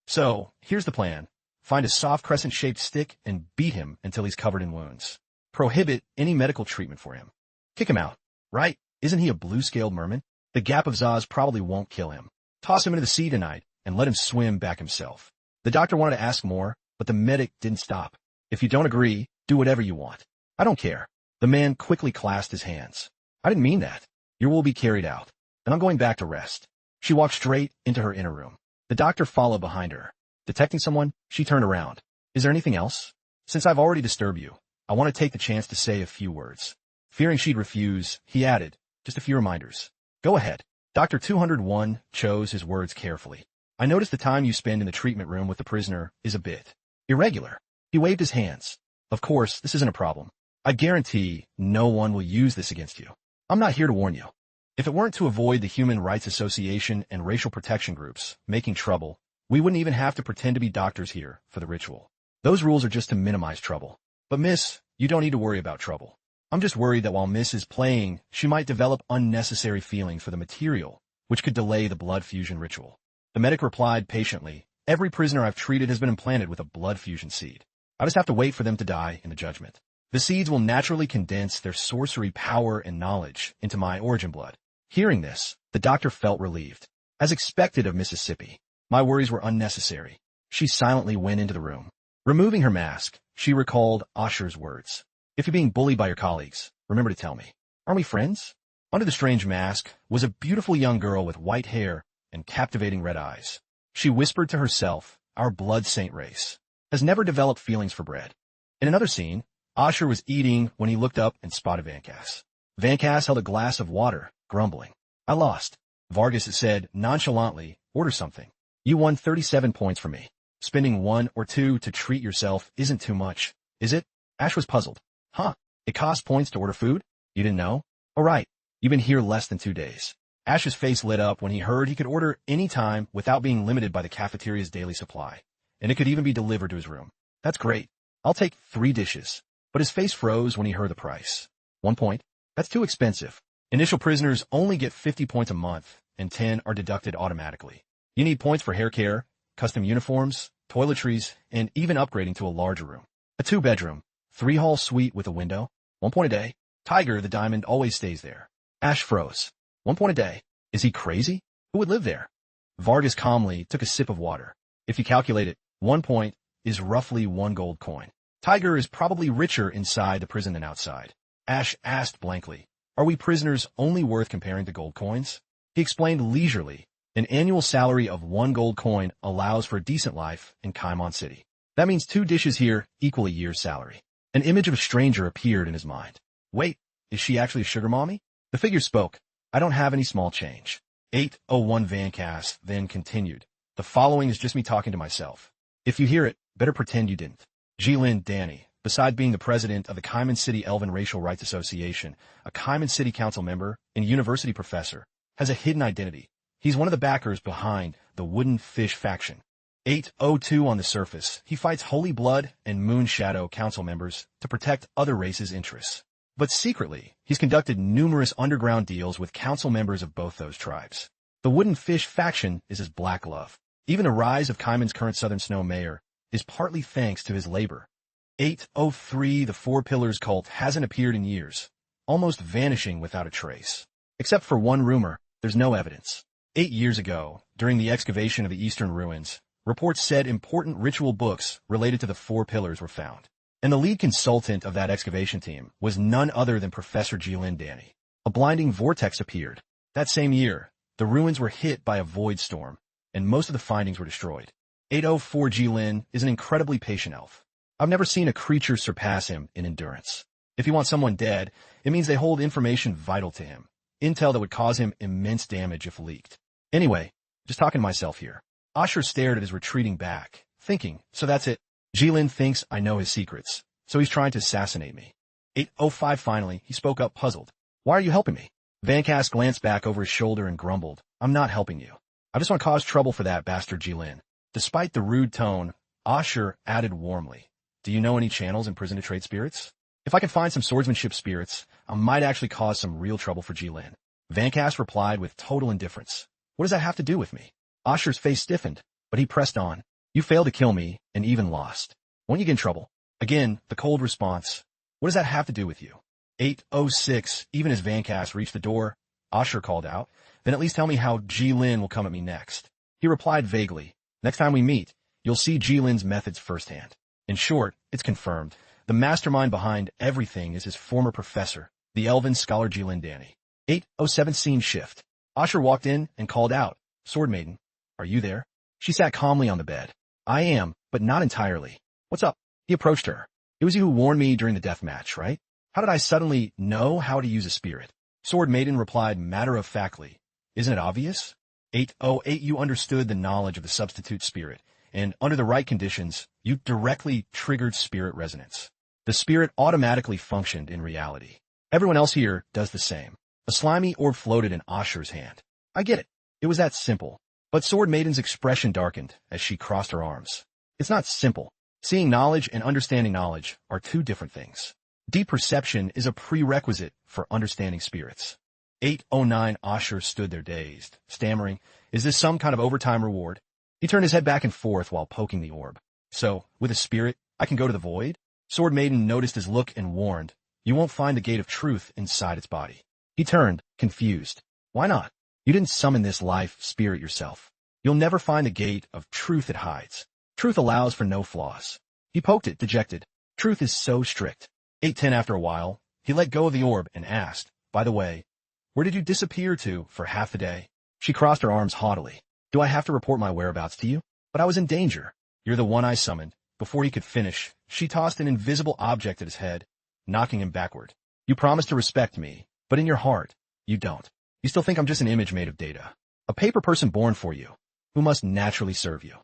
A: So, here's the plan. Find a soft crescent-shaped stick and beat him until he's covered in wounds. Prohibit any medical treatment for him. Kick him out. Right? Isn't he a blue-scaled merman? The Gap of Zaz probably won't kill him. Toss him into the sea tonight and let him swim back himself. The doctor wanted to ask more, but the medic didn't stop. "If you don't agree, do whatever you want. I don't care." The man quickly clasped his hands. "I didn't mean that. Your will be carried out, and I'm going back to rest." She walked straight into her inner room. The doctor followed behind her. Detecting someone, she turned around. "Is there anything else? Since I've already disturbed you, I want to take the chance to say a few words." Fearing she'd refuse, he added, "Just a few reminders." "Go ahead." Dr. 201 chose his words carefully. "I noticed the time you spend in the treatment room with the prisoner is a bit irregular." He waved his hands. "Of course, this isn't a problem. I guarantee no one will use this against you. I'm not here to warn you. If it weren't to avoid the Human Rights Association and racial protection groups making trouble, we wouldn't even have to pretend to be doctors here for the ritual. Those rules are just to minimize trouble. But miss, you don't need to worry about trouble. I'm just worried that while Miss is playing, she might develop unnecessary feelings for the material, which could delay the blood fusion ritual." The medic replied patiently, "Every prisoner I've treated has been implanted with a blood fusion seed. I just have to wait for them to die in the judgment. The seeds will naturally condense their sorcery power and knowledge into my origin blood." Hearing this, the doctor felt relieved. As expected of Mississippi, my worries were unnecessary. She silently went into the room. Removing her mask, she recalled Asher's words. "If you're being bullied by your colleagues, remember to tell me. Aren't we friends?" Under the strange mask was a beautiful young girl with white hair and captivating red eyes. She whispered to herself, "Our blood saint race has never developed feelings for bread." In another scene, Asher was eating when he looked up and spotted Vancass. Vancass held a glass of water, grumbling. "I lost." Vargas said nonchalantly, "Order something. You won 37 points from me. Spending 1 or 2 to treat yourself isn't too much, is it?" Ash was puzzled. "Huh, it costs points to order food? You didn't know? All right, you've been here less than 2 days. Ash's face lit up when he heard he could order any time without being limited by the cafeteria's daily supply, and it could even be delivered to his room. "That's great. I'll take 3 dishes. But his face froze when he heard the price. 1 point? That's too expensive. Initial prisoners only get 50 points a month, and 10 are deducted automatically. You need points for hair care, custom uniforms, toiletries, and even upgrading to a larger room. A 2-bedroom, 3-hall suite with a window. 1 point a day. Tiger, the diamond, always stays there." Ash froze. 1 point a day. Is he crazy? Who would live there? Vargas calmly took a sip of water. "If you calculate it, 1 point is roughly 1 gold coin. Tiger is probably richer inside the prison than outside." Ash asked blankly, "Are we prisoners only worth comparing to gold coins?" He explained leisurely, "An annual salary of 1 gold coin allows for a decent life in Kaimon City. That means 2 dishes here equal a year's salary." An image of a stranger appeared in his mind. "Wait, is she actually a sugar mommy?" The figure spoke. "I don't have any small change. 801 Vancast then continued. The following is just me talking to myself. If you hear it, better pretend you didn't. Jilin Danny, beside being the president of the Kaiman City Elven Racial Rights Association, a Kaiman City Council member, and university professor, has a hidden identity. He's one of the backers behind the Wooden Fish faction. 802 on the surface, he fights Holy Blood and Moon Shadow council members to protect other races' interests. But secretly, he's conducted numerous underground deals with council members of both those tribes. The Wooden Fish faction is his black love. Even the rise of Kaiman's current Southern Snow mayor is partly thanks to his labor. 803 The Four Pillars cult hasn't appeared in years, almost vanishing without a trace. Except for one rumor, there's no evidence. 8 years ago, during the excavation of the eastern ruins, reports said important ritual books related to the Four Pillars were found. And the lead consultant of that excavation team was none other than Professor Jilin Danny. A blinding vortex appeared. That same year, the ruins were hit by a void storm, and most of the findings were destroyed. 804 Jilin is an incredibly patient elf. I've never seen a creature surpass him in endurance. If he wants someone dead, it means they hold information vital to him, intel that would cause him immense damage if leaked. Anyway, just talking to myself here. Asher stared at his retreating back, thinking, so that's it. Jilin thinks I know his secrets, so he's trying to assassinate me. 805 Finally, he spoke up puzzled. Why are you helping me? Vancast glanced back over his shoulder and grumbled, I'm not helping you. I just want to cause trouble for that bastard Jilin. Despite the rude tone, Asher added warmly, do you know any channels in prison to trade spirits? If I can find some swordsmanship spirits, I might actually cause some real trouble for Jilin. Vancast replied with total indifference. What does that have to do with me? Asher's face stiffened, but he pressed on. You failed to kill me, and even lost. Won't you get in trouble? Again, the cold response. What does that have to do with you? 806, even as Vancast reached the door, Asher called out, then at least tell me how Jilin will come at me next. He replied vaguely, next time we meet, you'll see Jilin's methods firsthand. In short, it's confirmed. The mastermind behind everything is his former professor, the elven scholar Jilin Danny. 807 Scene shift. Asher walked in and called out, Sword Maiden, are you there? She sat calmly on the bed. I am, but not entirely. What's up? He approached her. It was you who warned me during the death match, right? How did I suddenly know how to use a spirit? Sword Maiden replied matter-of-factly. Isn't it obvious? 808 You understood the knowledge of the substitute spirit, and under the right conditions, you directly triggered spirit resonance. The spirit automatically functioned in reality. Everyone else here does the same. A slimy orb floated in Asher's hand. I get it. It was that simple. But Sword Maiden's expression darkened as she crossed her arms. It's not simple. Seeing knowledge and understanding knowledge are two different things. Deep perception is a prerequisite for understanding spirits. 809 Asher stood there dazed, stammering, is this some kind of overtime reward? He turned his head back and forth while poking the orb. So, with a spirit, I can go to the void? Sword Maiden noticed his look and warned, you won't find the gate of truth inside its body. He turned, confused. Why not? You didn't summon this life spirit yourself. You'll never find the gate of truth it hides. Truth allows for no flaws. He poked it, dejected. Truth is so strict. 810 After a while, he let go of the orb and asked, by the way, where did you disappear to for half the day? She crossed her arms haughtily. Do I have to report my whereabouts to you? But I was in danger. You're the one I summoned. Before he could finish, she tossed an invisible object at his head, knocking him backward. You promised to respect me, but in your heart, you don't. You still think I'm just an image made of data. A paper person born for you, who must naturally serve you.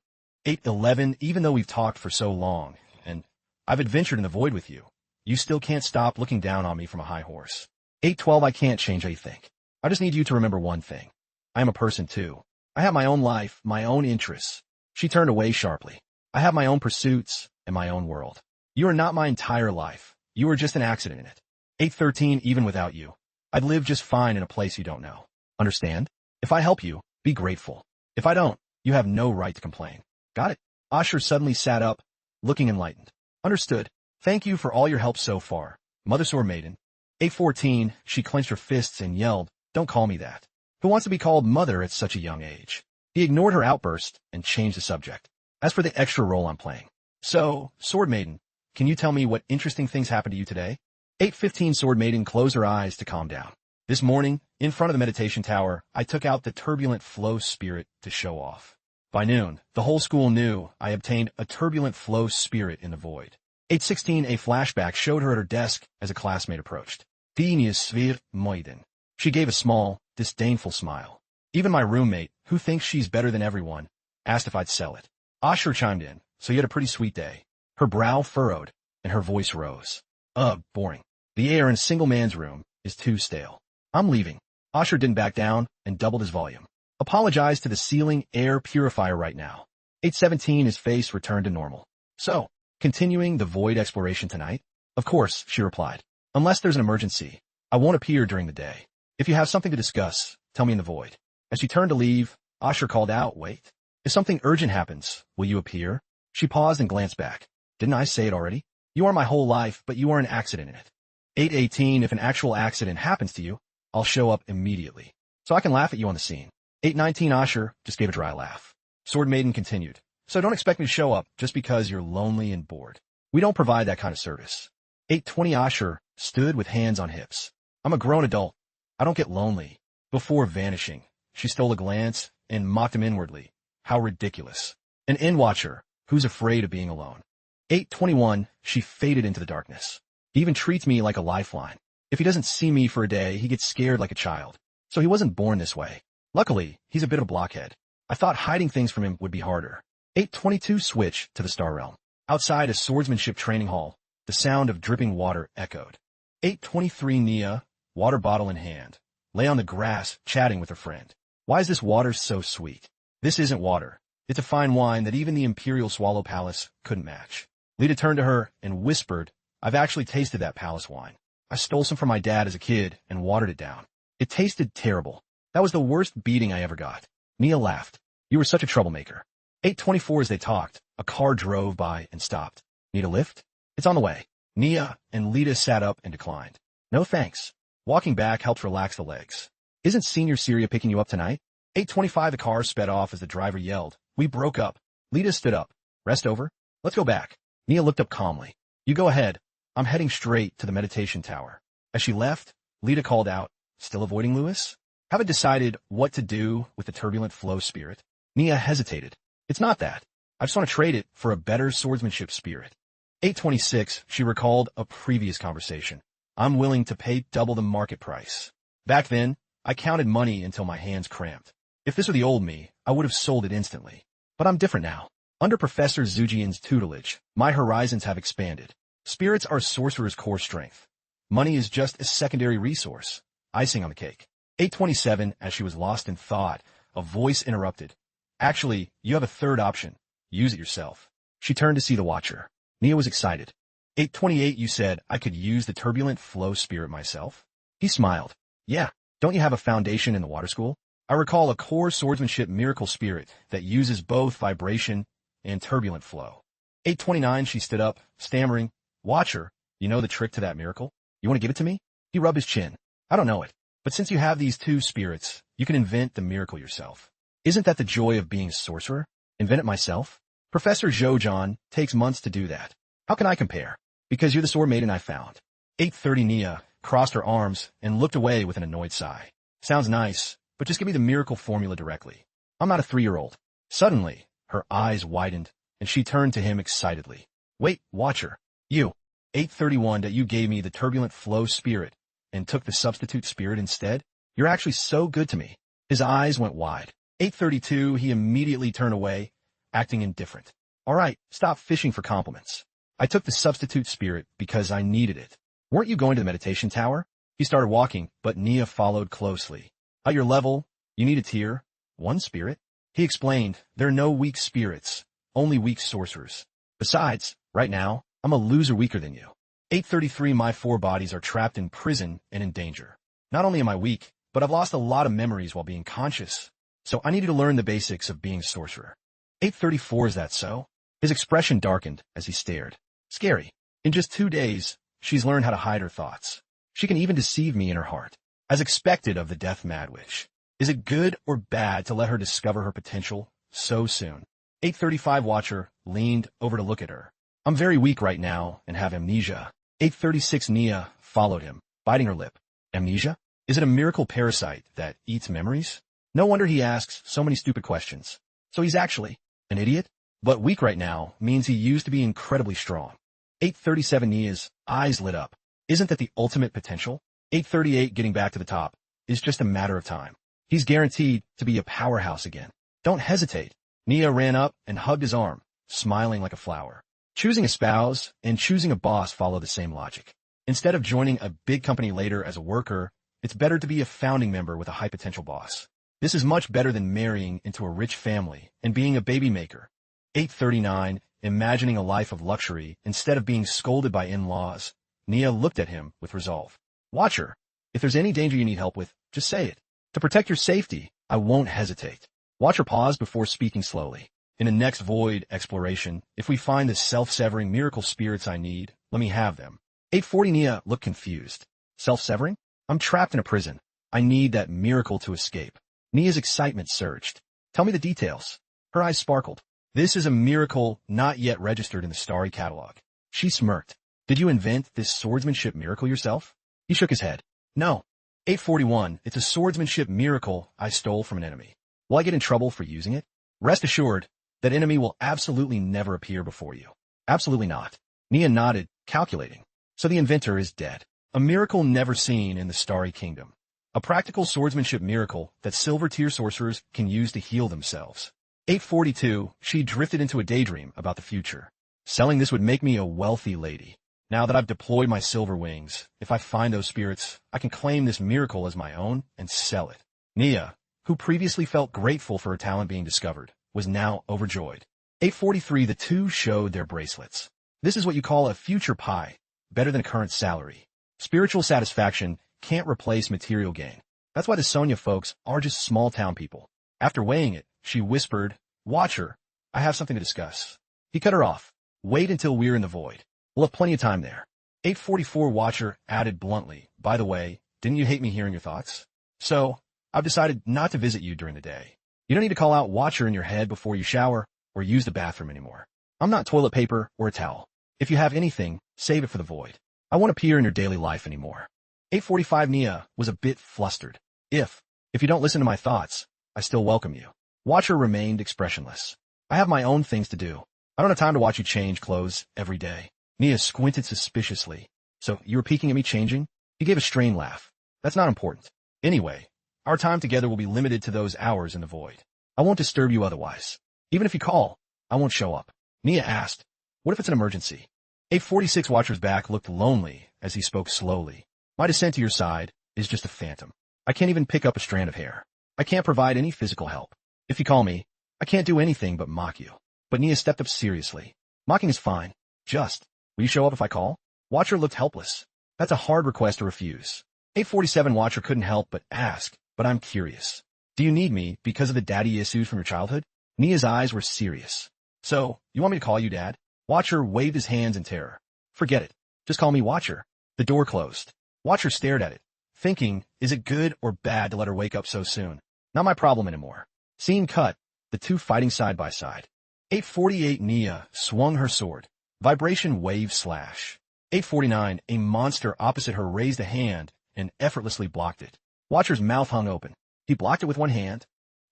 A: 811 Even though we've talked for so long, and I've adventured in the void with you, you still can't stop looking down on me from a high horse. 812 I can't change how you think. I just need you to remember one thing. I am a person too. I have my own life, my own interests. She turned away sharply. I have my own pursuits and my own world. You are not my entire life. You are just an accident in it. 813 Even without you, I'd live just fine in a place you don't know. Understand? If I help you, be grateful. If I don't, you have no right to complain. Got it? Asher suddenly sat up, looking enlightened. Understood. Thank you for all your help so far, Mother Sword Maiden. 814 She clenched her fists and yelled, don't call me that. Who wants to be called mother at such a young age? He ignored her outburst and changed the subject. As for the extra role I'm playing. So, Sword Maiden, can you tell me what interesting things happened to you today? 815 Sword Maiden closed her eyes to calm down. This morning, in front of the meditation tower, I took out the turbulent flow spirit to show off. By noon, the whole school knew I obtained a turbulent flow spirit in the void. 816 A flashback showed her at her desk as a classmate approached. Genius Svir Moiden. She gave a small, disdainful smile. Even my roommate, who thinks she's better than everyone, asked if I'd sell it. Asher chimed in, so you had a pretty sweet day. Her brow furrowed, and her voice rose. Ugh, boring. The air in a single man's room is too stale. I'm leaving. Asher didn't back down and doubled his volume. Apologize to the ceiling air purifier right now. 8:17, his face returned to normal. So, continuing the void exploration tonight? Of course, she replied. Unless there's an emergency, I won't appear during the day. If you have something to discuss, tell me in the void. As she turned to leave, Asher called out, wait. If something urgent happens, will you appear? She paused and glanced back. Didn't I say it already? You are my whole life, but you are an accident in it. 8:18, if an actual accident happens to you, I'll show up immediately. So I can laugh at you on the scene. 8:19, Asher just gave a dry laugh. Sword Maiden continued. So don't expect me to show up just because you're lonely and bored. We don't provide that kind of service. 8:20, Asher stood with hands on hips. I'm a grown adult. I don't get lonely. Before vanishing, she stole a glance and mocked him inwardly. How ridiculous. An inn-watcher who's afraid of being alone. 8:21, she faded into the darkness. He even treats me like a lifeline. If he doesn't see me for a day, he gets scared like a child. So he wasn't born this way. Luckily, he's a bit of a blockhead. I thought hiding things from him would be harder. 8:22, switch to the Star Realm. Outside a swordsmanship training hall, the sound of dripping water echoed. 8:23, Nia, water bottle in hand, lay on the grass chatting with her friend. Why is this water so sweet? This isn't water. It's a fine wine that even the Imperial Swallow Palace couldn't match. Lita turned to her and whispered, I've actually tasted that palace wine. I stole some from my dad as a kid and watered it down. It tasted terrible. That was the worst beating I ever got. Nia laughed. You were such a troublemaker. 8:24, as they talked, a car drove by and stopped. Need a lift? It's on the way. Nia and Lita sat up and declined. No thanks. Walking back helped relax the legs. Isn't Senior Syria picking you up tonight? 8:25, the car sped off as the driver yelled. We broke up. Lita stood up. Rest over? Let's go back. Nia looked up calmly. You go ahead. I'm heading straight to the meditation tower. As she left, Lita called out, still avoiding Lewis? Haven't decided what to do with the turbulent flow spirit? Nia hesitated. It's not that. I just want to trade it for a better swordsmanship spirit. 8:26, she recalled a previous conversation. I'm willing to pay double the market price. Back then, I counted money until my hands cramped. If this were the old me, I would have sold it instantly. But I'm different now. Under Professor Zujian's tutelage, my horizons have expanded. Spirits are sorcerer's core strength. Money is just a secondary resource, icing on the cake. 8:27, as she was lost in thought, a voice interrupted. Actually, you have a third option. Use it yourself. She turned to see the watcher. Nia was excited. 8:28, you said I could use the turbulent flow spirit myself? He smiled. Yeah, don't you have a foundation in the water school? I recall a core swordsmanship miracle spirit that uses both vibration and turbulent flow. 8:29, she stood up, stammering. Watcher, you know the trick to that miracle? You want to give it to me? He rubbed his chin. I don't know it. But since you have these two spirits, you can invent the miracle yourself. Isn't that the joy of being a sorcerer? Invent it myself? Professor Zhoujan takes months to do that. How can I compare? Because you're the sword maiden I found. 8:30, Nia crossed her arms and looked away with an annoyed sigh. Sounds nice, but just give me the miracle formula directly. I'm not a 3-year-old. Suddenly, her eyes widened, and she turned to him excitedly. Wait, Watcher. You. 8:31, that you gave me the turbulent flow spirit and took the substitute spirit instead? You're actually so good to me. His eyes went wide. 8:32, he immediately turned away, acting indifferent. All right, stop fishing for compliments. I took the substitute spirit because I needed it. Weren't you going to the meditation tower? He started walking, but Nia followed closely. At your level, you need a tier, 1 spirit. He explained, there are no weak spirits, only weak sorcerers. Besides, right now, I'm a loser weaker than you. 8:33, my 4 bodies are trapped in prison and in danger. Not only am I weak, but I've lost a lot of memories while being conscious. So I needed to learn the basics of being a sorcerer. 8:34, is that so? His expression darkened as he stared. Scary. In just 2 days, she's learned how to hide her thoughts. She can even deceive me in her heart. As expected of the Death Mad Witch. Is it good or bad to let her discover her potential so soon? 8:35, Watcher leaned over to look at her. I'm very weak right now and have amnesia. 8:36, Nia followed him, biting her lip. Amnesia? Is it a miracle parasite that eats memories? No wonder he asks so many stupid questions. So he's actually an idiot? But weak right now means he used to be incredibly strong. 8:37, Nia's eyes lit up. Isn't that the ultimate potential? 8:38, getting back to the top, is just a matter of time. He's guaranteed to be a powerhouse again. Don't hesitate. Nia ran up and hugged his arm, smiling like a flower. Choosing a spouse and choosing a boss follow the same logic. Instead of joining a big company later as a worker, it's better to be a founding member with a high potential boss. This is much better than marrying into a rich family and being a baby maker. 839, imagining a life of luxury instead of being scolded by in-laws. Nia looked at him with resolve. Watcher, if there's any danger you need help with, just say it. To protect your safety, I won't hesitate. Watcher paused before speaking slowly. In a next void exploration, if we find the self-severing miracle spirits I need, let me have them. 840 Nia looked confused. Self-severing? I'm trapped in a prison. I need that miracle to escape. Nia's excitement surged. Tell me the details. Her eyes sparkled. This is a miracle not yet registered in the starry catalog. She smirked. Did you invent this swordsmanship miracle yourself? He shook his head. No. 841, it's a swordsmanship miracle I stole from an enemy. Will I get in trouble for using it? Rest assured, that enemy will absolutely never appear before you. Absolutely not. Nia nodded, calculating. So the inventor is dead. A miracle never seen in the Starry Kingdom. A practical swordsmanship miracle that silver-tier sorcerers can use to heal themselves. 842, she drifted into a daydream about the future. Selling this would make me a wealthy lady. Now that I've deployed my silver wings, if I find those spirits, I can claim this miracle as my own and sell it. Nia, who previously felt grateful for her talent being discovered, was now overjoyed. 843, the two showed their bracelets. This is what you call a future pie, better than a current salary. Spiritual satisfaction can't replace material gain. That's why the Sonia folks are just small-town people. After weighing it, she whispered, Watcher, I have something to discuss. He cut her off. Wait until we're in the void. We'll have plenty of time there. 844 Watcher added bluntly, by the way, didn't you hate me hearing your thoughts? So, I've decided not to visit you during the day. You don't need to call out Watcher in your head before you shower or use the bathroom anymore. I'm not toilet paper or a towel. If you have anything, save it for the void. I won't appear in your daily life anymore. 845 Nia was a bit flustered. If you don't listen to my thoughts, I still welcome you. Watcher remained expressionless. I have my own things to do. I don't have time to watch you change clothes every day. Nia squinted suspiciously. So, you were peeking at me changing? He gave a strained laugh. That's not important. Anyway, our time together will be limited to those hours in the void. I won't disturb you otherwise. Even if you call, I won't show up. Nia asked, what if it's an emergency? 846 Watcher's back looked lonely as he spoke slowly. My descent to your side is just a phantom. I can't even pick up a strand of hair. I can't provide any physical help. If you call me, I can't do anything but mock you. But Nia stepped up seriously. Mocking is fine. Will you show up if I call? Watcher looked helpless. That's a hard request to refuse. 847 Watcher couldn't help but ask, but I'm curious. Do you need me because of the daddy issues from your childhood? Nia's eyes were serious. So, you want me to call you Dad? Watcher waved his hands in terror. Forget it. Just call me Watcher. The door closed. Watcher stared at it, thinking, is it good or bad to let her wake up so soon? Not my problem anymore. Scene cut, the two fighting side by side. 848 Nia swung her sword. Vibration wave slash. 849, a monster opposite her raised a hand and effortlessly blocked it. Watcher's mouth hung open. He blocked it with one hand.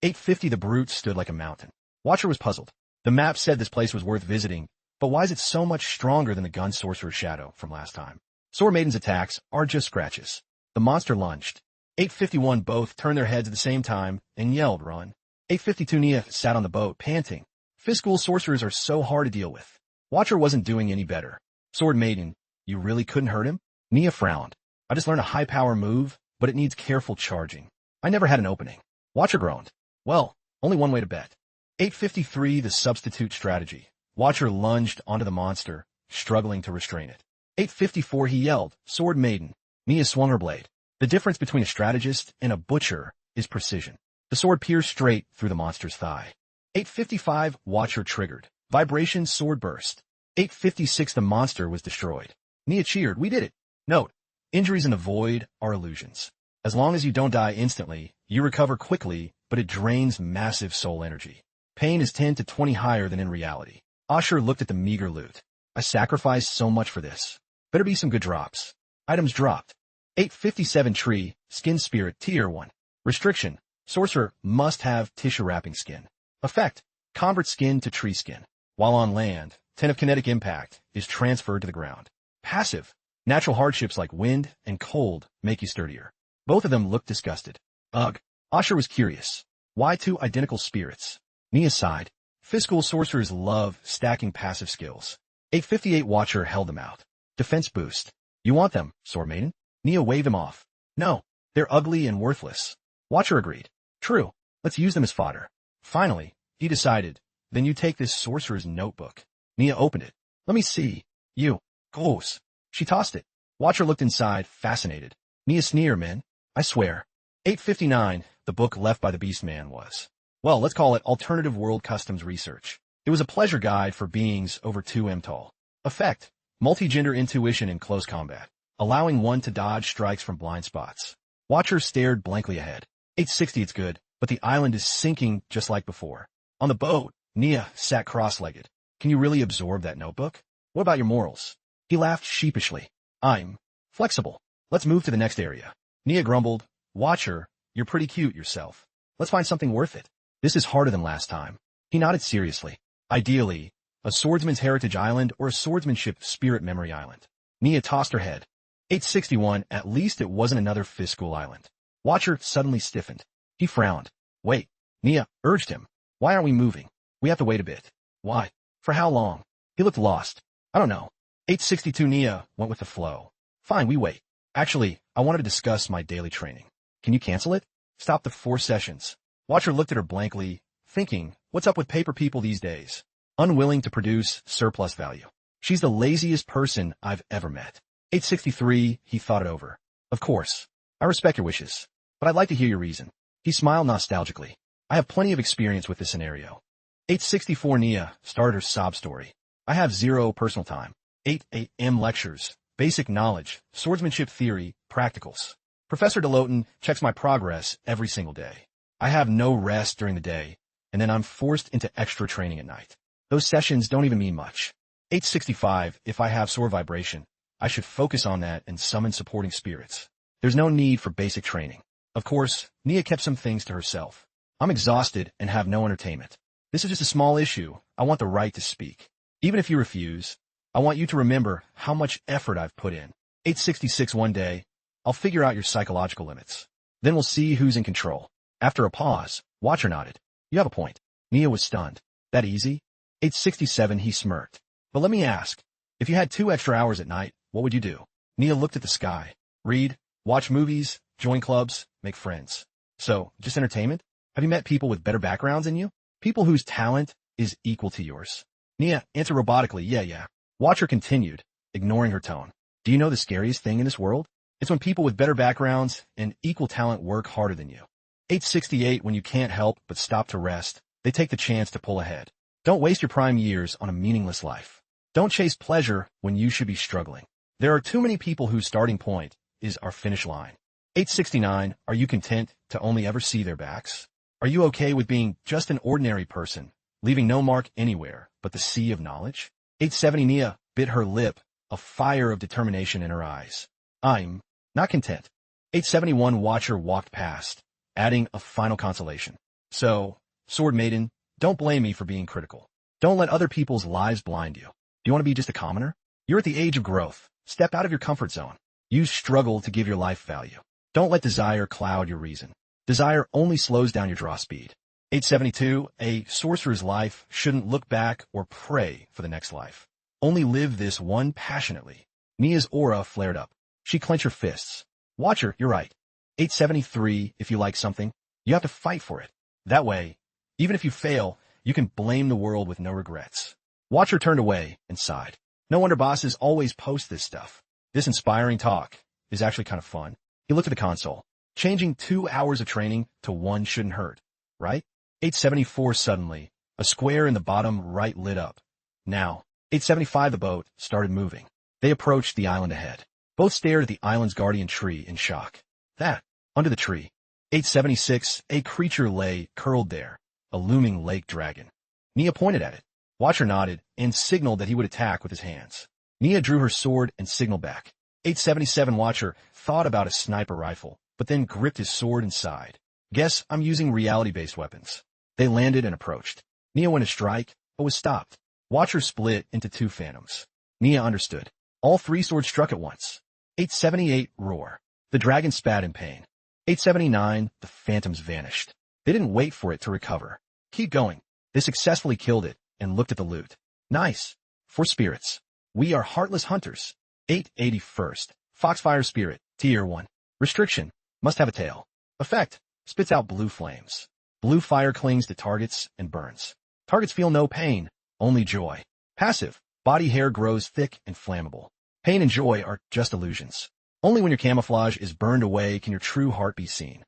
A: 850, the brute stood like a mountain. Watcher was puzzled. The map said this place was worth visiting, but why is it so much stronger than the gun sorcerer's shadow from last time? Sword Maiden's attacks are just scratches. The monster lunged. 851 both turned their heads at the same time and yelled, run. 852 Nia sat on the boat, panting. Fiscal sorcerers are so hard to deal with. Watcher wasn't doing any better. Sword Maiden, you really couldn't hurt him? Nia frowned. I just learned a high-power move, but it needs careful charging. I never had an opening. Watcher groaned. Well, only one way to bet. 853, the substitute strategy. Watcher lunged onto the monster, struggling to restrain it. 854, he yelled, Sword Maiden. Nia swung her blade. The difference between a strategist and a butcher is precision. The sword pierced straight through the monster's thigh. 855, Watcher triggered. Vibration sword burst. 856, the monster was destroyed. Nia cheered, we did it. Note, injuries in the void are illusions. As long as you don't die instantly, you recover quickly, but it drains massive soul energy. Pain is 10 to 20 higher than in reality. Asher looked at the meager loot. I sacrificed so much for this. Better be some good drops. Items dropped. 857 tree, skin spirit, tier 1. Restriction, sorcerer must have tissue wrapping skin. Effect, convert skin to tree skin. While on land, 10 of kinetic impact is transferred to the ground. Passive, natural hardships like wind and cold make you sturdier. Both of them looked disgusted. Ugh. Asher was curious. Why two identical spirits? Nia sighed. Fiscal sorcerers love stacking passive skills. 858 Watcher held them out. Defense boost. You want them, Sword Maiden? Nia waved them off. No, they're ugly and worthless. Watcher agreed. True, let's use them as fodder. Finally, he decided. Then you take this sorcerer's notebook. Nia opened it. Let me see. You. Gross. She tossed it. Watcher looked inside, fascinated. Nia sneer, man. I swear. 859, the book left by the Beast Man was. Well, let's call it Alternative World Customs Research. It was a pleasure guide for beings over 2M tall. Effect. Multi-gender intuition in close combat, allowing one to dodge strikes from blind spots. Watcher stared blankly ahead. 860 it's good, but the island is sinking just like before. On the boat, Nia sat cross-legged. Can you really absorb that notebook? What about your morals? He laughed sheepishly. I'm flexible. Let's move to the next area. Nia grumbled. Watcher, you're pretty cute yourself. Let's find something worth it. This is harder than last time. He nodded seriously. Ideally, a swordsman's heritage island or a swordsmanship spirit memory island. Nia tossed her head. 861, at least it wasn't another fiscal island. Watcher suddenly stiffened. He frowned. Wait, Nia urged him. Why aren't we moving? We have to wait a bit. Why? For how long? He looked lost. I don't know. 862 Nia went with the flow. Fine, we wait. Actually, I wanted to discuss my daily training. Can you cancel it? Stop the 4 sessions. Watcher looked at her blankly, thinking, what's up with paper people these days? Unwilling to produce surplus value. She's the laziest person I've ever met. 863, he thought it over. Of course. I respect your wishes, but I'd like to hear your reason. He smiled nostalgically. I have plenty of experience with this scenario. 864 Nia started her sob story. I have 0 personal time. 8 a.m. lectures, basic knowledge, swordsmanship theory, practicals. Professor Deloten checks my progress every single day. I have no rest during the day, and then I'm forced into extra training at night. Those sessions don't even mean much. 865, if I have sword vibration, I should focus on that and summon supporting spirits. There's no need for basic training. Of course, Nia kept some things to herself. I'm exhausted and have no entertainment. This is just a small issue. I want the right to speak. Even if you refuse, I want you to remember how much effort I've put in. 866 one day, I'll figure out your psychological limits. Then we'll see who's in control. After a pause, Watcher nodded. You have a point. Nia was stunned. That easy? 867 he smirked. But let me ask, if you had 2 extra hours at night, what would you do? Nia looked at the sky. Read, watch movies, join clubs, make friends. So, just entertainment? Have you met people with better backgrounds than you? People whose talent is equal to yours? Nia answered robotically, yeah. Watcher continued, ignoring her tone. Do you know the scariest thing in this world? It's when people with better backgrounds and equal talent work harder than you. 868 when you can't help but stop to rest, they take the chance to pull ahead. Don't waste your prime years on a meaningless life. Don't chase pleasure when you should be struggling. There are too many people whose starting point is our finish line. 869, are you content to only ever see their backs? Are you okay with being just an ordinary person, leaving no mark anywhere but the sea of knowledge? 870 Nia bit her lip, a fire of determination in her eyes. I'm not content. 871 Watcher walked past, adding a final consolation. So, Sword Maiden, don't blame me for being critical. Don't let other people's lives blind you. Do you want to be just a commoner? You're at the age of growth. Step out of your comfort zone. Use struggle to give your life value. Don't let desire cloud your reason. Desire only slows down your draw speed. 872, a sorcerer's life shouldn't look back or pray for the next life. Only live this one passionately. Nia's aura flared up. She clenched her fists. Watcher, you're right. 873, if you like something, you have to fight for it. That way, even if you fail, you can blame the world with no regrets. Watcher turned away and sighed. No wonder bosses always post this stuff. This inspiring talk is actually kind of fun. He looked at the console. Changing 2 hours of training to 1 shouldn't hurt, right? 874 suddenly, a square in the bottom right lit up. Now, 875 the boat started moving. They approached the island ahead. Both stared at the island's guardian tree in shock. That, under the tree. 876, a creature lay curled there, a looming lake dragon. Nia pointed at it. Watcher nodded and signaled that he would attack with his hands. Nia drew her sword and signaled back. 877 Watcher thought about a sniper rifle, but then gripped his sword and sighed. Guess I'm using reality-based weapons. They landed and approached. Nia went to strike, but was stopped. Watcher split into 2 phantoms. Nia understood. All 3 swords struck at once. 878 roar. The dragon spat in pain. 879, the phantoms vanished. They didn't wait for it to recover. Keep going. They successfully killed it and looked at the loot. Nice. 4 spirits. We are heartless hunters. 881st. Foxfire Spirit, Tier 1. Restriction. Must have a tail. Effect. Spits out blue flames. Blue fire clings to targets and burns. Targets feel no pain, only joy. Passive. Body hair grows thick and flammable. Pain and joy are just illusions. Only when your camouflage is burned away can your true heart be seen.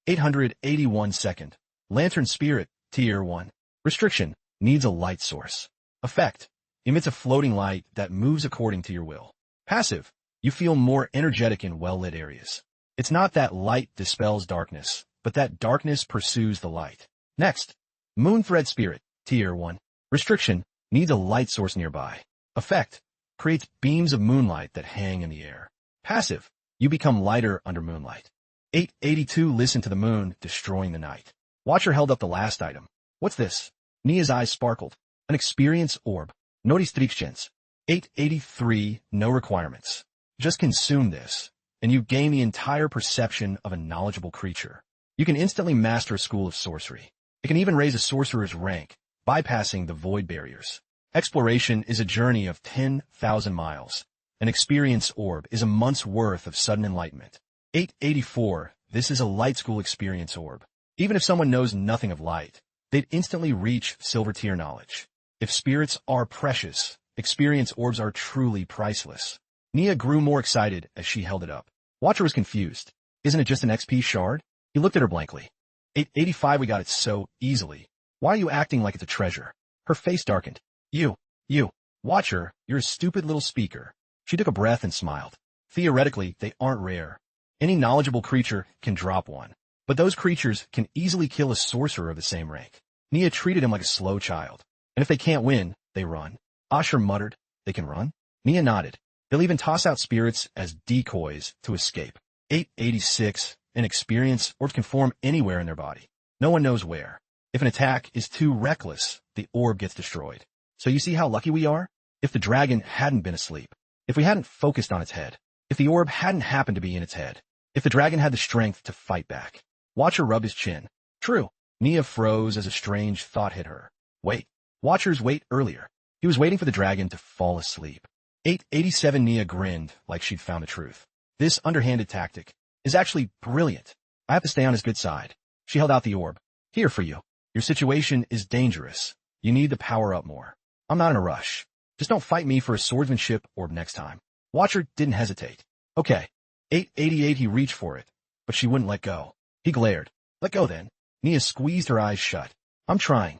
A: 881nd. Lantern Spirit, Tier 1. Restriction. Needs a light source. Effect. Emits a floating light that moves according to your will. Passive. You feel more energetic in well-lit areas. It's not that light dispels darkness, but that darkness pursues the light. Next. Moonthread Spirit, Tier 1. Restriction. Needs a light source nearby. Effect. Creates beams of moonlight that hang in the air. Passive. You become lighter under moonlight. 882 Listen to the moon, destroying the night. Watcher held up the last item. What's this? Nia's eyes sparkled. An experience orb. No restrictions. 883 No requirements. Just consume this, and you gain the entire perception of a knowledgeable creature. You can instantly master a school of sorcery. It can even raise a sorcerer's rank, bypassing the void barriers. Exploration is a journey of 10,000 miles. An experience orb is a month's worth of sudden enlightenment. 884 This is a light school experience orb. Even if someone knows nothing of light, they'd instantly reach silver tier knowledge. If spirits are precious, experience orbs are truly priceless. Nia grew more excited as she held it up. Watcher was confused. Isn't it just an XP shard? He looked at her blankly. 885 We got it so easily. Why are you acting like it's a treasure? Her face darkened. You. Watcher, you're a stupid little speaker. She took a breath and smiled. Theoretically, they aren't rare. Any knowledgeable creature can drop one. But those creatures can easily kill a sorcerer of the same rank. Nia treated him like a slow child. And if they can't win, they run. Asher muttered, They can run? Nia nodded. They'll even toss out spirits as decoys to escape. 886 An experience orbs can form anywhere in their body. No one knows where. If an attack is too reckless, the orb gets destroyed. So you see how lucky we are? If the dragon hadn't been asleep. If we hadn't focused on its head. If the orb hadn't happened to be in its head. If the dragon had the strength to fight back. Watcher rubbed his chin. True. Nia froze as a strange thought hit her. Wait. Watcher's wait earlier. He was waiting for the dragon to fall asleep. 887 Nia grinned like she'd found the truth. This underhanded tactic is actually brilliant. I have to stay on his good side. She held out the orb. Here for you. Your situation is dangerous. You need to power up more. I'm not in a rush. Just don't fight me for a swordsmanship orb next time. Watcher didn't hesitate. Okay. 888 He reached for it, but she wouldn't let go. He glared. Let go then. Nia squeezed her eyes shut. I'm trying.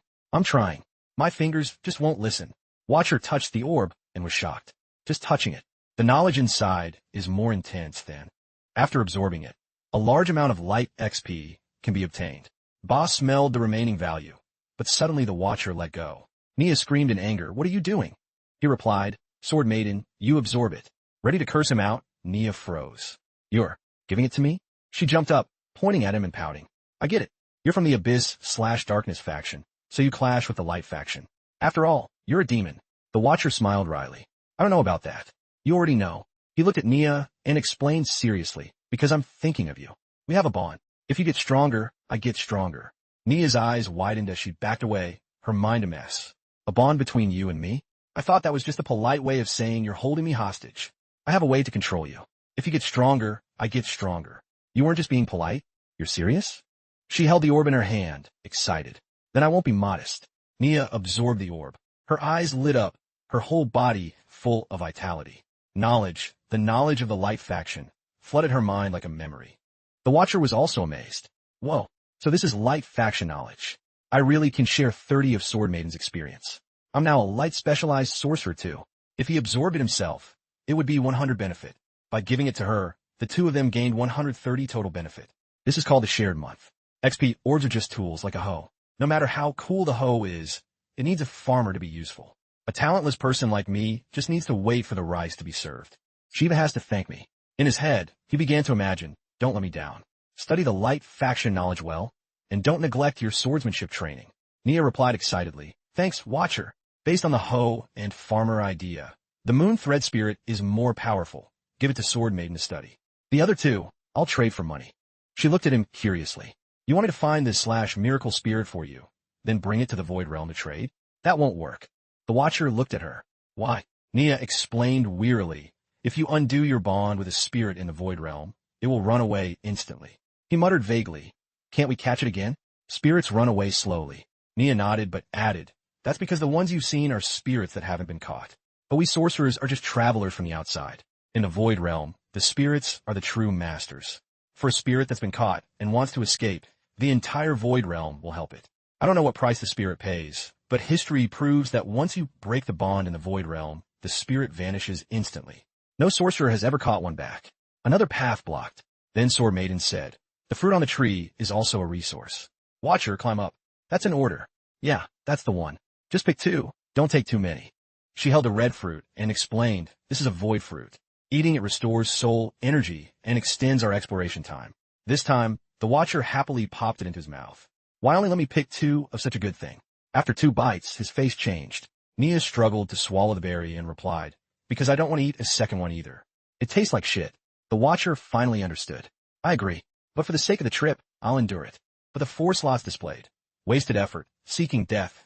A: My fingers just won't listen. Watcher touched the orb and was shocked. Just touching it. The knowledge inside is more intense than. After absorbing it, a large amount of light XP can be obtained. Boss smelled the remaining value, but suddenly the Watcher let go. Nia screamed in anger, What are you doing? He replied, Sword Maiden, you absorb it. Ready to curse him out, Nia froze. You're giving it to me? She jumped up, pointing at him and pouting. I get it. You're from the Abyss/Darkness faction, so you clash with the Light faction. After all, you're a demon. The Watcher smiled wryly. I don't know about that. You already know. He looked at Nia and explained seriously, because I'm thinking of you. We have a bond. If you get stronger, I get stronger. Nia's eyes widened as she backed away, her mind a mess. A bond between you and me? I thought that was just a polite way of saying you're holding me hostage. I have a way to control you. If you get stronger, I get stronger. You weren't just being polite? You're serious? She held the orb in her hand, excited. Then I won't be modest. Nia absorbed the orb. Her eyes lit up, her whole body full of vitality. Knowledge, the knowledge of the Light faction, flooded her mind like a memory. The Watcher was also amazed. Whoa, so this is Light faction knowledge. I really can share 30 of Sword Maiden's experience. I'm now a Light specialized sorcerer too. If he absorbed it himself, it would be 100 benefit. By giving it to her, the two of them gained 130 total benefit. This is called the shared month. XP orbs are just tools like a hoe. No matter how cool the hoe is, it needs a farmer to be useful. A talentless person like me just needs to wait for the rice to be served. Shiva has to thank me. In his head, he began to imagine, don't let me down. Study the Light faction knowledge well, and don't neglect your swordsmanship training. Nia replied excitedly, Thanks, Watcher. Based on the hoe and farmer idea, the Moon Thread Spirit is more powerful. Give it to Sword Maiden to study. The other two, I'll trade for money. She looked at him curiously. You want me to find this miracle spirit for you, then bring it to the Void Realm to trade? That won't work. The Watcher looked at her. Why? Nia explained wearily. If you undo your bond with a spirit in the Void Realm, it will run away instantly. He muttered vaguely. Can't we catch it again? Spirits run away slowly. Nia nodded but added, that's because the ones you've seen are spirits that haven't been caught. But we sorcerers are just travelers from the outside. In the Void Realm, the spirits are the true masters. For a spirit that's been caught and wants to escape, the entire Void Realm will help it. I don't know what price the spirit pays, but history proves that once you break the bond in the Void Realm, the spirit vanishes instantly. No sorcerer has ever caught one back. Another path blocked. Then Sword Maiden said, the fruit on the tree is also a resource. Watcher, climb up. That's an order. Yeah, that's the one. Just pick 2. Don't take too many. She held a red fruit and explained, this is a void fruit. Eating it restores soul energy and extends our exploration time. This time, the Watcher happily popped it into his mouth. Why only let me pick 2 of such a good thing? After 2 bites, his face changed. Nia struggled to swallow the berry and replied, because I don't want to eat a second one either. It tastes like shit. The Watcher finally understood. I agree, but for the sake of the trip, I'll endure it. But the 4 slots displayed. Wasted effort, seeking death,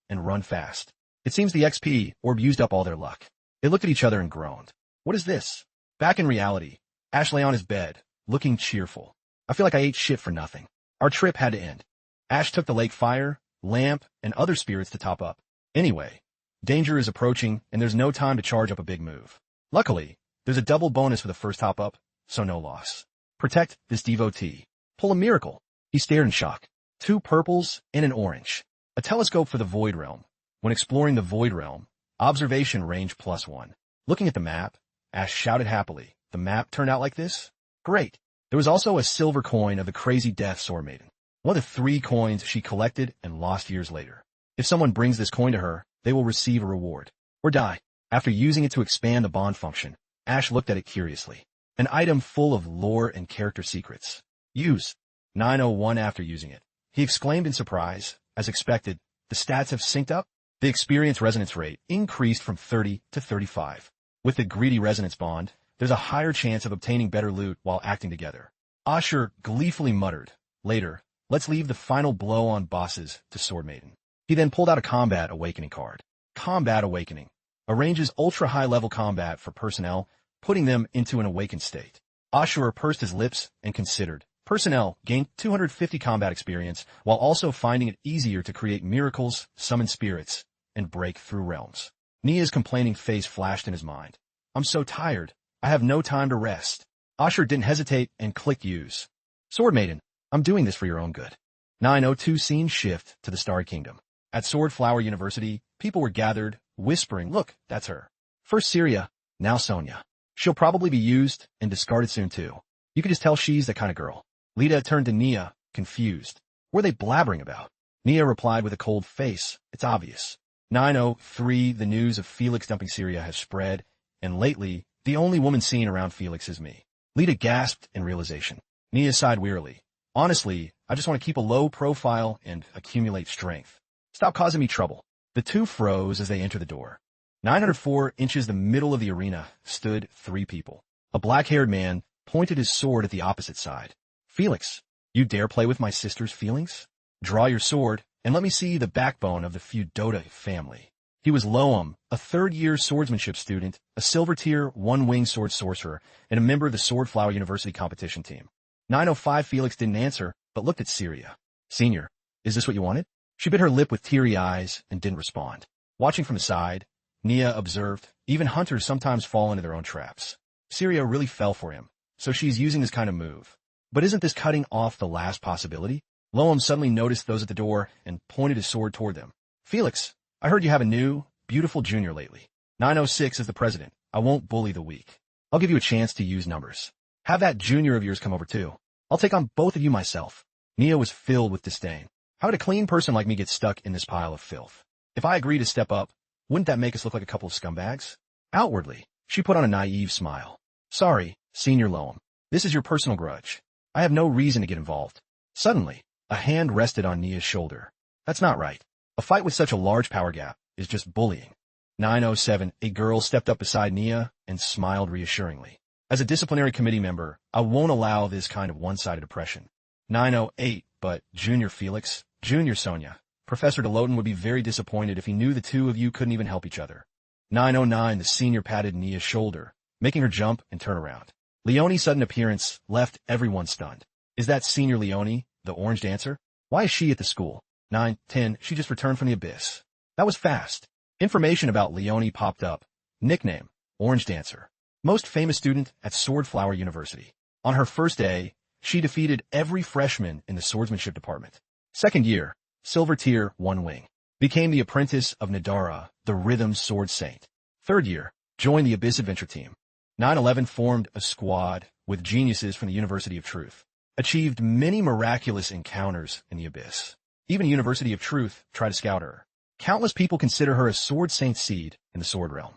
A: and run fast. It seems the XP orb used up all their luck. They looked at each other and groaned. What is this? Back in reality, Ash lay on his bed, looking cheerful. I feel like I ate shit for nothing. Our trip had to end. Ash took the lake fire, lamp, and other spirits to top up. Anyway, danger is approaching, and there's no time to charge up a big move. Luckily, there's a double bonus for the first top up, so no loss. Protect this devotee. Pull a miracle. He stared in shock. 2 purples and an orange. A telescope for the Void Realm. When exploring the Void Realm, observation range +1. Looking at the map, Ash shouted happily. The map turned out like this? Great. There was also a silver coin of the Crazy Death Sword Maiden. One of the 3 coins she collected and lost years later. If someone brings this coin to her, they will receive a reward. Or die. After using it to expand the bond function, Ash looked at it curiously. An item full of lore and character secrets. Use. 901 after using it. He exclaimed in surprise. As expected, the stats have synced up. The experience resonance rate increased from 30 to 35. With the greedy resonance bond, there's a higher chance of obtaining better loot while acting together. Asher gleefully muttered. Later, let's leave the final blow on bosses to Sword Maiden. He then pulled out a Combat Awakening card. Combat Awakening arranges ultra-high-level combat for personnel, putting them into an awakened state. Asher pursed his lips and considered. Personnel gained 250 combat experience while also finding it easier to create miracles, summon spirits, and break through realms. Nia's complaining face flashed in his mind. I'm so tired. I have no time to rest. Asher didn't hesitate and clicked use. Sword Maiden, I'm doing this for your own good. 902 scene shift to the Starry Kingdom. At Sword Flower University, people were gathered, whispering, look, that's her. First Syria, now Sonia. She'll probably be used and discarded soon too. You can just tell she's that kind of girl. Lita turned to Nia, confused. What are they blabbering about? Nia replied with a cold face. It's obvious. 903, the news of Felix dumping Syria has spread, and lately, the only woman seen around Felix is me. Lita gasped in realization. Nia sighed wearily. Honestly, I just want to keep a low profile and accumulate strength. Stop causing me trouble. The 2 froze as they entered the door. 904 inches the middle of the arena stood 3 people. A black-haired man pointed his sword at the opposite side. Felix, you dare play with my sister's feelings? Draw your sword, and let me see the backbone of the Feudota family. He was Loam, a 3rd-year swordsmanship student, a silver-tier, 1-wing sword sorcerer, and a member of the Sword Flower University competition team. 905 Felix didn't answer, but looked at Syria. Senior, is this what you wanted? She bit her lip with teary eyes and didn't respond. Watching from the side, Nia observed, even hunters sometimes fall into their own traps. Syria really fell for him, so she's using this kind of move. But isn't this cutting off the last possibility? Loam suddenly noticed those at the door and pointed his sword toward them. Felix, I heard you have a new, beautiful junior lately. 906 is the president. I won't bully the weak. I'll give you a chance to use numbers. Have that junior of yours come over too. I'll take on both of you myself. Nia was filled with disdain. How would a clean person like me get stuck in this pile of filth? If I agree to step up, wouldn't that make us look like a couple of scumbags? Outwardly, she put on a naive smile. Sorry, Senior Loam. This is your personal grudge. I have no reason to get involved. Suddenly, a hand rested on Nia's shoulder. That's not right. A fight with such a large power gap is just bullying. 907, a girl stepped up beside Nia and smiled reassuringly. As a disciplinary committee member, I won't allow this kind of one-sided oppression. 908, but Junior Felix, Junior Sonia. Professor DeLoten would be very disappointed if he knew the two of you couldn't even help each other. 909, the senior patted Nia's shoulder, making her jump and turn around. Leonie's sudden appearance left everyone stunned. Is that Senior Leonie, the orange dancer? Why is she at the school? 910, she just returned from the abyss. That was fast. Information about Leonie popped up. Nickname, Orange Dancer. Most famous student at Swordflower University. On her first day, she defeated every freshman in the swordsmanship department. Second year, Silver Tier 1 Wing. Became the apprentice of Nadara, the Rhythm Sword Saint. Third year, joined the Abyss Adventure Team. 911 formed a squad with geniuses from the University of Truth. Achieved many miraculous encounters in the Abyss. Even University of Truth tried to scout her. Countless people consider her a Sword Saint seed in the Sword Realm.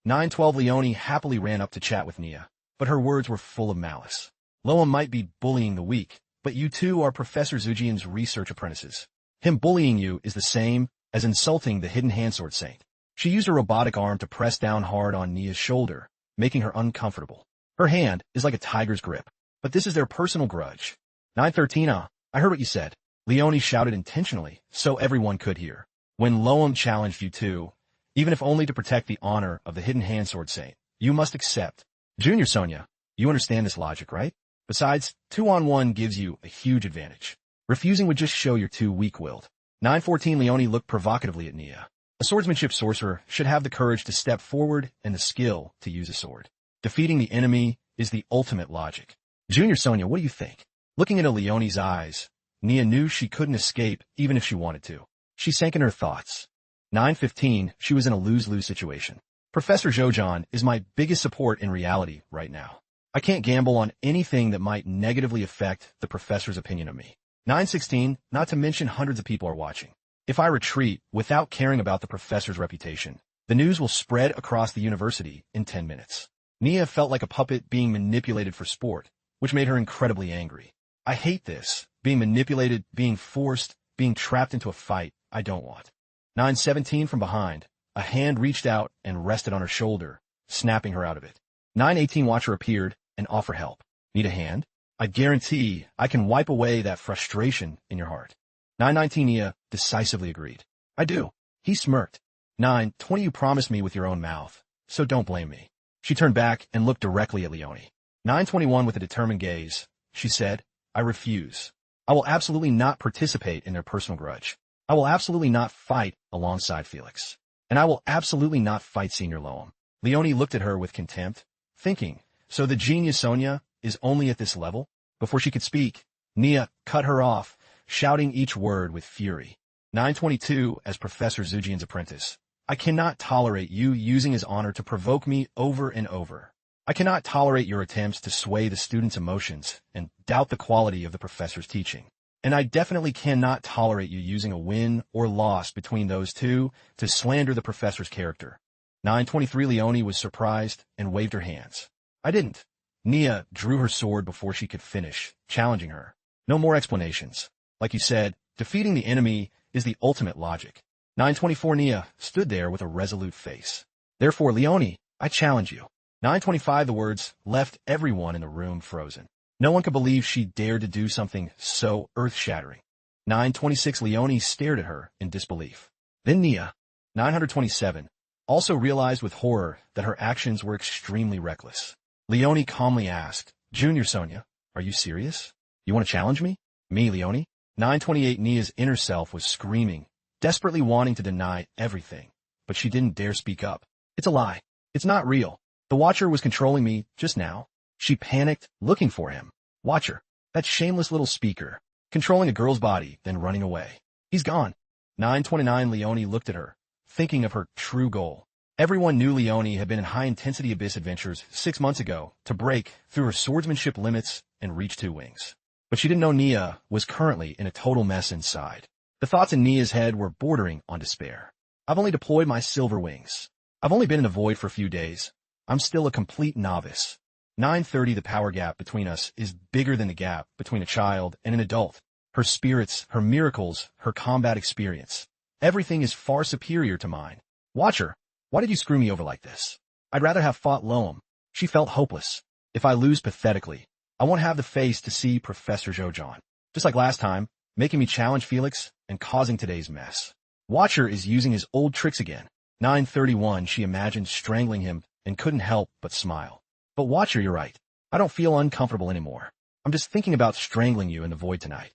A: 912 Leonie happily ran up to chat with Nia, but her words were full of malice. Loam might be bullying the weak, but you two are Professor Zujian's research apprentices. Him bullying you is the same as insulting the Hidden Handsword Saint. She used her robotic arm to press down hard on Nia's shoulder, making her uncomfortable. Her hand is like a tiger's grip, but this is their personal grudge. 913 I heard what you said. Leonie shouted intentionally, so everyone could hear. When Loam challenged you two, even if only to protect the honor of the Hidden Handsword Saint, you must accept. Junior Sonia, you understand this logic, right? Besides, 2-on-1 gives you a huge advantage. Refusing would just show you're too weak-willed. 914 Leonie looked provocatively at Nia. A swordsmanship sorcerer should have the courage to step forward and the skill to use a sword. Defeating the enemy is the ultimate logic. Junior Sonia, what do you think? Looking into Leonie's eyes, Nia knew she couldn't escape even if she wanted to. She sank in her thoughts. 915, she was in a lose-lose situation. Professor Zhojan is my biggest support in reality right now. I can't gamble on anything that might negatively affect the professor's opinion of me. 916, not to mention hundreds of people are watching. If I retreat without caring about the professor's reputation, the news will spread across the university in 10 minutes. Nia felt like a puppet being manipulated for sport, which made her incredibly angry. I hate this. Being manipulated, being forced, being trapped into a fight I don't want. 917 from behind, a hand reached out and rested on her shoulder, snapping her out of it. 918 watcher appeared and offered help. Need a hand? I guarantee I can wipe away that frustration in your heart. 919 Nia decisively agreed. I do. He smirked. 920 you promised me with your own mouth, so don't blame me. She turned back and looked directly at Leonie. 921 with a determined gaze, she said, I refuse. I will absolutely not participate in their personal grudge. I will absolutely not fight alongside Felix. And I will absolutely not fight Senior Loam. Leonie looked at her with contempt, thinking, so the genius Sonia is only at this level? Before she could speak, Nia cut her off, shouting each word with fury. 922 as Professor Zujian's apprentice. I cannot tolerate you using his honor to provoke me over and over. I cannot tolerate your attempts to sway the students' emotions and doubt the quality of the professor's teaching. And I definitely cannot tolerate you using a win or loss between those two to slander the professor's character. 923 Leonie was surprised and waved her hands. I didn't. Nia drew her sword before she could finish, challenging her. No more explanations. Like you said, defeating the enemy is the ultimate logic. 924 Nia stood there with a resolute face. Therefore, Leonie, I challenge you. 925 the words left everyone in the room frozen. No one could believe she dared to do something so earth-shattering. 926 Leonie stared at her in disbelief. Then Nia, 927, also realized with horror that her actions were extremely reckless. Leonie calmly asked, Junior Sonia, are you serious? You want to challenge me? Me, Leonie? 928 Nia's inner self was screaming, desperately wanting to deny everything, but she didn't dare speak up. It's a lie. It's not real. The Watcher was controlling me just now. She panicked, looking for him. Watcher, that shameless little speaker, controlling a girl's body, then running away. He's gone. 929 Leonie looked at her, thinking of her true goal. Everyone knew Leonie had been in high-intensity abyss adventures 6 months ago to break through her swordsmanship limits and reach 2 wings. But she didn't know Nia was currently in a total mess inside. The thoughts in Nia's head were bordering on despair. I've only deployed my silver wings. I've only been in the void for a few days. I'm still a complete novice. 930 the power gap between us is bigger than the gap between a child and an adult. Her spirits, her miracles, her combat experience. Everything is far superior to mine. Watcher, why did you screw me over like this? I'd rather have fought Loam. She felt hopeless. If I lose pathetically, I won't have the face to see Professor Jojon. Just like last time, making me challenge Felix and causing today's mess. Watcher is using his old tricks again. 9:31, she imagined strangling him and couldn't help but smile. But Watcher, you're right. I don't feel uncomfortable anymore. I'm just thinking about strangling you in the void tonight.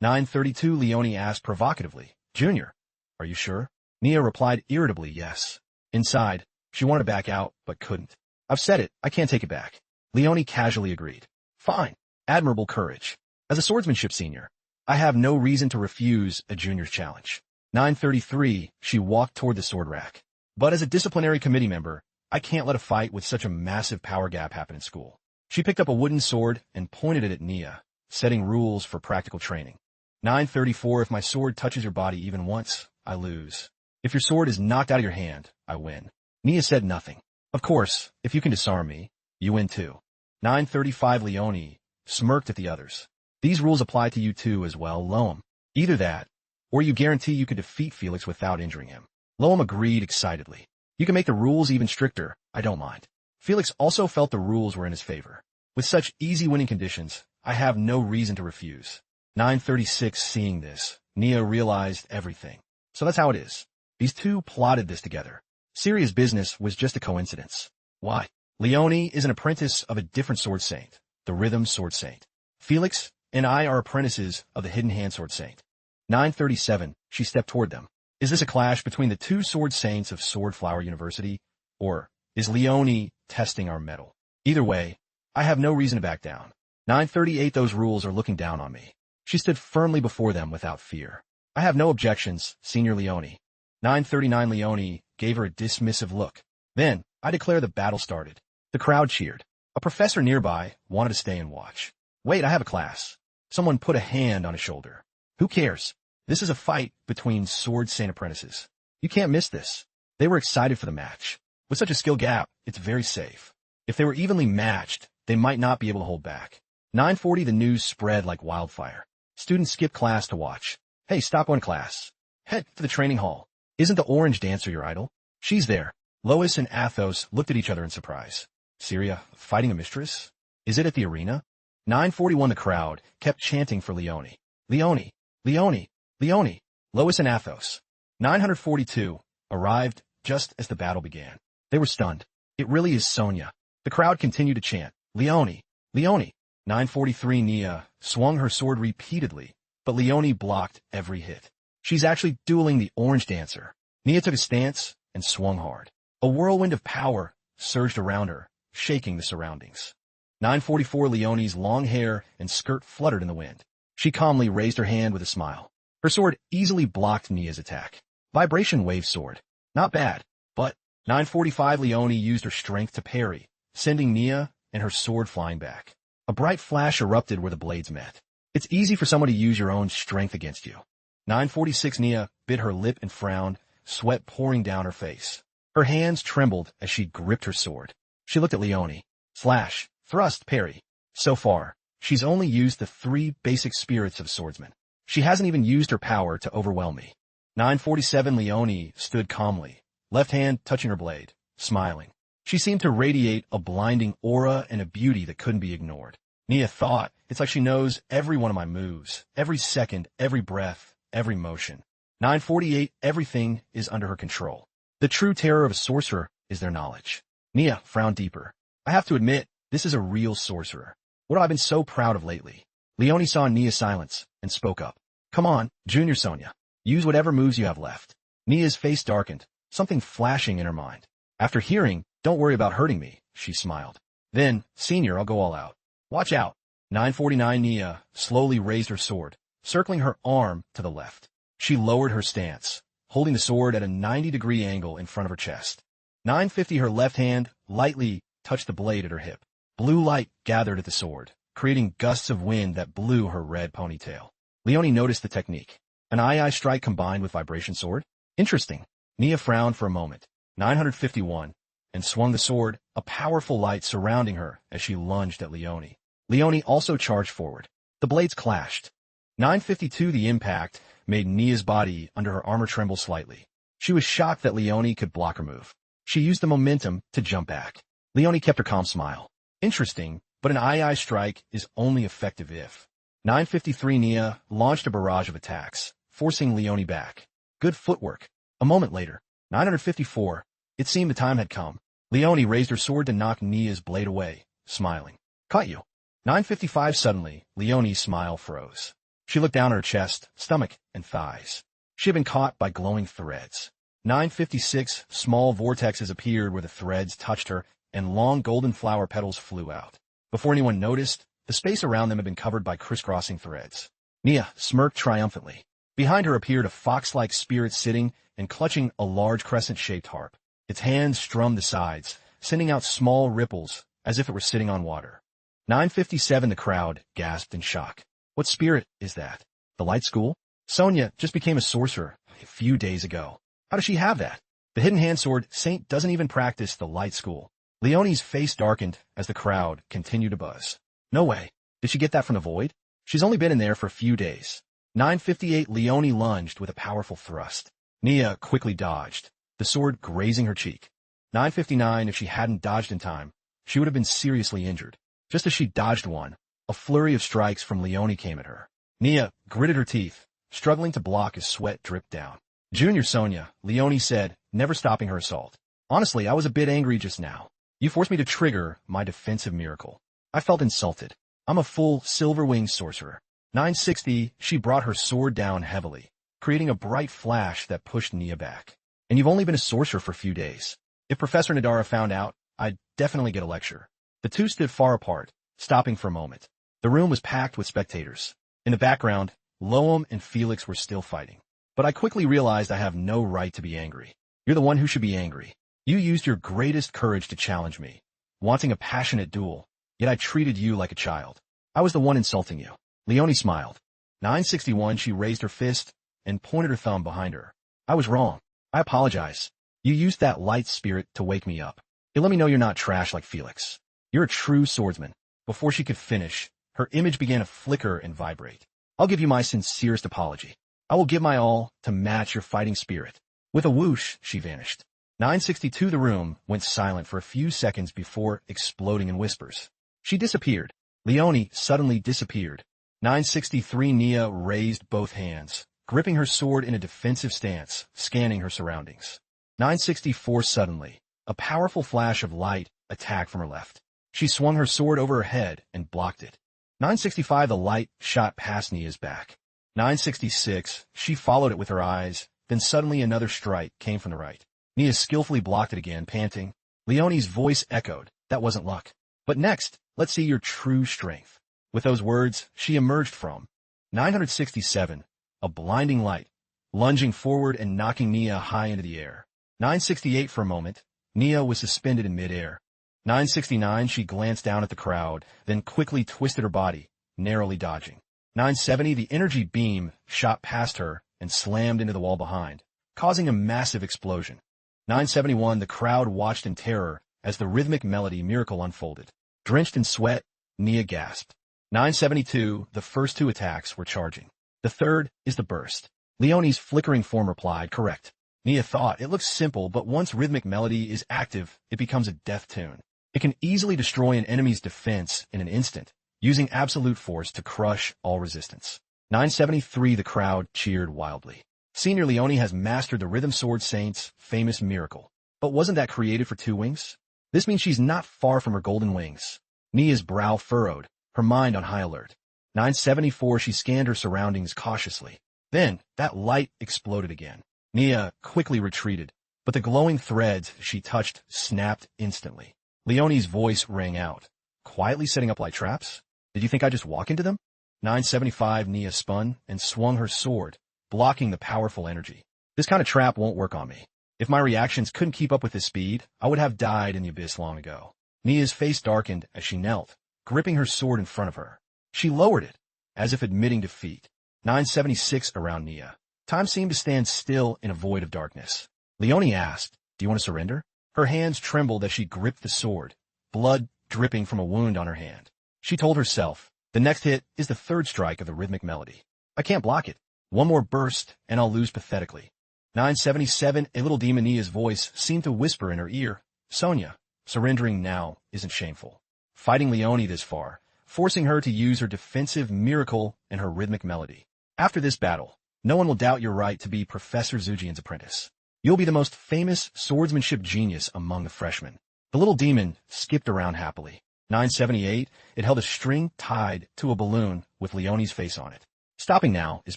A: 9:32, Leonie asked provocatively, Junior, are you sure? Nia replied irritably, yes. Inside, she wanted to back out, but couldn't. I've said it, I can't take it back. Leonie casually agreed. Fine. Admirable courage. As a swordsmanship senior, I have no reason to refuse a junior's challenge. 9:33, she walked toward the sword rack. But as a disciplinary committee member, I can't let a fight with such a massive power gap happen in school. She picked up a wooden sword and pointed it at Nia, setting rules for practical training. 9:34, if my sword touches your body even once, I lose. If your sword is knocked out of your hand, I win. Nia said nothing. Of course, if you can disarm me, you win too. 9:35, Leonie smirked at the others. These rules apply to you too as well, Loam. Either that, or you guarantee you could defeat Felix without injuring him. Loam agreed excitedly. You can make the rules even stricter, I don't mind. Felix also felt the rules were in his favor. With such easy winning conditions, I have no reason to refuse. 9:36, seeing this, Nia realized everything. So that's how it is. These two plotted this together. Serious business was just a coincidence. Why? Leonie is an apprentice of a different sword saint, the Rhythm Sword Saint. Felix and I are apprentices of the Hidden Hand Sword Saint. 9:37, she stepped toward them. Is this a clash between the two sword saints of Swordflower University, or is Leonie testing our mettle? Either way, I have no reason to back down. 9:38, those rules are looking down on me. She stood firmly before them without fear. I have no objections, Senior Leonie. 9:39, Leonie gave her a dismissive look. Then, I declare the battle started. The crowd cheered. A professor nearby wanted to stay and watch. Wait, I have a class. Someone put a hand on his shoulder. Who cares? This is a fight between sword saint apprentices. You can't miss this. They were excited for the match. With such a skill gap, it's very safe. If they were evenly matched, they might not be able to hold back. 9:40, the news spread like wildfire. Students skipped class to watch. Hey, stop one class. Head to the training hall. Isn't the orange dancer your idol? She's there. Lois and Athos looked at each other in surprise. Syria, fighting a mistress? Is it at the arena? 9:41, the crowd kept chanting for Leonie. Leonie, Leonie, Leonie, Lois and Athos. 942 arrived just as the battle began. They were stunned. It really is Sonia. The crowd continued to chant, Leonie, Leonie. 9:43, Nia swung her sword repeatedly, but Leonie blocked every hit. She's actually dueling the orange dancer. Nia took a stance and swung hard. A whirlwind of power surged around her, shaking the surroundings. 9:44, Leonie's long hair and skirt fluttered in the wind. She calmly raised her hand with a smile. Her sword easily blocked Nia's attack. Vibration wave sword. Not bad, but 9:45, Leonie used her strength to parry, sending Nia and her sword flying back. A bright flash erupted where the blades met. It's easy for someone to use your own strength against you. 9:46, Nia bit her lip and frowned, sweat pouring down her face. Her hands trembled as she gripped her sword. She looked at Leonie. Slash, thrust, parry. So far, she's only used the 3 basic spirits of swordsman. She hasn't even used her power to overwhelm me. 9:47, Leonie stood calmly, left hand touching her blade, smiling. She seemed to radiate a blinding aura and a beauty that couldn't be ignored. Nia thought, it's like she knows every one of my moves, every second, every breath, every motion. 9:48, everything is under her control. The true terror of a sorcerer is their knowledge. Nia frowned deeper. I have to admit, this is a real sorcerer. What have I been so proud of lately? Leonie saw Nia's silence and spoke up. Come on, Junior Sonia. Use whatever moves you have left. Nia's face darkened, something flashing in her mind. After hearing, don't worry about hurting me, she smiled. Then, Senior, I'll go all out. Watch out. 9:49, Nia slowly raised her sword, circling her arm to the left. She lowered her stance, holding the sword at a 90-degree angle in front of her chest. 9:50, her left hand lightly touched the blade at her hip. Blue light gathered at the sword, creating gusts of wind that blew her red ponytail. Leonie noticed the technique. An eye strike combined with vibration sword? Interesting. Nia frowned for a moment. 951, and swung the sword, a powerful light surrounding her as she lunged at Leonie. Leonie also charged forward. The blades clashed. 952, the impact made Nia's body under her armor tremble slightly. She was shocked that Leonie could block her move. She used the momentum to jump back. Leonie kept her calm smile. Interesting, but an II strike is only effective if. 9:53 Nia launched a barrage of attacks, forcing Leone back. Good footwork. A moment later, 954, it seemed the time had come. Leone raised her sword to knock Nia's blade away, smiling. Caught you. 9:55 suddenly, Leone's smile froze. She looked down at her chest, stomach, and thighs. She had been caught by glowing threads. 9:56, small vortexes appeared where the threads touched her, and long golden flower petals flew out. Before anyone noticed, the space around them had been covered by crisscrossing threads. Nia smirked triumphantly. Behind her appeared a fox-like spirit sitting and clutching a large crescent-shaped harp. Its hands strummed the sides, sending out small ripples as if it were sitting on water. 9:57 the crowd gasped in shock. What spirit is that? The Light School? Sonia just became a sorcerer a few days ago. How does she have that? The hidden hand sword Saint doesn't even practice the Light School. Leone's face darkened as the crowd continued to buzz. No way. Did she get that from the void? She's only been in there for a few days. 9:58 Leone lunged with a powerful thrust. Nia quickly dodged, the sword grazing her cheek. 9:59 if she hadn't dodged in time, she would have been seriously injured. Just as she dodged one, a flurry of strikes from Leone came at her. Nia gritted her teeth, struggling to block as sweat dripped down. Junior Sonia, Leone said, never stopping her assault. Honestly, I was a bit angry just now. You forced me to trigger my defensive miracle. I felt insulted. I'm a full silver-winged sorcerer. 9:60, she brought her sword down heavily, creating a bright flash that pushed Nia back. And you've only been a sorcerer for a few days. If Professor Nadara found out, I'd definitely get a lecture. The two stood far apart, stopping for a moment. The room was packed with spectators. In the background, Loam and Felix were still fighting. But I quickly realized I have no right to be angry. You're the one who should be angry. You used your greatest courage to challenge me, wanting a passionate duel, yet I treated you like a child. I was the one insulting you. Leone smiled. 9:61 she raised her fist and pointed her thumb behind her. I was wrong. I apologize. You used that light spirit to wake me up. It let me know you're not trash like Felix. You're a true swordsman. Before she could finish, her image began to flicker and vibrate. I'll give you my sincerest apology. I will give my all to match your fighting spirit. With a whoosh, she vanished. 9:62 the room went silent for a few seconds before exploding in whispers. She disappeared. Leone suddenly disappeared. 9:63 Nia raised both hands, gripping her sword in a defensive stance, scanning her surroundings. 9:64 suddenly, a powerful flash of light attacked from her left. She swung her sword over her head and blocked it. 9:65 the light shot past Nia's back. 9:66 she followed it with her eyes, then suddenly another strike came from the right. Nia skillfully blocked it again, panting. Leone's voice echoed, that wasn't luck. But next, let's see your true strength. With those words, she emerged from 967, a blinding light, lunging forward and knocking Nia high into the air. 968 for a moment, Nia was suspended in midair. 969 she glanced down at the crowd, then quickly twisted her body, narrowly dodging. 970 the energy beam shot past her and slammed into the wall behind, causing a massive explosion. 971 the crowd watched in terror as the rhythmic melody miracle unfolded. Drenched in sweat, Nia gasped. 972 the first two attacks were charging. The third is the burst. Leone's flickering form replied, correct. Nia thought, it looks simple, but once rhythmic melody is active, it becomes a death tune. It can easily destroy an enemy's defense in an instant, using absolute force to crush all resistance. 973 the crowd cheered wildly. Senior Leone has mastered the Rhythm Sword Saint's famous miracle. But wasn't that created for two wings? This means she's not far from her golden wings. Nia's brow furrowed, her mind on high alert. 974 she scanned her surroundings cautiously. Then, that light exploded again. Nia quickly retreated, but the glowing threads she touched snapped instantly. Leone's voice rang out, quietly setting up light traps? Did you think I'd just walk into them? 975 Nia spun and swung her sword, blocking the powerful energy. This kind of trap won't work on me. If my reactions couldn't keep up with his speed, I would have died in the abyss long ago. Nia's face darkened as she knelt, gripping her sword in front of her. She lowered it, as if admitting defeat. 976 around Nia. Time seemed to stand still in a void of darkness. Leone asked, do you want to surrender? Her hands trembled as she gripped the sword, blood dripping from a wound on her hand. She told herself, the next hit is the third strike of the rhythmic melody. I can't block it. One more burst, and I'll lose pathetically. 977, a little demon Nia's voice seemed to whisper in her ear, Sonia, surrendering now isn't shameful. fighting Leonie this far, forcing her to use her defensive miracle and her rhythmic melody. After this battle, no one will doubt your right to be Professor Zujian's apprentice. You'll be the most famous swordsmanship genius among the freshmen. The little demon skipped around happily. 978, it held a string tied to a balloon with Leonie's face on it. Stopping now is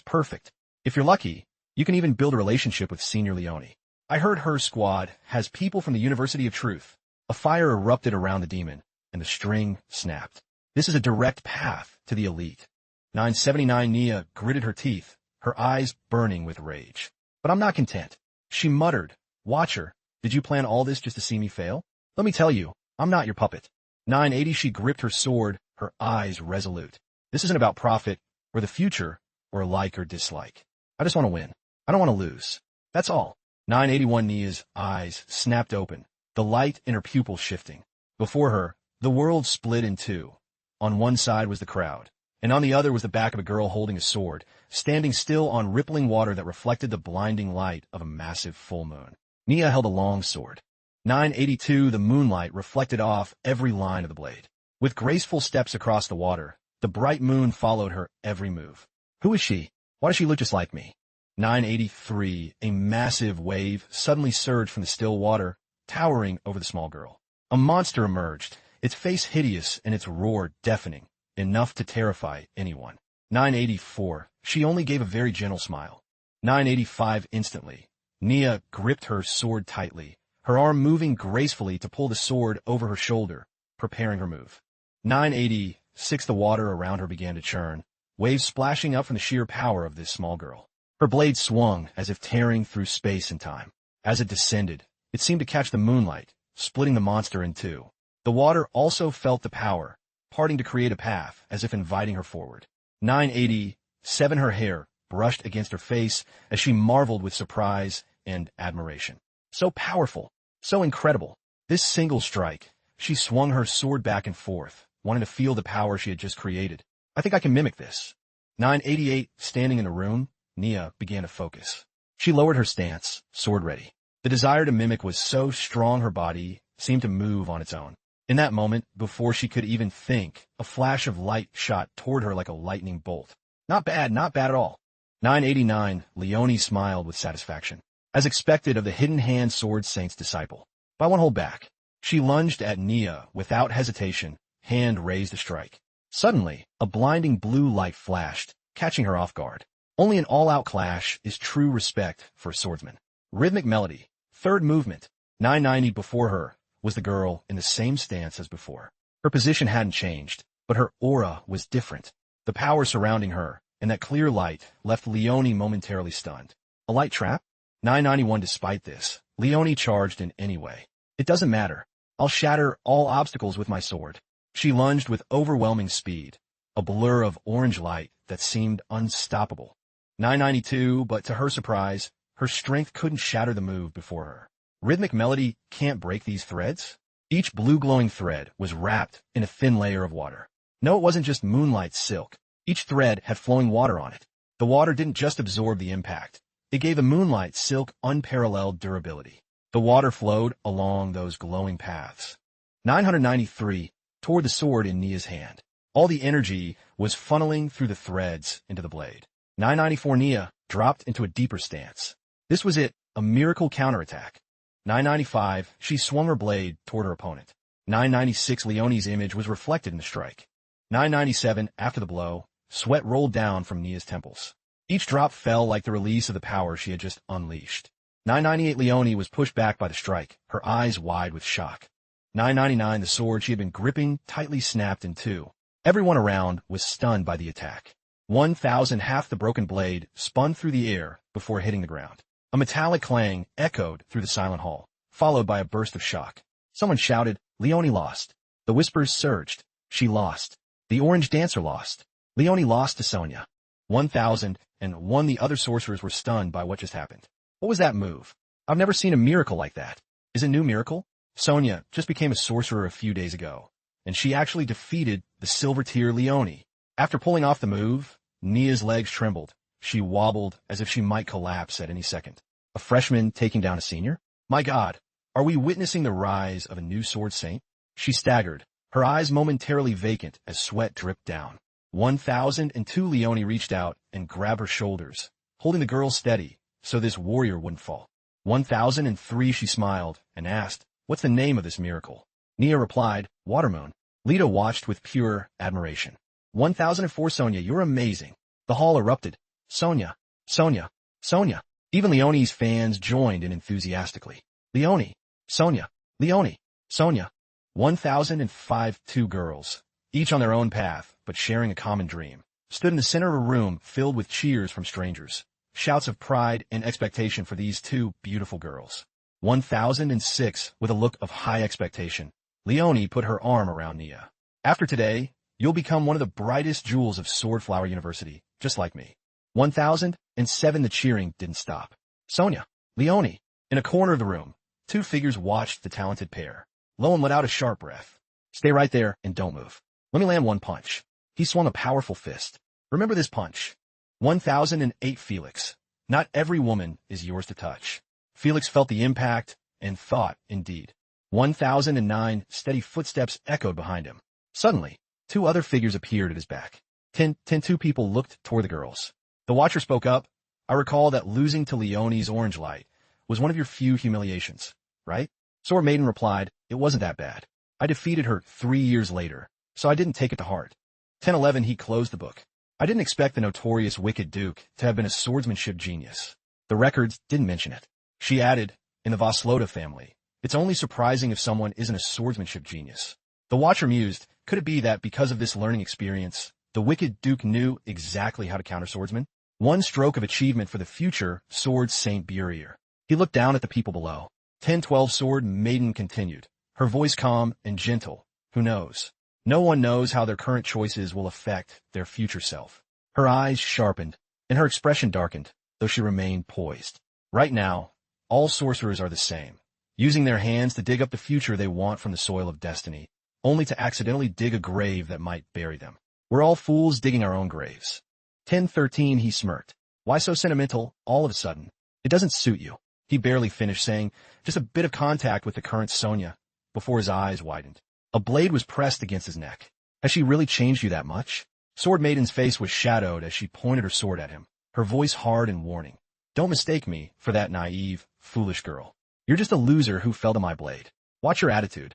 A: perfect. If you're lucky, you can even build a relationship with Senior Leonie. I heard her squad has people from the University of Truth. A fire erupted around the demon, and the string snapped. This is a direct path to the elite. 979 Nia gritted her teeth, her eyes burning with rage. But I'm not content. She muttered, "Watcher, did you plan all this just to see me fail? Let me tell you, I'm not your puppet." 980 she gripped her sword, her eyes resolute. This isn't about profit, or the future, or like or dislike. I just want to win. I don't want to lose. That's all. 981 Nia's eyes snapped open, the light in her pupils shifting. Before her, the world split in two. On one side was the crowd, and on the other was the back of a girl holding a sword, standing still on rippling water that reflected the blinding light of a massive full moon. Nia held a long sword. 982 the moonlight reflected off every line of the blade. With graceful steps across the water, the bright moon followed her every move. Who is she? Why does she look just like me? 983 a massive wave suddenly surged from the still water, towering over the small girl. A monster emerged, its face hideous and its roar deafening, enough to terrify anyone. 984, she only gave a very gentle smile. 985 instantly, Nia gripped her sword tightly, her arm moving gracefully to pull the sword over her shoulder, preparing her move. 986 the water around her began to churn, waves splashing up from the sheer power of this small girl. Her blade swung as if tearing through space and time. As it descended, it seemed to catch the moonlight, splitting the monster in two. The water also felt the power, parting to create a path, as if inviting her forward. 987 her hair brushed against her face as she marveled with surprise and admiration. So powerful, so incredible. This single strike, she swung her sword back and forth, wanting to feel the power she had just created. I think I can mimic this. 988 standing in the room, Nia began to focus. She lowered her stance, sword ready. The desire to mimic was so strong her body seemed to move on its own. In that moment, before she could even think, a flash of light shot toward her like a lightning bolt. Not bad at all. 989, Leonie smiled with satisfaction. As expected of the hidden hand sword saint's disciple. But I won't hold back. She lunged at Nia without hesitation, hand raised to strike. Suddenly, a blinding blue light flashed, catching her off guard. Only an all-out clash is true respect for a swordsman. Rhythmic melody, third movement. 990 before her was the girl in the same stance as before. Her position hadn't changed, but her aura was different. The power surrounding her and that clear light left Leonie momentarily stunned. A light trap? 991 despite this, Leonie charged in any way. It doesn't matter. I'll shatter all obstacles with my sword. She lunged with overwhelming speed, a blur of orange light that seemed unstoppable. 992, but to her surprise, her strength couldn't shatter the move before her. Rhythmic melody can't break these threads? Each blue glowing thread was wrapped in a thin layer of water. No, it wasn't just moonlight silk. Each thread had flowing water on it. The water didn't just absorb the impact. It gave the moonlight silk unparalleled durability. The water flowed along those glowing paths. 993 toward the sword in Nia's hand. All the energy was funneling through the threads into the blade. 994 Nia dropped into a deeper stance. This was it, a miracle counterattack. 995, she swung her blade toward her opponent. 996 Leonie's image was reflected in the strike. 997, after the blow, sweat rolled down from Nia's temples. Each drop fell like the release of the power she had just unleashed. 998 Leonie was pushed back by the strike, her eyes wide with shock. 999 the sword she had been gripping tightly snapped in two. Everyone around was stunned by the attack. 1000 half the broken blade spun through the air before hitting the ground. A metallic clang echoed through the silent hall, followed by a burst of shock. Someone shouted, "Leonie lost." The whispers surged. She lost. The orange dancer lost. Leonie lost to Sonia. 1001 the other sorcerers were stunned by what just happened. What was that move? I've never seen a miracle like that. Is it new miracle? Sonia just became a sorcerer a few days ago, and she actually defeated the silver tier Leonie. After pulling off the move, Nia's legs trembled. She wobbled as if she might collapse at any second. A freshman taking down a senior? My God, are we witnessing the rise of a new sword saint? She staggered, her eyes momentarily vacant as sweat dripped down. 1002 Leonie reached out and grabbed her shoulders, holding the girl steady so this warrior wouldn't fall. 1003 she smiled and asked, "What's the name of this miracle?" Nia replied, "Watermoon." Lita watched with pure admiration. 1004 Sonia, you're amazing. The hall erupted. Sonia, Sonia, Sonia. Even Leonie's fans joined in enthusiastically. Leonie, Sonia, Leonie, Sonia. 1005 two girls, each on their own path, but sharing a common dream, stood in the center of a room filled with cheers from strangers, shouts of pride and expectation for these two beautiful girls. 1006, with a look of high expectation, Leonie put her arm around Nia. "After today, you'll become one of the brightest jewels of Swordflower University, just like me." 1007, the cheering didn't stop. Sonia, Leonie. In a corner of the room, two figures watched the talented pair. Loan let out a sharp breath. "Stay right there and don't move. Let me land one punch." He swung a powerful fist. "Remember this punch." 1008 Felix. Not every woman is yours to touch. Felix felt the impact and thought, indeed. 1009 steady footsteps echoed behind him. Suddenly, two other figures appeared at his back. Two people looked toward the girls. The watcher spoke up. "I recall that losing to Leonie's orange light was one of your few humiliations, right?" Sword Maiden replied, "It wasn't that bad. I defeated her 3 years later, so I didn't take it to heart." 1011 he closed the book. "I didn't expect the notorious Wicked Duke to have been a swordsmanship genius. The records didn't mention it." She added, "In the Voslota family, it's only surprising if someone isn't a swordsmanship genius." The watcher mused, could it be that because of this learning experience, the Wicked Duke knew exactly how to counter swordsmen? One stroke of achievement for the future Sword Saint Burier. He looked down at the people below. 1012 Sword Maiden continued, her voice calm and gentle. "Who knows? No one knows how their current choices will affect their future self." Her eyes sharpened, and her expression darkened, though she remained poised. Right now, all sorcerers are the same, using their hands to dig up the future they want from the soil of destiny, only to accidentally dig a grave that might bury them. We're all fools digging our own graves. 1013 he smirked. "Why so sentimental, all of a sudden? It doesn't suit you." He barely finished saying, "Just a bit of contact with the current Sonia," before his eyes widened. A blade was pressed against his neck. "Has she really changed you that much?" Sword Maiden's face was shadowed as she pointed her sword at him, her voice hard and warning. "Don't mistake me for that naive, foolish girl. You're just a loser who fell to my blade. Watch your attitude."